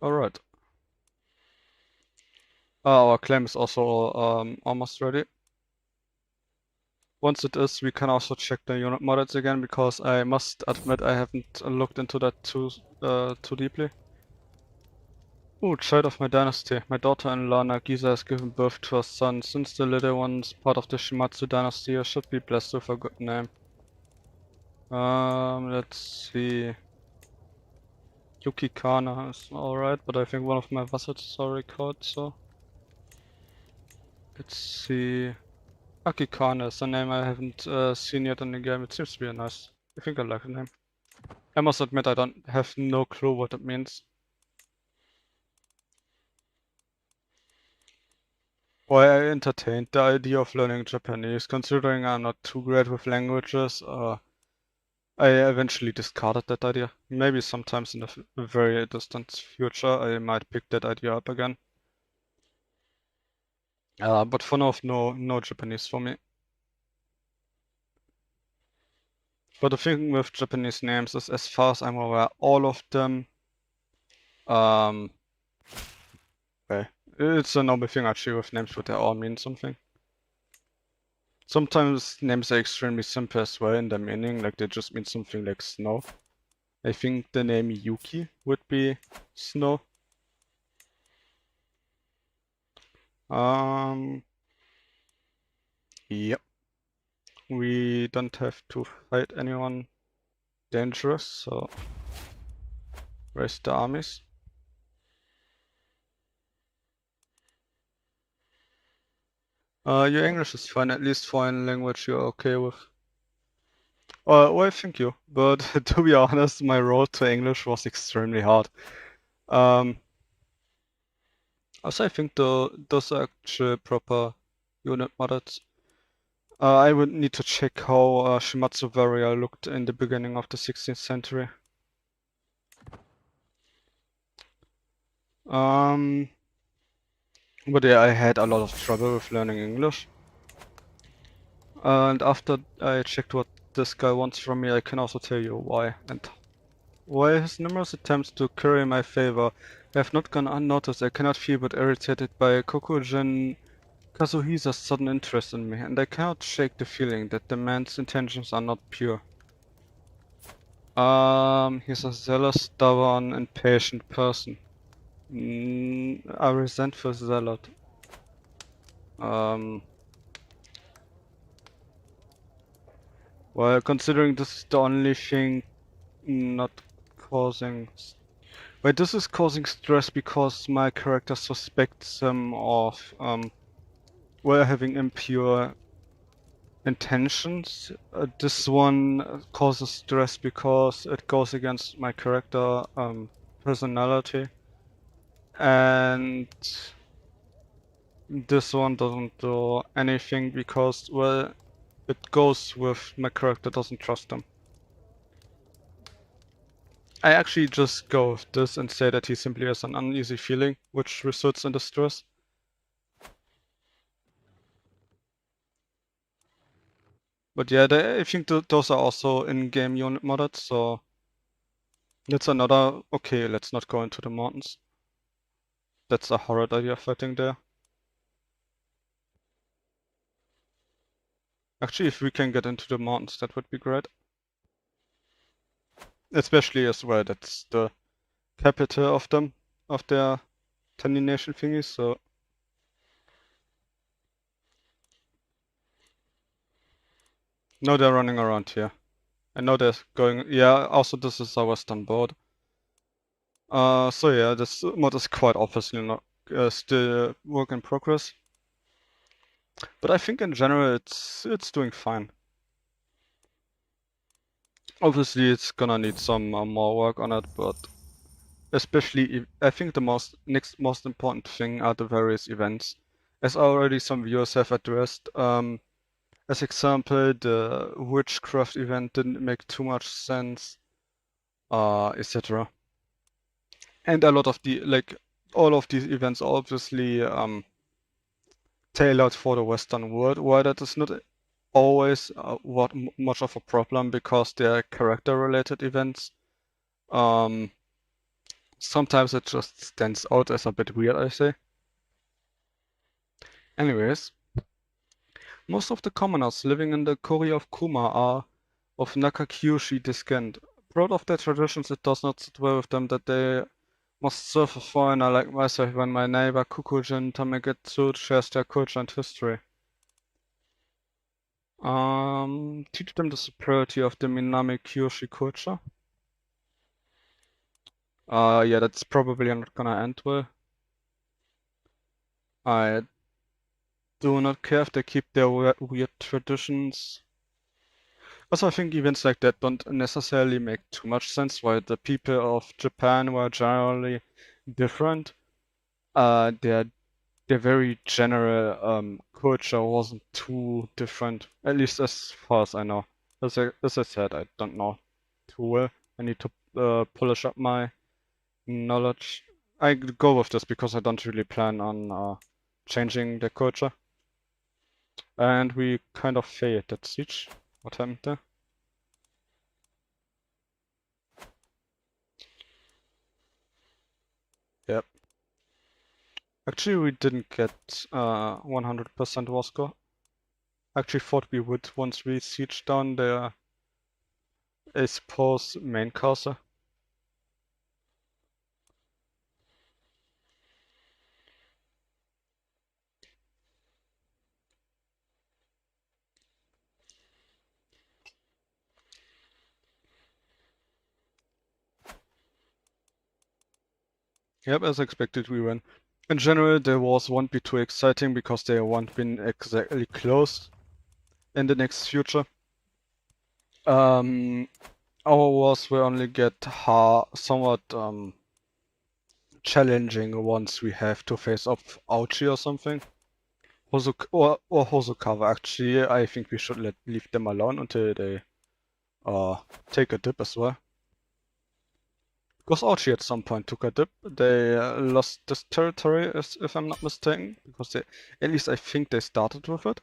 D: Alright. Our claim is also almost ready. Once it is, we can also check the unit models again, because I must admit I haven't looked into that too deeply. Ooh, child of my dynasty. My daughter-in-law Nagisa has given birth to a son. Since the little one's part of the Shimatsu dynasty, I should be blessed with a good name. Let's see. Yukikana is alright, but I think one of my vassals is already called, so... Let's see... Akikana is a name I haven't seen yet in the game. It seems to be a nice... I think I like the name. I must admit I don't have no clue what it means. Well, I entertained the idea of learning Japanese, considering I'm not too great with languages. I eventually discarded that idea. Maybe sometimes in the very distant future I might pick that idea up again. But for now, no Japanese for me. But the thing with Japanese names is, as far as I'm aware, all of them, well, it's a normal thing actually with names, but they all mean something. Sometimes names are extremely simple as well in their meaning, like they just mean something like snow. I think the name Yuki would be snow. Yep. We don't have to fight anyone dangerous, so raise the armies. Your English is fine, at least foreign language you're okay with. Well, thank you, but to be honest, my road to English was extremely hard. Also, I think those are actual proper unit models. I would need to check how Shimatsu Warrior looked in the beginning of the 16th century. But yeah, I had a lot of trouble with learning English. And after I checked what this guy wants from me, I can also tell you why. And while his numerous attempts to curry my favor have not gone unnoticed, I cannot feel but irritated by Kokujin Kazuhisa's sudden interest in me, and I cannot shake the feeling that the man's intentions are not pure. He's a zealous, stubborn, and patient person. A resentful zealot. Well, considering this is the only thing not causing... Wait, this is causing stress because my character suspects him of, well, having impure intentions. This one causes stress because it goes against my character, personality. And this one doesn't do anything because, well, it goes with my character doesn't trust him. I actually just go with this and say that he simply has an uneasy feeling, which results in the stress. But yeah, I think those are also in-game unit modded, so that's another... Okay, let's not go into the mountains. That's a horrid idea fighting there. Actually, if we can get into the mountains, that would be great. Especially as well, that's the capital of them, of their tiny nation thingies, so... No, they're running around here. I know they're going... Yeah, also this is our western board. So yeah, this mod is quite obviously not still work in progress. But I think in general it's doing fine. Obviously it's gonna need some more work on it, but especially I think the most important thing are the various events. As already some viewers have addressed, as example, the witchcraft event didn't make too much sense, etc. And a lot of the, like, all of these events are obviously tailored for the Western world, while that is not always much of a problem because they are character-related events. Sometimes it just stands out as a bit weird, I say. Anyways, most of the commoners living in the Kori of Kuma are of Nakakyushi descent. Proud of their traditions, it does not sit well with them that they must serve a foreigner like myself when my neighbor Kukujin Tamegetsu shares their culture and history. Teach them the superiority of the Minami Kyoshi culture. Yeah, that's probably not gonna end well. I do not care if they keep their weird traditions. Also, I think events like that don't necessarily make too much sense, while the people of Japan were generally different. Their very general culture wasn't too different, at least as far as I know. As I said, I don't know too well. I need to polish up my knowledge. I go with this because I don't really plan on changing the culture. And we kind of failed that siege. What happened there? Yep. Actually, we didn't get 100% war score. Actually thought we would once we siege down their, I suppose, main castle. Yep, as expected we win. In general, the wars won't be too exciting because they won't be exactly close in the next future. Our wars will only get somewhat challenging once we have to face off Auchi or something. Or Hosokawa. Actually, I think we should leave them alone until they take a dip as well. Because Auchi at some point took a dip. They lost this territory, if I'm not mistaken, because they, at least I think they started with it.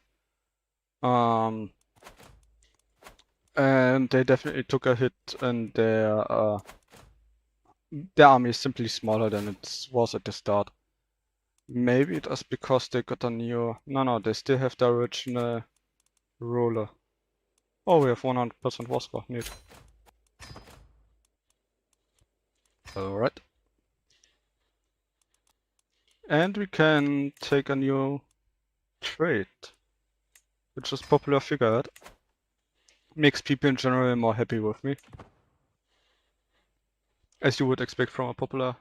D: And they definitely took a hit, and their army is simply smaller than it was at the start. Maybe it was because they got a new... No, they still have the original ruler. Oh, we have 100% war score. Neat. Alright. And we can take a new trait, which is popular figure. Makes people in general more happy with me. As you would expect from a popular.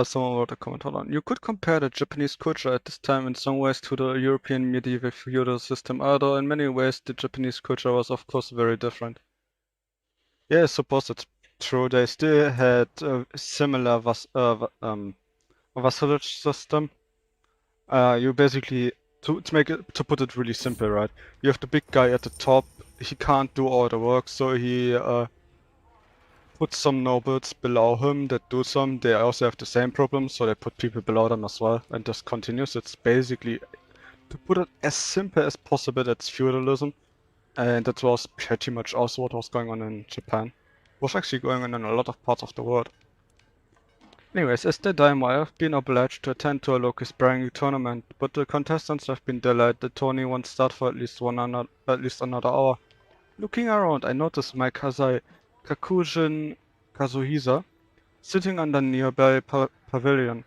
D: Someone wrote a comment, hold on. You could compare the Japanese culture at this time in some ways to the European medieval feudal system, although in many ways the Japanese culture was of course very different. Yeah, I suppose that's true. They still had a similar vassalage system. You basically, to put it really simple, right? You have the big guy at the top. He can't do all the work, so he put some nobles below him that do some. They also have the same problem, so they put people below them as well, and just continues. It's basically, to put it as simple as possible, that's feudalism, and that was pretty much also what was going on in Japan. It was actually going on in a lot of parts of the world. Anyways, as they die more, I've been obliged to attend to a local sparring tournament, but the contestants have been delayed. The tourney won't start for at least another hour. Looking around, I noticed my Kazai, Kakujin Kazuhisa, sitting on the nearby pavilion,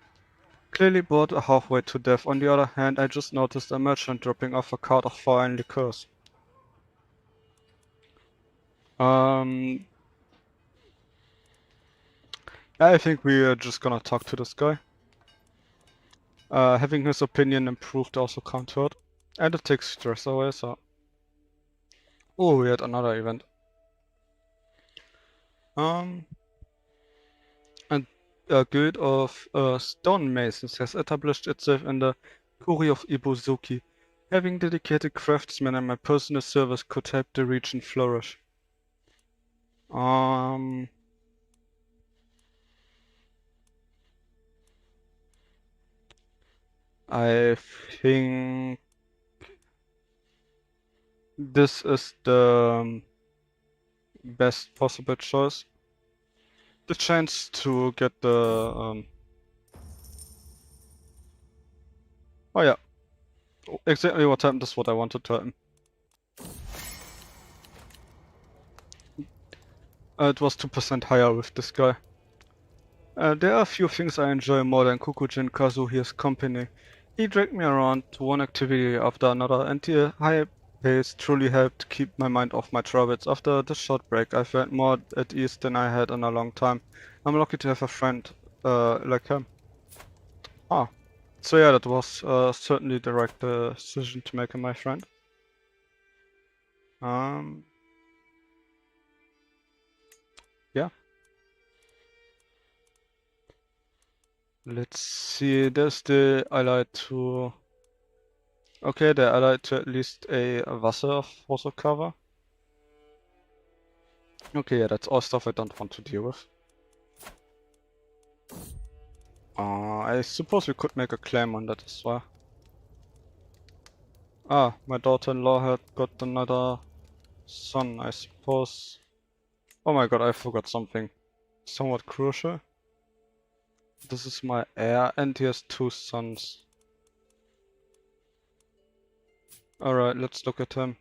D: clearly bored halfway to death. On the other hand, I just noticed a merchant dropping off a cart of foreign liqueurs. I think we are just gonna talk to this guy. Having his opinion improved also counted, and it takes stress away, so... Oh, we had another event. A guild of stonemasons has established itself in the Kuri of Ibuzuki. Having dedicated craftsmen and my personal service could help the region flourish. I think this is the best possible choice. The chance to get the oh yeah, exactly what happened is what I wanted to happen. It was 2% higher with this guy. There are a few things I enjoy more than Kokujin Kazuhi's company. He dragged me around to one activity after another, and the high pace truly helped keep my mind off my troubles. After this short break, I felt more at ease than I had in a long time. I'm lucky to have a friend like him. Ah, so yeah, that was certainly the right decision to make him my friend. Yeah. Let's see, there's the allied to... Okay, they're allied to at least a Wasser also cover. Okay, yeah, that's all stuff I don't want to deal with. I suppose we could make a claim on that as well. Ah, my daughter-in-law had got another son, I suppose. Oh my god, I forgot something somewhat crucial. This is my heir, and he has 2 sons. Alright, let's look at him.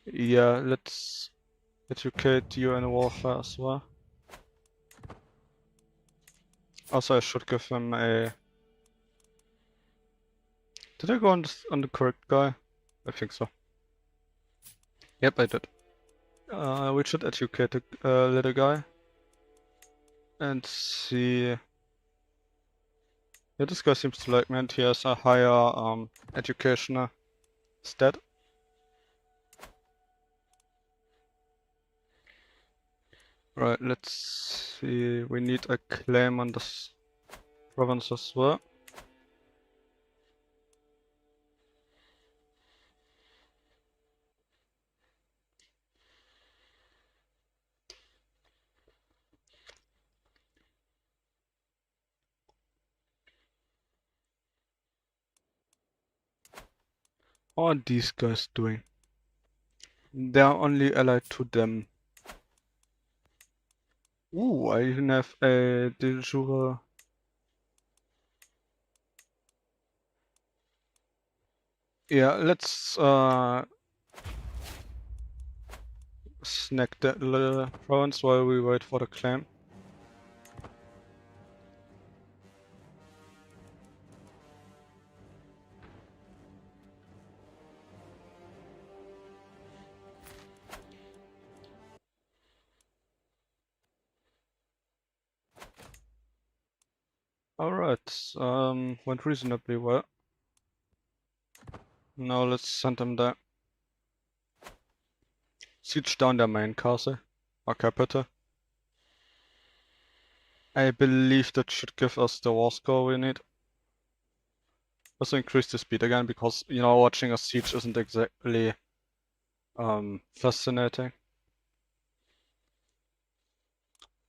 D: Yeah, let's educate you in warfare as well. Also, I should give him a... Did I go on the correct guy? I think so. Yep, I did. We should educate the little guy. And see... Yeah, this guy seems to like me, and he has a higher educational stat. Right, let's see. We need a claim on this province as well. How are these guys doing? They are only allied to them. Ooh, I even have a de jure. Yeah, let's snag the province while we wait for the claim. Alright, went reasonably well. Now let's send them there. Siege down their main castle, or capital. I believe that should give us the war score we need. Also increase the speed again, because, you know, watching a siege isn't exactly fascinating.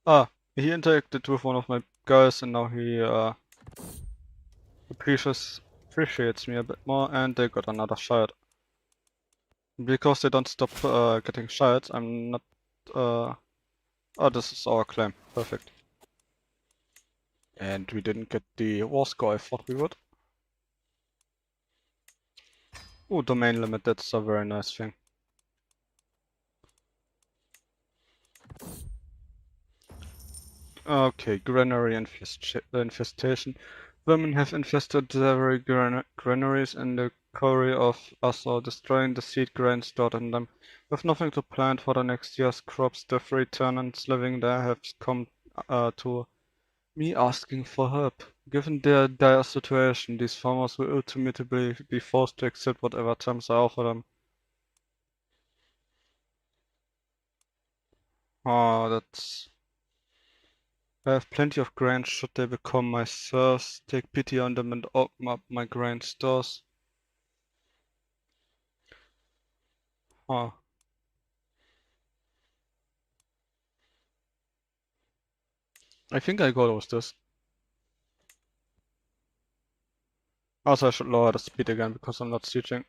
D: Ah, he interacted with one of my guys and now he appreciates me a bit more, and they got another shot. Because they don't stop getting shots, I'm not oh, this is our claim. Perfect. And we didn't get the war score I thought we would. Oh, domain limit, that's a very nice thing. Okay, granary infestation. Vermin have infested several granaries in the quarry of Assor, destroying the seed grain stored in them. With nothing to plant for the next year's crops, the three tenants living there have come to me asking for help. Given their dire situation, these farmers will ultimately be forced to accept whatever terms I offer them. Oh, that's... I have plenty of grain should they become my serfs. Take pity on them and open up my grain stores. Huh. I think I got with this. Also, I should lower the speed again because I'm not sieging.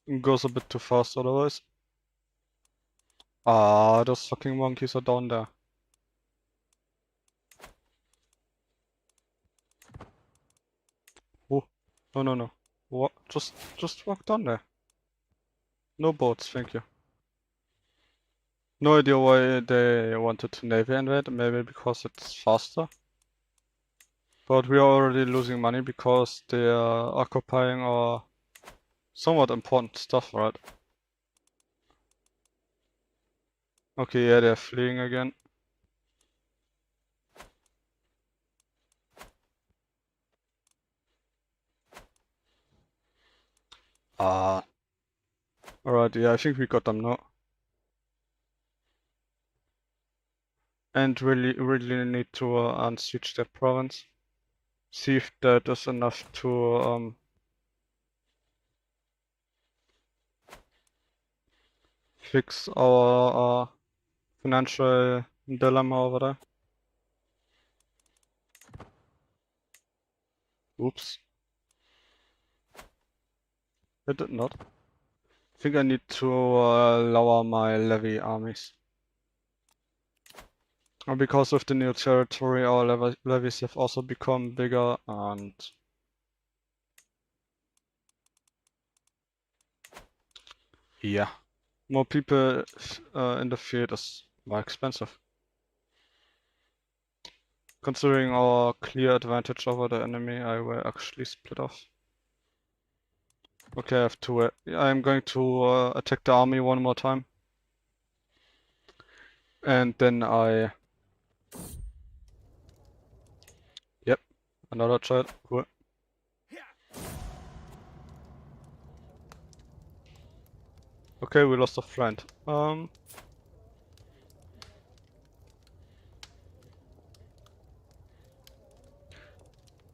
D: It goes a bit too fast otherwise. Ah, those fucking monkeys are down there. Oh, no, no, no. What? Just walk down there. No boats, thank you. No idea why they wanted to navy invade, maybe because it's faster. But we are already losing money because they are occupying our somewhat important stuff, right? Okay, yeah, they're fleeing again. Ah. Alright, yeah, I think we got them now. And really need to unsiege that province. See if that is enough to fix our financial dilemma over there. Oops. I did not. I think I need to lower my levy armies. Because of the new territory, our levies have also become bigger, and yeah, more people in the field is more expensive. Considering our clear advantage over the enemy, I will actually split off. Okay, I have to. I'm going to attack the army one more time, and then I. Yep, another child. Cool. Okay, we lost a friend.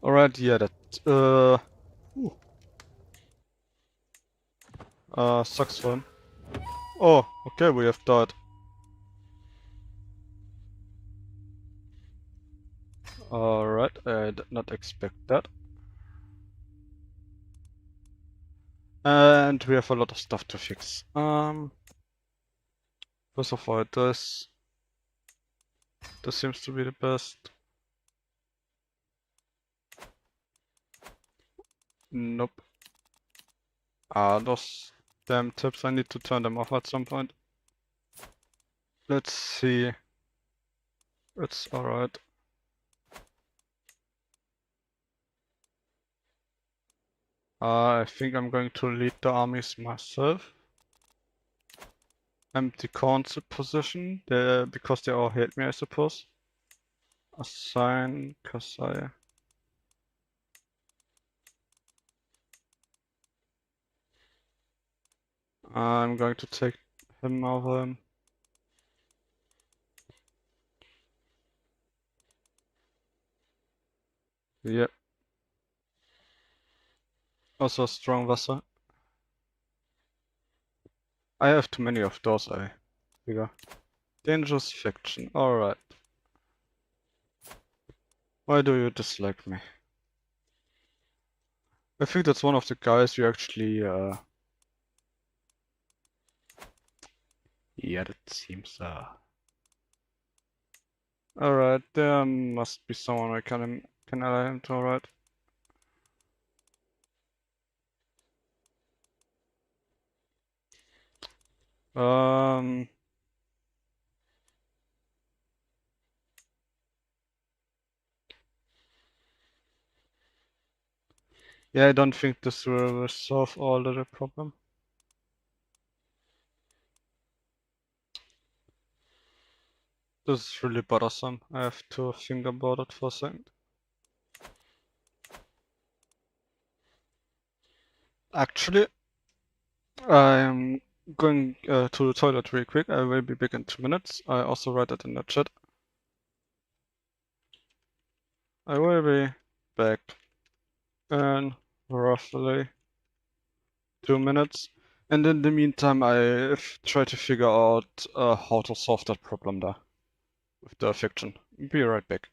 D: Alright, yeah, that sucks for him. Oh, okay, we have died. Alright, I did not expect that. And we have a lot of stuff to fix. First of all, this seems to be the best. Nope. Those Damn tips, I need to turn them off at some point. Let's see. It's alright. I think I'm going to lead the armies myself. Empty council position, because they all hate me, I suppose. Assign Kasai. I'm going to take him over him. Yep. Also a strong vessel. I have too many of those, I figure. Dangerous fiction, alright. Why do you dislike me? I think that's one of the guys you actually, yeah, that seems, Alright, there must be someone I can ally him to, alright. Yeah, I don't think this will solve all of the problem. This is really bothersome. I have to think about it for a second. Actually, I'm going to the toilet real quick. I will be back in 2 minutes. I also write it in the chat. I will be back in roughly 2 minutes. And in the meantime, I try to figure out how to solve that problem there with the fiction. Be right back.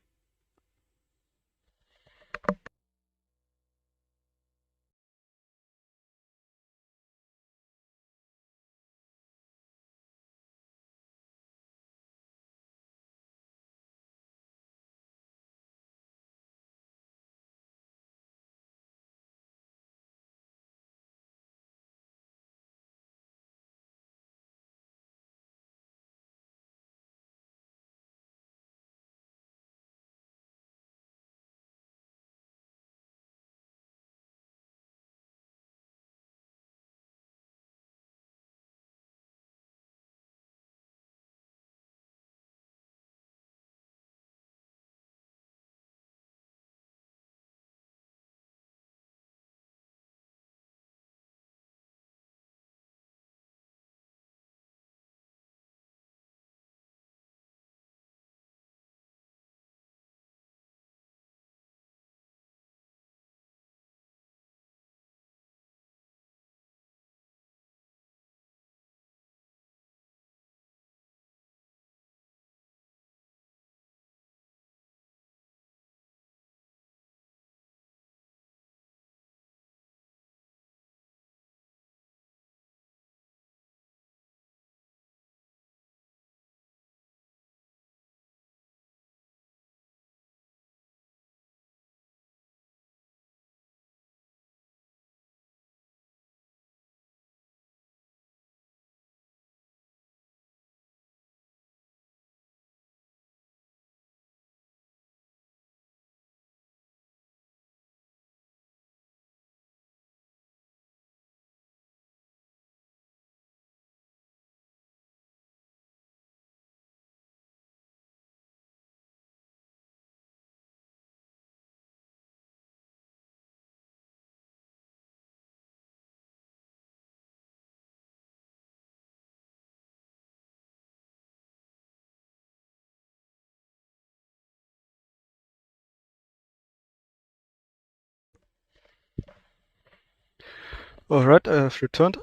D: Alright, I have returned.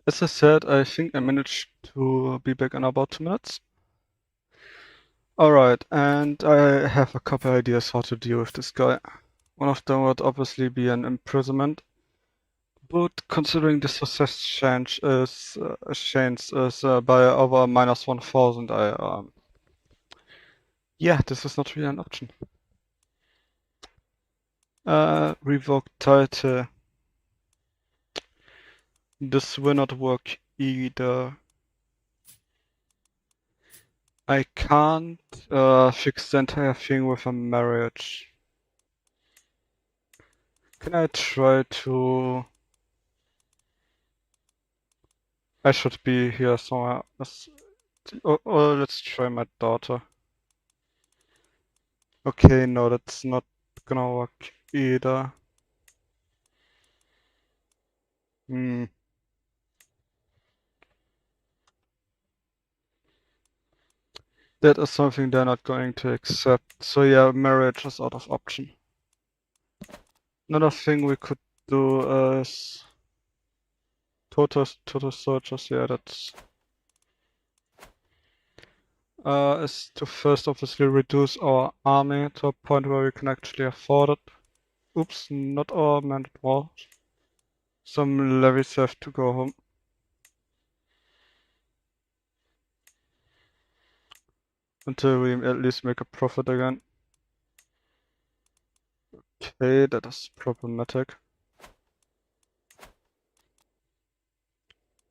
D: As I said, I think I managed to be back in about 2 minutes. Alright, and I have a couple ideas how to deal with this guy. One of them would obviously be an imprisonment. But considering the success chance is by over -1000, yeah, this is not really an option. Revoke title. This will not work either. I can't fix the entire thing with a marriage. Can I try to... I should be here somewhere. Or let's try my daughter. Okay, no, that's not gonna work either. Hmm. That is something they're not going to accept. So yeah, marriage is out of option. Another thing we could do is total soldiers. Yeah, that's is to first obviously reduce our army to a point where we can actually afford it. Oops, not our men at war. Some levies have to go home. Until we at least make a profit again. Okay, that is problematic.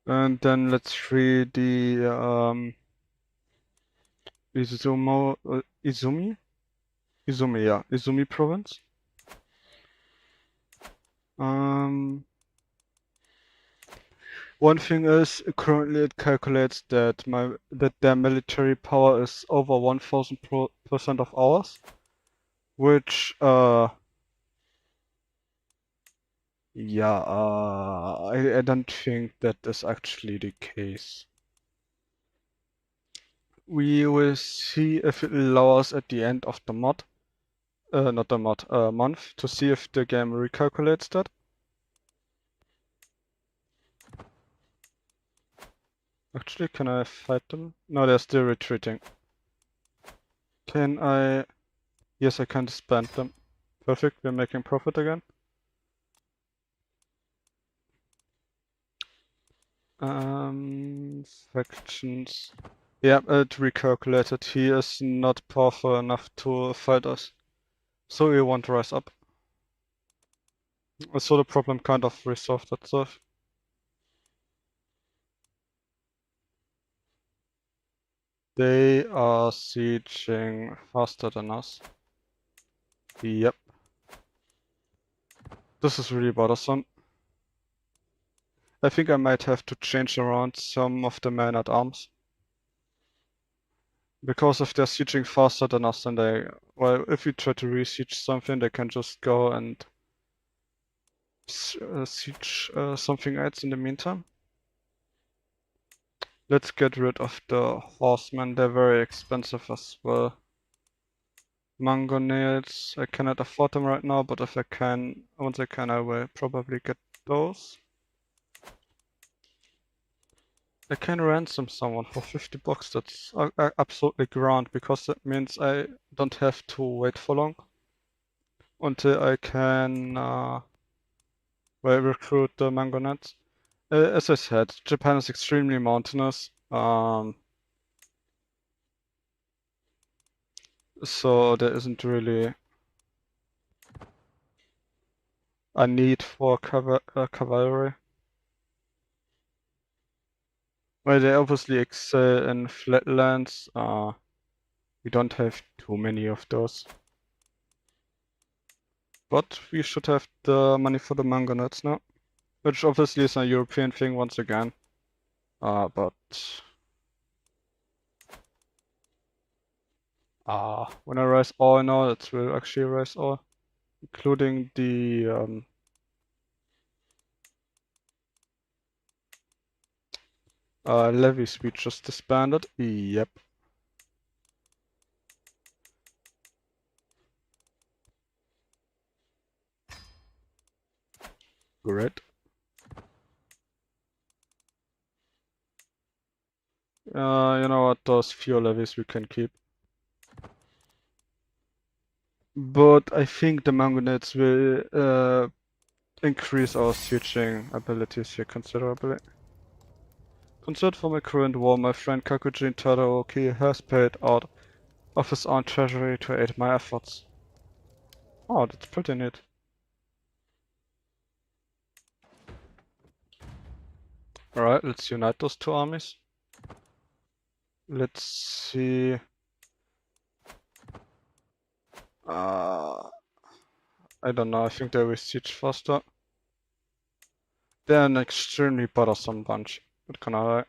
D: And then let's free the Izumi, yeah, Izumi province. One thing is, currently it calculates that their military power is over 1000% of ours, which yeah, I don't think that is actually the case. We will see if it allows at the end of the mod, not the mod, month, to see if the game recalculates that. Actually, can I fight them? No, they're still retreating. Can I... Yes, I can disband them. Perfect, we're making profit again. Factions. Yeah, it recalculated. He is not powerful enough to fight us. So he won't rise up. So the problem kind of resolved itself. They are sieging faster than us. Yep. This is really bothersome. I think I might have to change around some of the men at arms. Because if they're sieging faster than us, then they... Well, if we try to re-siege something, they can just go and siege something else in the meantime. Let's get rid of the horsemen, they're very expensive as well. Mangonels, I cannot afford them right now, but if I can, once I can, I will probably get those. I can ransom someone for 50 bucks, that's absolutely grand, because that means I don't have to wait for long until I can recruit the Mangonets. As I said, Japan is extremely mountainous, so there isn't really a need for cavalry. Well, they obviously excel in flatlands. We don't have too many of those. But we should have the money for the Mangonets now. Which obviously is a European thing once again. But... when I raise all now, it will actually raise all. Including the... levies we just disbanded. Yep. Great. You know what, those few levies we can keep. But I think the Mangonets will increase our sieging abilities here considerably. Concerned for my current war, my friend Kakujin Tadaoki has paid out of his own treasury to aid my efforts. Oh, that's pretty neat. Alright, let's unite those two armies. Let's see. I don't know, I think they will siege faster. They're an extremely bothersome bunch, not gonna lie.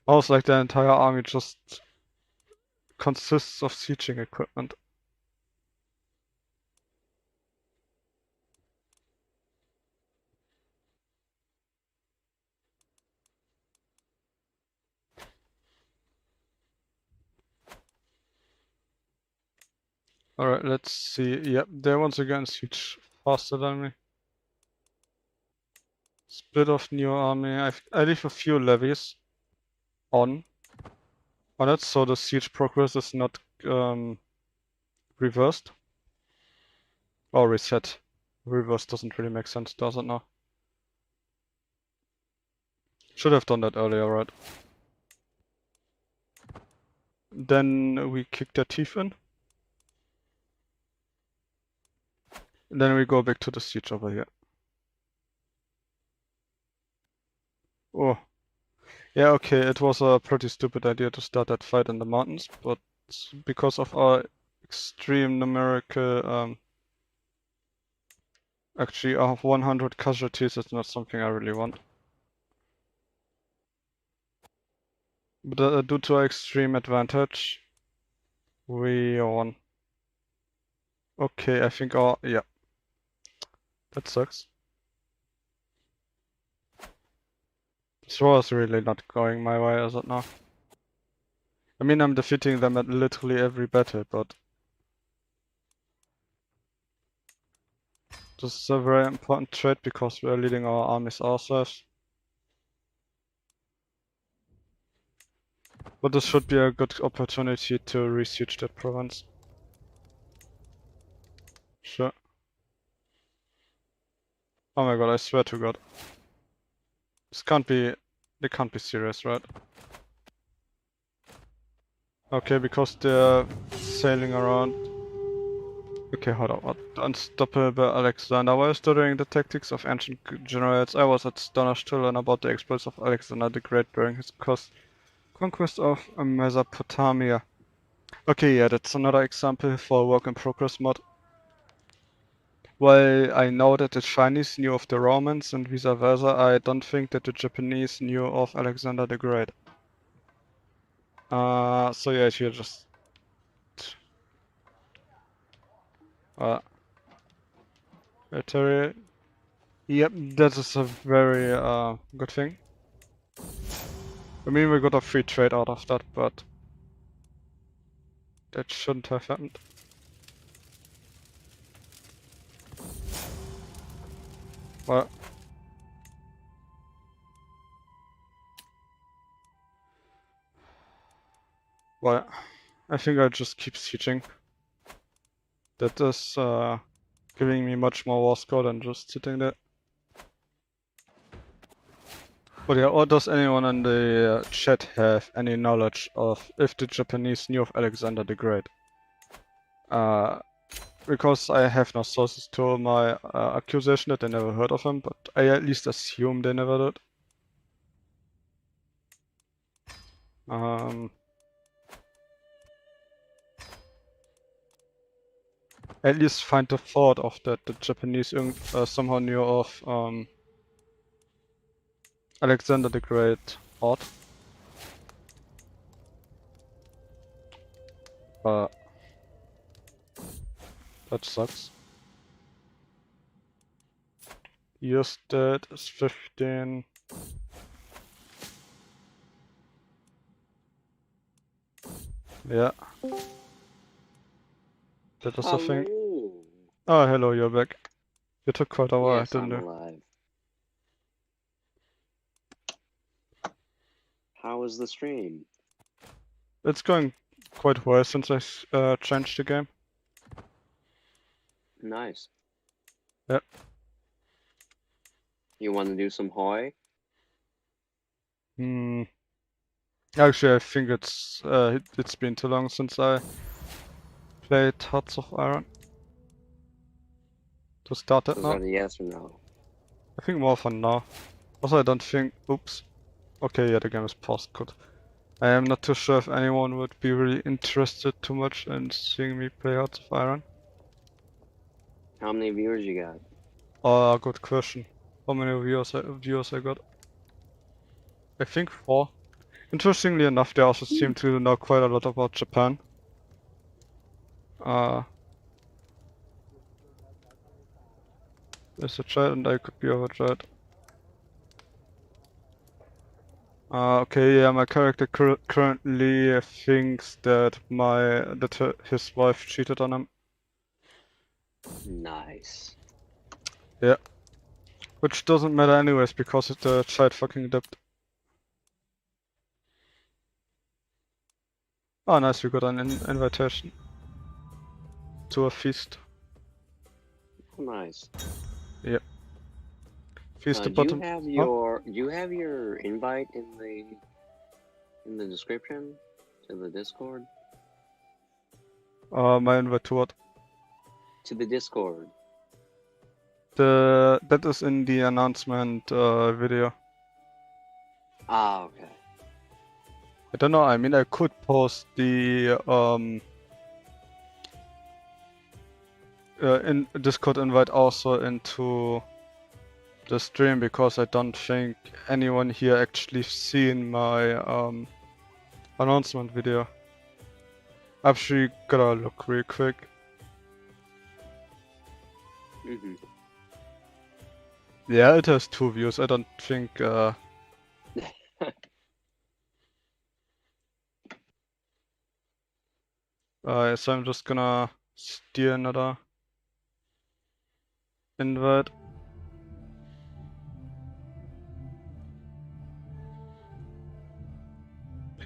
D: Almost like the entire army just consists of sieging equipment. Alright, let's see. Yep, they once again siege faster than me. Split of new army. I leave a few levies on it, so the siege progress is not reversed. Or reset. Reverse doesn't really make sense, does it now? Should have done that earlier, right? Then we kick their teeth in. And then we go back to the siege over here. Oh. Yeah, okay, it was a pretty stupid idea to start that fight in the mountains, but because of our extreme numerical, actually our 100 casualties is not something I really want. But due to our extreme advantage, we won. Okay, I think yeah. That sucks. This war is really not going my way, is it now? I mean, I'm defeating them at literally every battle, but this is a very important trait because we are leading our armies ourselves. But this should be a good opportunity to re-siege that province. Sure. Oh my god, I swear to god. This can't be... They can't be serious, right? Okay, because they're sailing around. Okay, hold on. What? Unstoppable Alexander. While studying the tactics of ancient generals, I was astonished to learn about the exploits of Alexander the Great during his conquest of Mesopotamia. Okay, yeah, that's another example for a work in progress mod. While I know that the Chinese knew of the Romans and vice versa, I don't think that the Japanese knew of Alexander the Great. So yeah, here just... military. Yep, that is a very good thing. I mean, we got a free trade out of that, but that shouldn't have happened. Well, I think I'll just keep sieging. That is giving me much more war score than just sitting there. But yeah, or does anyone in the chat have any knowledge of if the Japanese knew of Alexander the Great? Because I have no sources to my accusation that they never heard of him, but I at least assume they never did. At least find the thought of that the Japanese somehow knew of Alexander the Great art. That sucks. Years dead is 15. Yeah. That is a thing.
B: Hello.
D: Oh, hello, you're back. You took quite a while,
B: Yes,
D: didn't
B: I'm
D: you?
B: alive. How was the stream?
D: It's going quite well since I changed the game.
B: Nice.
D: Yep.
B: You want to do some Hoi?
D: Actually, I think it's been too long since I played Hearts of Iron. to start it
B: Is
D: now?
B: that a yes or no?
D: I think more for now. Also, I don't think. Oops. Okay, yeah, the game is paused. Good. I am not too sure if anyone would be really interested too much in seeing me play Hearts of Iron.
B: How many viewers you got?
D: Good question. How many viewers I got? I think 4. Interestingly enough, they also seem to know quite a lot about Japan. There's a chat and I could be over chat. Okay, yeah, my character currently thinks that his wife cheated on him.
B: Nice.
D: Yeah. Which doesn't matter anyways because the chat fucking dipped. Oh, nice, we got an invitation to a feast.
B: Nice.
D: Yeah. Feast the
B: Do you
D: bottom.
B: have
D: Huh?
B: your invite in the description to the Discord?
D: My invite to what?
B: To the Discord.
D: That is in the announcement video.
B: Ah, okay.
D: I don't know, I mean I could post the in Discord invite also into the stream because I don't think anyone here actually seen my announcement video. Actually gotta look real quick.
B: Mm-hmm.
D: Yeah, it has 2 views. I don't think so I'm just gonna steal another invite.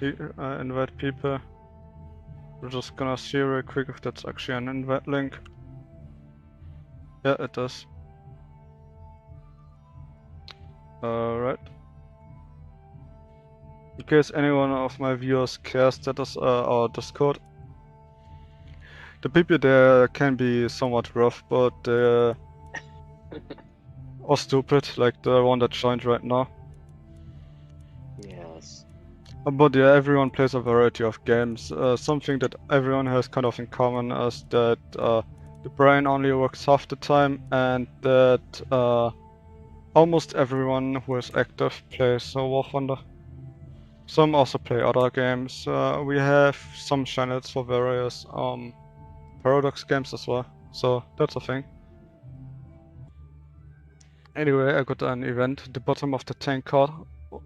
D: Invite people. We're just gonna see real quick if that's actually an invite link. Yeah, it is. Alright. In case anyone of my viewers cares, that is our Discord. The people there can be somewhat rough, but or stupid, like the one that joined right now.
B: Yes.
D: But yeah, everyone plays a variety of games. Something that everyone has kind of in common is that the brain only works half the time, and that almost everyone who is active plays War Thunder. Some also play other games. We have some channels for various Paradox games as well, so that's a thing. Anyway, I got an event, the bottom of the tank card.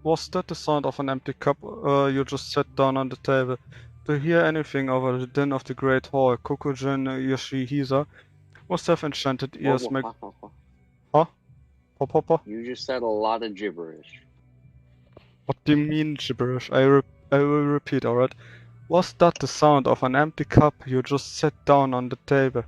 D: Was that the sound of an empty cup? You just sat down on the table. To hear anything over the din of the great hall, Kokujin Yoshihisa must have enchanted ears. Huh? Papa?
B: You just said a lot of gibberish.
D: What do you mean gibberish? I will repeat, alright? Was that the sound of an empty cup? You just sat down on the table.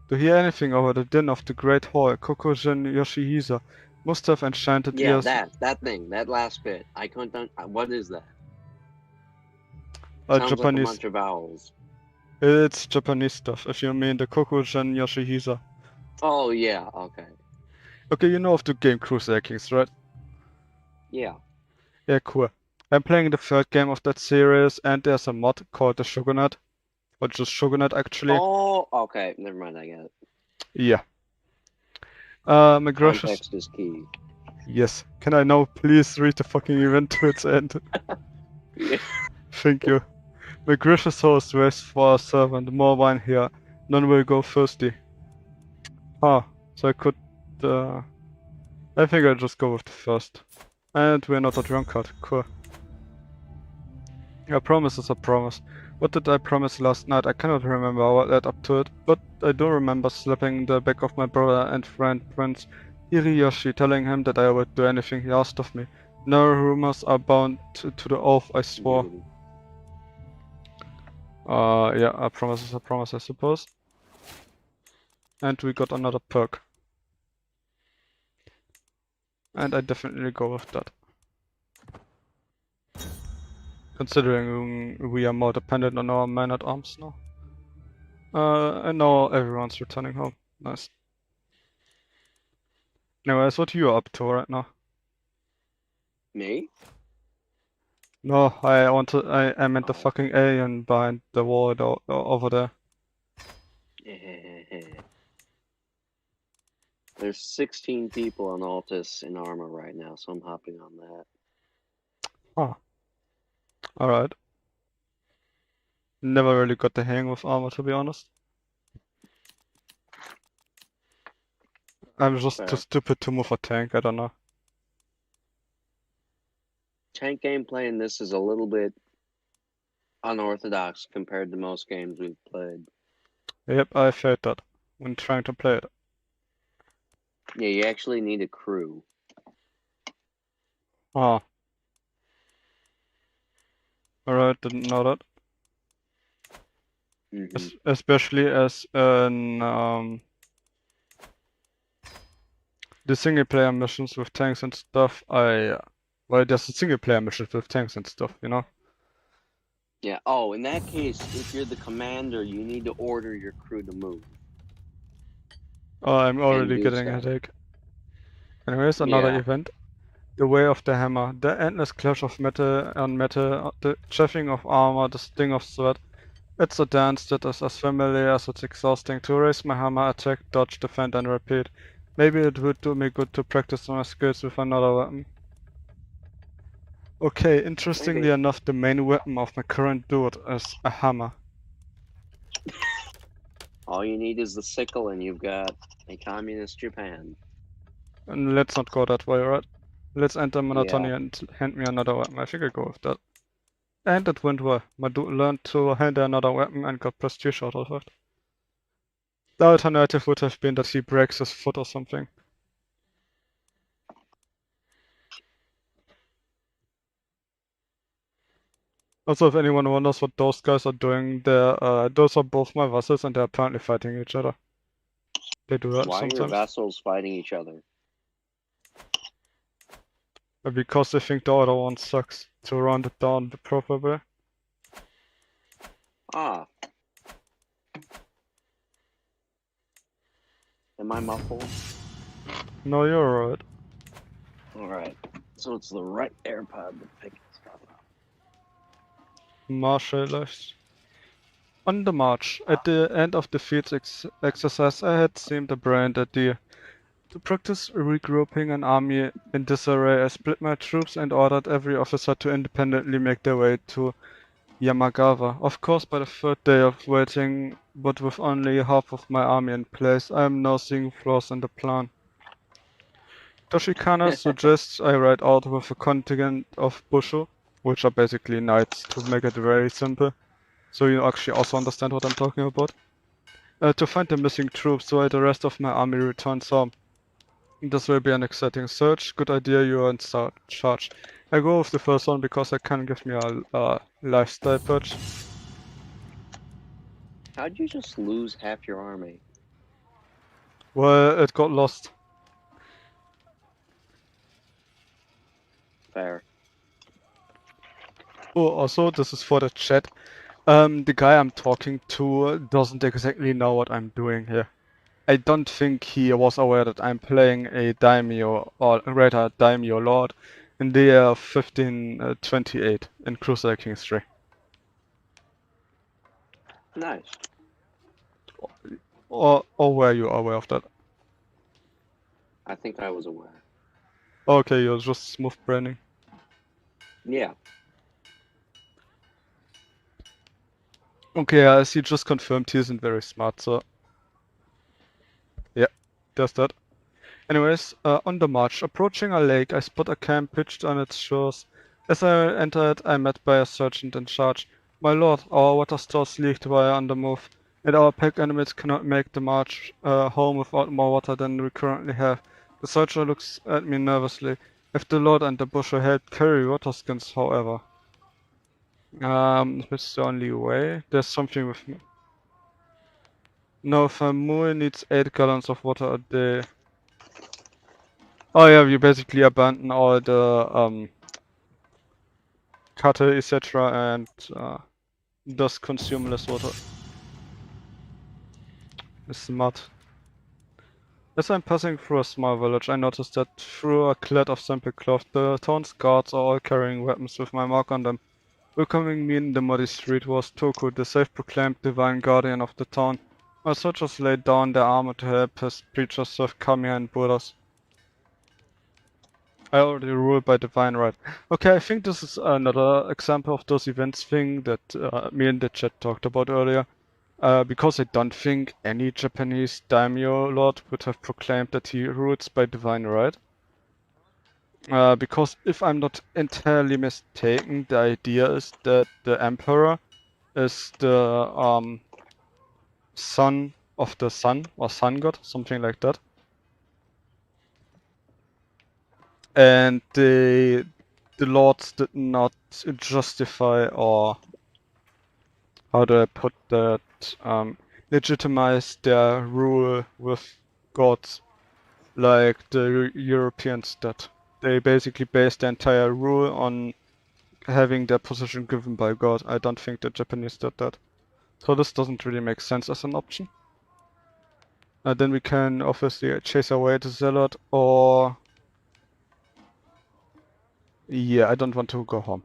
D: To hear anything over the din of the great hall, Kokujin Yoshihisa must have enchanted
B: Yeah,
D: ears.
B: that thing, that last bit. I couldn't. What is that? Sounds like a
D: Japanese.
B: bunch of vowels.
D: It's Japanese stuff, if you mean the Kokujin Yoshihisa.
B: Oh yeah, okay.
D: Okay, you know of the game Crusader Kings, right?
B: Yeah.
D: Yeah, cool. I'm playing the 3rd game of that series, and there's a mod called the Shogunate. Or just Shogunate, actually.
B: Oh, okay. Never mind. I get it.
D: Yeah. My gracious...
B: Context is key.
D: Yes. Can I now please read the fucking event to its end?
B: Yeah.
D: Thank you. My gracious host waits for a servant. More wine here. None will go thirsty. Ah, so I could... I think I'll just go with the first. And we're not a drunkard. Cool. A promise is a promise. What did I promise last night? I cannot remember what led up to it, but I do remember slapping the back of my brother and friend Prince Hiriyoshi, telling him that I would do anything he asked of me. No rumors are bound to the oath I swore. Yeah, a promise is a promise, I suppose. And we got another perk. And I definitely go with that. Considering we are more dependent on our man-at-arms now. And now everyone's returning home. Nice. Anyways, what are you up to right now?
B: Me?
D: No, I meant the fucking alien behind the wall over there.
B: There's 16 people on Altus in armor right now, so I'm hopping on that.
D: Huh. Alright. Never really got the hang with armor, to be honest. I'm just too
B: Fair.
D: stupid to move a tank, I don't know.
B: Tank gameplay in this is a little bit unorthodox compared to most games we've played.
D: Yep, I felt that when trying to play it.
B: Yeah, you actually need a crew.
D: Ah. Alright, didn't know that.
B: Hmm.
D: Especially as the single player missions with tanks and stuff, well, there's a single player mission with tanks and stuff, you know?
B: Yeah. Oh, in that case, if you're the commander, you need to order your crew to move.
D: Oh, I'm already
B: do
D: getting a
B: stuff.
D: headache. Anyways, another
B: Yeah.
D: event. The Way of the Hammer. The endless clash of metal on metal, the chafing of armor, the sting of sweat. It's a dance that is as familiar as it's exhausting. To raise my hammer, attack, dodge, defend, and repeat. Maybe it would do me good to practice my skills with another weapon. Okay, interestingly
B: Okay.
D: enough, the main weapon of my current dude is a hammer.
B: All you need is the sickle, and you've got a communist Japan.
D: And let's not go that way, right? Let's enter monotony
B: Yeah.
D: and hand me another weapon. I think I go with that. And it went well. My dude learned to handle another weapon and got prestige out of it. The alternative would have been that he breaks his foot or something. Also, if anyone wonders what those guys are doing, those are both my vassals and they're apparently fighting each other. They do that
B: Why are your
D: sometimes.
B: vassals fighting each other?
D: Because they think the other one sucks. To round it down properly.
B: Ah. Am I muffled?
D: No, you're right.
B: Alright. So it's the right AirPod that picks stuff up.
D: Martial lives. On the march, at the end of the field exercise, I had seemed a brilliant idea. To practice regrouping an army in disarray, I split my troops and ordered every officer to independently make their way to Yamagawa. Of course, by the third day of waiting, but with only half of my army in place, I am now seeing flaws in the plan. Toshikana suggests I ride out with a contingent of Busho, which are basically knights, to make it very simple. So you actually also understand what I'm talking about. To find the missing troops so the rest of my army returns home. This will be an exciting search. Good idea, you are in charge. I go with the first one because it can give me a lifestyle perch.
B: How'd you just lose half your army?
D: Well, it got lost.
B: Fair.
D: Oh, also, this is for the chat. The guy I'm talking to doesn't exactly know what I'm doing here. I don't think he was aware that I'm playing a daimyo, or rather daimyo lord, in the year 1528 in Crusader Kings 3.
B: Nice.
D: Or were you aware of that?
B: I think I was aware.
D: Okay, you're just smooth branding.
B: Yeah.
D: Okay, as he just confirmed, he isn't very smart, so... Yeah, there's that. Anyways, on the march, approaching a lake, I spot a camp pitched on its shores. As I entered, I met by a sergeant in charge. My lord, our water stores leaked while on the move, and our pack enemies cannot make the march home without more water than we currently have. The soldier looks at me nervously. If the lord and the busher help carry water skins, however. It's the only way. There's something with me. No, Famui needs 8 gallons of water a day. Oh yeah, you basically abandon all the cattle, etc. and thus consume less water. Smart. As I'm passing through a small village, I noticed that through a clad of simple cloth, the town's guards are all carrying weapons with my mark on them. Welcoming me in the muddy street was Toku, the self-proclaimed divine guardian of the town. My soldiers laid down their armor to help his preachers serve Kamiya and Buddhas. I already rule by divine right. Okay, I think this is another example of those events thing that me and the chat talked about earlier. Because I don't think any Japanese daimyo lord would have proclaimed that he rules by divine right. Because if I'm not entirely mistaken, the idea is that the emperor is the son of the sun or sun god, something like that. And the lords did not justify, or how do I put that, legitimize their rule with gods like the Europeans did. They basically based their entire rule on having their position given by God. I don't think the Japanese did that. So this doesn't really make sense as an option. Then we can obviously chase away the zealot, or... Yeah, I don't want to go home.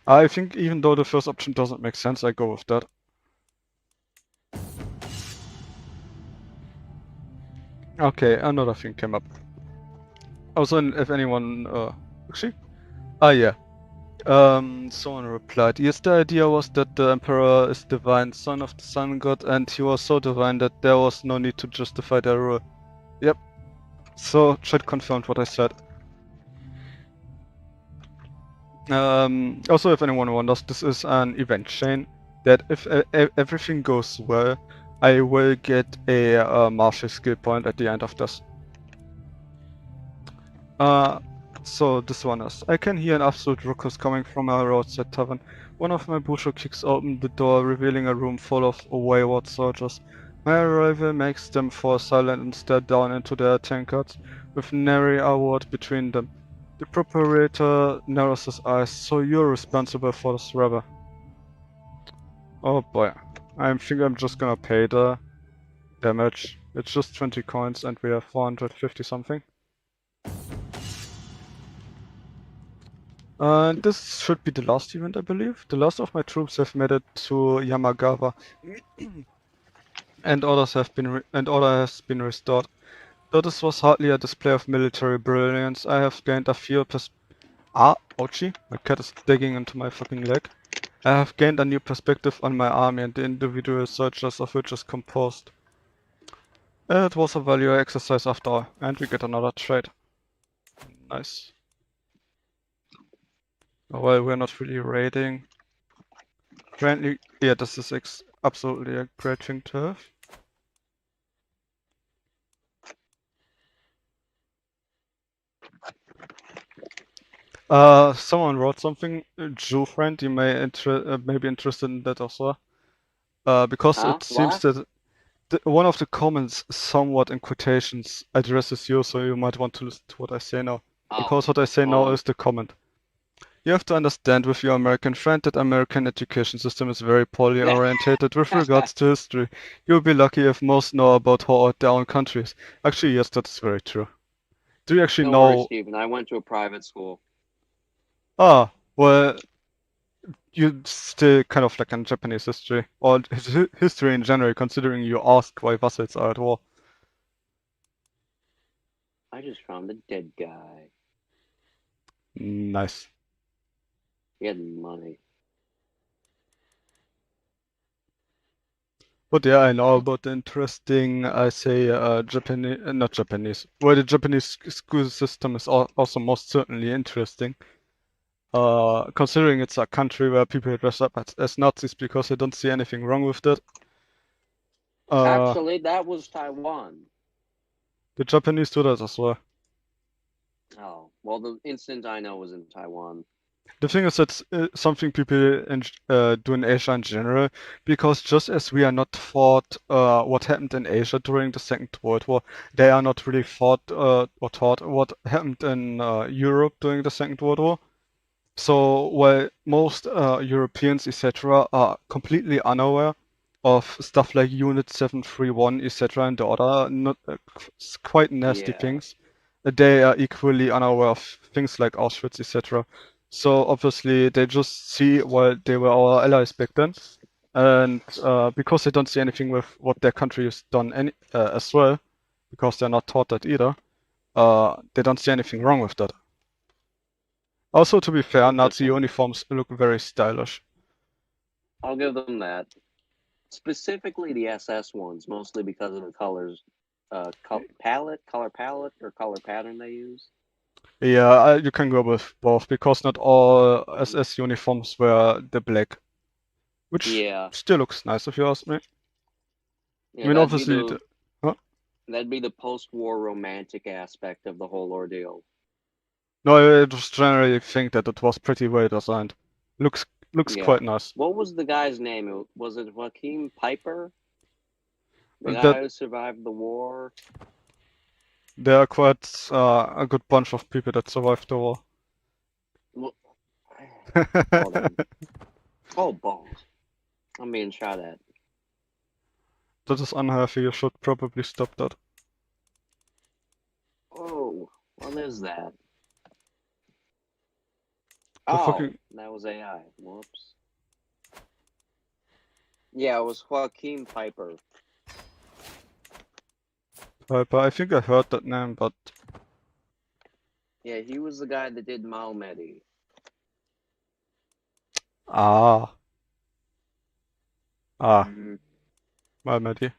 D: I think even though the first option doesn't make sense, I go with that. Okay, another thing came up. Also, if anyone, actually? Ah, yeah. Someone replied, yes, the idea was that the Emperor is divine, son of the Sun God, and he was so divine that there was no need to justify their rule. Yep. So, chat confirmed what I said. Also, if anyone wonders, this is an event chain that if everything goes well, I will get a martial skill point at the end of this. So this one is. I can hear an absolute ruckus coming from a roadside tavern. One of my busho kicks open the door, revealing a room full of wayward soldiers. My arrival makes them fall silent and stare down into their tankards, with nary a word between them. The preparator narrows his eyes. So you're responsible for this robber. Oh boy. I think I'm just gonna pay the damage. It's just 20 coins and we have 450 something. This should be the last event, I believe. The last of my troops have made it to Yamagawa, and order has been restored. Though this was hardly a display of military brilliance, I have gained a few ouchie, my cat is digging into my fucking leg. I have gained a new perspective on my army and the individual soldiers of which is composed. It was a value exercise after all, and we get another trade. Nice. Well, we're not really raiding. Apparently, yeah, this is absolutely a great thing to have. Someone wrote something. Jew friend, you may be interested in that also. Because it seems that one of the comments, somewhat in quotations, addresses you, so you might want to listen to what I say now. Because what I say now is the comment. You have to understand with your American friend that American education system is very poorly orientated with regards to history. You'll be lucky if most know about how old their own country is. Actually, yes, that's very true. Do you actually know?
B: Don't worry, Steven. I went to a private school.
D: Ah, well, you still kind of like in Japanese history, or history in general, considering you ask why vassals are at war.
B: I just found a dead guy.
D: Nice.
B: He had money.
D: But yeah, I know about the interesting, I say, not Japanese. Well, the Japanese school system is also most certainly interesting. Considering it's a country where people dress up as Nazis because I don't see anything wrong with that.
B: Actually, that was Taiwan.
D: The Japanese do that as well.
B: Oh, well, the incident I know was in Taiwan.
D: The thing is that's something people do in Asia in general, because just as we are not taught what happened in Asia during the Second World War, they are not really taught or taught what happened in Europe during the Second World War. So while most Europeans, etc., are completely unaware of stuff like Unit 731, etc., and the other not quite nasty
B: Yeah.
D: things. They are equally unaware of things like Auschwitz, etc. So obviously they just see, well, they were our allies back then, and because they don't see anything with what their country has done as well, because they're not taught that either, they don't see anything wrong with that. Also, to be fair, Nazi
B: 100%.
D: uniforms look very stylish.
B: I'll give them that. Specifically the SS ones, mostly because of the colors, color palette, or color pattern they use.
D: Yeah, you can go with both, because not all SS uniforms were the black, which
B: Yeah.
D: still looks nice if you ask me.
B: Yeah,
D: I mean, obviously,
B: that'd be the post-war romantic aspect of the whole ordeal.
D: no, I just generally think that it was pretty well designed. Looks
B: Yeah.
D: quite nice.
B: What was the guy's name? Was it Joaquin Piper? The
D: That-
B: guy who survived the war?
D: There are quite a good bunch of people that survived the war.
B: Well, hold on. Oh, balls. I'm being shot at.
D: That is unhealthy, you should probably stop that.
B: Oh, what is that?
D: The
B: Oh,
D: fucking-
B: that was AI. Whoops. Yeah, it was Joaquin Piper.
D: But I think I heard that name, but
B: Yeah, he was the guy that did Malmedy.
D: ah,
B: Mhm.
D: well, maybe.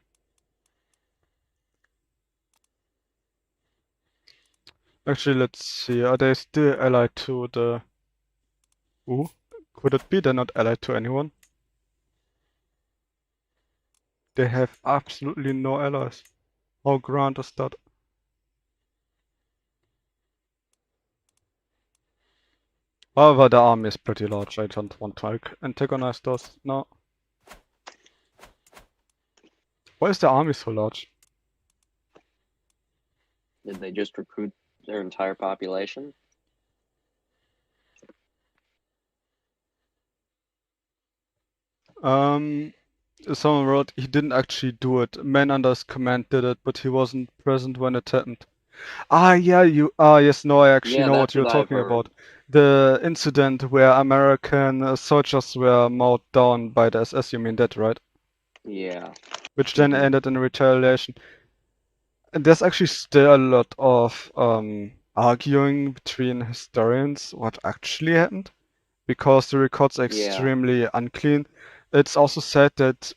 D: Actually, let's see. Are they still allied to the? Ooh, could it be they're not allied to anyone? They have absolutely no allies. How grand is that? However, the army is pretty large. I don't want to antagonize those. No. Why is the army so large?
B: Did they just recruit their entire population?
D: Someone wrote he didn't actually do it. Man under his command did it, but he wasn't present when it happened. Yes, no, I actually
B: Yeah,
D: know what
B: that's
D: you're
B: what I've
D: talking
B: heard.
D: about. The incident where American soldiers were mowed down by the SS, you mean that, right?
B: Yeah.
D: Which then
B: Mhm.
D: ended in retaliation. And there's actually still a lot of arguing between historians what actually happened, because the records are
B: Yeah.
D: extremely unclean. It's also said that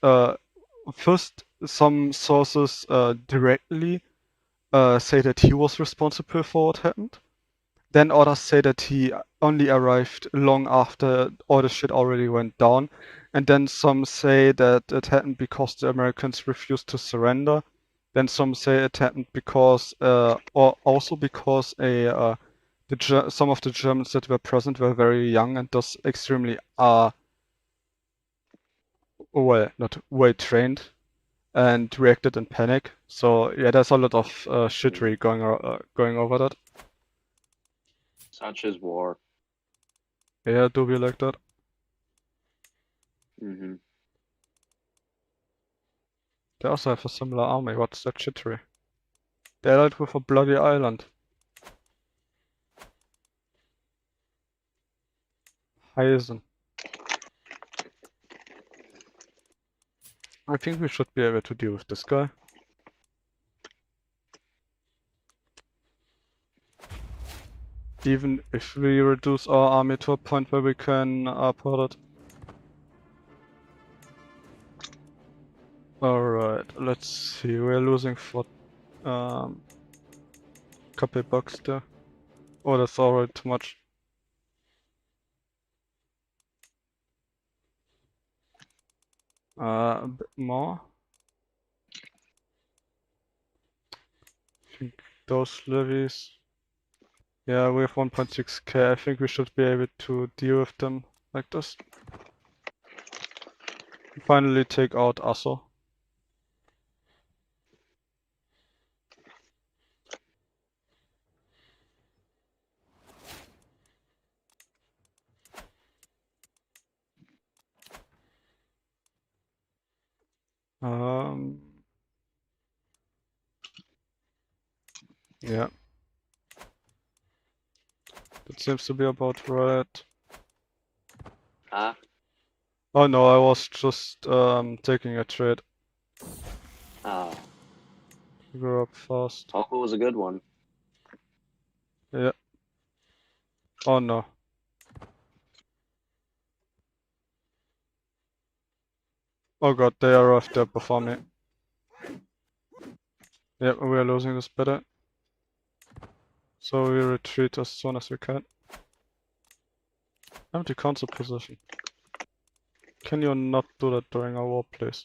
D: first some sources directly say that he was responsible for what happened. Then others say that he only arrived long after all the shit already went down. And then some say that it happened because the Americans refused to surrender. Then some say it happened because, or also because some of the Germans that were present were very young and thus extremely, well, not well trained, and reacted in panic. So yeah, there's a lot of shittery going over that.
B: Such as war.
D: Yeah, do be like that.
B: Mm-hmm.
D: They also have a similar army. What's that shittery? They allied with a bloody island. Heisen. I think we should be able to deal with this guy. Even if we reduce our army to a point where we can put it. Alright, let's see. We're losing for couple bucks there. Oh, that's already too much. A bit more. I think those levies. Yeah, we have 1.6k. I think we should be able to deal with them like this. Finally take out Asso. Yeah. That seems to be about right.
B: Huh?
D: Oh no, I was just taking a trade.
B: Oh,
D: We're up fast.
B: hope it was a good one.
D: Yeah. Oh no. Oh god, they arrived there before me. Yeah, we are losing this battle. So we retreat as soon as we can. Empty console position. Can you not do that during our war, please?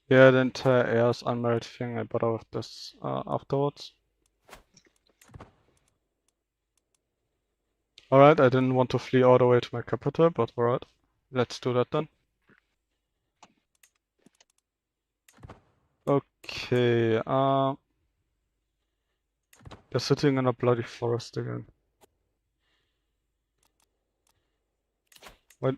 D: Yeah, the entire air's unmarried thing, I better with this afterwards. Alright, I didn't want to flee all the way to my capital, but alright. Let's do that then. Okay, they're sitting in a bloody forest again. What?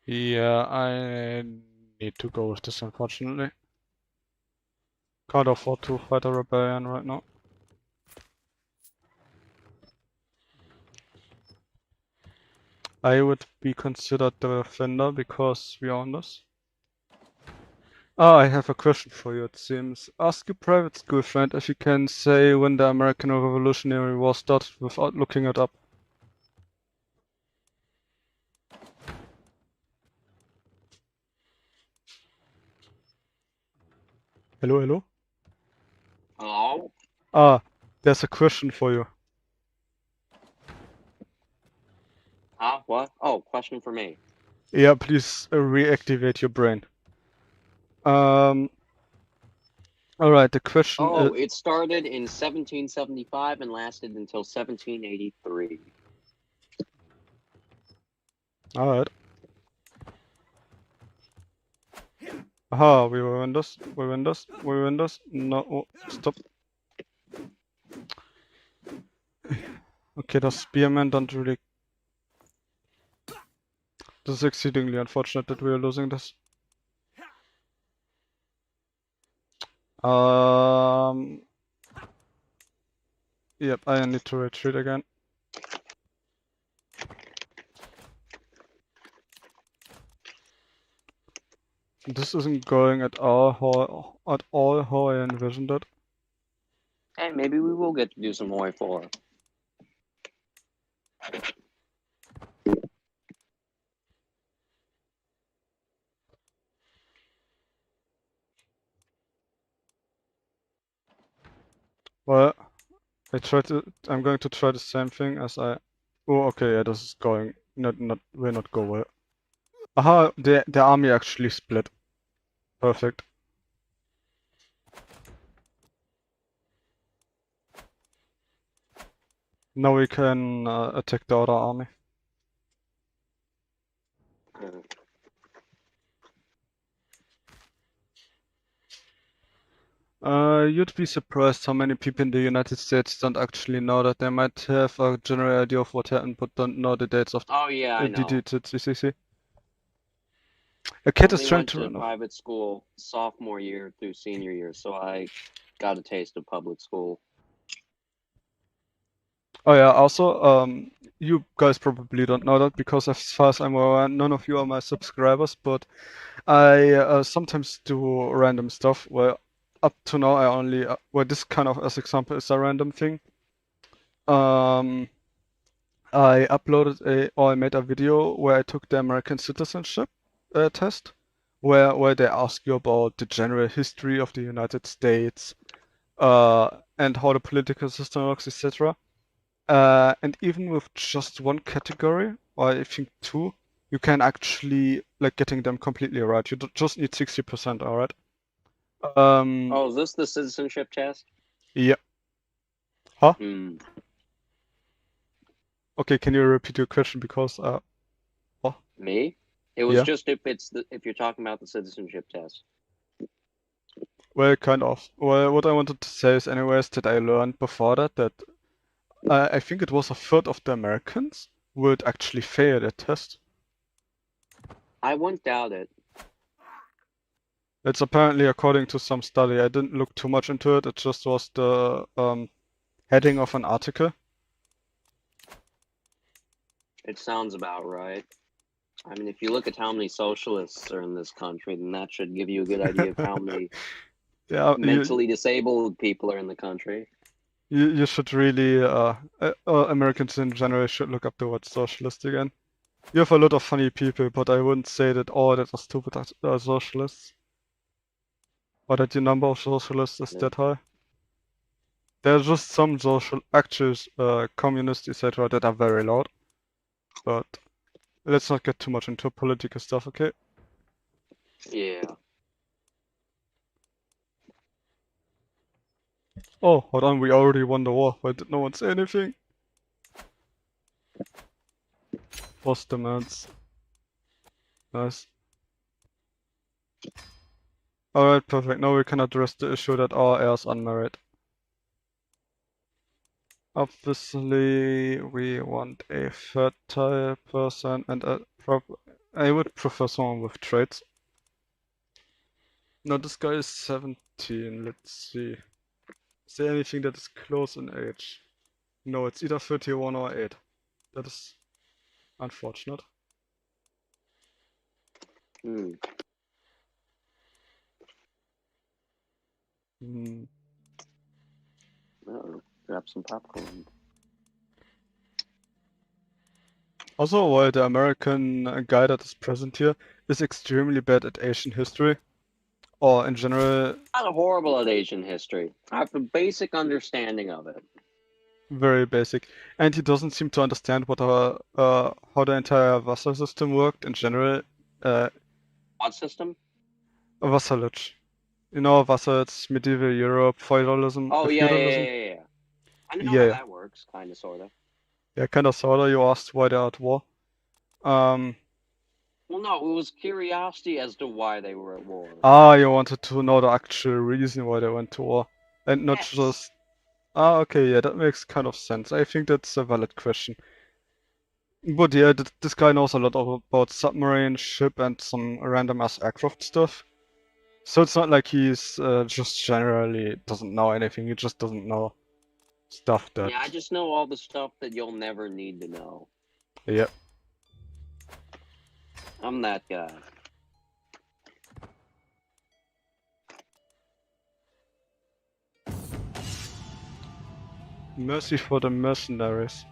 D: Yeah, I need to go with this, unfortunately. Can't afford to fight a rebellion right now. I would be considered the defender because we own this. I have a question for you, it seems. Ask your private school friend if you can say when the American Revolutionary War started without looking it up. Hello, hello?
B: Hello?
D: There's a question for you.
B: Huh? What? Oh, question for me.
D: Yeah, please reactivate your brain. Alright, the question
B: Oh,
D: is...
B: it started in 1775 and lasted until 1783.
D: Alright. Aha, we will win this, we win this, we win this. No, oh, stop. Okay, the spearmen don't really... This is exceedingly unfortunate that we are losing this. Yep, I need to retreat again. This isn't going at all how I envisioned it.
B: Hey, maybe we will get to do some Hoi 4.
D: Well, I'm going to try the same thing as I... Oh, okay, yeah, this is going... will not go well. Aha, the army actually split. Perfect. Now we can attack the other army. You'd be surprised how many people in the United States don't actually know that they might have a general idea of what happened, but don't know the dates of
B: Oh yeah, I know.
D: DDCC. A kid is
B: Only
D: trying
B: went
D: to
B: to
D: run off.
B: private school sophomore year through senior year, so I got a taste of public school.
D: Oh yeah, also, you guys probably don't know that because as far as I'm aware, none of you are my subscribers, but I sometimes do random stuff where up to now I only, where this kind of as example is a random thing. I uploaded or I made a video where I took the American citizenship test, where they ask you about the general history of the United States, and how the political system works, etc. And even with just one category, or I think two, you can actually like getting them completely right. You just need 60%, alright?
B: Oh, is this the citizenship test?
D: Yeah. Huh? Okay, can you repeat your question because
B: Me? It was
D: yeah,
B: just if you're talking about the citizenship test.
D: well, kind of. Well, what I wanted to say is anyways that I learned before that I think it was a third of the Americans would actually fail the test.
B: I wouldn't doubt it.
D: It's apparently according to some study. I didn't look too much into it. It just was the heading of an article.
B: It sounds about right. I mean, if you look at how many socialists are in this country, then that should give you a good idea of how many
D: Yeah,
B: mentally disabled people are in the country.
D: you should really Americans in general should look up the word socialist again. You have a lot of funny people, but I wouldn't say that all that are stupid are socialists. Or that the number of socialists is that high. There are just some social actors, communists, etc., that are very loud. But let's not get too much into political stuff, okay?
B: Yeah.
D: Oh, hold on, we already won the war. Why did no one say anything? Boss demands. Nice. Alright, perfect. Now we can address the issue that our heir is unmarried. Obviously, we want a fertile person and I would prefer someone with traits. Now this guy is 17, let's see. Is there anything that is close in age? No, it's either 31 or 8. That is unfortunate.
B: Hmm.
D: Hmm.
B: Uh-oh. Grab some popcorn.
D: Also, while the American guy that is present here is extremely bad at Asian history, or in general,
B: Not horrible at Asian history. I have a basic understanding of it.
D: very basic, and he doesn't seem to understand what our how the entire vassal system worked in general.
B: What system?
D: Vassalage. You know, vassals, medieval Europe, feudalism.
B: Oh, yeah.
D: Feudalism.
B: I know
D: Yeah.
B: how that works, kind of, sort of.
D: Yeah, kind of sorta. You asked why they're at war.
B: Well, no, it was curiosity as to why they were at war.
D: You wanted to know the actual reason why they went to war, and not
B: Yes.
D: just. Okay, yeah, that makes kind of sense. I think that's a valid question. But yeah, this guy knows a lot about submarine, ship, and some random ass aircraft stuff. So it's not like he's just generally doesn't know anything. He just doesn't know stuff that.
B: Yeah, I just know all the stuff that you'll never need to know.
D: Yeah.
B: I'm that guy.
D: Mercy for the mercenaries.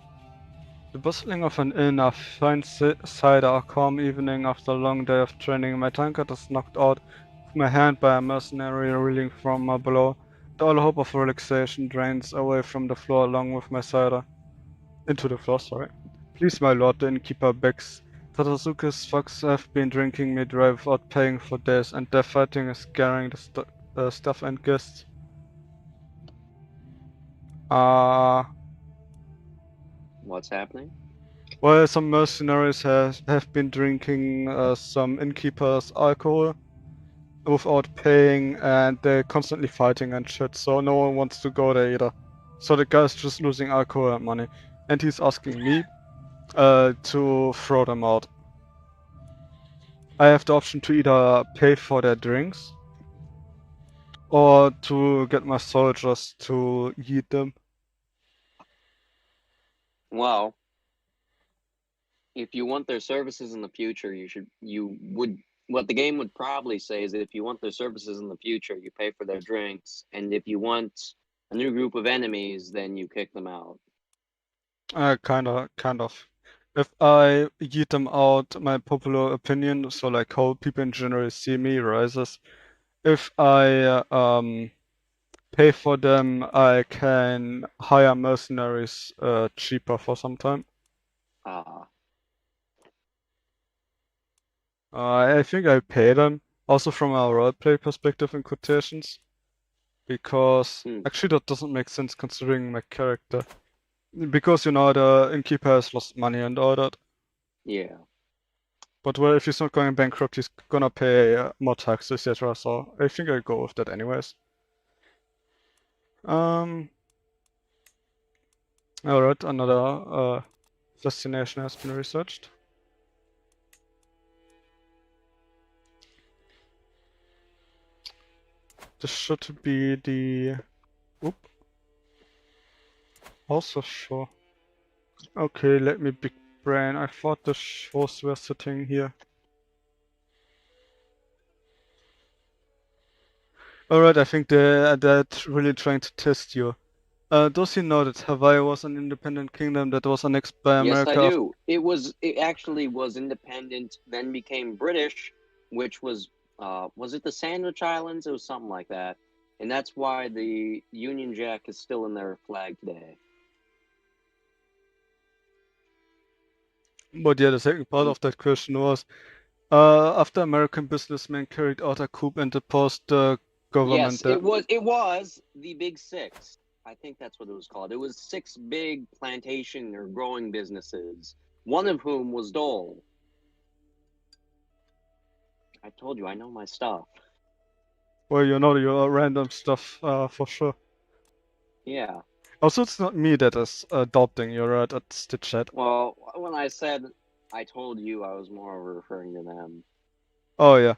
D: The bustling of an inn, a fine cider, a calm evening after a long day of training. My tankard is knocked out with my hand by a mercenary reeling from a blow. All hope of relaxation drains away from the floor along with my cider. Into the floor, sorry. Please, my lord, the innkeeper begs. Tadazuka's thugs have been drinking me dry without paying for days, and their fighting is scaring the staff and guests.
B: What's happening?
D: Well, some mercenaries have been drinking some innkeeper's alcohol without paying, and they're constantly fighting and shit, so no one wants to go there either. So the guy's just losing alcohol and money, and he's asking me to throw them out. I have the option to either pay for their drinks or to get my soldiers to eat them.
B: Well, if you want their services in the future, what the game would probably say is that if you want their services in the future, you pay for their drinks, and if you want a new group of enemies, then you kick them out.
D: Kind of. If I eat them out, my popular opinion, so like how people in general see me, rises. If I pay for them, I can hire mercenaries cheaper for some time. I think I pay them, also from a roleplay perspective in quotations, because actually that doesn't make sense considering my character. Because, you know, the innkeeper has lost money and all that.
B: Yeah.
D: But well, if he's not going bankrupt, he's gonna pay more taxes, etc. So I think I'll go with that anyways. Alright, another destination has been researched. This should be the... Oop. Also sure. Okay, let me big brain. I thought the shows were sitting here. Alright, I think they're really trying to test you. Does he know that Hawaii was an independent kingdom that was annexed by America?
B: Yes, I do. It actually was independent, then became British, which was it the Sandwich Islands? It was something like that. And that's why the Union Jack is still in their flag today.
D: But yeah, the second part of that question was, after American businessmen carried out a coup and deposed the government
B: Yes, it was the Big Six. I think that's what it was called. It was 6 big plantation or growing businesses, one of whom was Dole. I told you, I know my stuff.
D: Well, you know your random stuff for sure.
B: Yeah.
D: Also, it's not me that is adopting you, right? It's the chat.
B: Well, when I said I told you, I was more referring to them.
D: Oh yeah.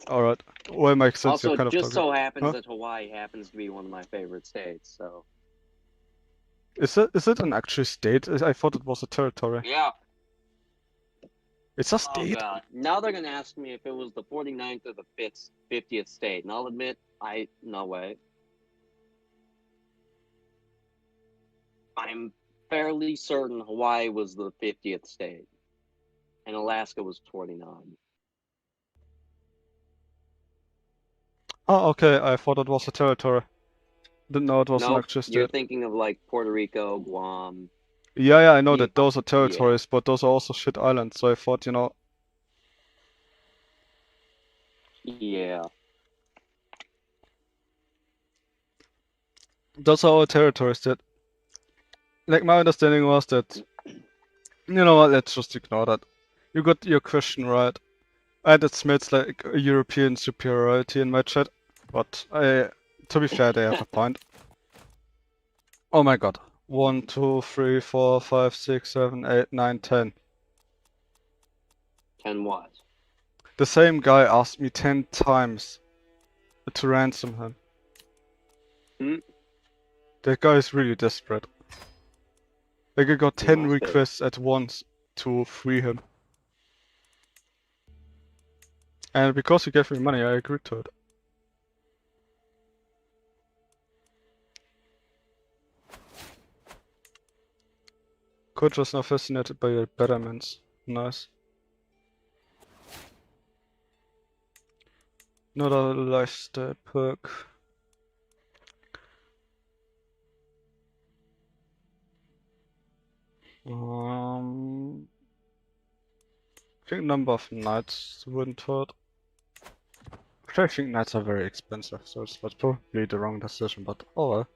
D: Alright. Well, it makes sense.
B: Also,
D: You're kind of
B: just
D: talking.
B: so happens
D: Huh?
B: that Hawaii happens to be one of my favorite states, so.
D: Is it an actual state? I thought it was a territory.
B: Yeah.
D: It's a
B: Oh,
D: state?
B: God. Now they're going to ask me if it was the 49th or the 50th state, and I'll admit, no way. I'm fairly certain Hawaii was the 50th state, and Alaska was 49.
D: Oh, okay. I thought it was a territory. Didn't know it was an
B: Nope,
D: actual
B: you're
D: state.
B: thinking of like Puerto Rico, Guam.
D: Yeah, I know that
B: Yeah.
D: those are territories, but those are also shit islands. So I thought, you know,
B: Yeah.
D: those are all territories that, like, my understanding was that, you know what, let's just ignore that. You got your question right. And it smells like a European superiority in my chat, but to be fair, they have a point. Oh my god. 1, 2, 3, 4, 5, 6, 7, 8, 9, 10.
B: 10 what?
D: The same guy asked me 10 times to ransom him.
B: Hmm?
D: That guy is really desperate. Like, I got
B: He
D: 10
B: must be.
D: requests at once to free him. And because he gave me money, I agreed to it. Coach was now fascinated by your betterments. Nice. Not a lifestyle perk. I think number of knights wouldn't hurt. Actually, I think knights are very expensive, so it's probably the wrong decision, but oh well.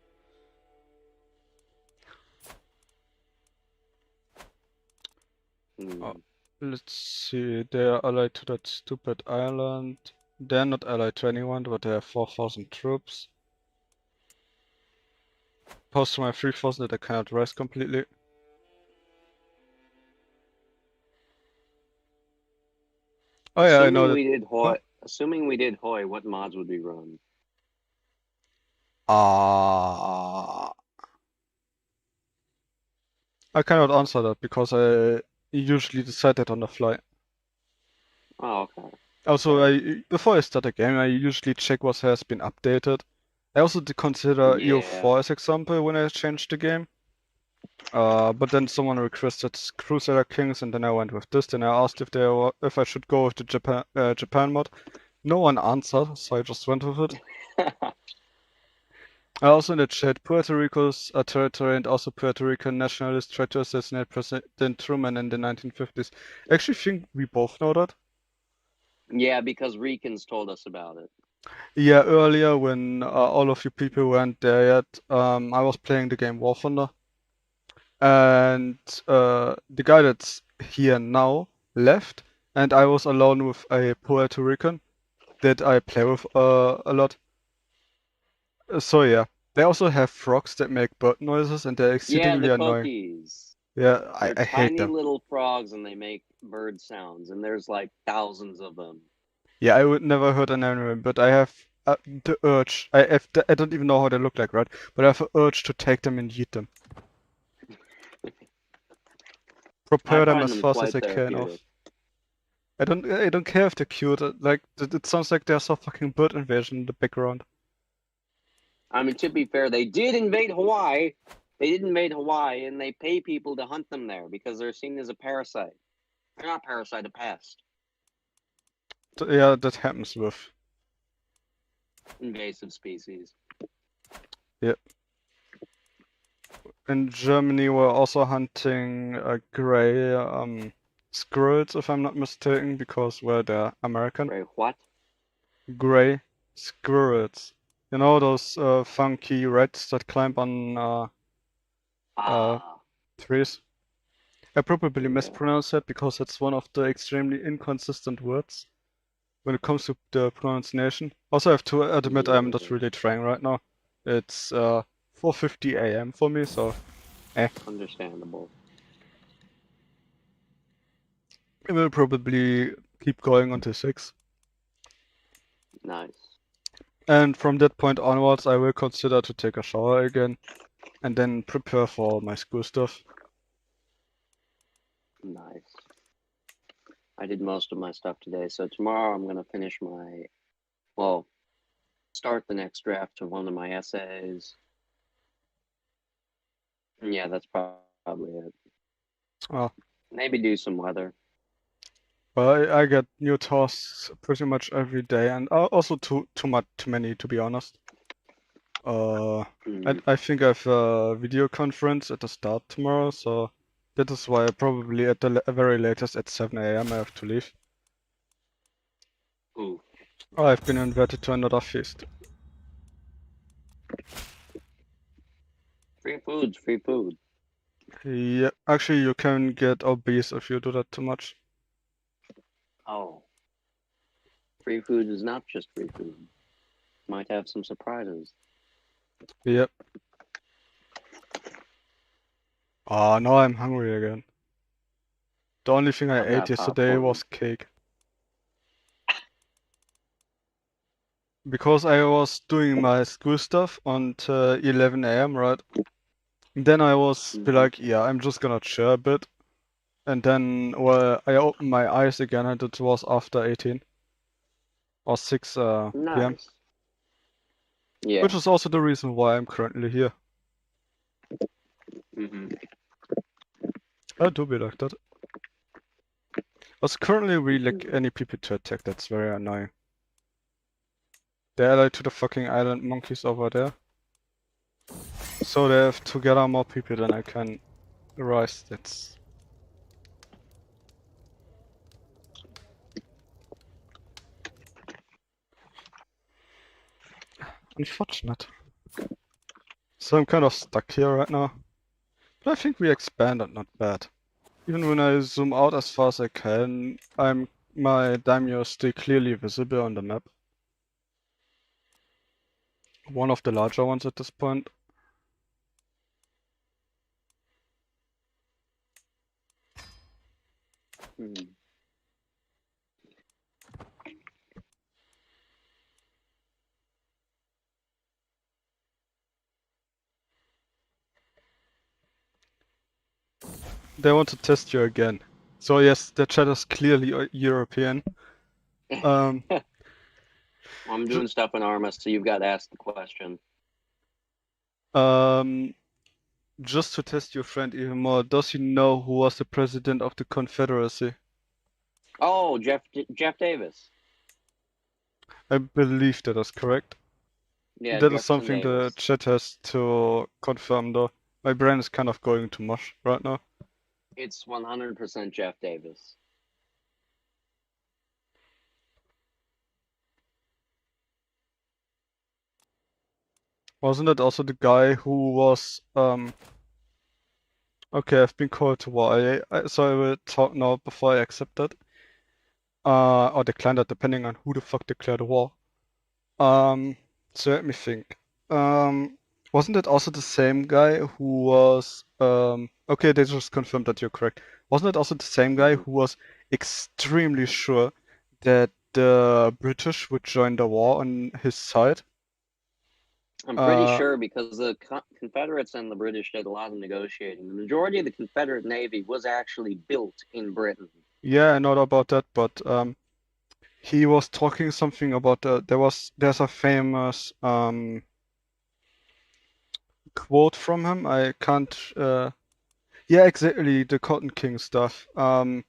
B: Hmm.
D: Let's see, they are allied to that stupid island. They're not allied to anyone, but they have 4,000 troops. Opposed to my 3,000 that I cannot rest completely. Oh yeah, I know that.
B: We did Hoy. Assuming we did Hoy, what mods would we run?
D: I cannot answer that because I usually decide that on the fly.
B: Oh, okay.
D: Also, before I start a game, I usually check what has been updated. I also did consider EU4 as example when I changed the game. But then someone requested Crusader Kings, and then I went with this. Then I asked if I should go with the Japan mod. No one answered, so I just went with it. Also in the chat, Puerto Rico's a territory, and also Puerto Rican nationalists tried to assassinate President Truman in the 1950s. I actually think we both know that.
B: Yeah, because Ricans told us about it.
D: Yeah, earlier when all of you people weren't there yet, I was playing the game War Thunder. and the guy that's here now left, and I was alone with a Puerto Rican that I play with a lot. So yeah, they also have frogs that make bird noises, and they're
B: Yeah,
D: exceedingly
B: the
D: annoying.
B: cookies.
D: Yeah,
B: They're
D: I hate
B: tiny
D: them.
B: little frogs and they make bird sounds, and there's like thousands of them.
D: Yeah, I would never hurt an animal, but I have the urge. I don't even know how they look like, right? But I have an urge to take them and eat them. Prepare
B: I
D: them
B: find
D: as
B: them
D: fast as
B: quite
D: I can off.
B: therapeutic.
D: I don't care if they're cute. Like it sounds like there's a fucking bird invasion in the background.
B: I mean, to be fair, they did invade Hawaii. They did invade Hawaii, and they pay people to hunt them there because they're seen as a parasite. They're not parasite, a pest.
D: Yeah, that happens with.
B: Invasive species.
D: Yep. In Germany, we're also hunting gray squirrels, if I'm not mistaken, because they're American.
B: Right? What?
D: Gray squirrels. You know those funky rats that climb on trees? I probably
B: Yeah.
D: mispronounced that because it's one of the extremely inconsistent words when it comes to the pronunciation. Also, I have to admit I'm not really trying right now. It's 4:50 a.m. for me, so
B: Understandable.
D: it will probably keep going until 6.
B: Nice.
D: And from that point onwards, I will consider to take a shower again and then prepare for my school stuff.
B: Nice. I did most of my stuff today, so tomorrow I'm gonna finish start the next draft of one of my essays. Yeah, that's probably it.
D: Oh.
B: Maybe do some weather.
D: Well, I get new tasks pretty much every day, and also too many, to be honest. I think I have a video conference at the start tomorrow, so that is why probably at the very latest at 7 a.m. I have to leave.
B: Ooh.
D: Oh, I've been invited to another feast.
B: Free food.
D: Yeah, actually, you can get obese if you do that too much.
B: Oh. Free food is not just free food. Might have some surprises.
D: Yep. Oh, now I'm hungry again. The only thing I
B: I've
D: ate
B: got
D: yesterday
B: popcorn.
D: was cake. Because I was doing my school stuff until 11 a.m., right? And then I was be like, yeah, I'm just gonna chill a bit. And then, well, I opened my eyes again and it was after 18. Or 6 p.m.
B: Nice. Yeah.
D: Which is also the reason why I'm currently here. I do be like that. There's currently really like any people to attack, that's very annoying. They allied to the fucking island monkeys over there. So they have to gather more people than I can rise. That's unfortunate. So I'm kind of stuck here right now. But I think we expanded not bad. Even when I zoom out as far as I can, my daimyo is still clearly visible on the map. One of the larger ones at this point. They want to test you again. So yes, the chat is clearly European.
B: I'm doing stuff in Arma, so you've got to ask the question.
D: Just to test your friend even more, does he know who was the president of the Confederacy?
B: Oh, Jeff Davis.
D: I believe that is correct.
B: Yeah,
D: that is
B: Jefferson
D: something
B: Davis.
D: the chat has to confirm though. My brain is kind of going to mush right now.
B: It's 100% Jeff Davis.
D: Wasn't it also the guy who was Okay, I've been called to war. So I will talk now before I accept that. Or decline that, depending on who the fuck declared war. So let me think. Wasn't it also the same guy who was okay, they just confirmed that you're correct. Wasn't it also the same guy who was extremely sure that the British would join the war on his side?
B: I'm pretty
D: Uh,
B: sure because the Confederates and the British did a lot of negotiating. The majority of the Confederate Navy was actually built in Britain.
D: yeah, I know about that, but he was talking something about there's a famous quote from him. I can't yeah, exactly, the Cotton King stuff. So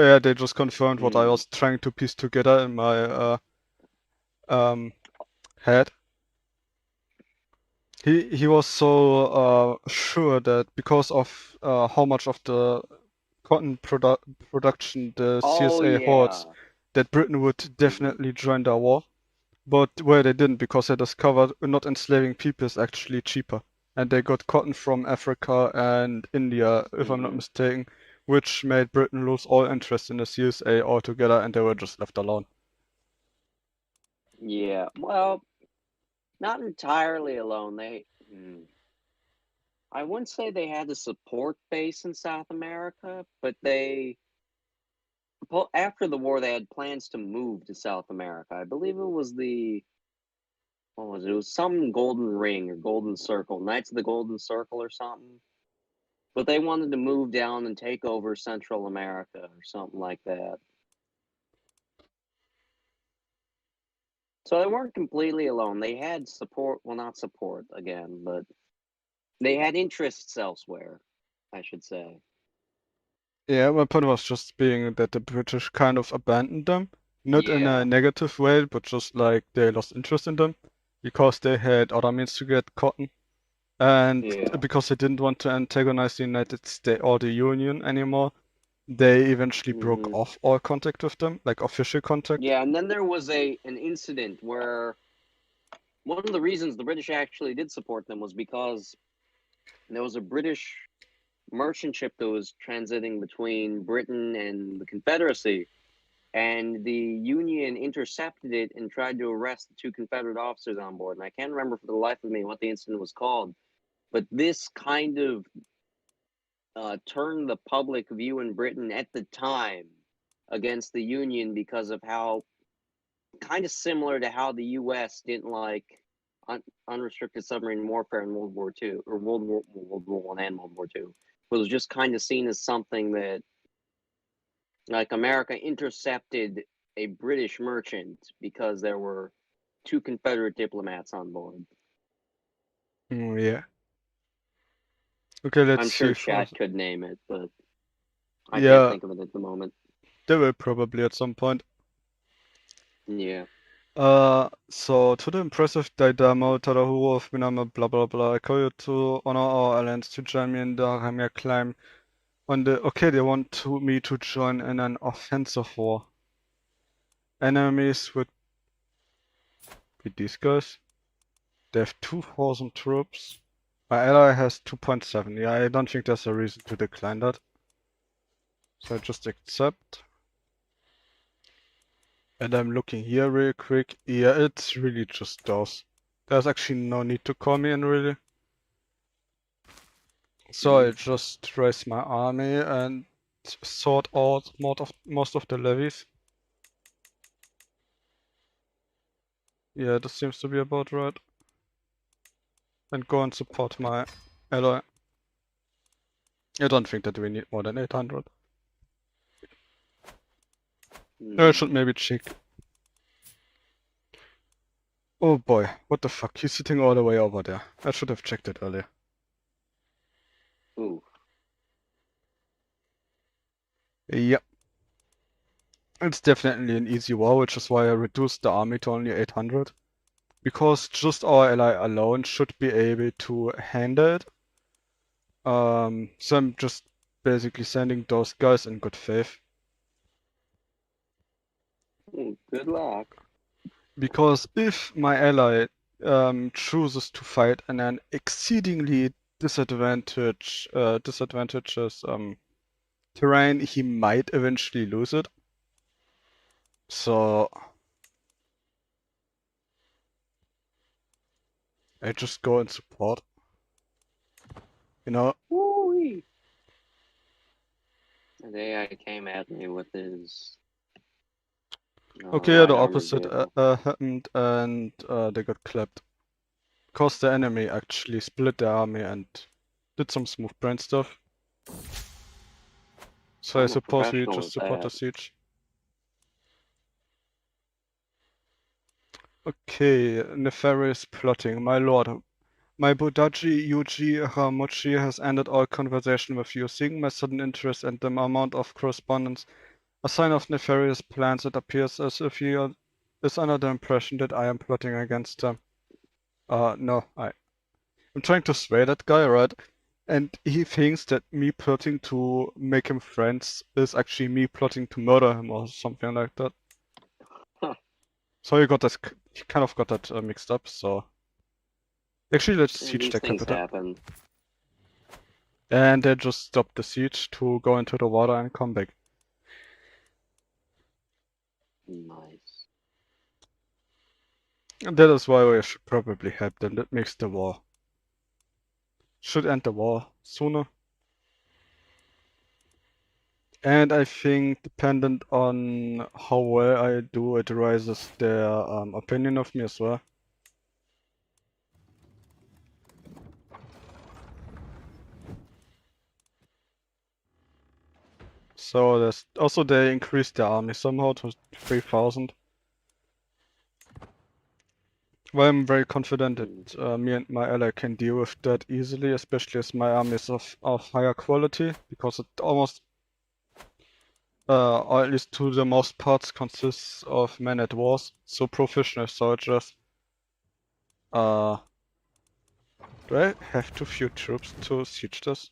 D: yeah, they just confirmed what I was trying to piece together in my head. He was so sure that because of how much of the cotton production the
B: Oh
D: CSA holds,
B: yeah.
D: that Britain would definitely join the war. But well, they didn't because they discovered not enslaving people is actually cheaper. And they got cotton from Africa and India, if I'm not mistaken, which made Britain lose all interest in the CSA altogether, and they were just left alone.
B: Yeah. Well, not entirely alone. I wouldn't say they had a support base in South America, but after the war, they had plans to move to South America. I believe it was what was it? It was some golden ring or golden circle, Knights of the Golden Circle or something. But they wanted to move down and take over Central America or something like that. So they weren't completely alone. They had support, well, not support again, but they had interests elsewhere, I should say.
D: Yeah, my point was just being that the British kind of abandoned them. Not in
B: Yeah.
D: a negative way, but just like they lost interest in them because they had other means to get cotton. And
B: Yeah.
D: because they didn't want to antagonize the United States or the Union anymore, they eventually broke off all contact with them, like official contact.
B: Yeah, and then there was an incident where one of the reasons the British actually did support them was because there was a British merchant ship that was transiting between Britain and the Confederacy, and the Union intercepted it and tried to arrest the two Confederate officers on board. And I can't remember for the life of me what the incident was called, but this kind of turned the public view in Britain at the time against the Union because of how kind of similar to how the U.S. didn't like unrestricted submarine warfare in World War II or World War I and World War II. It was just kind of seen as something that, like, America intercepted a British merchant because there were two Confederate diplomats on board.
D: Yeah. Okay, let's
B: I'm
D: see.
B: sure chat could name it, but I
D: Yeah,
B: can't think of it at the moment.
D: they will probably at some point.
B: Yeah.
D: So to the impressive diademo, Tadahu of Minama, blah blah blah, I call you to honor our alliance to join me in the Haramia climb on the. Okay, they want me to join in an offensive war. Enemies would be these guys. They have 2,000 troops. My ally has 2.7. Yeah, I don't think there's a reason to decline that. So I just accept. And I'm looking here real quick. Yeah, it's really just those. There's actually no need to call me in, really. So I just raise my army and sort out most of the levies. Yeah, this seems to be about right. And go and support my ally. I don't think that we need more than 800. I should maybe check. Oh boy, what the fuck? He's sitting all the way over there. I should have checked it earlier.
B: Ooh.
D: Yep. It's definitely an easy war, which is why I reduced the army to only 800. Because just our ally alone should be able to handle it. So I'm just basically sending those guys in good faith.
B: Good luck.
D: Because if my ally chooses to fight in an exceedingly disadvantages terrain, he might eventually lose it. So I just go and support. You know.
B: Woo-wee. And the AI came at me with his.
D: Okay, yeah,
B: light
D: the
B: armored
D: opposite
B: vehicle.
D: happened, and they got clapped. Because the enemy actually split their army and did some smooth brain stuff. So I
B: I'm a
D: suppose we
B: professional
D: just
B: at
D: support the
B: that.
D: siege. Okay, nefarious plotting. My lord, my Bodaji Yuji Haramochi has ended all conversation with you. Seeing my sudden interest and the amount of correspondence, a sign of nefarious plans, it appears as if he is under the impression that I am plotting against him. No, I'm trying to sway that guy, right? And he thinks that me plotting to make him friends is actually me plotting to murder him or something like that.
B: Huh.
D: So he kind of got that mixed up. So actually, let's siege
B: These
D: the
B: things
D: capital.
B: happen.
D: And they just stopped the siege to go into the water and come back.
B: Nice.
D: And that is why we should probably help them. That makes the war. Should end the war sooner. And I think, dependent on how well I do, it raises their opinion of me as well. So there's also they increased their army somehow to 3,000. Well, I'm very confident that me and my ally can deal with that easily, especially as my army is of higher quality, because it almost, or at least to the most parts, consists of men at wars, so professional soldiers. Do I have too few troops to siege this?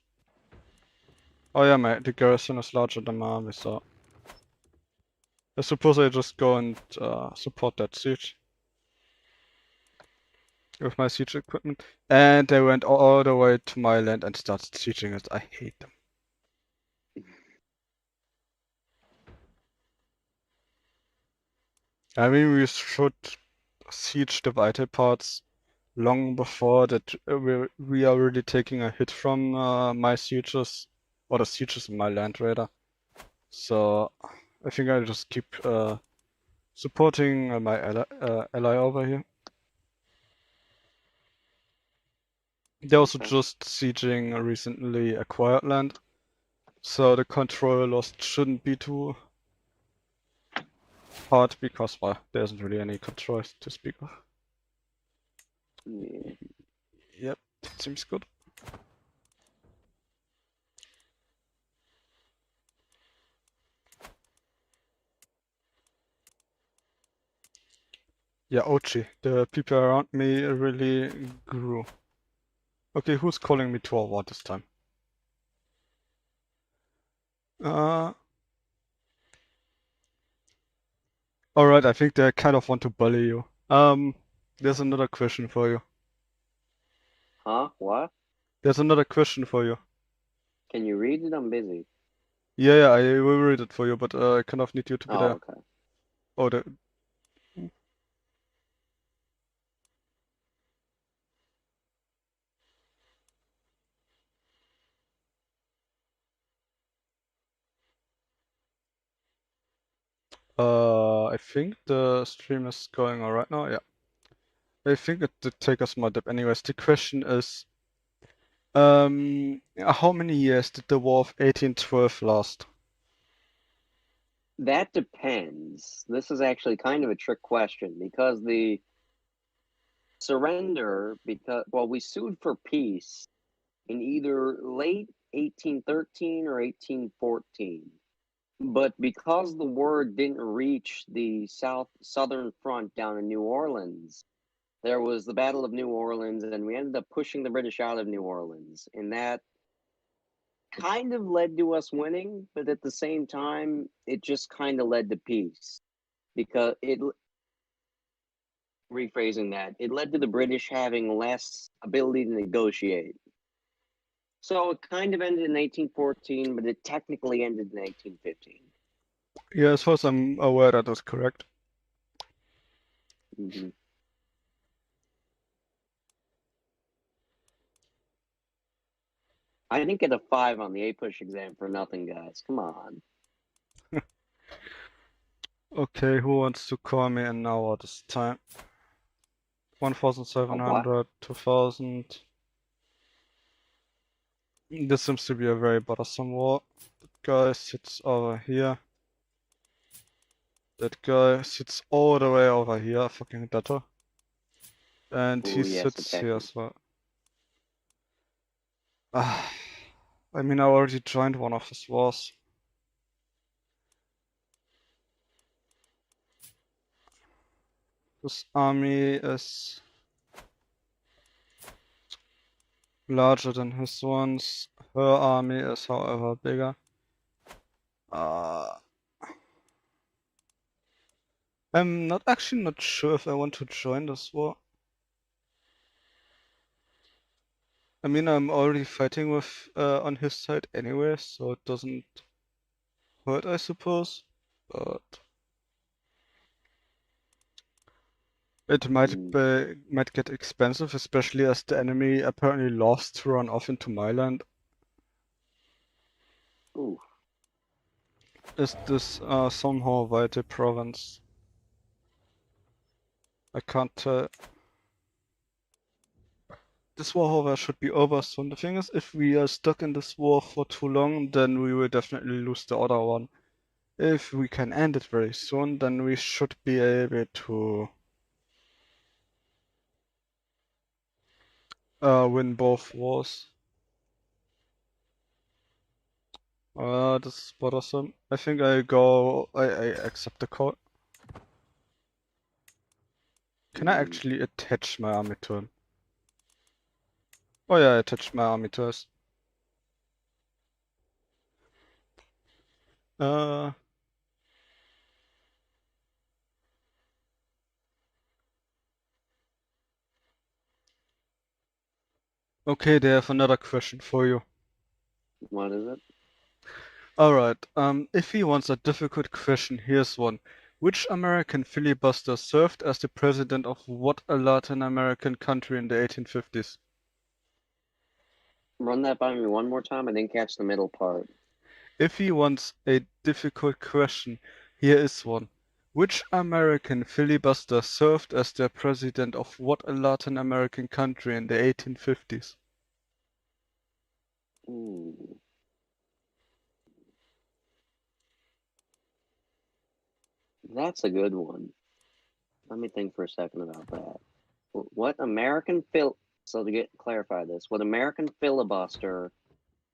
D: Oh yeah, the garrison is larger than my army, so I suppose I just go and support that siege with my siege equipment. And they went all the way to my land and started sieging it. I hate them. I mean, we should siege the vital parts long before that we are really taking a hit from my sieges, or the sieges in my land rather. So I think I'll just keep supporting my ally over here. They're also
B: Okay.
D: just sieging a recently acquired land, so the control loss shouldn't be too hard because, well, there isn't really any control to speak of.
B: Yeah.
D: Yep, that seems good. Yeah, Ochi, the people around me really grew. Okay, who's calling me to a war this time? Alright, I think they kind of want to bully you. There's another question for you.
B: Huh? What?
D: There's another question for you.
B: Can you read it? I'm busy.
D: Yeah, I will read it for you, but I kind of need you to be
B: Oh,
D: there.
B: okay.
D: Oh, I think the stream is going alright now, yeah. I think it did take us more depth. Anyways, the question is, how many years did the War of 1812 last?
B: That depends. This is actually kind of a trick question because the surrender, we sued for peace in either late 1813 or 1814. But because the word didn't reach the southern front down in New Orleans, there was the Battle of New Orleans, and we ended up pushing the British out of New Orleans. And that kind of led to us winning, but at the same time, it just kind of led to peace. Because rephrasing that, it led to the British having less ability to negotiate. So it kind of ended in 1814, but it technically ended in 1815.
D: Yeah, as far as I'm aware, that is correct.
B: Hmm. I didn't get a 5 on the A-push exam for nothing, guys. Come on.
D: Okay, who wants to call me an hour this time?
B: A what?
D: 1,700, 2,000. This seems to be a very bothersome war. That guy sits over here. That guy sits all the way over here, fucking debtor. And he
B: Ooh, yes,
D: sits here
B: attacking.
D: as well. Ah, I mean, I already joined one of his wars. This army is larger than his ones. Her army is, however, bigger. I'm actually not sure if I want to join this war. I mean, I'm already fighting with on his side anyway, so it doesn't hurt, I suppose. But it might get expensive, especially as the enemy apparently loves to run off into my land.
B: Ooh.
D: Is this somehow Weite province? I can't tell. This war, however, should be over soon. The thing is, if we are stuck in this war for too long, then we will definitely lose the other one. If we can end it very soon, then we should be able to win both wars. This is bothersome. I think I accept the call. Can I actually attach my army to him? Oh yeah, I attached my army to us. Okay, they have another question for you.
B: What is it?
D: Alright, if he wants a difficult question, here's one. Which American filibuster served as the president of what a Latin American country in the 1850s?
B: Run that by me one more time. I didn't catch the middle part.
D: If he wants a difficult question, here is one. Which American filibuster served as the president of what a Latin American country in the 1850s?
B: Ooh. That's a good one. Let me think for a second about that. What American so to clarify this, what American filibuster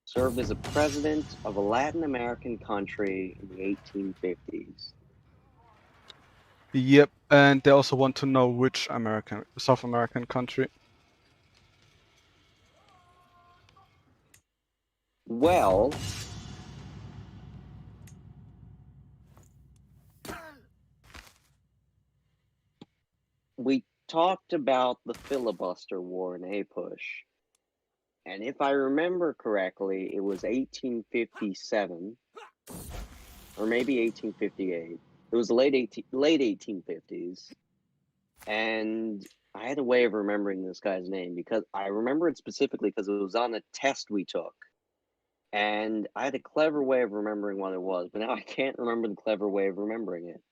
B: served as a president of a Latin American country in the 1850s?
D: Yep, and they also want to know which South American country.
B: Well, we talked about the filibuster war in A-Push. And if I remember correctly, it was 1857 or maybe 1858. It was the late 1850s. And I had a way of remembering this guy's name because I remember it specifically because it was on a test we took. And I had a clever way of remembering what it was, but now I can't remember the clever way of remembering it.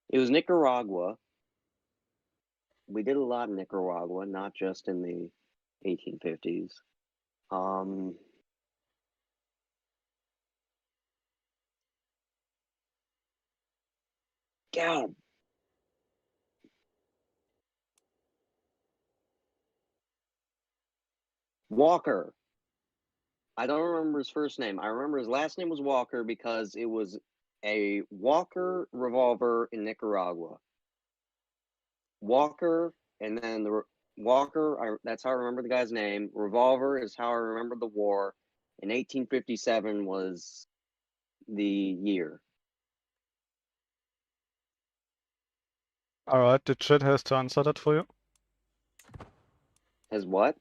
B: It was Nicaragua. We did a lot in Nicaragua, not just in the 1850s. God. Walker. I don't remember his first name. I remember his last name was Walker because it was a Walker revolver in Nicaragua. Walker, and then the Walker, that's how I remember the guy's name. Revolver is how I remember the war. And 1857 was the year.
D: Alright, the chat has to answer that for you.
B: Has what?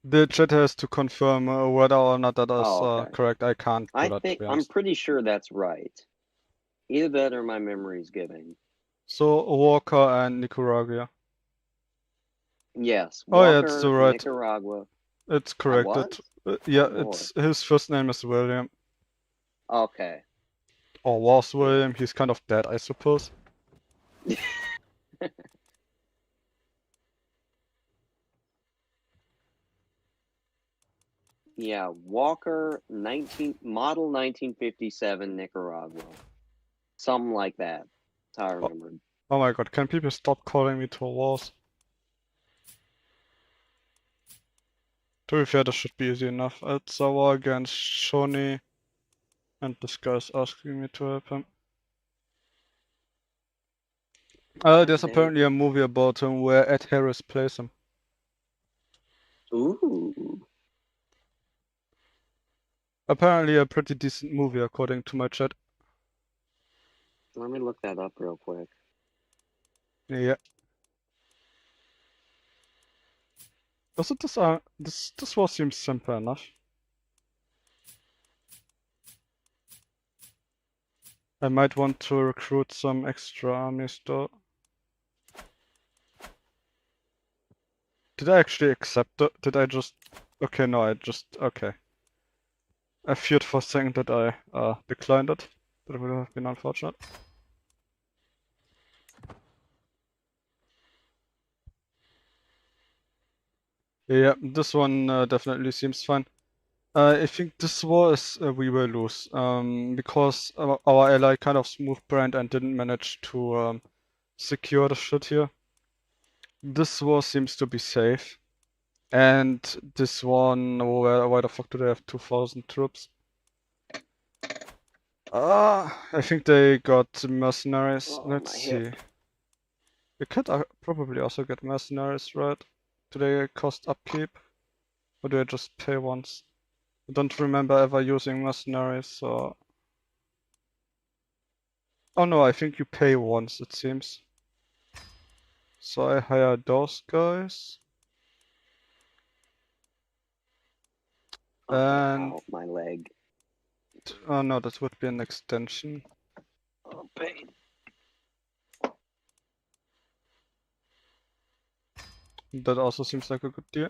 D: The chat has to confirm whether or not that is
B: Oh, okay.
D: correct. I can't do
B: I
D: that, to
B: think
D: be
B: I'm
D: honest.
B: pretty sure that's right. Either that or my memory's giving.
D: So Walker and Nicaragua.
B: Yes,
D: Oh yeah, it's
B: Walker,
D: the right.
B: Nicaragua.
D: It's
B: I
D: correct.
B: was?
D: Yeah,
B: Oh, Lord.
D: it's his first name is William,
B: Okay.
D: or was William. He's kind of dead, I suppose.
B: Yeah, Walker, model 1957 Nicaragua. Something like that. That's how I remembered.
D: Oh my god, can people stop calling me to wars? To be fair, this should be easy enough. It's a war against Shoni, and this guy's asking me to help him. There's
B: Dang.
D: apparently a movie about him where Ed Harris plays him.
B: Ooh.
D: Apparently a pretty decent movie, according to my chat.
B: Let me look that up real quick.
D: Yeah. Also, this war seems simple enough. I might want to recruit some extra armies though. Did I actually accept it? Did I just... Okay, no, okay. I feared for a second that I declined it. That would have been unfortunate. Yeah, this one definitely seems fine. I think this war is we will lose, because our ally kind of smooth brand and didn't manage to secure the shit here. This war seems to be safe, and this one, why the fuck do they have 2,000 troops? I think they got mercenaries.
B: Oh,
D: Let's
B: my
D: see.
B: hip.
D: We could probably also get mercenaries, right? Do they cost upkeep, or do I just pay once? I don't remember ever using mercenaries, so... Oh no, I think you pay once, it seems. So I hire those guys.
B: Okay,
D: And...
B: ow, my leg.
D: Oh no, that would be an extension.
B: Oh, pain.
D: That also seems like a good deal.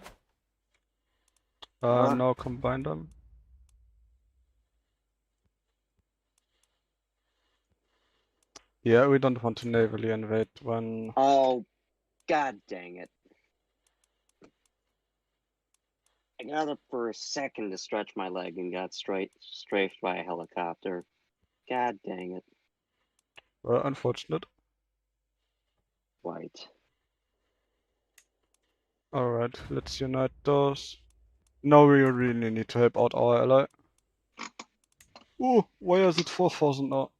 D: Now combine them. Yeah, we don't want to navally invade when...
B: Oh, god dang it. I got up for a second to stretch my leg and got strafed by a helicopter. God dang it.
D: unfortunate.
B: White.
D: Alright, let's unite those. Now we really need to help out our ally. Ooh, why is it 4,000 now?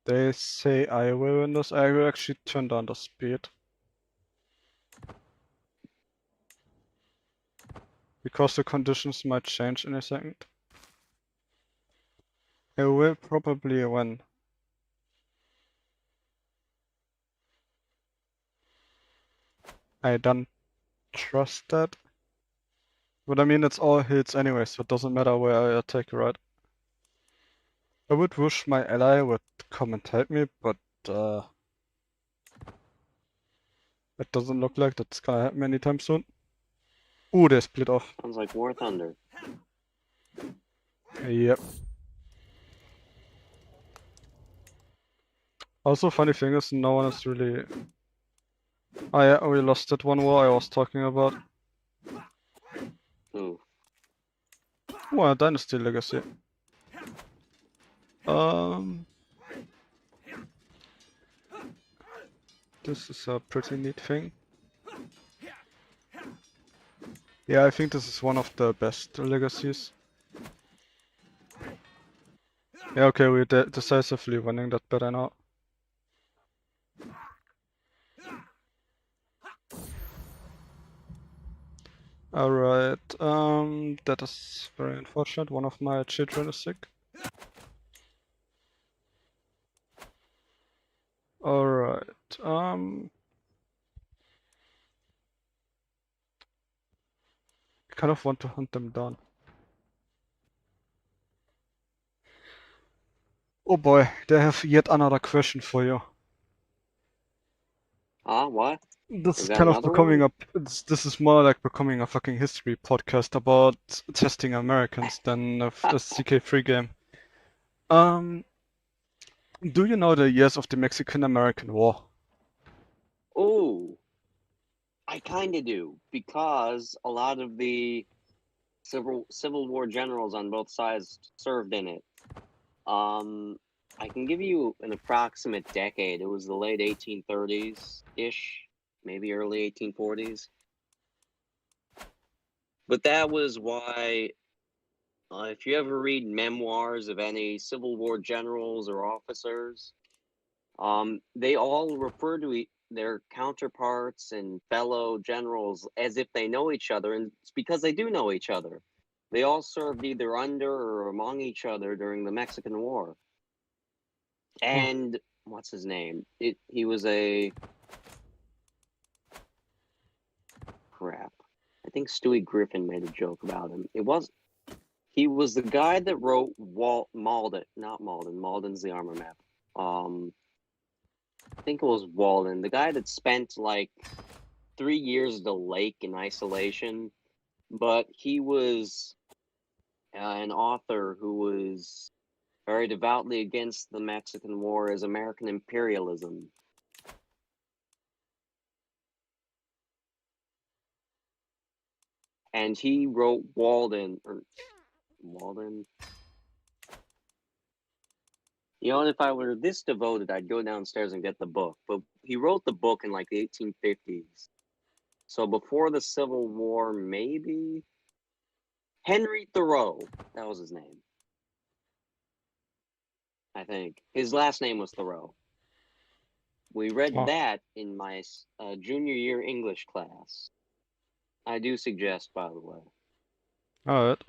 D: They say I will win this. I will actually turn down the speed. Because the conditions might change in a second. I will probably win. I don't trust that. But I mean, it's all hills anyway, so it doesn't matter where I attack, right? I would wish my ally would come and help me, but it doesn't look like that's gonna happen anytime soon. Ooh, they split off.
B: Sounds like War Thunder.
D: Yep. Also, funny thing is, no one is really... Oh yeah, we lost that one war I was talking about.
B: Ooh.
D: Oh, a Dynasty Legacy. This is a pretty neat thing. Yeah, I think this is one of the best legacies. Yeah, okay, we're decisively winning that better now. Alright, that is very unfortunate. One of my children is sick. Alright, kind of want to hunt them down. Oh boy, they have yet another question for you.
B: What?
D: This
B: Is
D: is
B: that
D: kind of
B: another
D: becoming
B: one?
D: this is more like becoming a fucking history podcast about testing Americans than a CK3 game. Do you know the years of the Mexican-American War?
B: Oh, I kind of do, because a lot of the Civil War generals on both sides served in it. I can give you an approximate decade. It was the late 1830s-ish, maybe early 1840s. But that was why, if you ever read memoirs of any Civil War generals or officers, they all refer to their counterparts and fellow generals as if they know each other, and it's because they do know each other. They all served either under or among each other during the Mexican War. And what's his name? He was a crap. I think Stewie Griffin made a joke about him. He was the guy that wrote Malden, not Malden. Malden's the armor map. I think it was Walden, the guy that spent like 3 years at the lake in isolation, but he was an author who was very devoutly against the Mexican War as American imperialism. And he wrote Walden. You know, if I were this devoted, I'd go downstairs and get the book. But he wrote the book in like the 1850s. So before the Civil War, maybe? Henry Thoreau. That was his name. I think. His last name was Thoreau. We read that in my junior year English class. I do suggest, by the way.
D: Alright.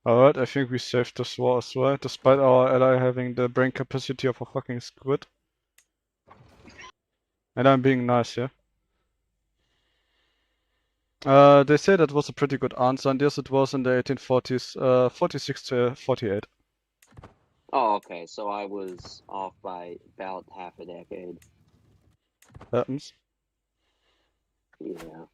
D: Alright, I think we saved this war as well, despite our ally having the brain capacity of a fucking squid. And I'm being nice here. They say that was a pretty good answer, and yes, it was in the 1840s, 46 to 48.
B: Oh, okay, so I was off by about half a decade.
D: Happens.
B: Yeah.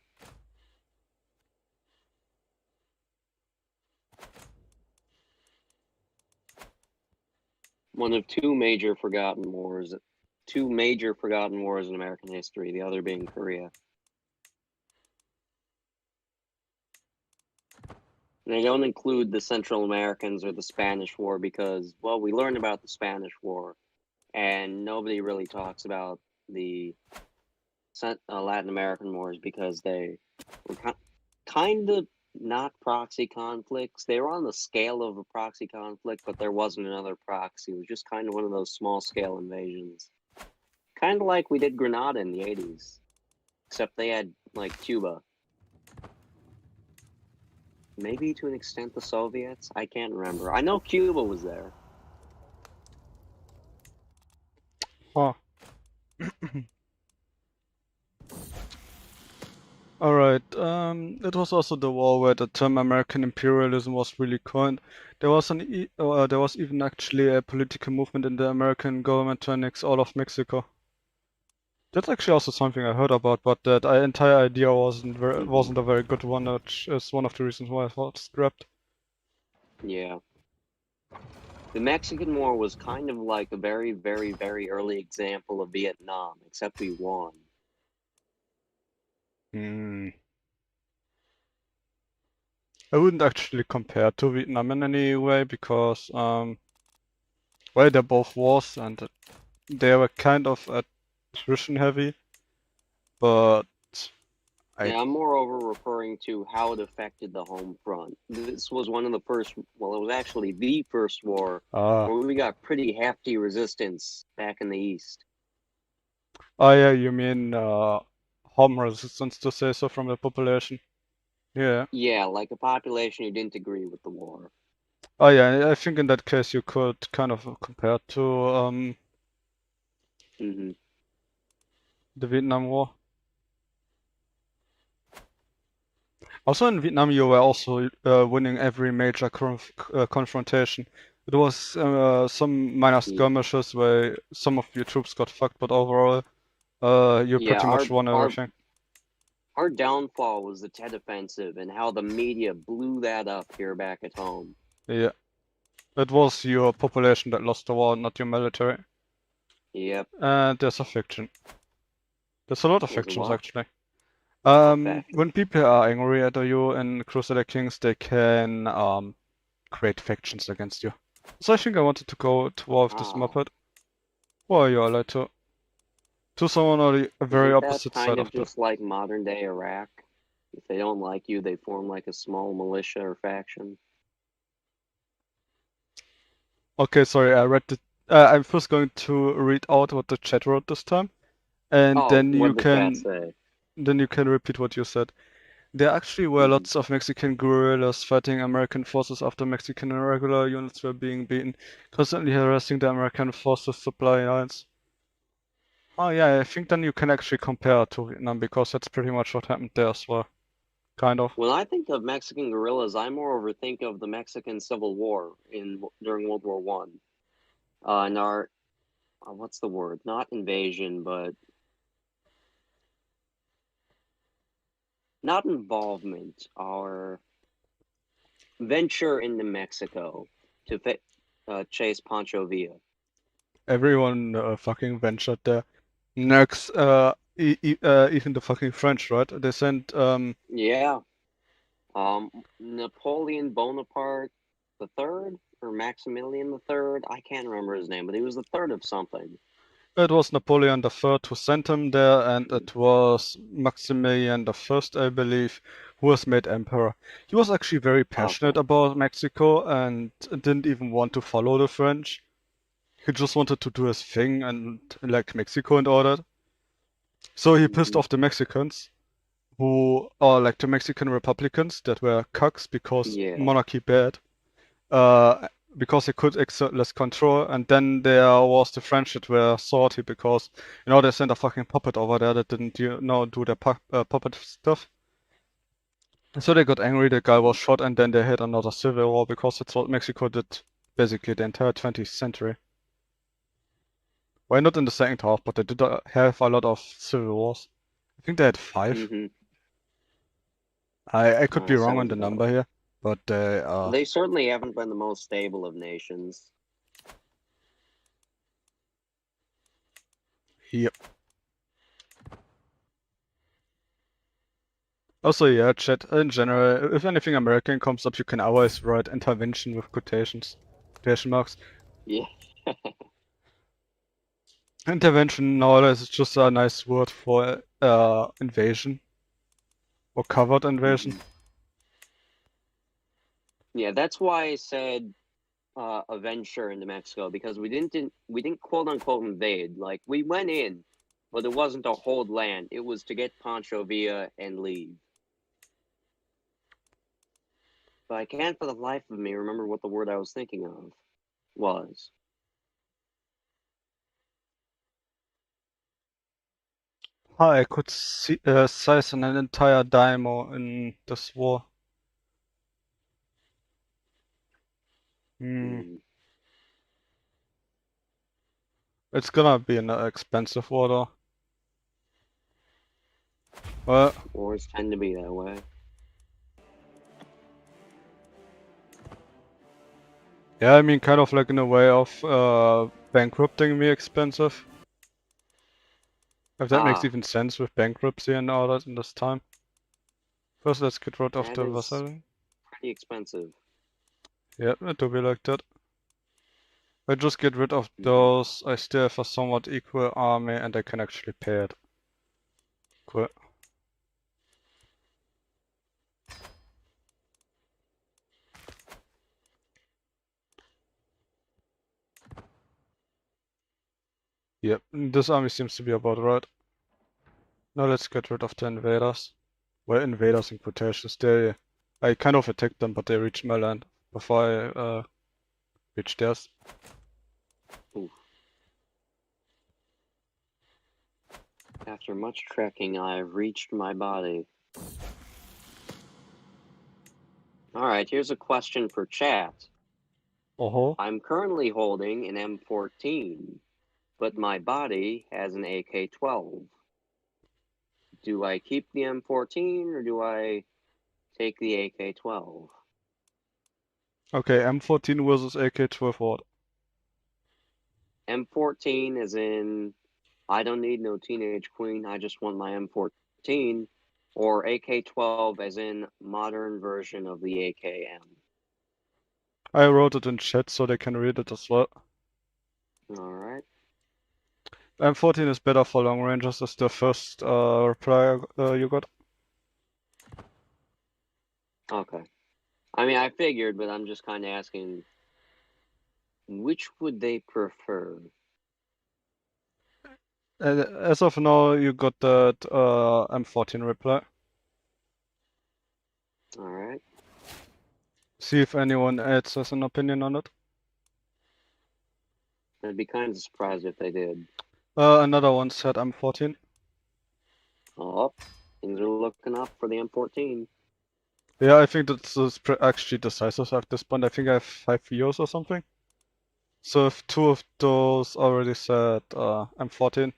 B: One of two major forgotten wars in American history, the other being Korea. And I don't include the Central Americans or the Spanish War because, well, we learned about the Spanish War, and nobody really talks about the Latin American wars because they were kind of not proxy conflicts. They were on the scale of a proxy conflict, but there wasn't another proxy. It was just kind of one of those small-scale invasions. Kind of like we did Grenada in the 80s, except they had, like, Cuba. Maybe to an extent the Soviets? I can't remember. I know Cuba was there.
D: Huh. Alright, it was also the war where the term American imperialism was really coined. There was even actually a political movement in the American government to annex all of Mexico. That's actually also something I heard about, but that entire idea wasn't a very good one, which is one of the reasons why I thought it scrapped.
B: Yeah. The Mexican War was kind of like a very, very, very early example of Vietnam, except we won.
D: I wouldn't actually compare to Vietnam in any way because, well, they're both wars and they were kind of attrition heavy, but
B: Yeah, I'm moreover referring to how it affected the home front. This was one of the first, well, it was actually the first war
D: Ah.
B: where we got pretty hefty resistance back in the East.
D: Oh yeah, you mean home resistance, to say so, from the population? Yeah.
B: Yeah, like a population who didn't agree with the war.
D: Oh yeah, I think in that case you could kind of compare to
B: hmm
D: the Vietnam War. Also in Vietnam, you were also winning every major confrontation. It was some minor skirmishes where some of your troops got fucked, but overall, you
B: Yeah,
D: pretty much won everything.
B: Our downfall was the Tet Offensive and how the media blew that up here back at home.
D: Yeah. It was your population that lost the war, not your military.
B: Yep.
D: And there's a fiction. There's a lot of
B: There's a
D: fictions,
B: what?
D: actually.
B: Okay.
D: When people are angry at you in Crusader Kings, they can create factions against you. So I think I wanted to go to war with this Muppet. Or are you allowed to? To someone on the very
B: Isn't that
D: opposite
B: kind
D: side
B: of
D: of the...
B: just like modern day Iraq? If they don't like you, they form like a small militia or faction.
D: Okay, sorry, I read the... I'm first going to read out what the chat wrote this time. And then you
B: what did the chat
D: can...
B: say?
D: Then you can repeat what you said. There actually were lots of Mexican guerrillas fighting American forces after Mexican irregular units were being beaten, constantly harassing the American forces' supply lines. Oh yeah, I think then you can actually compare to Vietnam, because that's pretty much what happened there as well. Kind of.
B: When I think of Mexican guerrillas, I moreover think of the Mexican Civil War during World War One. And our what's the word? Not invasion, but not involvement. Our venture into Mexico to chase Pancho Villa.
D: Everyone fucking ventured there. Next, even the fucking French, right? They sent
B: Yeah. Napoleon Bonaparte the Third or Maximilian the Third. I can't remember his name, but he was the third of something.
D: It was Napoleon III who sent him there, and it was Maximilian I, I believe, who was made emperor. He was actually very passionate about Mexico and didn't even want to follow the French. He just wanted to do his thing and like Mexico and all that. So he pissed off the Mexicans, who are like the Mexican Republicans that were cucks because monarchy bad. Because they could exert less control, and then there was the French that were salty because, you know, they sent a fucking puppet over there that didn't, do their puppet stuff. And so they got angry, the guy was shot, and then they had another civil war because that's what Mexico did basically the entire 20th century. Well, not in the second half, but they did have a lot of civil wars. I think they had 5. I could be wrong on the number here, but
B: they certainly haven't been the most stable of nations.
D: Yep. Also, yeah, chat, in general, if anything American comes up, you can always write intervention with quotation marks.
B: Yeah.
D: Intervention nowadays is just a nice word for invasion. Or covert invasion.
B: Yeah, that's why I said a venture into Mexico, because we didn't quote unquote invade. Like, we went in, but it wasn't to hold land. It was to get Pancho Villa and leave. But I can't for the life of me remember what the word I was thinking of was.
D: I could see, size an entire demo in this war. It's gonna be an expensive war though. Well,
B: wars tend to be that way.
D: Yeah, I mean, kind of like in a way of bankrupting me expensive. If that makes even sense with bankruptcy and all that in this time. First, let's get rid of the vassal.
B: Pretty expensive.
D: Yeah, it will be like that. I just get rid of those, I still have a somewhat equal army and I can actually pay it. Cool. Yep, this army seems to be about right. Now let's get rid of the invaders. Well, invaders in quotations. I kind of attacked them, but they reached my land before I reached theirs.
B: After much trekking, I have reached my body. Alright, here's a question for chat.
D: Uh-huh.
B: I'm currently holding an M14, but my body has an AK-12. Do I keep the M14 or do I take the AK-12?
D: Okay, M14 versus AK-12 what?
B: M14 is in, I don't need no teenage queen, I just want my M14, or AK-12 as in modern version of the AKM.
D: I wrote it in chat so they can read it as well.
B: Alright.
D: M14 is better for long ranges, is the first reply you got.
B: Okay. I mean, I figured, but I'm just kind of asking, which would they prefer?
D: As of now, you got that M14 reply.
B: Alright.
D: See if anyone else has an opinion on it.
B: I'd be kind of surprised if they did.
D: Another one said M14.
B: Oh, things are looking up for the M14.
D: Yeah, I think that's actually decisive at this point. I think I have 5 views or something. So if 2 of those already said M14,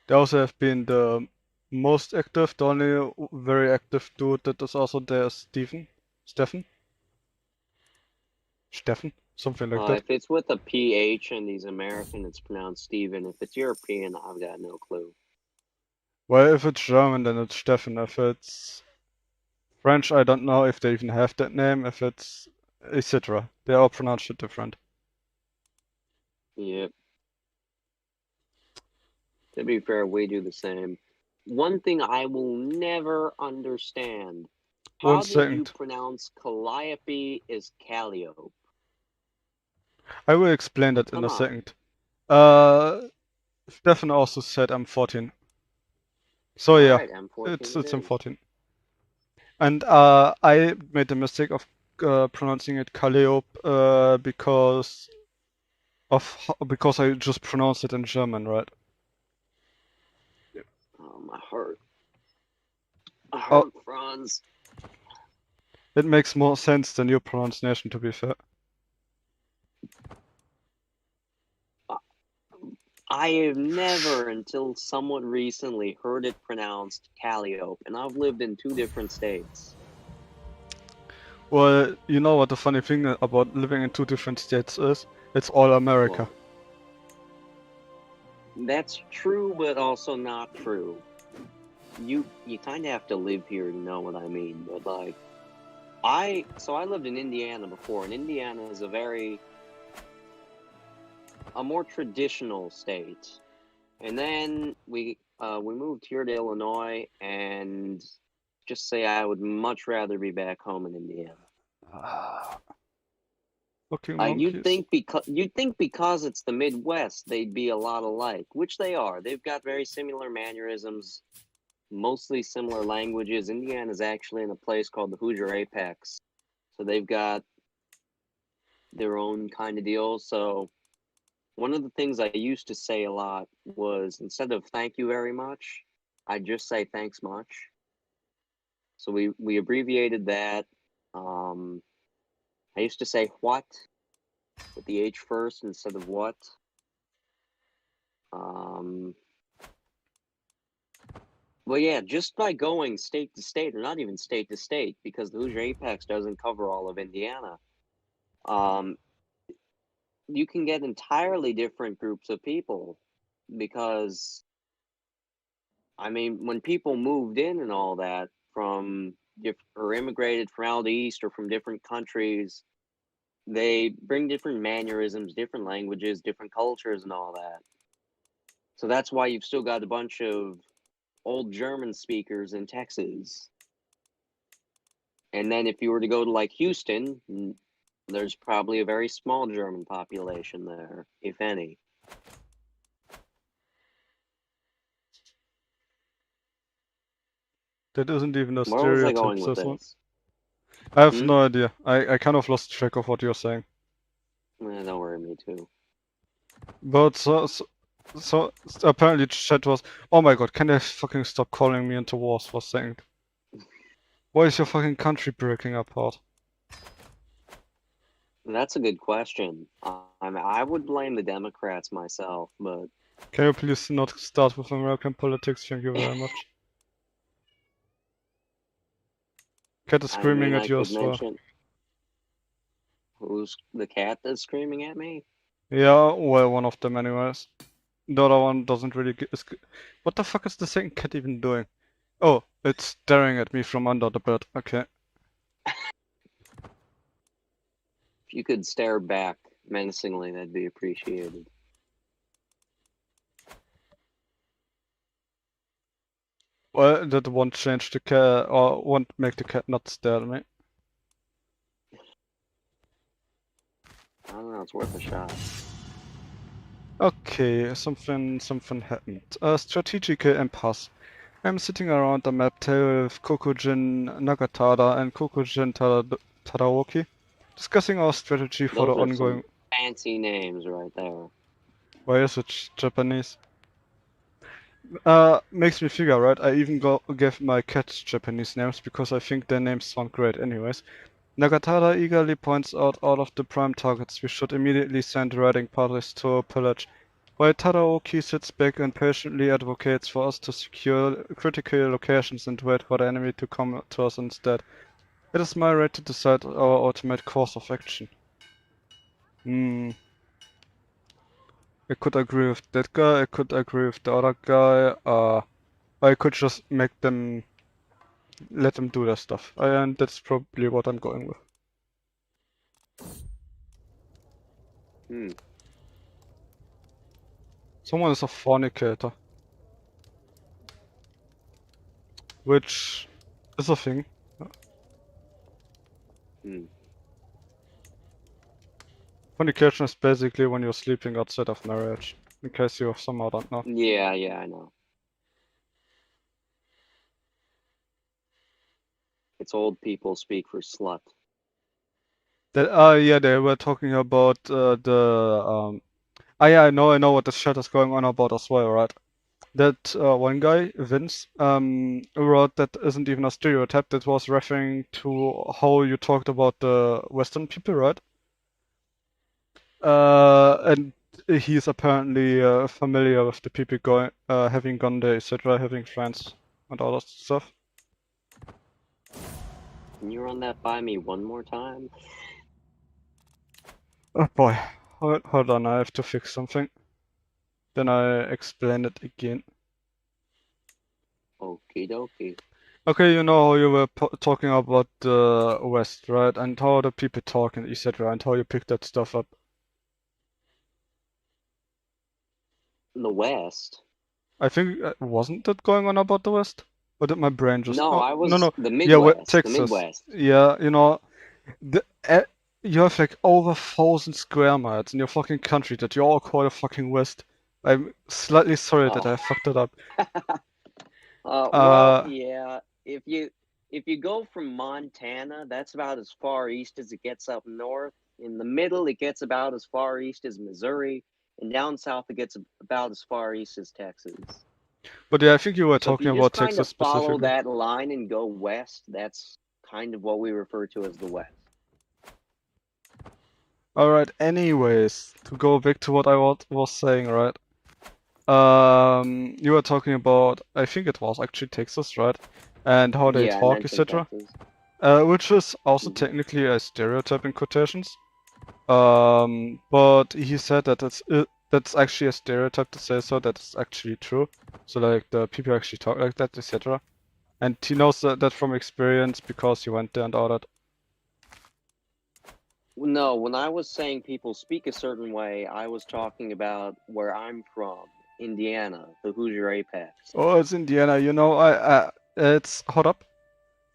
D: they also have been the most active. The only very active dude that is also there is Steffen, something like that.
B: If it's with a PH and he's American, it's pronounced Steven. If it's European, I've got no clue.
D: Well, if it's German, then it's Steffen. If it's French, I don't know if they even have that name. If it's etc., they all pronounce it different.
B: Yep. To be fair, we do the same. One thing I will never understand. How
D: 1
B: did you
D: second.
B: pronounce Calliope is Calliope?
D: I will explain that in
B: Come
D: a
B: on.
D: second. Stefan also said M14. So yeah,
B: Alright, M14
D: it's
B: it is.
D: M14. And I made the mistake of pronouncing it Calliope because I just pronounced it in German, right?
B: Oh, my heart. My
D: Oh.
B: heart, Franz.
D: It makes more sense than your pronunciation, to be fair.
B: I have never, until somewhat recently, heard it pronounced Calliope, and I've lived in 2 different states.
D: Well, you know what the funny thing about living in 2 different states is? It's all America.
B: Well, that's true, but also not true. You kind of have to live here to know what I mean, but like, I lived in Indiana before, and Indiana is a more traditional state. And then we moved here to Illinois, and just say I would much rather be back home in Indiana.
D: Fucking monkeys.
B: You'd think because it's the Midwest, they'd be a lot alike, which they are. They've got very similar mannerisms, mostly similar languages. Indiana's actually in a place called the Hoosier Apex, so they've got their own kind of deal. So one of the things I used to say a lot was, instead of thank you very much, I just say thanks much. So we abbreviated that. I used to say what with the H first instead of what. Well, yeah, just by going state to state, or not even state to state, because the Hoosier Apex doesn't cover all of Indiana, you can get entirely different groups of people. Because, I mean, when people moved in and all that or immigrated from out east or from different countries, they bring different mannerisms, different languages, different cultures, and all that. So that's why you've still got a bunch of old German speakers in Texas. And then if you were to go to like Houston, there's probably a very small German population there, if any.
D: That isn't even a
B: Where was I
D: stereotype,
B: going with
D: this one.
B: this?
D: I have
B: Hmm?
D: no idea. I kind of lost track of what you're saying.
B: Don't worry, me too.
D: But so apparently chat was, oh my god, can they fucking stop calling me into wars for a second? Why is your fucking country breaking apart?
B: That's a good question. I would blame the Democrats myself, but
D: Can you please not start with American politics? Thank you very much. Cat is
B: I
D: screaming
B: mean,
D: at
B: I
D: you
B: could
D: as well.
B: mention who's the cat that's screaming at me.
D: Yeah, well, one of them anyways. The other one doesn't really what the fuck is the second cat even doing? Oh, it's staring at me from under the bed. Okay.
B: If you could stare back menacingly, that'd be appreciated.
D: Well, that won't change the cat, or won't make the cat not stare at me.
B: I don't know. It's worth a shot.
D: Okay, something happened. A strategical impasse. I'm sitting around the map table with Kokujin Nagatada and Kokujin Tadaoki, discussing our strategy for the
B: Those are some
D: ongoing.
B: fancy names right there.
D: Why is it Japanese? Makes me figure, right? I even gave my cats Japanese names because I think their names sound great anyways. Nagatada eagerly points out all of the prime targets we should immediately send raiding parties to pillage, while Tadaoki sits back and patiently advocates for us to secure critical locations and wait for the enemy to come to us instead. It is my right to decide our ultimate course of action. I could agree with that guy, I could agree with the other guy, I could just make them, let them do their stuff, and that's probably what I'm going with. Someone is a fornicator. Which is a thing. Fornication is basically when you're sleeping outside of marriage, in case you somehow don't know.
B: Yeah, I know. It's old people speak for slut.
D: Yeah, they were talking about yeah, I know what the chat is going on about as well, right? That one guy, Vince, wrote that isn't even a stereotype, that was referring to how you talked about the Western people, right? And he's apparently familiar with the people going, having gone there, etc., having friends and all that stuff.
B: Can you run that by me one more time?
D: Oh boy, hold on, I have to fix something. Then I explain it again.
B: Okie dokie.
D: Okay, you know how you were talking about the West, right? And how the people talk and etc. and how you picked that stuff up.
B: The West?
D: I think, wasn't that going on about the West? Or did my brain just...
B: No,
D: Oh,
B: I was
D: no.
B: the
D: Yeah,
B: Midwest.
D: Texas.
B: The Midwest.
D: Yeah, you know, you have like over 1,000 square miles in your fucking country that you all call the fucking West. I'm slightly sorry that I fucked it up.
B: Well, yeah. If you go from Montana, that's about as far east as it gets up north. In the middle, it gets about as far east as Missouri, and down south, it gets about as far east as Texas.
D: But yeah, I think you were
B: So
D: talking
B: if you
D: about
B: just kind
D: Texas
B: of follow
D: specifically.
B: that line and go west, that's kind of what we refer to as the West.
D: Alright, anyways, to go back to what I was saying, right? You were talking about, I think it was actually Texas, right? And how they
B: Yeah, I
D: talk,
B: mentioned
D: etc.
B: Texas.
D: Which is also technically a stereotype in quotations. But he said that that's actually a stereotype to say so, that it's actually true. So like the people actually talk like that, etc. And he knows that from experience because he went there and all that.
B: No, when I was saying people speak a certain way, I was talking about where I'm from, Indiana, the Hoosier Apex.
D: Oh, it's Indiana, you know, it's, hold up,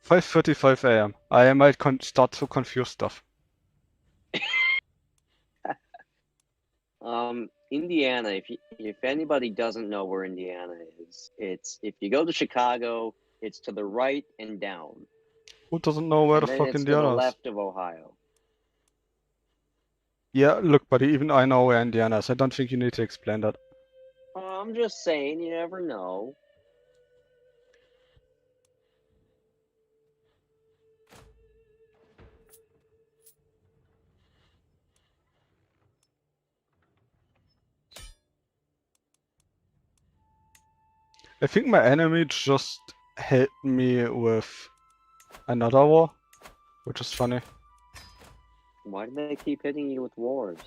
D: 5:35 a.m. I might start to confuse stuff.
B: Indiana, if anybody doesn't know where Indiana is, it's if you go to Chicago, It's to the right and down.
D: Who doesn't know where
B: And
D: the
B: then
D: fuck
B: it's to the
D: Indiana is?
B: left of Ohio.
D: Yeah, look, buddy, even I know where Indiana is. I don't think you need to explain that.
B: I'm just saying, you never know.
D: I think my enemy just hit me with another war, which is funny.
B: Why do they keep hitting you with wars? Not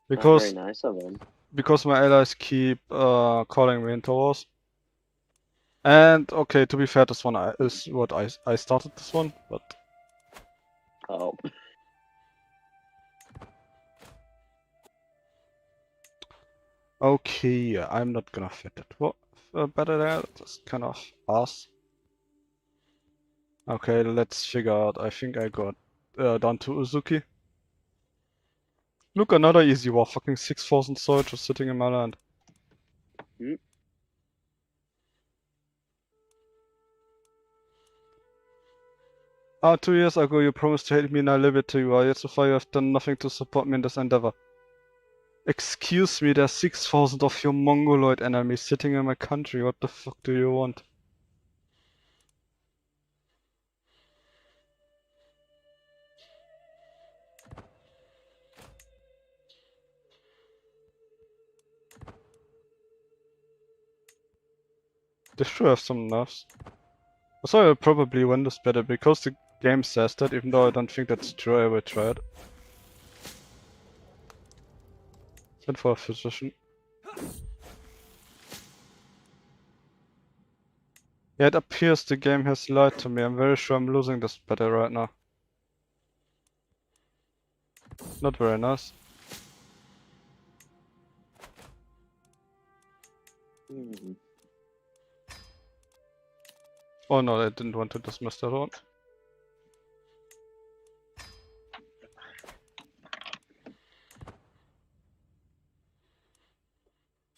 D: Because
B: very nice of them.
D: because my allies keep calling me into wars. And okay, to be fair, this one is what I started this one, but
B: Oh.
D: okay, I'm not gonna fit it. What better there? Just kind of ass. Okay, let's figure out. I think I got down to Uzuki. Look, another easy war. Fucking 6,000 soldiers sitting in my land.
B: Hmm.
D: 2 years ago you promised to help me and I live it to you. Yet so far you have done nothing to support me in this endeavor. Excuse me, there's 6,000 of your mongoloid enemies sitting in my country. What the fuck do you want? They should have some nerfs. So I'll probably win this battle because the game says that, even though I don't think that's true, I will try it. Send for a physician. Yeah, it appears the game has lied to me. I'm very sure I'm losing this battle right now. Not very nice.
B: Hmm.
D: Oh no, I didn't want to dismiss that one.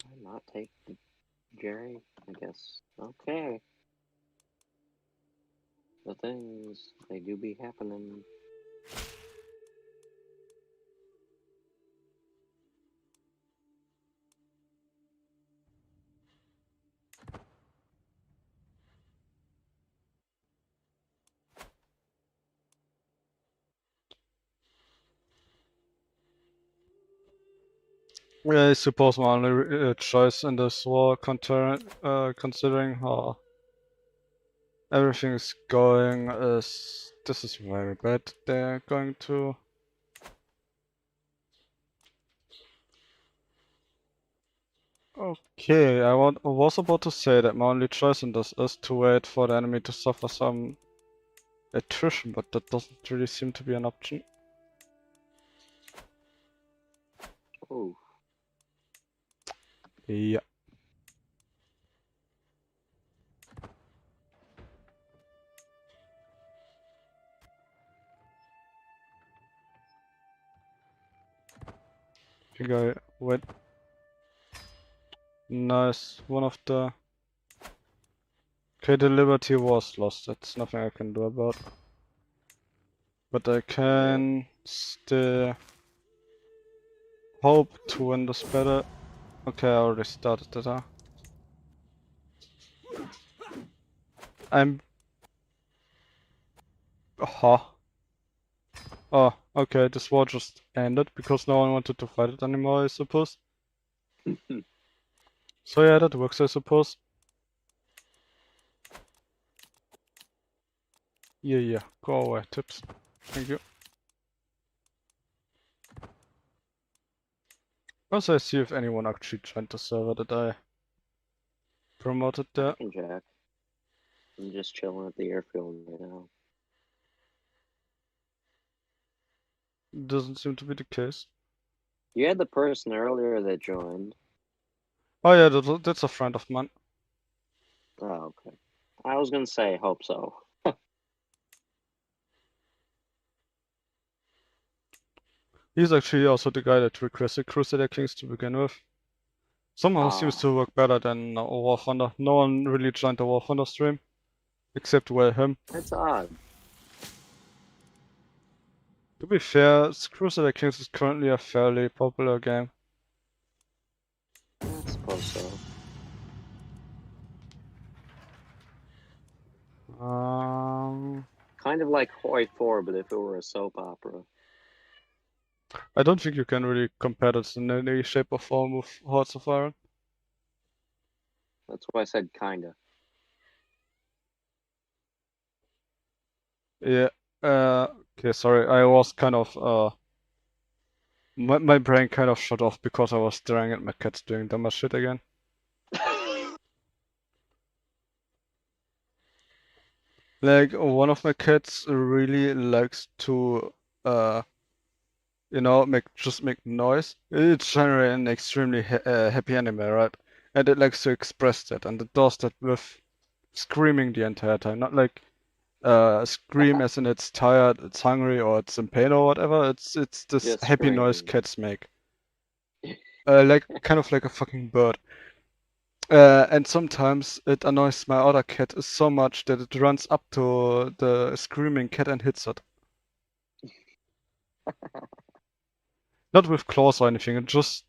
B: I'll not take the Jerry, I guess. Okay. The things, they do be happening.
D: Yeah, I suppose my only choice in this war, considering how everything is going, is this is very bad. They're going to. Okay, was about to say that my only choice in this is to wait for the enemy to suffer some attrition, but that doesn't really seem to be an option.
B: Oh.
D: Yeah. I think I wait. Nice. One of the. Okay, the liberty was lost. That's nothing I can do about. But I can still hope to win this battle. Okay, I already started it, huh? I'm... Oh, okay, this war just ended because no one wanted to fight it anymore, I suppose. So yeah, that works, I suppose. Yeah, go away, tips. Thank you. Also, I see if anyone actually joined the server that I promoted there.
B: I can check. I'm just chilling at the airfield right now.
D: Doesn't seem to be the case.
B: You had the person earlier that joined.
D: Oh yeah, that's a friend of mine.
B: Oh, okay. I was gonna say, hope so.
D: He's actually also the guy that requested Crusader Kings to begin with. Somehow seems to work better than War Thunder. No one really joined the War Thunder stream, except well him.
B: That's odd.
D: To be fair, Crusader Kings is currently a fairly popular game.
B: I suppose so. Kind of like Hoi 4, but if it were a soap opera.
D: I don't think you can really compare this in any shape or form with Hearts of Iron.
B: That's why I said kinda.
D: Yeah. Okay, sorry. I was kind of my brain kind of shut off because I was staring at my cats doing dumber shit again. Like one of my cats really likes to make noise. It's generally an extremely happy animal, right? And it likes to express that, and it does that with screaming the entire time. Not like scream as in it's tired, it's hungry, or it's in pain or whatever. It's this
B: Just
D: happy noise
B: scream.
D: cats make. Like kind of like a fucking bird. And sometimes it annoys my other cat so much that it runs up to the screaming cat and hits it. Not with claws or anything, just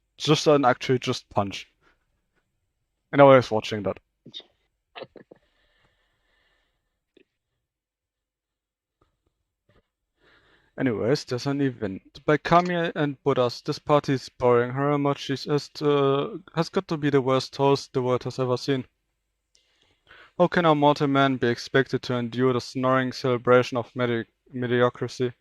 D: an actually just punch. And I was watching that. Anyways, there's an event. By Kami and Buddhas, this party is boring. Haramachi has got to be the worst host the world has ever seen. How can a mortal man be expected to endure the snoring celebration of mediocrity?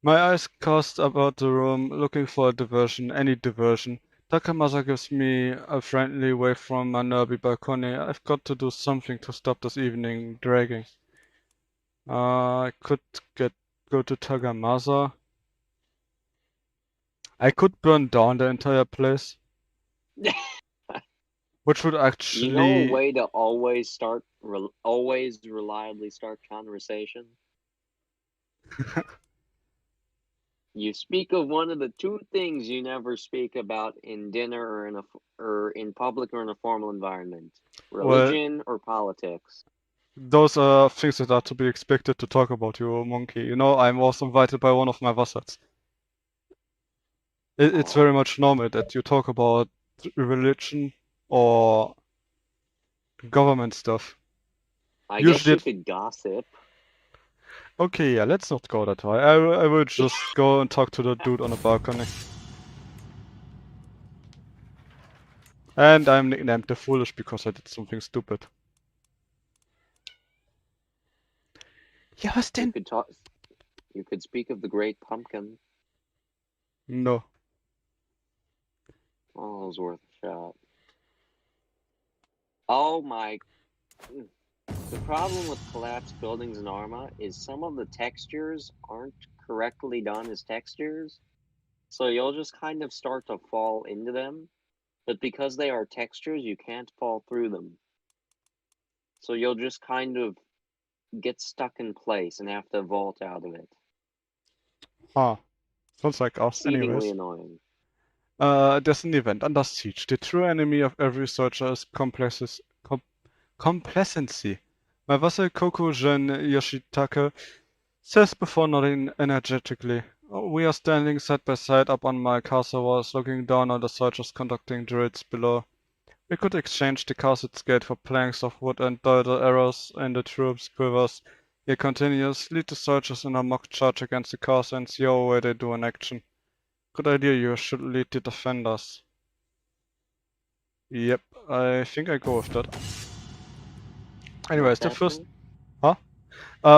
D: My eyes cast about the room, looking for a diversion, any diversion. Takamasa gives me a friendly wave from my nervy balcony. I've got to do something to stop this evening dragging. I could go to Takamasa. I could burn down the entire place. Which would actually...
B: You know a way to always reliably start conversation? You speak of one of the two things you never speak about in dinner or in public or in a formal environment: religion or politics.
D: Those are things that are to be expected to talk about, you monkey. You know, I'm also invited by one of my vassals. It's very much normal that you talk about religion or government stuff.
B: I guess you could gossip.
D: Okay, yeah, let's not go that way. I will just go and talk to the dude on the balcony. And I'm nicknamed the Foolish because I did something stupid. Yeah, was denn?
B: You could speak of the Great Pumpkin.
D: No.
B: Oh, it was worth a shot. Oh my... The problem with collapsed buildings in Arma is some of the textures aren't correctly done as textures. So you'll just kind of start to fall into them. But because they are textures, you can't fall through them. So you'll just kind of get stuck in place and have to vault out of it.
D: Huh. Sounds like us.
B: Exceedingly
D: Anyways.
B: annoying.
D: There's an event under siege. The true enemy of every researcher is complacency. My vassal Kokujin Yoshitake says before nodding energetically. We are standing side by side up on my castle walls, looking down on the soldiers conducting drills below. We could exchange the castle's gate for planks of wood and dart the arrows in the troops' quivers. He continues, lead the soldiers in a mock charge against the castle and see how well they do in action. Good idea, you should lead the defenders. Yep, I think I go with that. Anyways, the first... Huh?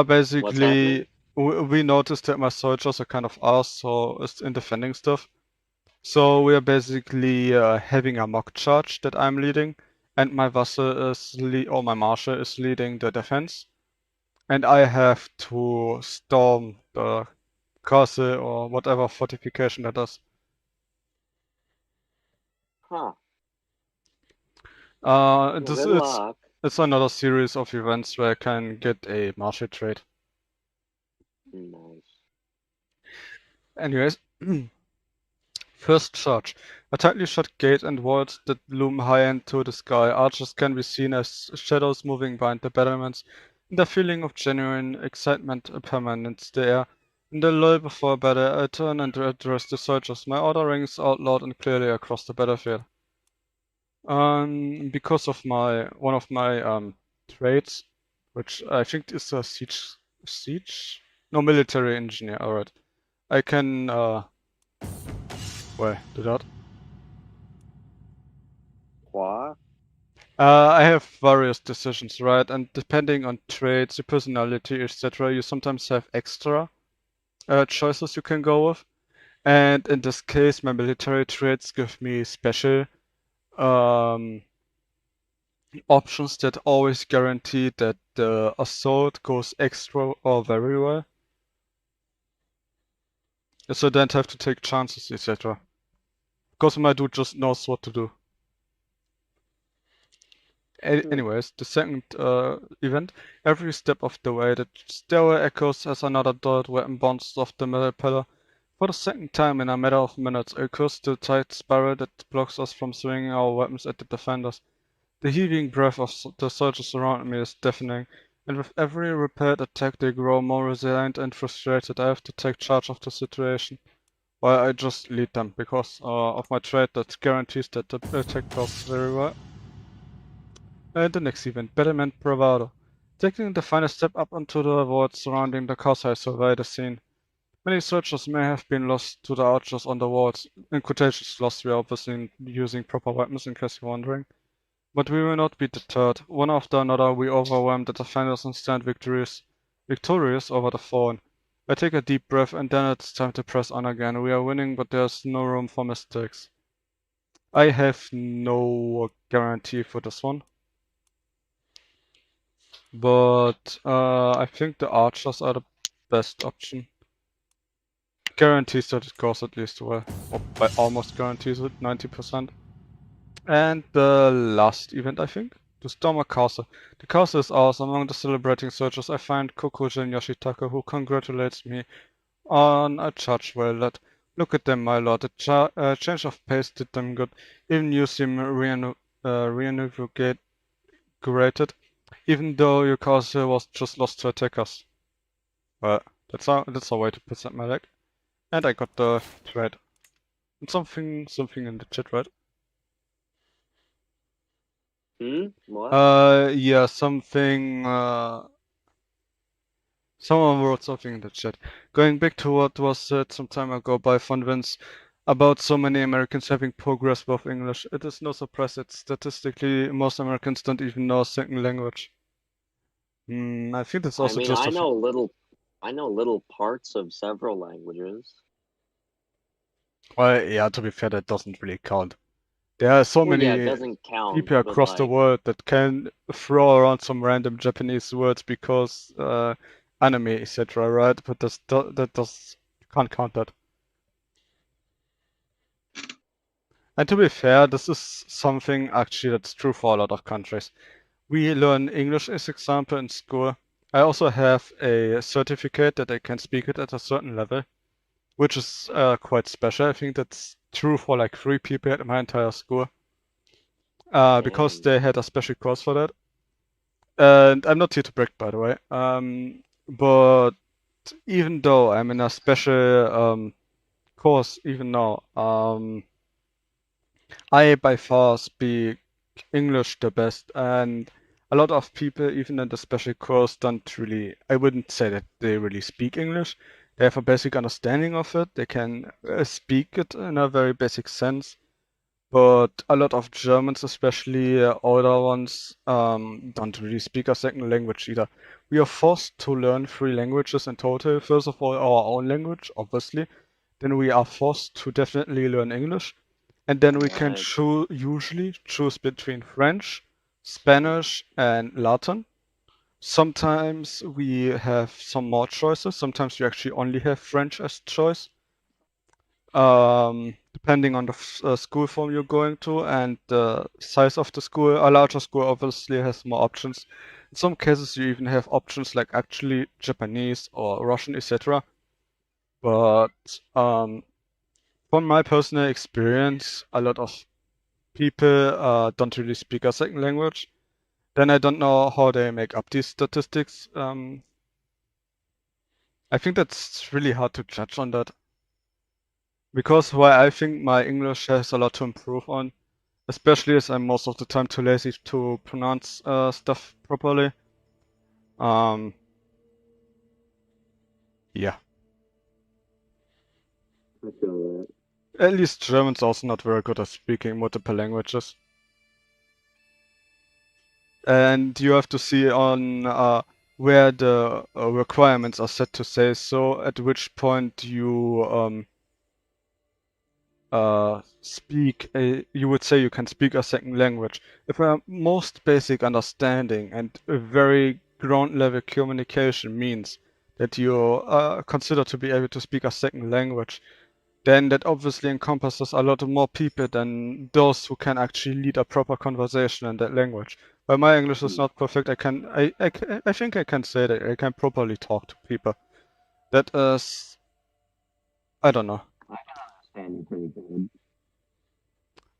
D: Basically, we noticed that my soldiers are kind of arse, so it's in defending stuff. So we are basically having a mock charge that I'm leading, and my vassal is or my marshal is leading the defense, and I have to storm the castle or whatever fortification that is.
B: Huh.
D: It's another series of events where I can get a martial trait.
B: Nice.
D: Anyways, first charge. A tightly shut gate and walls that loom high into the sky. Archers can be seen as shadows moving behind the battlements, and the feeling of genuine excitement permeates the air. In the lull before battle, I turn and address the soldiers. My order rings out loud and clearly across the battlefield. Because of one of my traits, which I think is a siege? No, military engineer. Alright, I can wait, do that.
B: What?
D: I have various decisions, right? And depending on traits, your personality, etc., you sometimes have extra choices you can go with. And in this case, my military traits give me special options that always guarantee that the assault goes extra or very well. So I don't have to take chances, etc. Because my dude just knows what to do. Anyways, the second event, every step of the way, the stairway echoes as another dot weapon bounces off the metal pillar. For the second time in a matter of minutes, it occurs the tight spiral that blocks us from swinging our weapons at the defenders. The heaving breath of the soldiers around me is deafening, and with every repaired attack they grow more resilient and frustrated. I have to take charge of the situation, while I just lead them, because of my trait that guarantees that the attack goes very well. The next event, Battlement Bravado. Taking the final step up onto the walls surrounding the castle, I survey the scene. Many soldiers may have been lost to the archers on the walls. In quotations, lost, we are obviously using proper weapons in case you're wondering. But we will not be deterred. One after another, we overwhelm the defenders and stand victorious over the fallen. I take a deep breath and then it's time to press on again. We are winning, but there's no room for mistakes. I have no guarantee for this one. But I think the archers are the best option. Guarantees that it goes at least well. Or by almost guarantees it, 90%. And the last event, I think? The Stormer Castle. The castle is ours. Among the celebrating soldiers, I find Kokujin Yoshitaka, who congratulates me on a charge well led. Look at them, my lord. The change of pace did them good. Even you seem reinvigorated, even though your castle was just lost to attackers. Well, that's a way to present my deck. And I got the trade. And something in the chat, right?
B: What?
D: Yeah, something, someone wrote something in the chat. Going back to what was said some time ago by Von Vince about so many Americans having progressed with English, it is no surprise that statistically most Americans don't even know a second language. I think that's also just
B: I know little parts of several languages.
D: Well, yeah, to be fair, that doesn't really count. There are so many
B: Yeah, it doesn't count,
D: people across the world that can throw around some random Japanese words because anime, etc., right? But can't count that. And to be fair, this is something actually that's true for a lot of countries. We learn English as example in school. I also have a certificate that I can speak it at a certain level, which is quite special. I think that's true for like 3 people at my entire school. Because they had a special course for that. And I'm not here to brag, by the way. But even though I'm in a special course, even now, I by far speak English the best, and a lot of people, even in the special course, don't really. I wouldn't say that they really speak English. They have a basic understanding of it. They can speak it in a very basic sense. But a lot of Germans, especially older ones, don't really speak a second language either. We are forced to learn 3 languages in total. First of all, our own language, obviously. Then we are forced to definitely learn English. And then we can usually choose between French, Spanish, and Latin. Sometimes we have some more choices. Sometimes we actually only have French as choice. Depending on the school form you're going to and the size of the school. A larger school obviously has more options. In some cases you even have options like actually Japanese or Russian, etc. But from my personal experience, a lot of people don't really speak a second language. Then I don't know how they make up these statistics. I think that's really hard to judge on that. Because while I think my English has a lot to improve on, especially as I'm most of the time too lazy to pronounce stuff properly. Yeah.
B: I feel that.
D: At least German's also not very good at speaking multiple languages. And you have to see on where the requirements are set to say so, at which point you you would say you can speak a second language. If a most basic understanding and a very ground level communication means that you consider to be able to speak a second language, then that obviously encompasses a lot more people than those who can actually lead a proper conversation in that language. While my English is not perfect, I think I can say that I can properly talk to people. That is, I don't know.
B: I can understand you pretty good.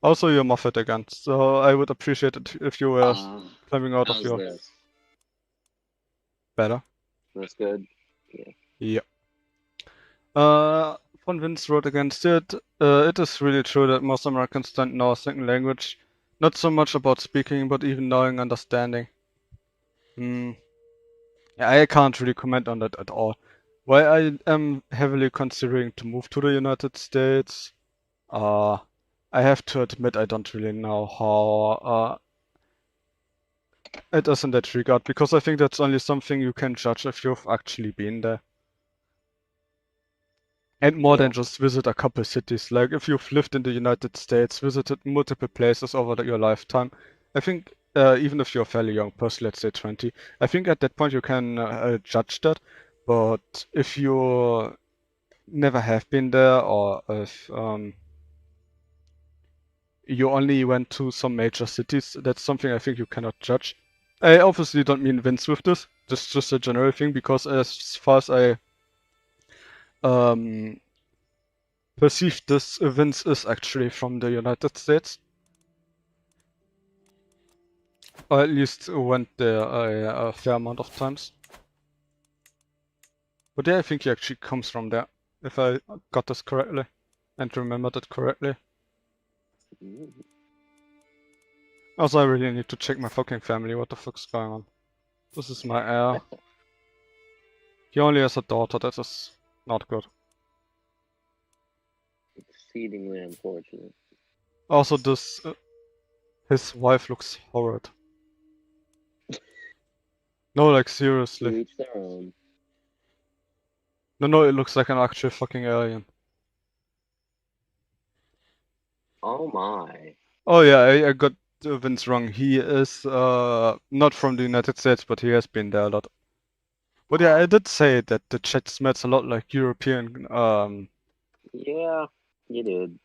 D: Also, you're muffled again, so I would appreciate it if you were climbing out of
B: How's
D: your
B: this?
D: better.
B: That's good.
D: Yeah. Von Vince wrote against it. It is really true that most Americans don't know a second language. Not so much about speaking, but even knowing, understanding. Yeah, I can't really comment on that at all. While I am heavily considering to move to the United States, I have to admit I don't really know how it is in that regard, because I think that's only something you can judge if you've actually been there. And more than just visit a couple cities. Like if you've lived in the United States, visited multiple places over your lifetime, I think even if you're a fairly young person, let's say 20, I think at that point you can judge that. But if you never have been there, or if you only went to some major cities, that's something I think you cannot judge. I obviously don't mean Vince with this. This is just a general thing, because as far as I perceive this, Vince is actually from the United States. Or at least went there a fair amount of times. But yeah, I think he actually comes from there, if I got this correctly and remembered it correctly. Also, I really need to check my fucking family. What the fuck's going on? This is my heir. He only has a daughter. That is not good.
B: Exceedingly unfortunate.
D: Also, this his wife looks horrid. No, like
B: To
D: seriously.
B: each their own.
D: No, it looks like an actual fucking alien.
B: Oh my.
D: Oh yeah, I got Vince wrong. He is not from the United States, but he has been there a lot. But yeah, I did say that the chat smells a lot like European.
B: Yeah, you did.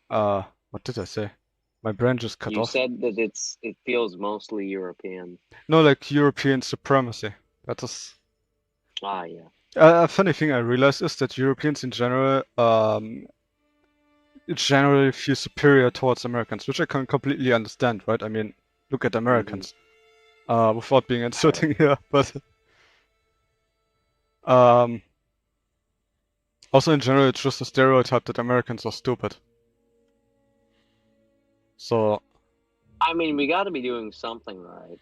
D: What did I say? My brain just cut
B: You
D: off.
B: said that it feels mostly European.
D: No, like European supremacy. That is.
B: Ah, yeah.
D: A funny thing I realized is that Europeans in general generally feel superior towards Americans, which I can completely understand, right? I mean, look at Americans. Without being insulting here, but also in general, it's just a stereotype that Americans are stupid. So,
B: I mean, we got to be doing something right.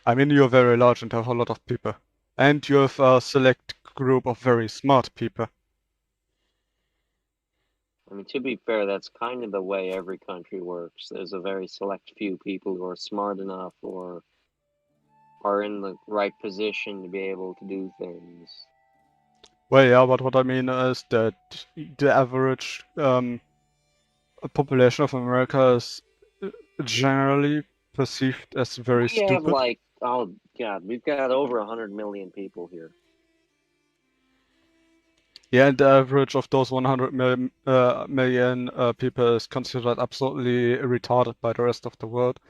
D: I mean, you're very large and have a lot of people. And you have a select group of very smart people.
B: I mean, to be fair, that's kind of the way every country works. There's a very select few people who are smart enough or are in the right position to be able to do things.
D: Well, yeah, but what I mean is that the average population of America is generally perceived as very
B: We
D: stupid.
B: have like, oh god, we've got over 100 million people here.
D: Yeah, and the average of those 100 million people is considered absolutely retarded by the rest of the world.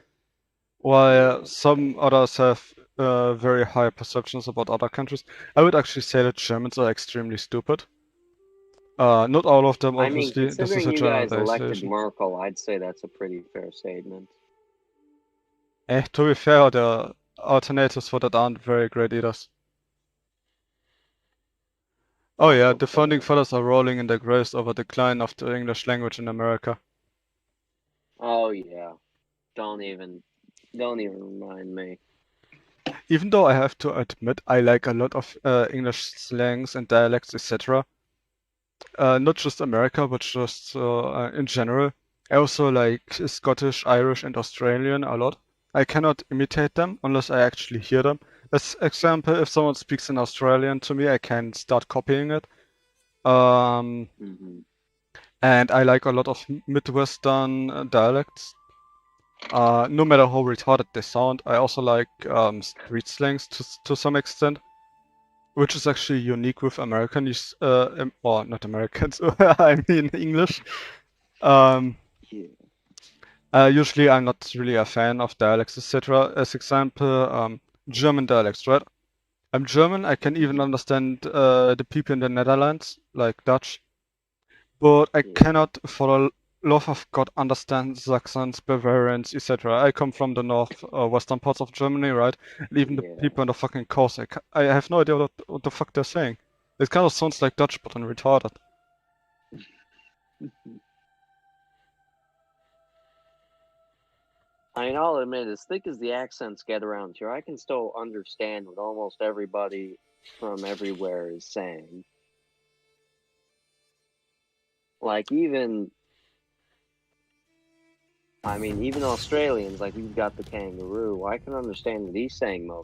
D: While some others have very high perceptions about other countries. I would actually say that Germans are extremely stupid. Not all of them,
B: I mean,
D: obviously. This is
B: considering
D: a
B: you guys elected
D: generalization.
B: Merkel, I'd say that's a pretty fair statement.
D: To be fair, the alternatives for that aren't very great either. Oh yeah,
B: Also
D: the founding
B: fair.
D: fathers are rolling in their graves over the decline of the English language in America.
B: Oh yeah. Don't even remind me.
D: Even though I have to admit I like a lot of English slangs and dialects, etc. Not just America, but just in general. I also like Scottish, Irish, and Australian a lot. I cannot imitate them unless I actually hear them. As example, if someone speaks in Australian to me, I can start copying it.
B: Mm-hmm.
D: And I like a lot of Midwestern dialects. No matter how retarded they sound, I also like street slangs to some extent, which is actually unique with Americans, or not Americans, I mean English.
B: Yeah.
D: Usually I'm not really a fan of dialects, etc. As example, German dialects, right? I'm German, I can even understand the people in the Netherlands, like Dutch, but I
B: Yeah.
D: cannot, for the love of God, understand Saxons, Bavarians, etc. I come from the north, western parts of Germany, right? And even the
B: Yeah.
D: people on the fucking coast, I have no idea what the fuck they're saying. It kind of sounds like Dutch, but in retarded.
B: I mean, I'll admit, as thick as the accents get around here, I can still understand what almost everybody from everywhere is saying. Like, even Australians, like, we've got the kangaroo, I can understand what he's saying the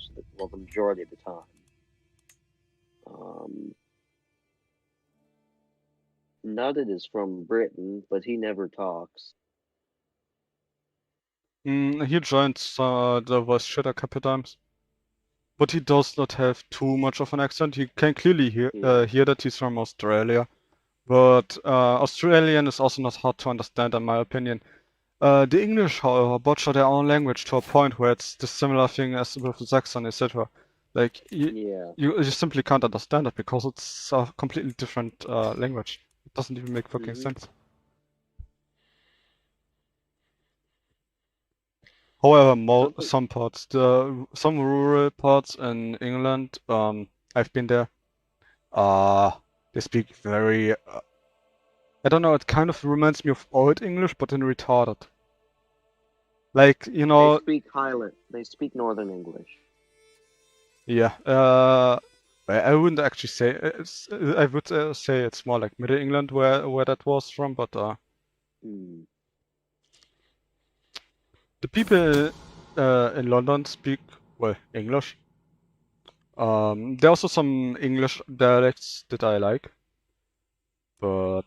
B: majority of the time. Nutted is from Britain, but he never talks.
D: He joined the voice shit a couple times. But he does not have too much of an accent. You can clearly hear that he's from Australia. But Australian is also not hard to understand, in my opinion. The English, however, butcher their own language to a point where it's the similar thing as with Saxon, etc. Like, you simply can't understand it because it's a completely different language. It doesn't even make fucking sense. However, some rural parts in England, I've been there. They speak very. I don't know. It kind of reminds me of Old English, but in retarded. Like, you know.
B: They speak Northern English.
D: Yeah. I wouldn't actually say I would say it's more like Middle England where that was from, but the people in London speak English. There are also some English dialects that I like, but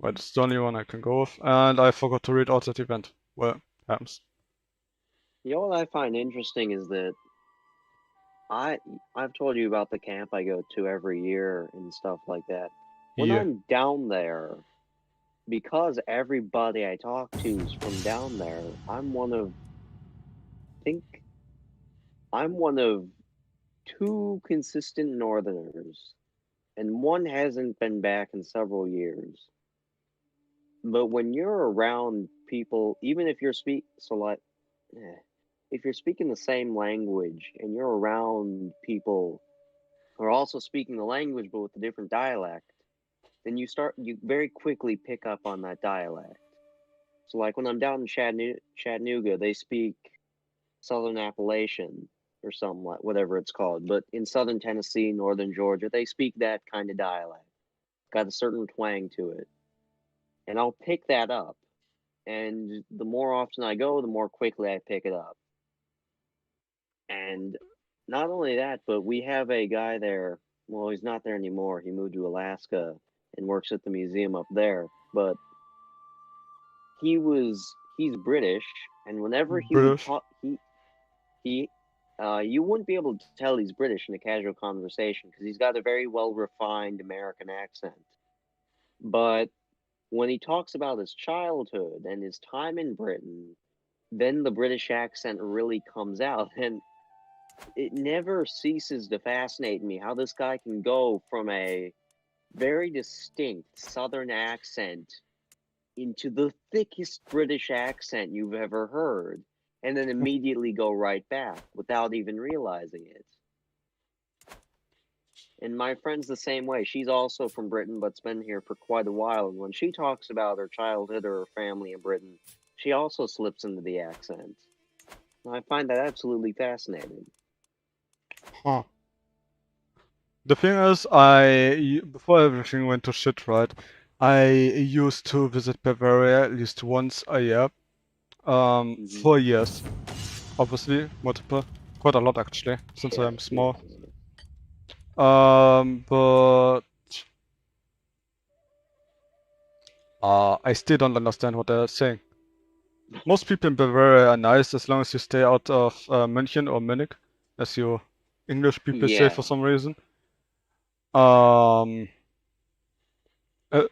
D: it's the only one I can go with. And I forgot to read out that event. Well, happens.
B: You know what I find interesting is that I've told you about the camp I go to every year and stuff like that. When I'm down there, because everybody I talk to is from down there, I'm one of two consistent Northerners, and one hasn't been back in several years. But when you're around people, even if you're if you're speaking the same language and you're around people who are also speaking the language but with a different dialect, then you very quickly pick up on that dialect. So like when I'm down in Chattanooga, they speak Southern Appalachian or something like whatever it's called. But in Southern Tennessee, Northern Georgia, they speak that kind of dialect. Got a certain twang to it. And I'll pick that up. And the more often I go, the more quickly I pick it up. And not only that, but we have a guy there. Well, he's not there anymore. He moved to Alaska and works at the museum up there. But he's British, and whenever he would talk, you wouldn't be able to tell he's British in a casual conversation because he's got a very well refined American accent. But when he talks about his childhood and his time in Britain, then the British accent really comes out, and it never ceases to fascinate me how this guy can go from a very distinct Southern accent into the thickest British accent you've ever heard, and then immediately go right back without even realizing it. And my friend's the same way. She's also from Britain, but's been here for quite a while. And when she talks about her childhood or her family in Britain, she also slips into the accent. And I find that absolutely fascinating.
D: Huh. The thing is, before everything went to shit, right, I used to visit Bavaria at least once a year, for years. Obviously, multiple, quite a lot actually, since I'm small. But I still don't understand what they're saying. Most people in Bavaria are nice as long as you stay out of München or Munich, as you English people say for some reason.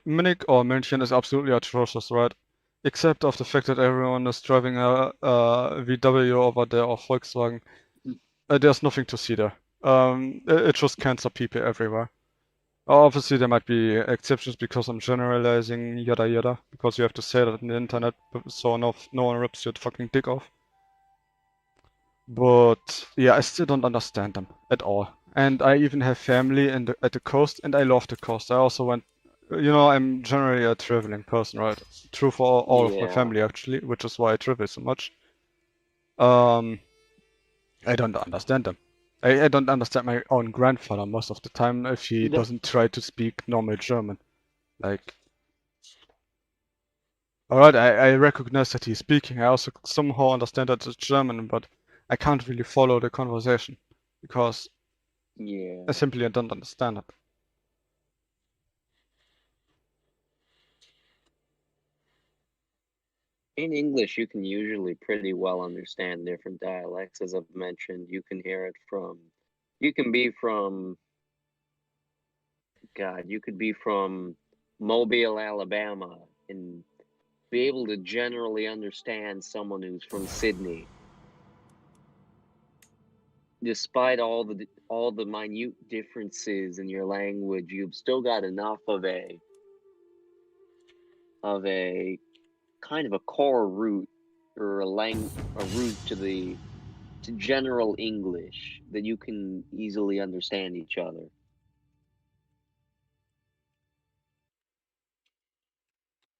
D: Munich or München is absolutely atrocious, right? Except of the fact that everyone is driving a VW over there or Volkswagen. There's nothing to see there. It's just cancer people everywhere. Obviously, there might be exceptions because I'm generalizing, yada yada, because you have to say that on the internet so no one rips your fucking dick off. But yeah, I still don't understand them at all. And I even have family at the coast, and I love the coast. I also went, I'm generally a traveling person, right? True for all of my family actually, which is why I travel so much. I don't understand them. I don't understand my own grandfather most of the time if he doesn't try to speak normal German. Like, alright, I recognize that he's speaking. I also somehow understand that it's German, but I can't really follow the conversation because I simply don't understand it.
B: In English, you can usually pretty well understand different dialects, as I've mentioned. You can hear it you can be from, you could be from Mobile, Alabama, and be able to generally understand someone who's from Sydney. Despite all the minute differences in your language, you've still got enough of a kind of a core root or a root to general English that you can easily understand each other.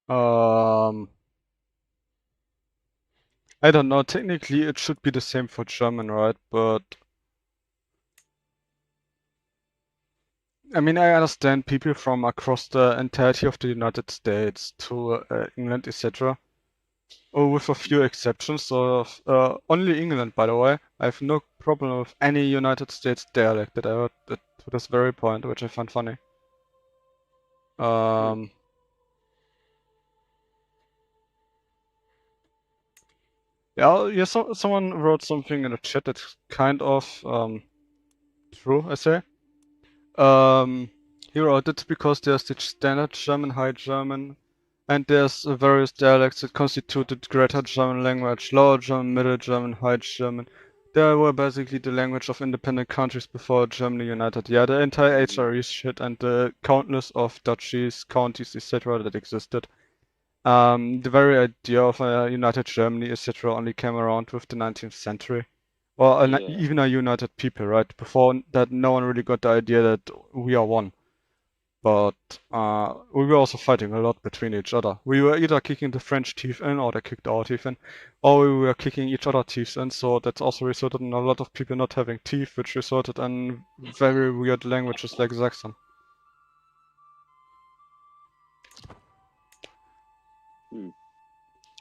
D: I don't know. Technically, it should be the same for German, right? But I mean, I understand people from across the entirety of the United States to England, etc. Oh, with a few exceptions. So, only England, by the way. I have no problem with any United States dialect that I heard to this very point, which I find funny. Yeah, someone wrote something in the chat that's kind of true, I say. He wrote it because there's the standard German, High German, and there's various dialects that constituted Greater German language, Lower German, Middle German, High German. They were basically the language of independent countries before Germany united. Yeah, the entire HRE shit and the countless of duchies, counties, etc. that existed. The very idea of a united Germany, etc. only came around with the 19th century. Or even a united people, right? Before that, no one really got the idea that we are one. But we were also fighting a lot between each other. We were either kicking the French teeth in, or they kicked our teeth in, or we were kicking each other teeth in, so that's also resulted in a lot of people not having teeth, which resulted in very weird languages like Saxon.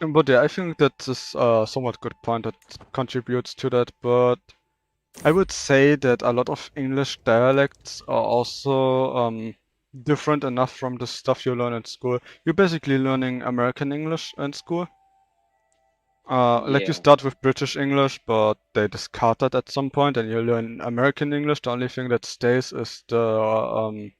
D: But yeah, I think that is a somewhat good point that contributes to that, but I would say that a lot of English dialects are also different enough from the stuff you learn in school. You're basically learning American English in school. Like you start with British English, but they discard that at some point and you learn American English. The only thing that stays is the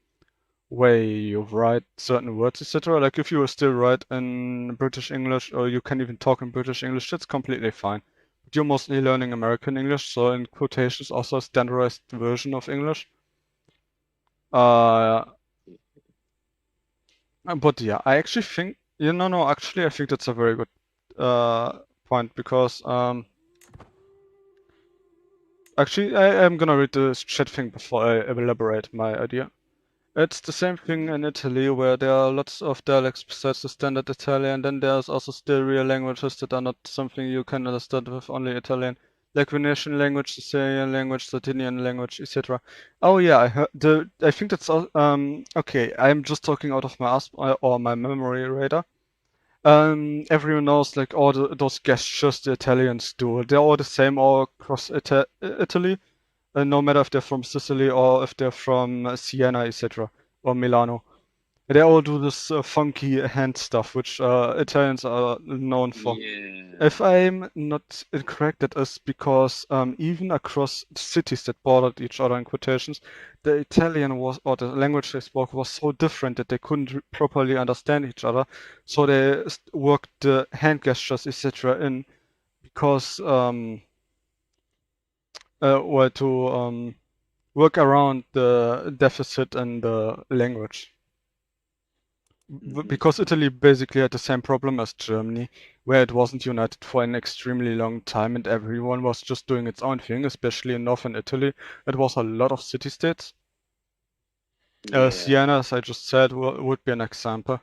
D: way you write certain words, etc. Like if you still write in British English or you can even talk in British English, that's completely fine. But you're mostly learning American English, so in quotations also a standardized version of English. But yeah, I actually think no, actually I think that's a very good point because actually I am gonna read the chat thing before I elaborate my idea. It's the same thing in Italy where there are lots of dialects besides the standard Italian. Then there's also still real languages that are not something you can understand with only Italian, like Venetian language, Sicilian language, Sardinian language, etc. Oh yeah, I think that's all. Okay, I'm just talking out of my ass or my memory radar. Everyone knows like all those gestures the Italians do. They're all the same all across Italy, no matter if they're from Sicily or if they're from Siena, etc., or Milano. They all do this funky hand stuff, which Italians are known for.
B: Yeah.
D: If I'm not incorrect, that is because even across cities that bordered each other in quotations, the Italian was, or the language they spoke was so different that they couldn't properly understand each other. So they worked the hand gestures, etc., in because well to work around the deficit in the language. Because Italy basically had the same problem as Germany, where it wasn't united for an extremely long time and everyone was just doing its own thing, especially in northern Italy. It was a lot of city-states.
B: Yeah.
D: Siena, as I just said, would be an example.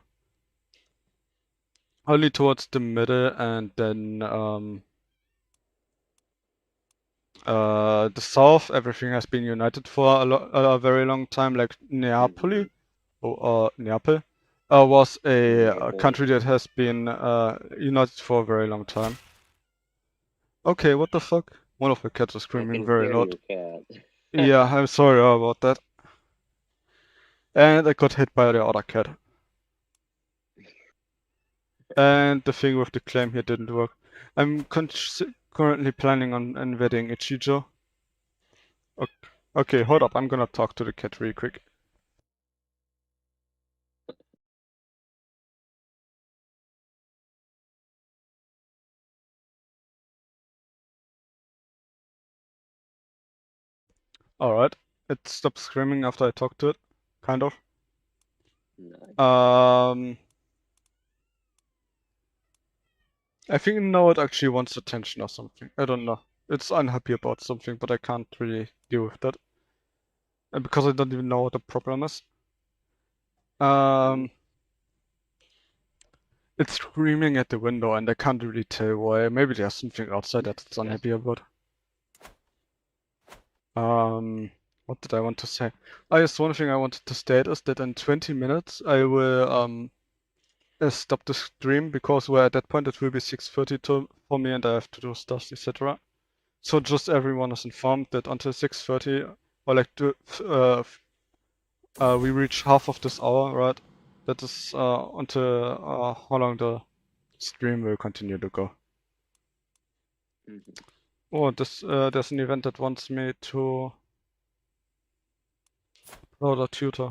D: Only towards the middle and then the south, everything has been united for a very long time, like Neapoli, or Neapel. Was a country that has been united for a very long time. Okay, what the fuck? One of the cats is
B: I
D: screaming
B: can
D: very
B: hear
D: loud.
B: your cat.
D: Yeah, I'm sorry about that. And I got hit by the other cat. And the thing with the claim here didn't work. I'm currently planning on invading Ichijo. Okay, hold up, I'm gonna talk to the cat real quick. Alright, it stopped screaming after I talked to it. Kind of.
B: Nice.
D: I think now it actually wants attention or something. I don't know. It's unhappy about something, but I can't really deal with that. And because I don't even know what the problem is. It's screaming at the window and I can't really tell why. Maybe there's something outside that it's unhappy about. What did I want to say? Oh yes, one thing I wanted to state is that in 20 minutes I will stop the stream because at that point it will be 6:30 for me and I have to do stuff, etc. So just everyone is informed that until 6:30 or like we reach half of this hour, right? That is until how long the stream will continue to go. Oh, there's an event that wants me to upload a tutor.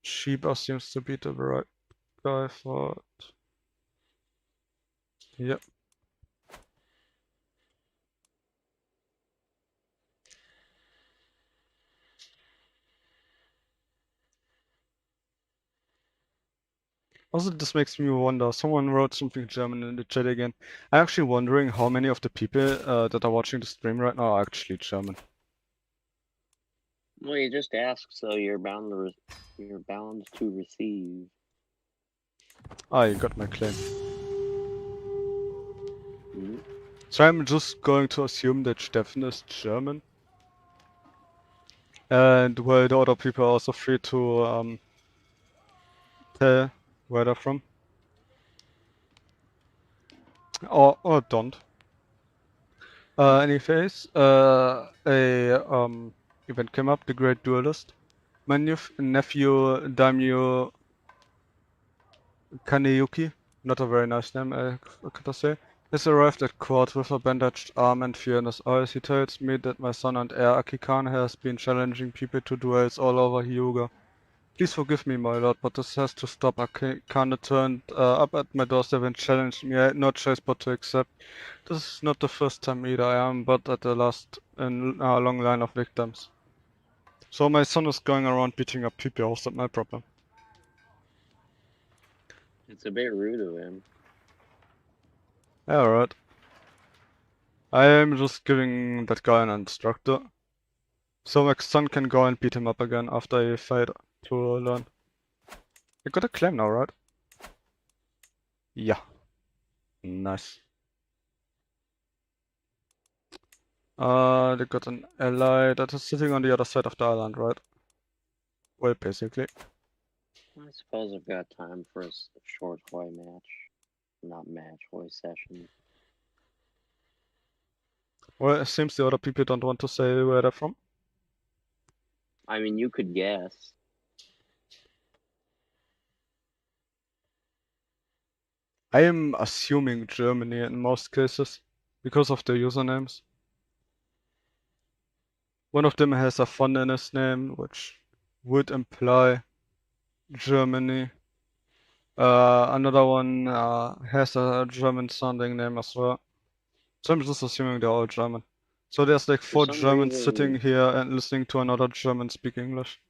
D: Sheba seems to be the right guy for it. Yep. Also, this makes me wonder, someone wrote something German in the chat again. I'm actually wondering how many of the people that are watching the stream right now are actually German.
B: Well, you just ask, so you're bound to receive.
D: Ah, you got my claim. So I'm just going to assume that Steffen is German. And well, the other people are also free to tell where they're from. Or don't. Anyways, event came up, the Great Duelist. My nephew Daimyo Kaneyuki, not a very nice name, I gotta say, has arrived at court with a bandaged arm and fear in his eyes. He tells me that my son and heir Akikan has been challenging people to duels all over Hyuga. Please forgive me, my lord, but this has to stop. Akikan turned up at my doorstep and challenged me. I had no choice but to accept. This is not the first time either. I am but at the last in a long line of victims. So my son is going around beating up people. How's that my problem?
B: It's a bit rude of him.
D: Yeah, alright. I am just giving that guy an instructor. So my son can go and beat him up again after I fight to learn. I got a claim now, right? Yeah. Nice. They got an ally that is sitting on the other side of the island, right? Well, basically.
B: I suppose I've got time for a short Hoi match. Not match, Hoi session.
D: Well, it seems the other people don't want to say where they're from.
B: I mean, you could guess.
D: I am assuming Germany in most cases, because of the usernames. One of them has a fun in his name, which would imply Germany. Another one has a German sounding name as well. So I'm just assuming they're all German. So there's like
B: For
D: 4
B: some
D: Germans
B: reason-
D: sitting here and listening to another German speak English.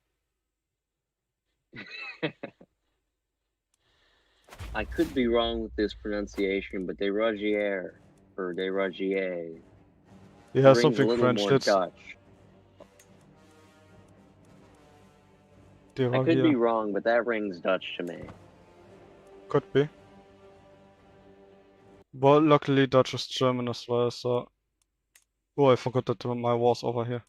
B: I could be wrong with this pronunciation, but Desrosiers or Desrosiers
D: Yeah,
B: rings
D: something
B: a little
D: French.
B: more
D: That's
B: Dutch. I could be wrong, but that rings Dutch to me.
D: Could be. But luckily Dutch is German as well, so... Oh, I forgot that my war's over here.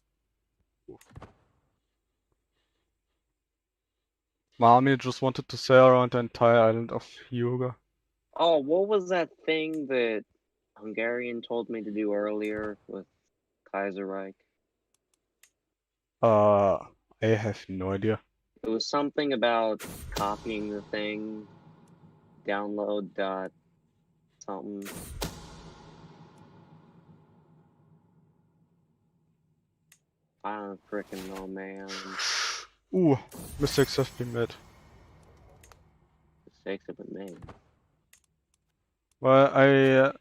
D: My army just wanted to sail around the entire island of Hyuga.
B: Oh, what was that thing that Hungarian told me to do earlier with Kaiserreich?
D: I have no idea.
B: It was something about copying the thing, download dot something. I don't frickin' know, man.
D: Ooh, mistakes have been made.
B: Mistakes have been made.
D: Well, I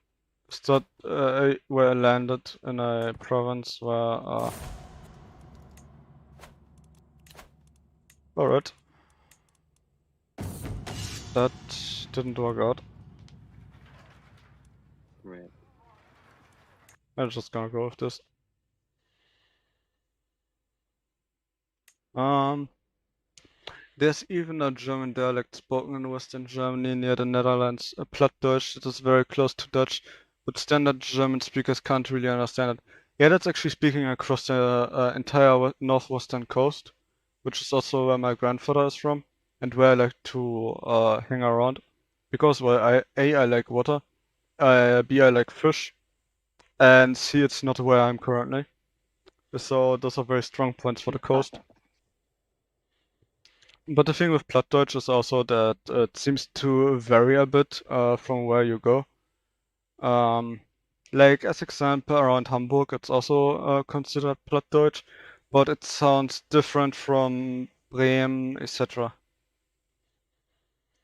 D: where I landed in a province where alright. That didn't work out.
B: Right.
D: I'm just gonna go with this. There's even a German dialect spoken in Western Germany near the Netherlands, a Plattdeutsch that is very close to Dutch, but standard German speakers can't really understand it. Yeah, that's actually speaking across the entire northwestern coast, which is also where my grandfather is from, and where I like to hang around. Because, well, I like water, B, I like fish, and C, it's not where I'm currently. So those are very strong points for the coast. But the thing with Plattdeutsch is also that it seems to vary a bit from where you go. Like as example, around Hamburg, it's also considered Plattdeutsch, but it sounds different from Bremen, etc.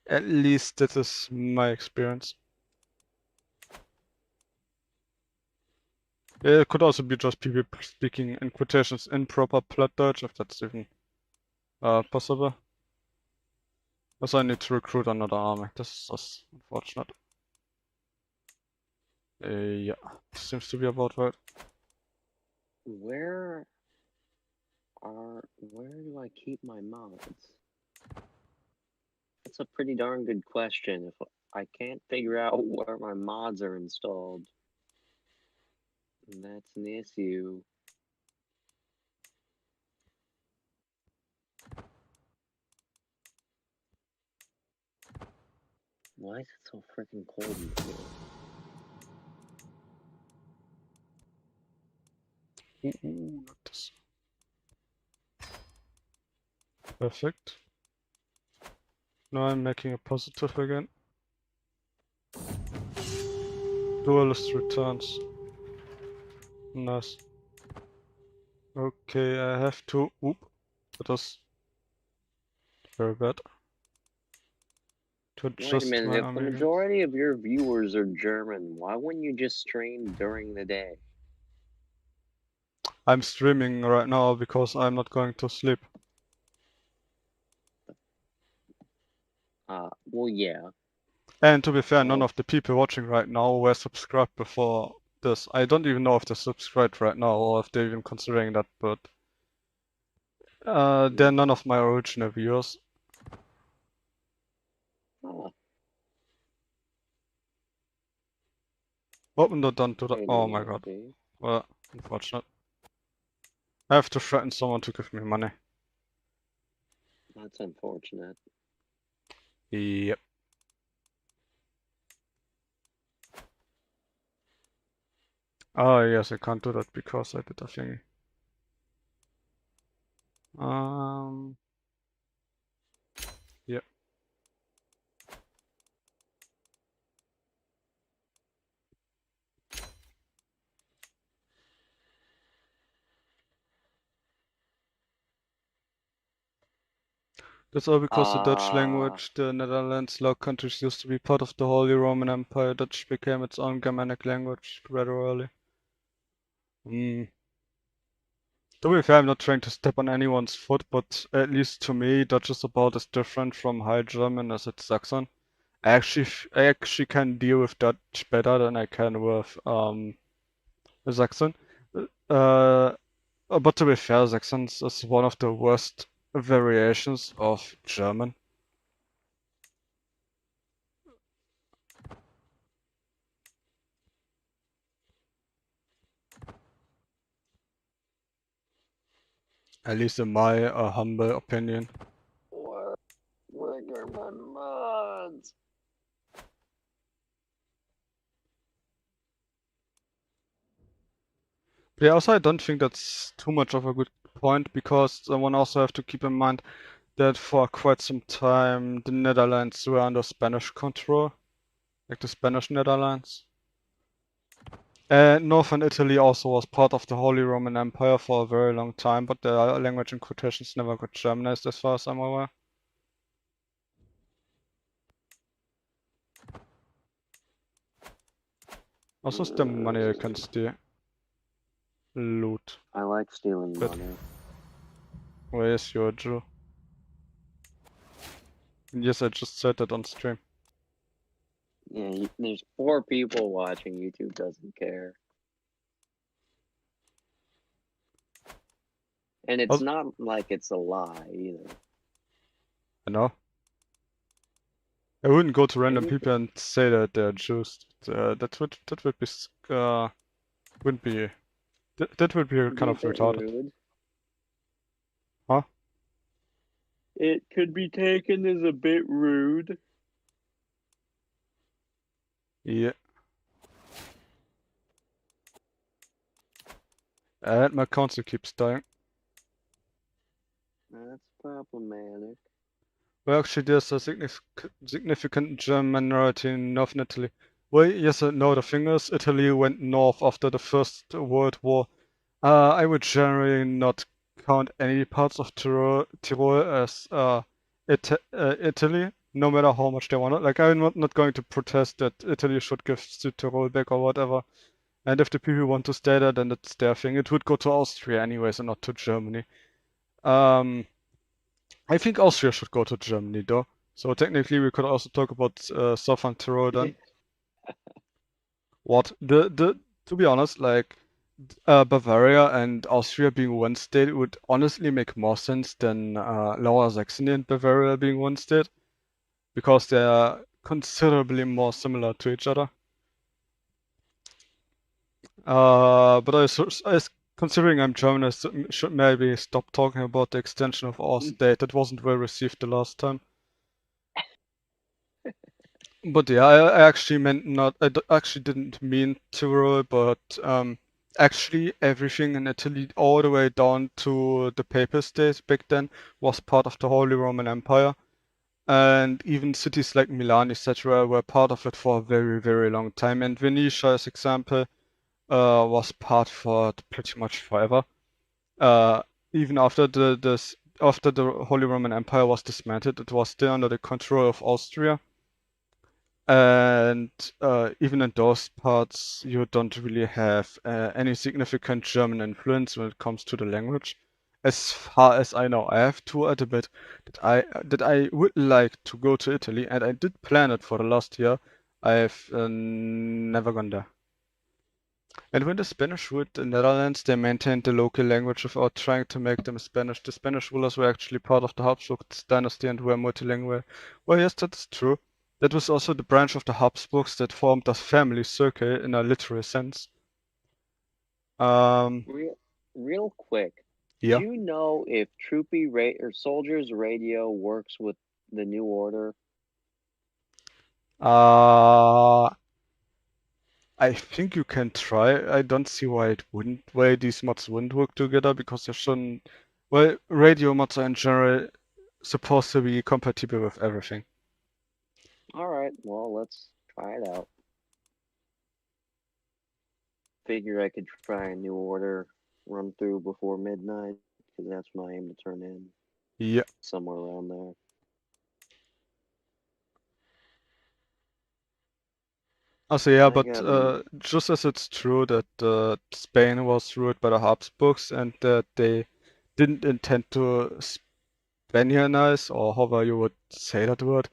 D: At least that is my experience. It could also be just people speaking in quotations improper Plattdeutsch, if that's even possible. Also, I need to recruit another army. This is just unfortunate. Yeah, seems to be about right.
B: Where do I keep my mods? That's a pretty darn good question. If I can't figure out where my mods are installed, that's an issue. Why is it so freaking cold in here?
D: Ooh, not this. Perfect. Now I'm making a positive again. Duelist returns. Nice. Okay, I have to. Oop. That was very bad. To
B: Wait a
D: adjust
B: minute,
D: my
B: if the
D: army again.
B: majority of your viewers are German, why wouldn't you just stream during the day?
D: I'm streaming right now because I'm not going to sleep.
B: Well, yeah.
D: And to be fair, none
B: Well,
D: of the people watching right now were subscribed before this. I don't even know if they're subscribed right now or if they're even considering that, but they're none of my original viewers. What not done to that? Oh my god.
B: maybe.
D: Well, unfortunate. I have to threaten someone to give me money.
B: That's unfortunate.
D: Yep. Oh yes, I can't do that because I did a thingy. Yep. That's all because the Dutch language, the Netherlands, Low Countries used to be part of the Holy Roman Empire. Dutch became its own Germanic language gradually. To be fair, I'm not trying to step on anyone's foot, but at least to me, Dutch is about as different from High German as it's Saxon. I actually can deal with Dutch better than I can with Saxon. But to be fair, Saxon is one of the worst variations of German. At least in my humble opinion.
B: What? Where are my mods?
D: But yeah, also I don't think that's too much of a good point because one also have to keep in mind that for quite some time the Netherlands were under Spanish control, like the Spanish Netherlands. And Northern Italy also was part of the Holy Roman Empire for a very long time, but the language in quotations never got Germanized as far as I'm aware. Also, is there money I can steal? Loot.
B: I like stealing
D: But-
B: money.
D: Where is your Jew? Yes, I just said that on stream.
B: Yeah, there's 4 people watching. YouTube doesn't care. And it's
D: Oh.
B: not like it's a lie either.
D: I know. I wouldn't go to random
B: Maybe-
D: people and say that they're Jews. That would be wouldn't be that would be
B: Could
D: kind
B: be
D: of
B: a bit
D: retarded.
B: rude.
D: Huh?
B: It could be taken as a bit rude.
D: Yeah. And my console keeps dying.
B: That's problematic.
D: Well, actually, there's a significant German minority in Northern Italy. Well, yes and no. The thing is, Italy went north after the First World War. I would generally not count any parts of Tyrol as Italy, no matter how much they want it. Like, I'm not going to protest that Italy should give to Tyrol back or whatever. And if the people want to stay there, then it's their thing. It would go to Austria anyways and not to Germany. I think Austria should go to Germany though. So technically we could also talk about Southern Tyrol then. What? To be honest, like Bavaria and Austria being one state would honestly make more sense than Lower Saxony and Bavaria being one state. Because they are considerably more similar to each other. But considering I'm German, I should maybe stop talking about the extension of our state. That wasn't well received the last time. But yeah, I actually meant not. Actually didn't mean Tyrol, but actually everything in Italy, all the way down to the Papal States back then, was part of the Holy Roman Empire, and even cities like Milan, etc., were part of it for a very, very long time. And Venetia, as example, was part for it pretty much forever. Even after after the Holy Roman Empire was dismantled, it was still under the control of Austria. And even in those parts, you don't really have any significant German influence when it comes to the language. As far as I know, I have to admit that I would like to go to Italy, and I did plan it for the last year. I've never gone there. And when the Spanish ruled the Netherlands, they maintained the local language without trying to make them Spanish. The Spanish rulers were actually part of the Habsburg dynasty and were multilingual. Well, yes, that's true. That was also the branch of the Habsburgs that formed the family circle in a literal sense.
B: Real quick,
D: Yeah.
B: do you know if Soldiers Radio works with the New Order?
D: I think you can try. I don't see why it wouldn't, why these mods wouldn't work together, because they shouldn't. Well, radio mods are in general supposed to be compatible with everything.
B: Alright, well, let's try it out. Figure I could try a New Order run through before midnight, because that's my aim to turn in.
D: Yeah.
B: Somewhere around there.
D: Also, yeah,
B: I
D: but
B: got
D: just as it's true that Spain was ruled by the Habsburgs and that they didn't intend to Spaniardize, or however you would say that word,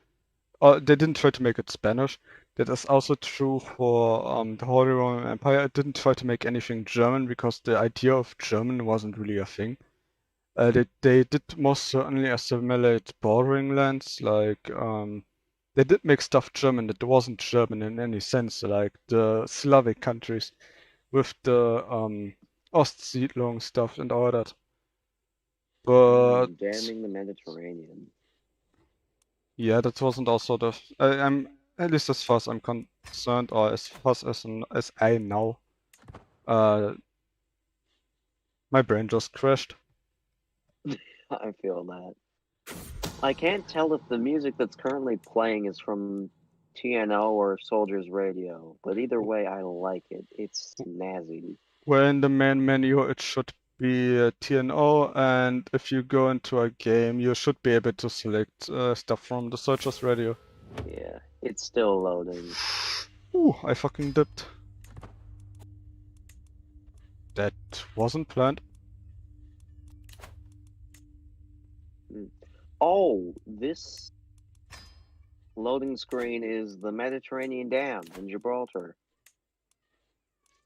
D: or they didn't try to make it Spanish. That is also true for the Holy Roman Empire. It didn't try to make anything German because the idea of German wasn't really a thing. They did most certainly assimilate bordering lands, like they did make stuff German that wasn't German in any sense, like the Slavic countries with the Ostsiedlung stuff and all that. But
B: jamming the Mediterranean.
D: yeah, that wasn't also I'm at least as far as I'm concerned, or as far as I know. My brain just crashed.
B: I feel that. I can't tell if the music that's currently playing is from TNO or Soldiers Radio, but either way, I like it. It's snazzy.
D: Well, in the main menu, it should be TNO, and if you go into a game, you should be able to select stuff from the Soldiers Radio.
B: Yeah, it's still loading.
D: Ooh, I fucking dipped. That wasn't planned.
B: Oh, this loading screen is the Mediterranean Dam in Gibraltar.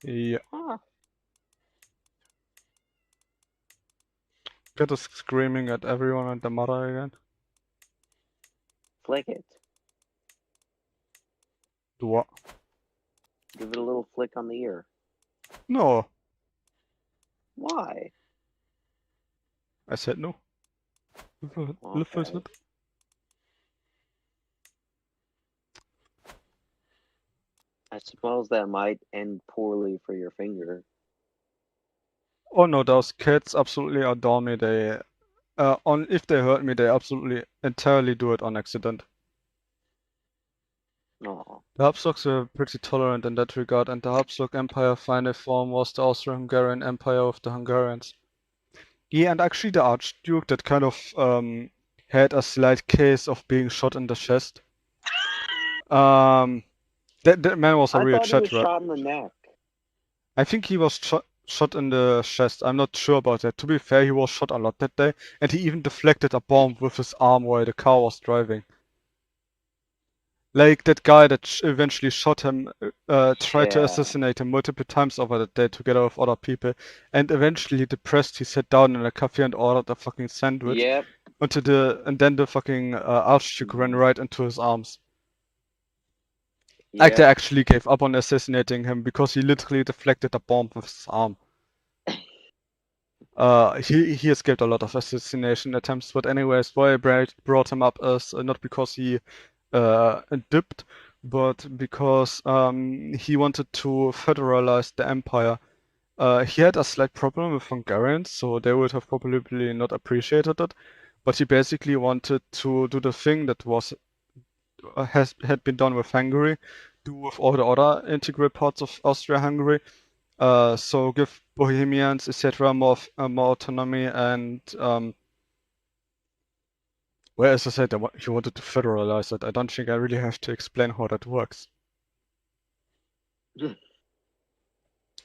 D: Yeah.
B: Huh.
D: Get us screaming at everyone and the mother again.
B: Flick it.
D: Do what?
B: Give it a little flick on the ear.
D: No.
B: Why?
D: I said no. Live with it.
B: I suppose that might end poorly for your finger.
D: Oh no, those kids absolutely adore me. They, if they hurt me, they absolutely entirely do it on accident.
B: Oh.
D: The Habsburgs were pretty tolerant in that regard, and the Habsburg Empire final form was the Austro-Hungarian Empire of the Hungarians. Yeah, and actually the Archduke that kind of had a slight case of being shot in the chest. That man was a real
B: I thought he was
D: chatterer.
B: shot in the neck.
D: I think he was shot in the chest. I'm not sure about that. To be fair, he was shot a lot that day, and he even deflected a bomb with his arm while the car was driving. Like that guy that eventually shot him, tried to assassinate him multiple times over that day together with other people, and eventually depressed, he sat down in a cafe and ordered a fucking sandwich.
B: Yep.
D: And then the fucking Archduke ran right into his arms.
B: Yep.
D: Like they actually gave up on assassinating him because he literally deflected a bomb with his arm. He escaped a lot of assassination attempts, but anyways, why I brought him up is not because he dipped, but because he wanted to federalize the empire. He had a slight problem with Hungarians, so they would have probably not appreciated it. But he basically wanted to do the thing that had been done with Hungary, do with all the other integral parts of Austria-Hungary. So give Bohemians, etc., more autonomy and Well, as I said, he wanted to federalize it. I don't think I really have to explain how that works.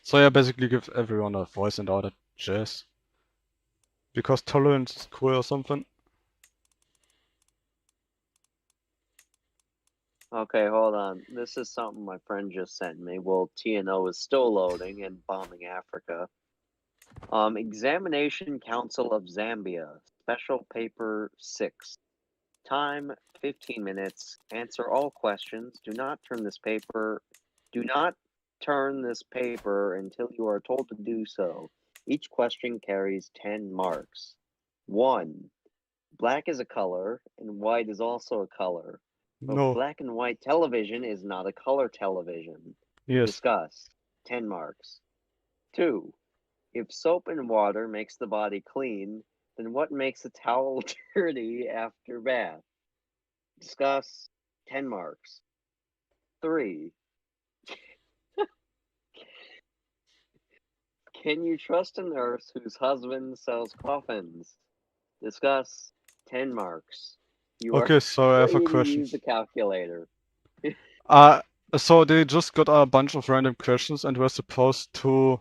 D: So yeah, basically give everyone a voice and all that jazz. Because tolerance is cool or something.
B: Okay, hold on. This is something my friend just sent me. Well, TNO is still loading and bombing Africa. Examination Council of Zambia, Special Paper 6. Time 15 minutes. Answer all questions. Do not turn this paper until you are told to do so. Each question carries 10 marks. 1. Black is a color, and white is also a color. But
D: No.
B: black and white television is not a color television.
D: Yes.
B: Discuss. 10 marks. 2. If soap and water makes the body clean, then what makes a towel dirty after bath? Discuss. 10 marks. 3. Can you trust a nurse whose husband sells coffins? Discuss. 10 marks. You
D: Okay,
B: are
D: so I have a
B: free to
D: question.
B: use the calculator.
D: So they just got a bunch of random questions and we're supposed to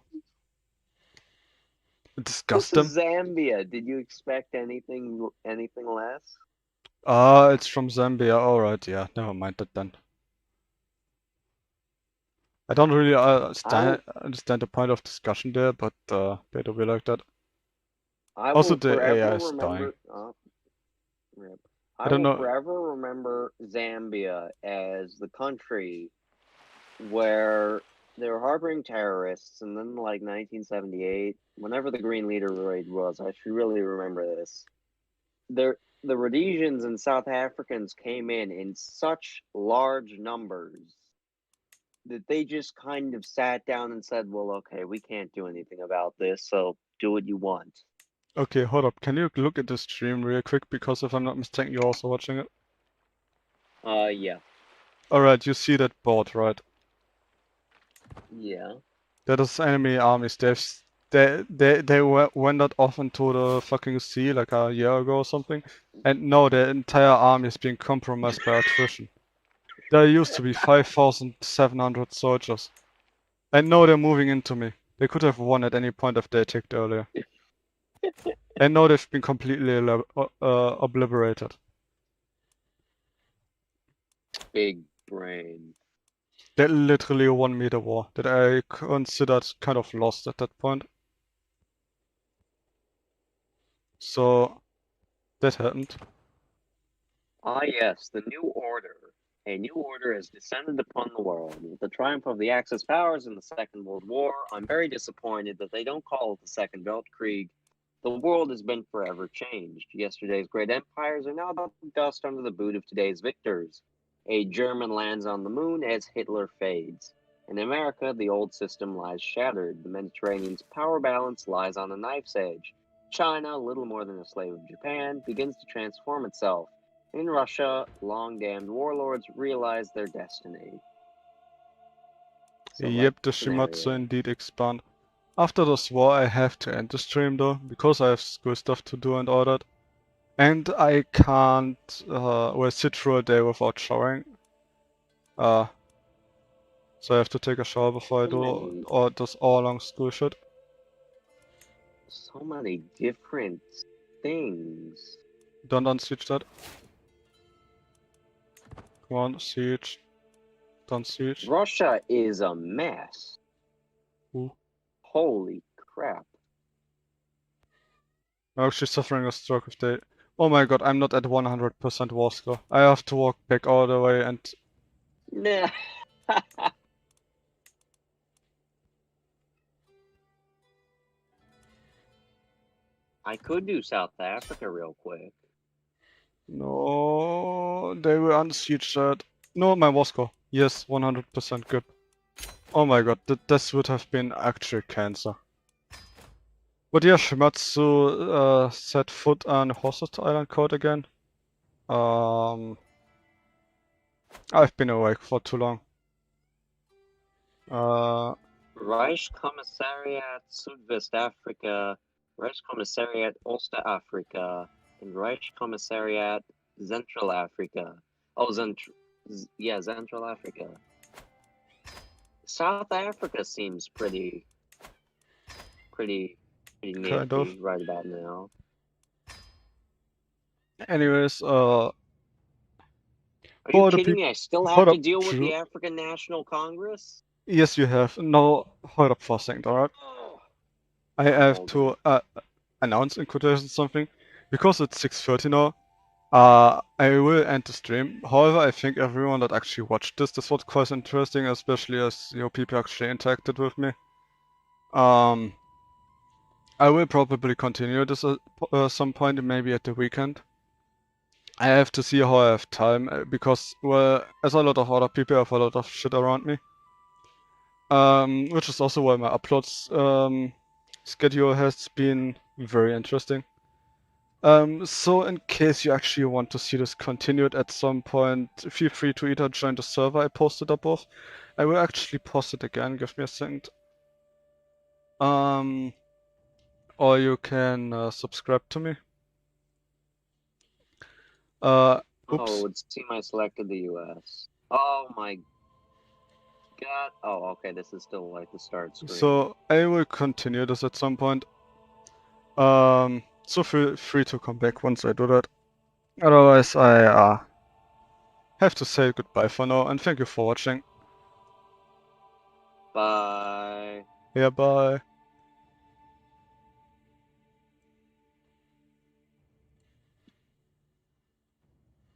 D: discuss
B: This is
D: them?
B: Zambia. Did you expect anything less?
D: It's from Zambia. Alright, yeah, never mind that then. I don't really understand the point of discussion there, but they do be like that.
B: I
D: Also,
B: will
D: the
B: forever
D: AI is dying.
B: remember. Rip.
D: I
B: I
D: don't
B: will
D: know.
B: forever remember Zambia as the country where they were harboring terrorists, and then like 1978, whenever the Green Leader raid was, I should really remember this. The Rhodesians and South Africans came in such large numbers that they just kind of sat down and said, "Well, okay, we can't do anything about this, so do what you want."
D: Okay, hold up. Can you look at the stream real quick? Because if I'm not mistaken, you're also watching it.
B: Yeah.
D: Alright, you see that board, right?
B: Yeah.
D: That is enemy armies. They wandered off into the fucking sea like a year ago or something. And no, their entire army is being compromised by attrition. There used to be 5,700 soldiers. And now they're moving into me. They could have won at any point if they attacked earlier. And now they've been completely obliterated.
B: Big brain.
D: They're literally a 1 meter war that I considered kind of lost at that point. So that happened.
B: Ah, yes, the New Order. A new order has descended upon the world. With the triumph of the Axis powers in the Second World War, I'm very disappointed that they don't call it the Second Weltkrieg. The world has been forever changed. Yesterday's great empires are now dust under the boot of today's victors. A German lands on the moon as Hitler fades. In America, the old system lies shattered. The Mediterranean's power balance lies on a knife's edge. China, little more than a slave of Japan, begins to transform itself. In Russia, long-damned warlords realize their destiny.
D: Yep, the
B: Scenario.
D: Shimatsu indeed expand. After this war, I have to end the stream though, because I have school stuff to do and all that. And I can't sit through a day without showering. So I have to take a shower before I do all this all-long school shit.
B: So many different things.
D: Don't unsiege that. Come on, siege. Don't siege.
B: Russia is a mess.
D: Ooh.
B: Holy crap.
D: I'm actually suffering a stroke if they... Oh my god, I'm not at 100% war score. I have to walk back all the way and...
B: Nah. I could do South Africa real quick.
D: No, they will unsiege that. No, my war score. Yes, 100% good. Oh my god, this would have been actual cancer. But yeah, Shimatsu set foot on Horseshoe Island Code again. I've been awake for too long.
B: Reich Commissariat Südwest Africa, Reich Commissariat Ostafrika, and Reich Commissariat Central Africa. Oh, yeah, Central Africa. South Africa seems pretty
D: Kind of.
B: nifty right about now.
D: Anyways,
B: Are
D: for
B: you
D: the
B: kidding
D: people,
B: me? I still have
D: hold
B: to
D: up,
B: deal with
D: Drew.
B: the African National Congress?
D: Yes, you have. Now, hold up for a second, alright?
B: Oh,
D: I
B: I'm
D: have
B: holding.
D: to announce in quotations something. Because it's 6:30 now, I will end the stream. However, I think everyone that actually watched this was quite interesting, especially as people actually interacted with me. I will probably continue this at some point, maybe at the weekend. I have to see how I have time, because, well, as a lot of other people have a lot of shit around me. Which is also why my uploads schedule has been very interesting. So in case you actually want to see this continued at some point, feel free to either join the server I posted above. I will actually post it again, give me a second. Or you can subscribe to me. Oops.
B: Oh, it seemed I selected the US. Oh my god. Oh, okay, this is still like the start screen.
D: So I will continue this at some point. So feel free to come back once I do that. Otherwise, I have to say goodbye for now, and thank you for watching.
B: Bye.
D: Yeah, bye.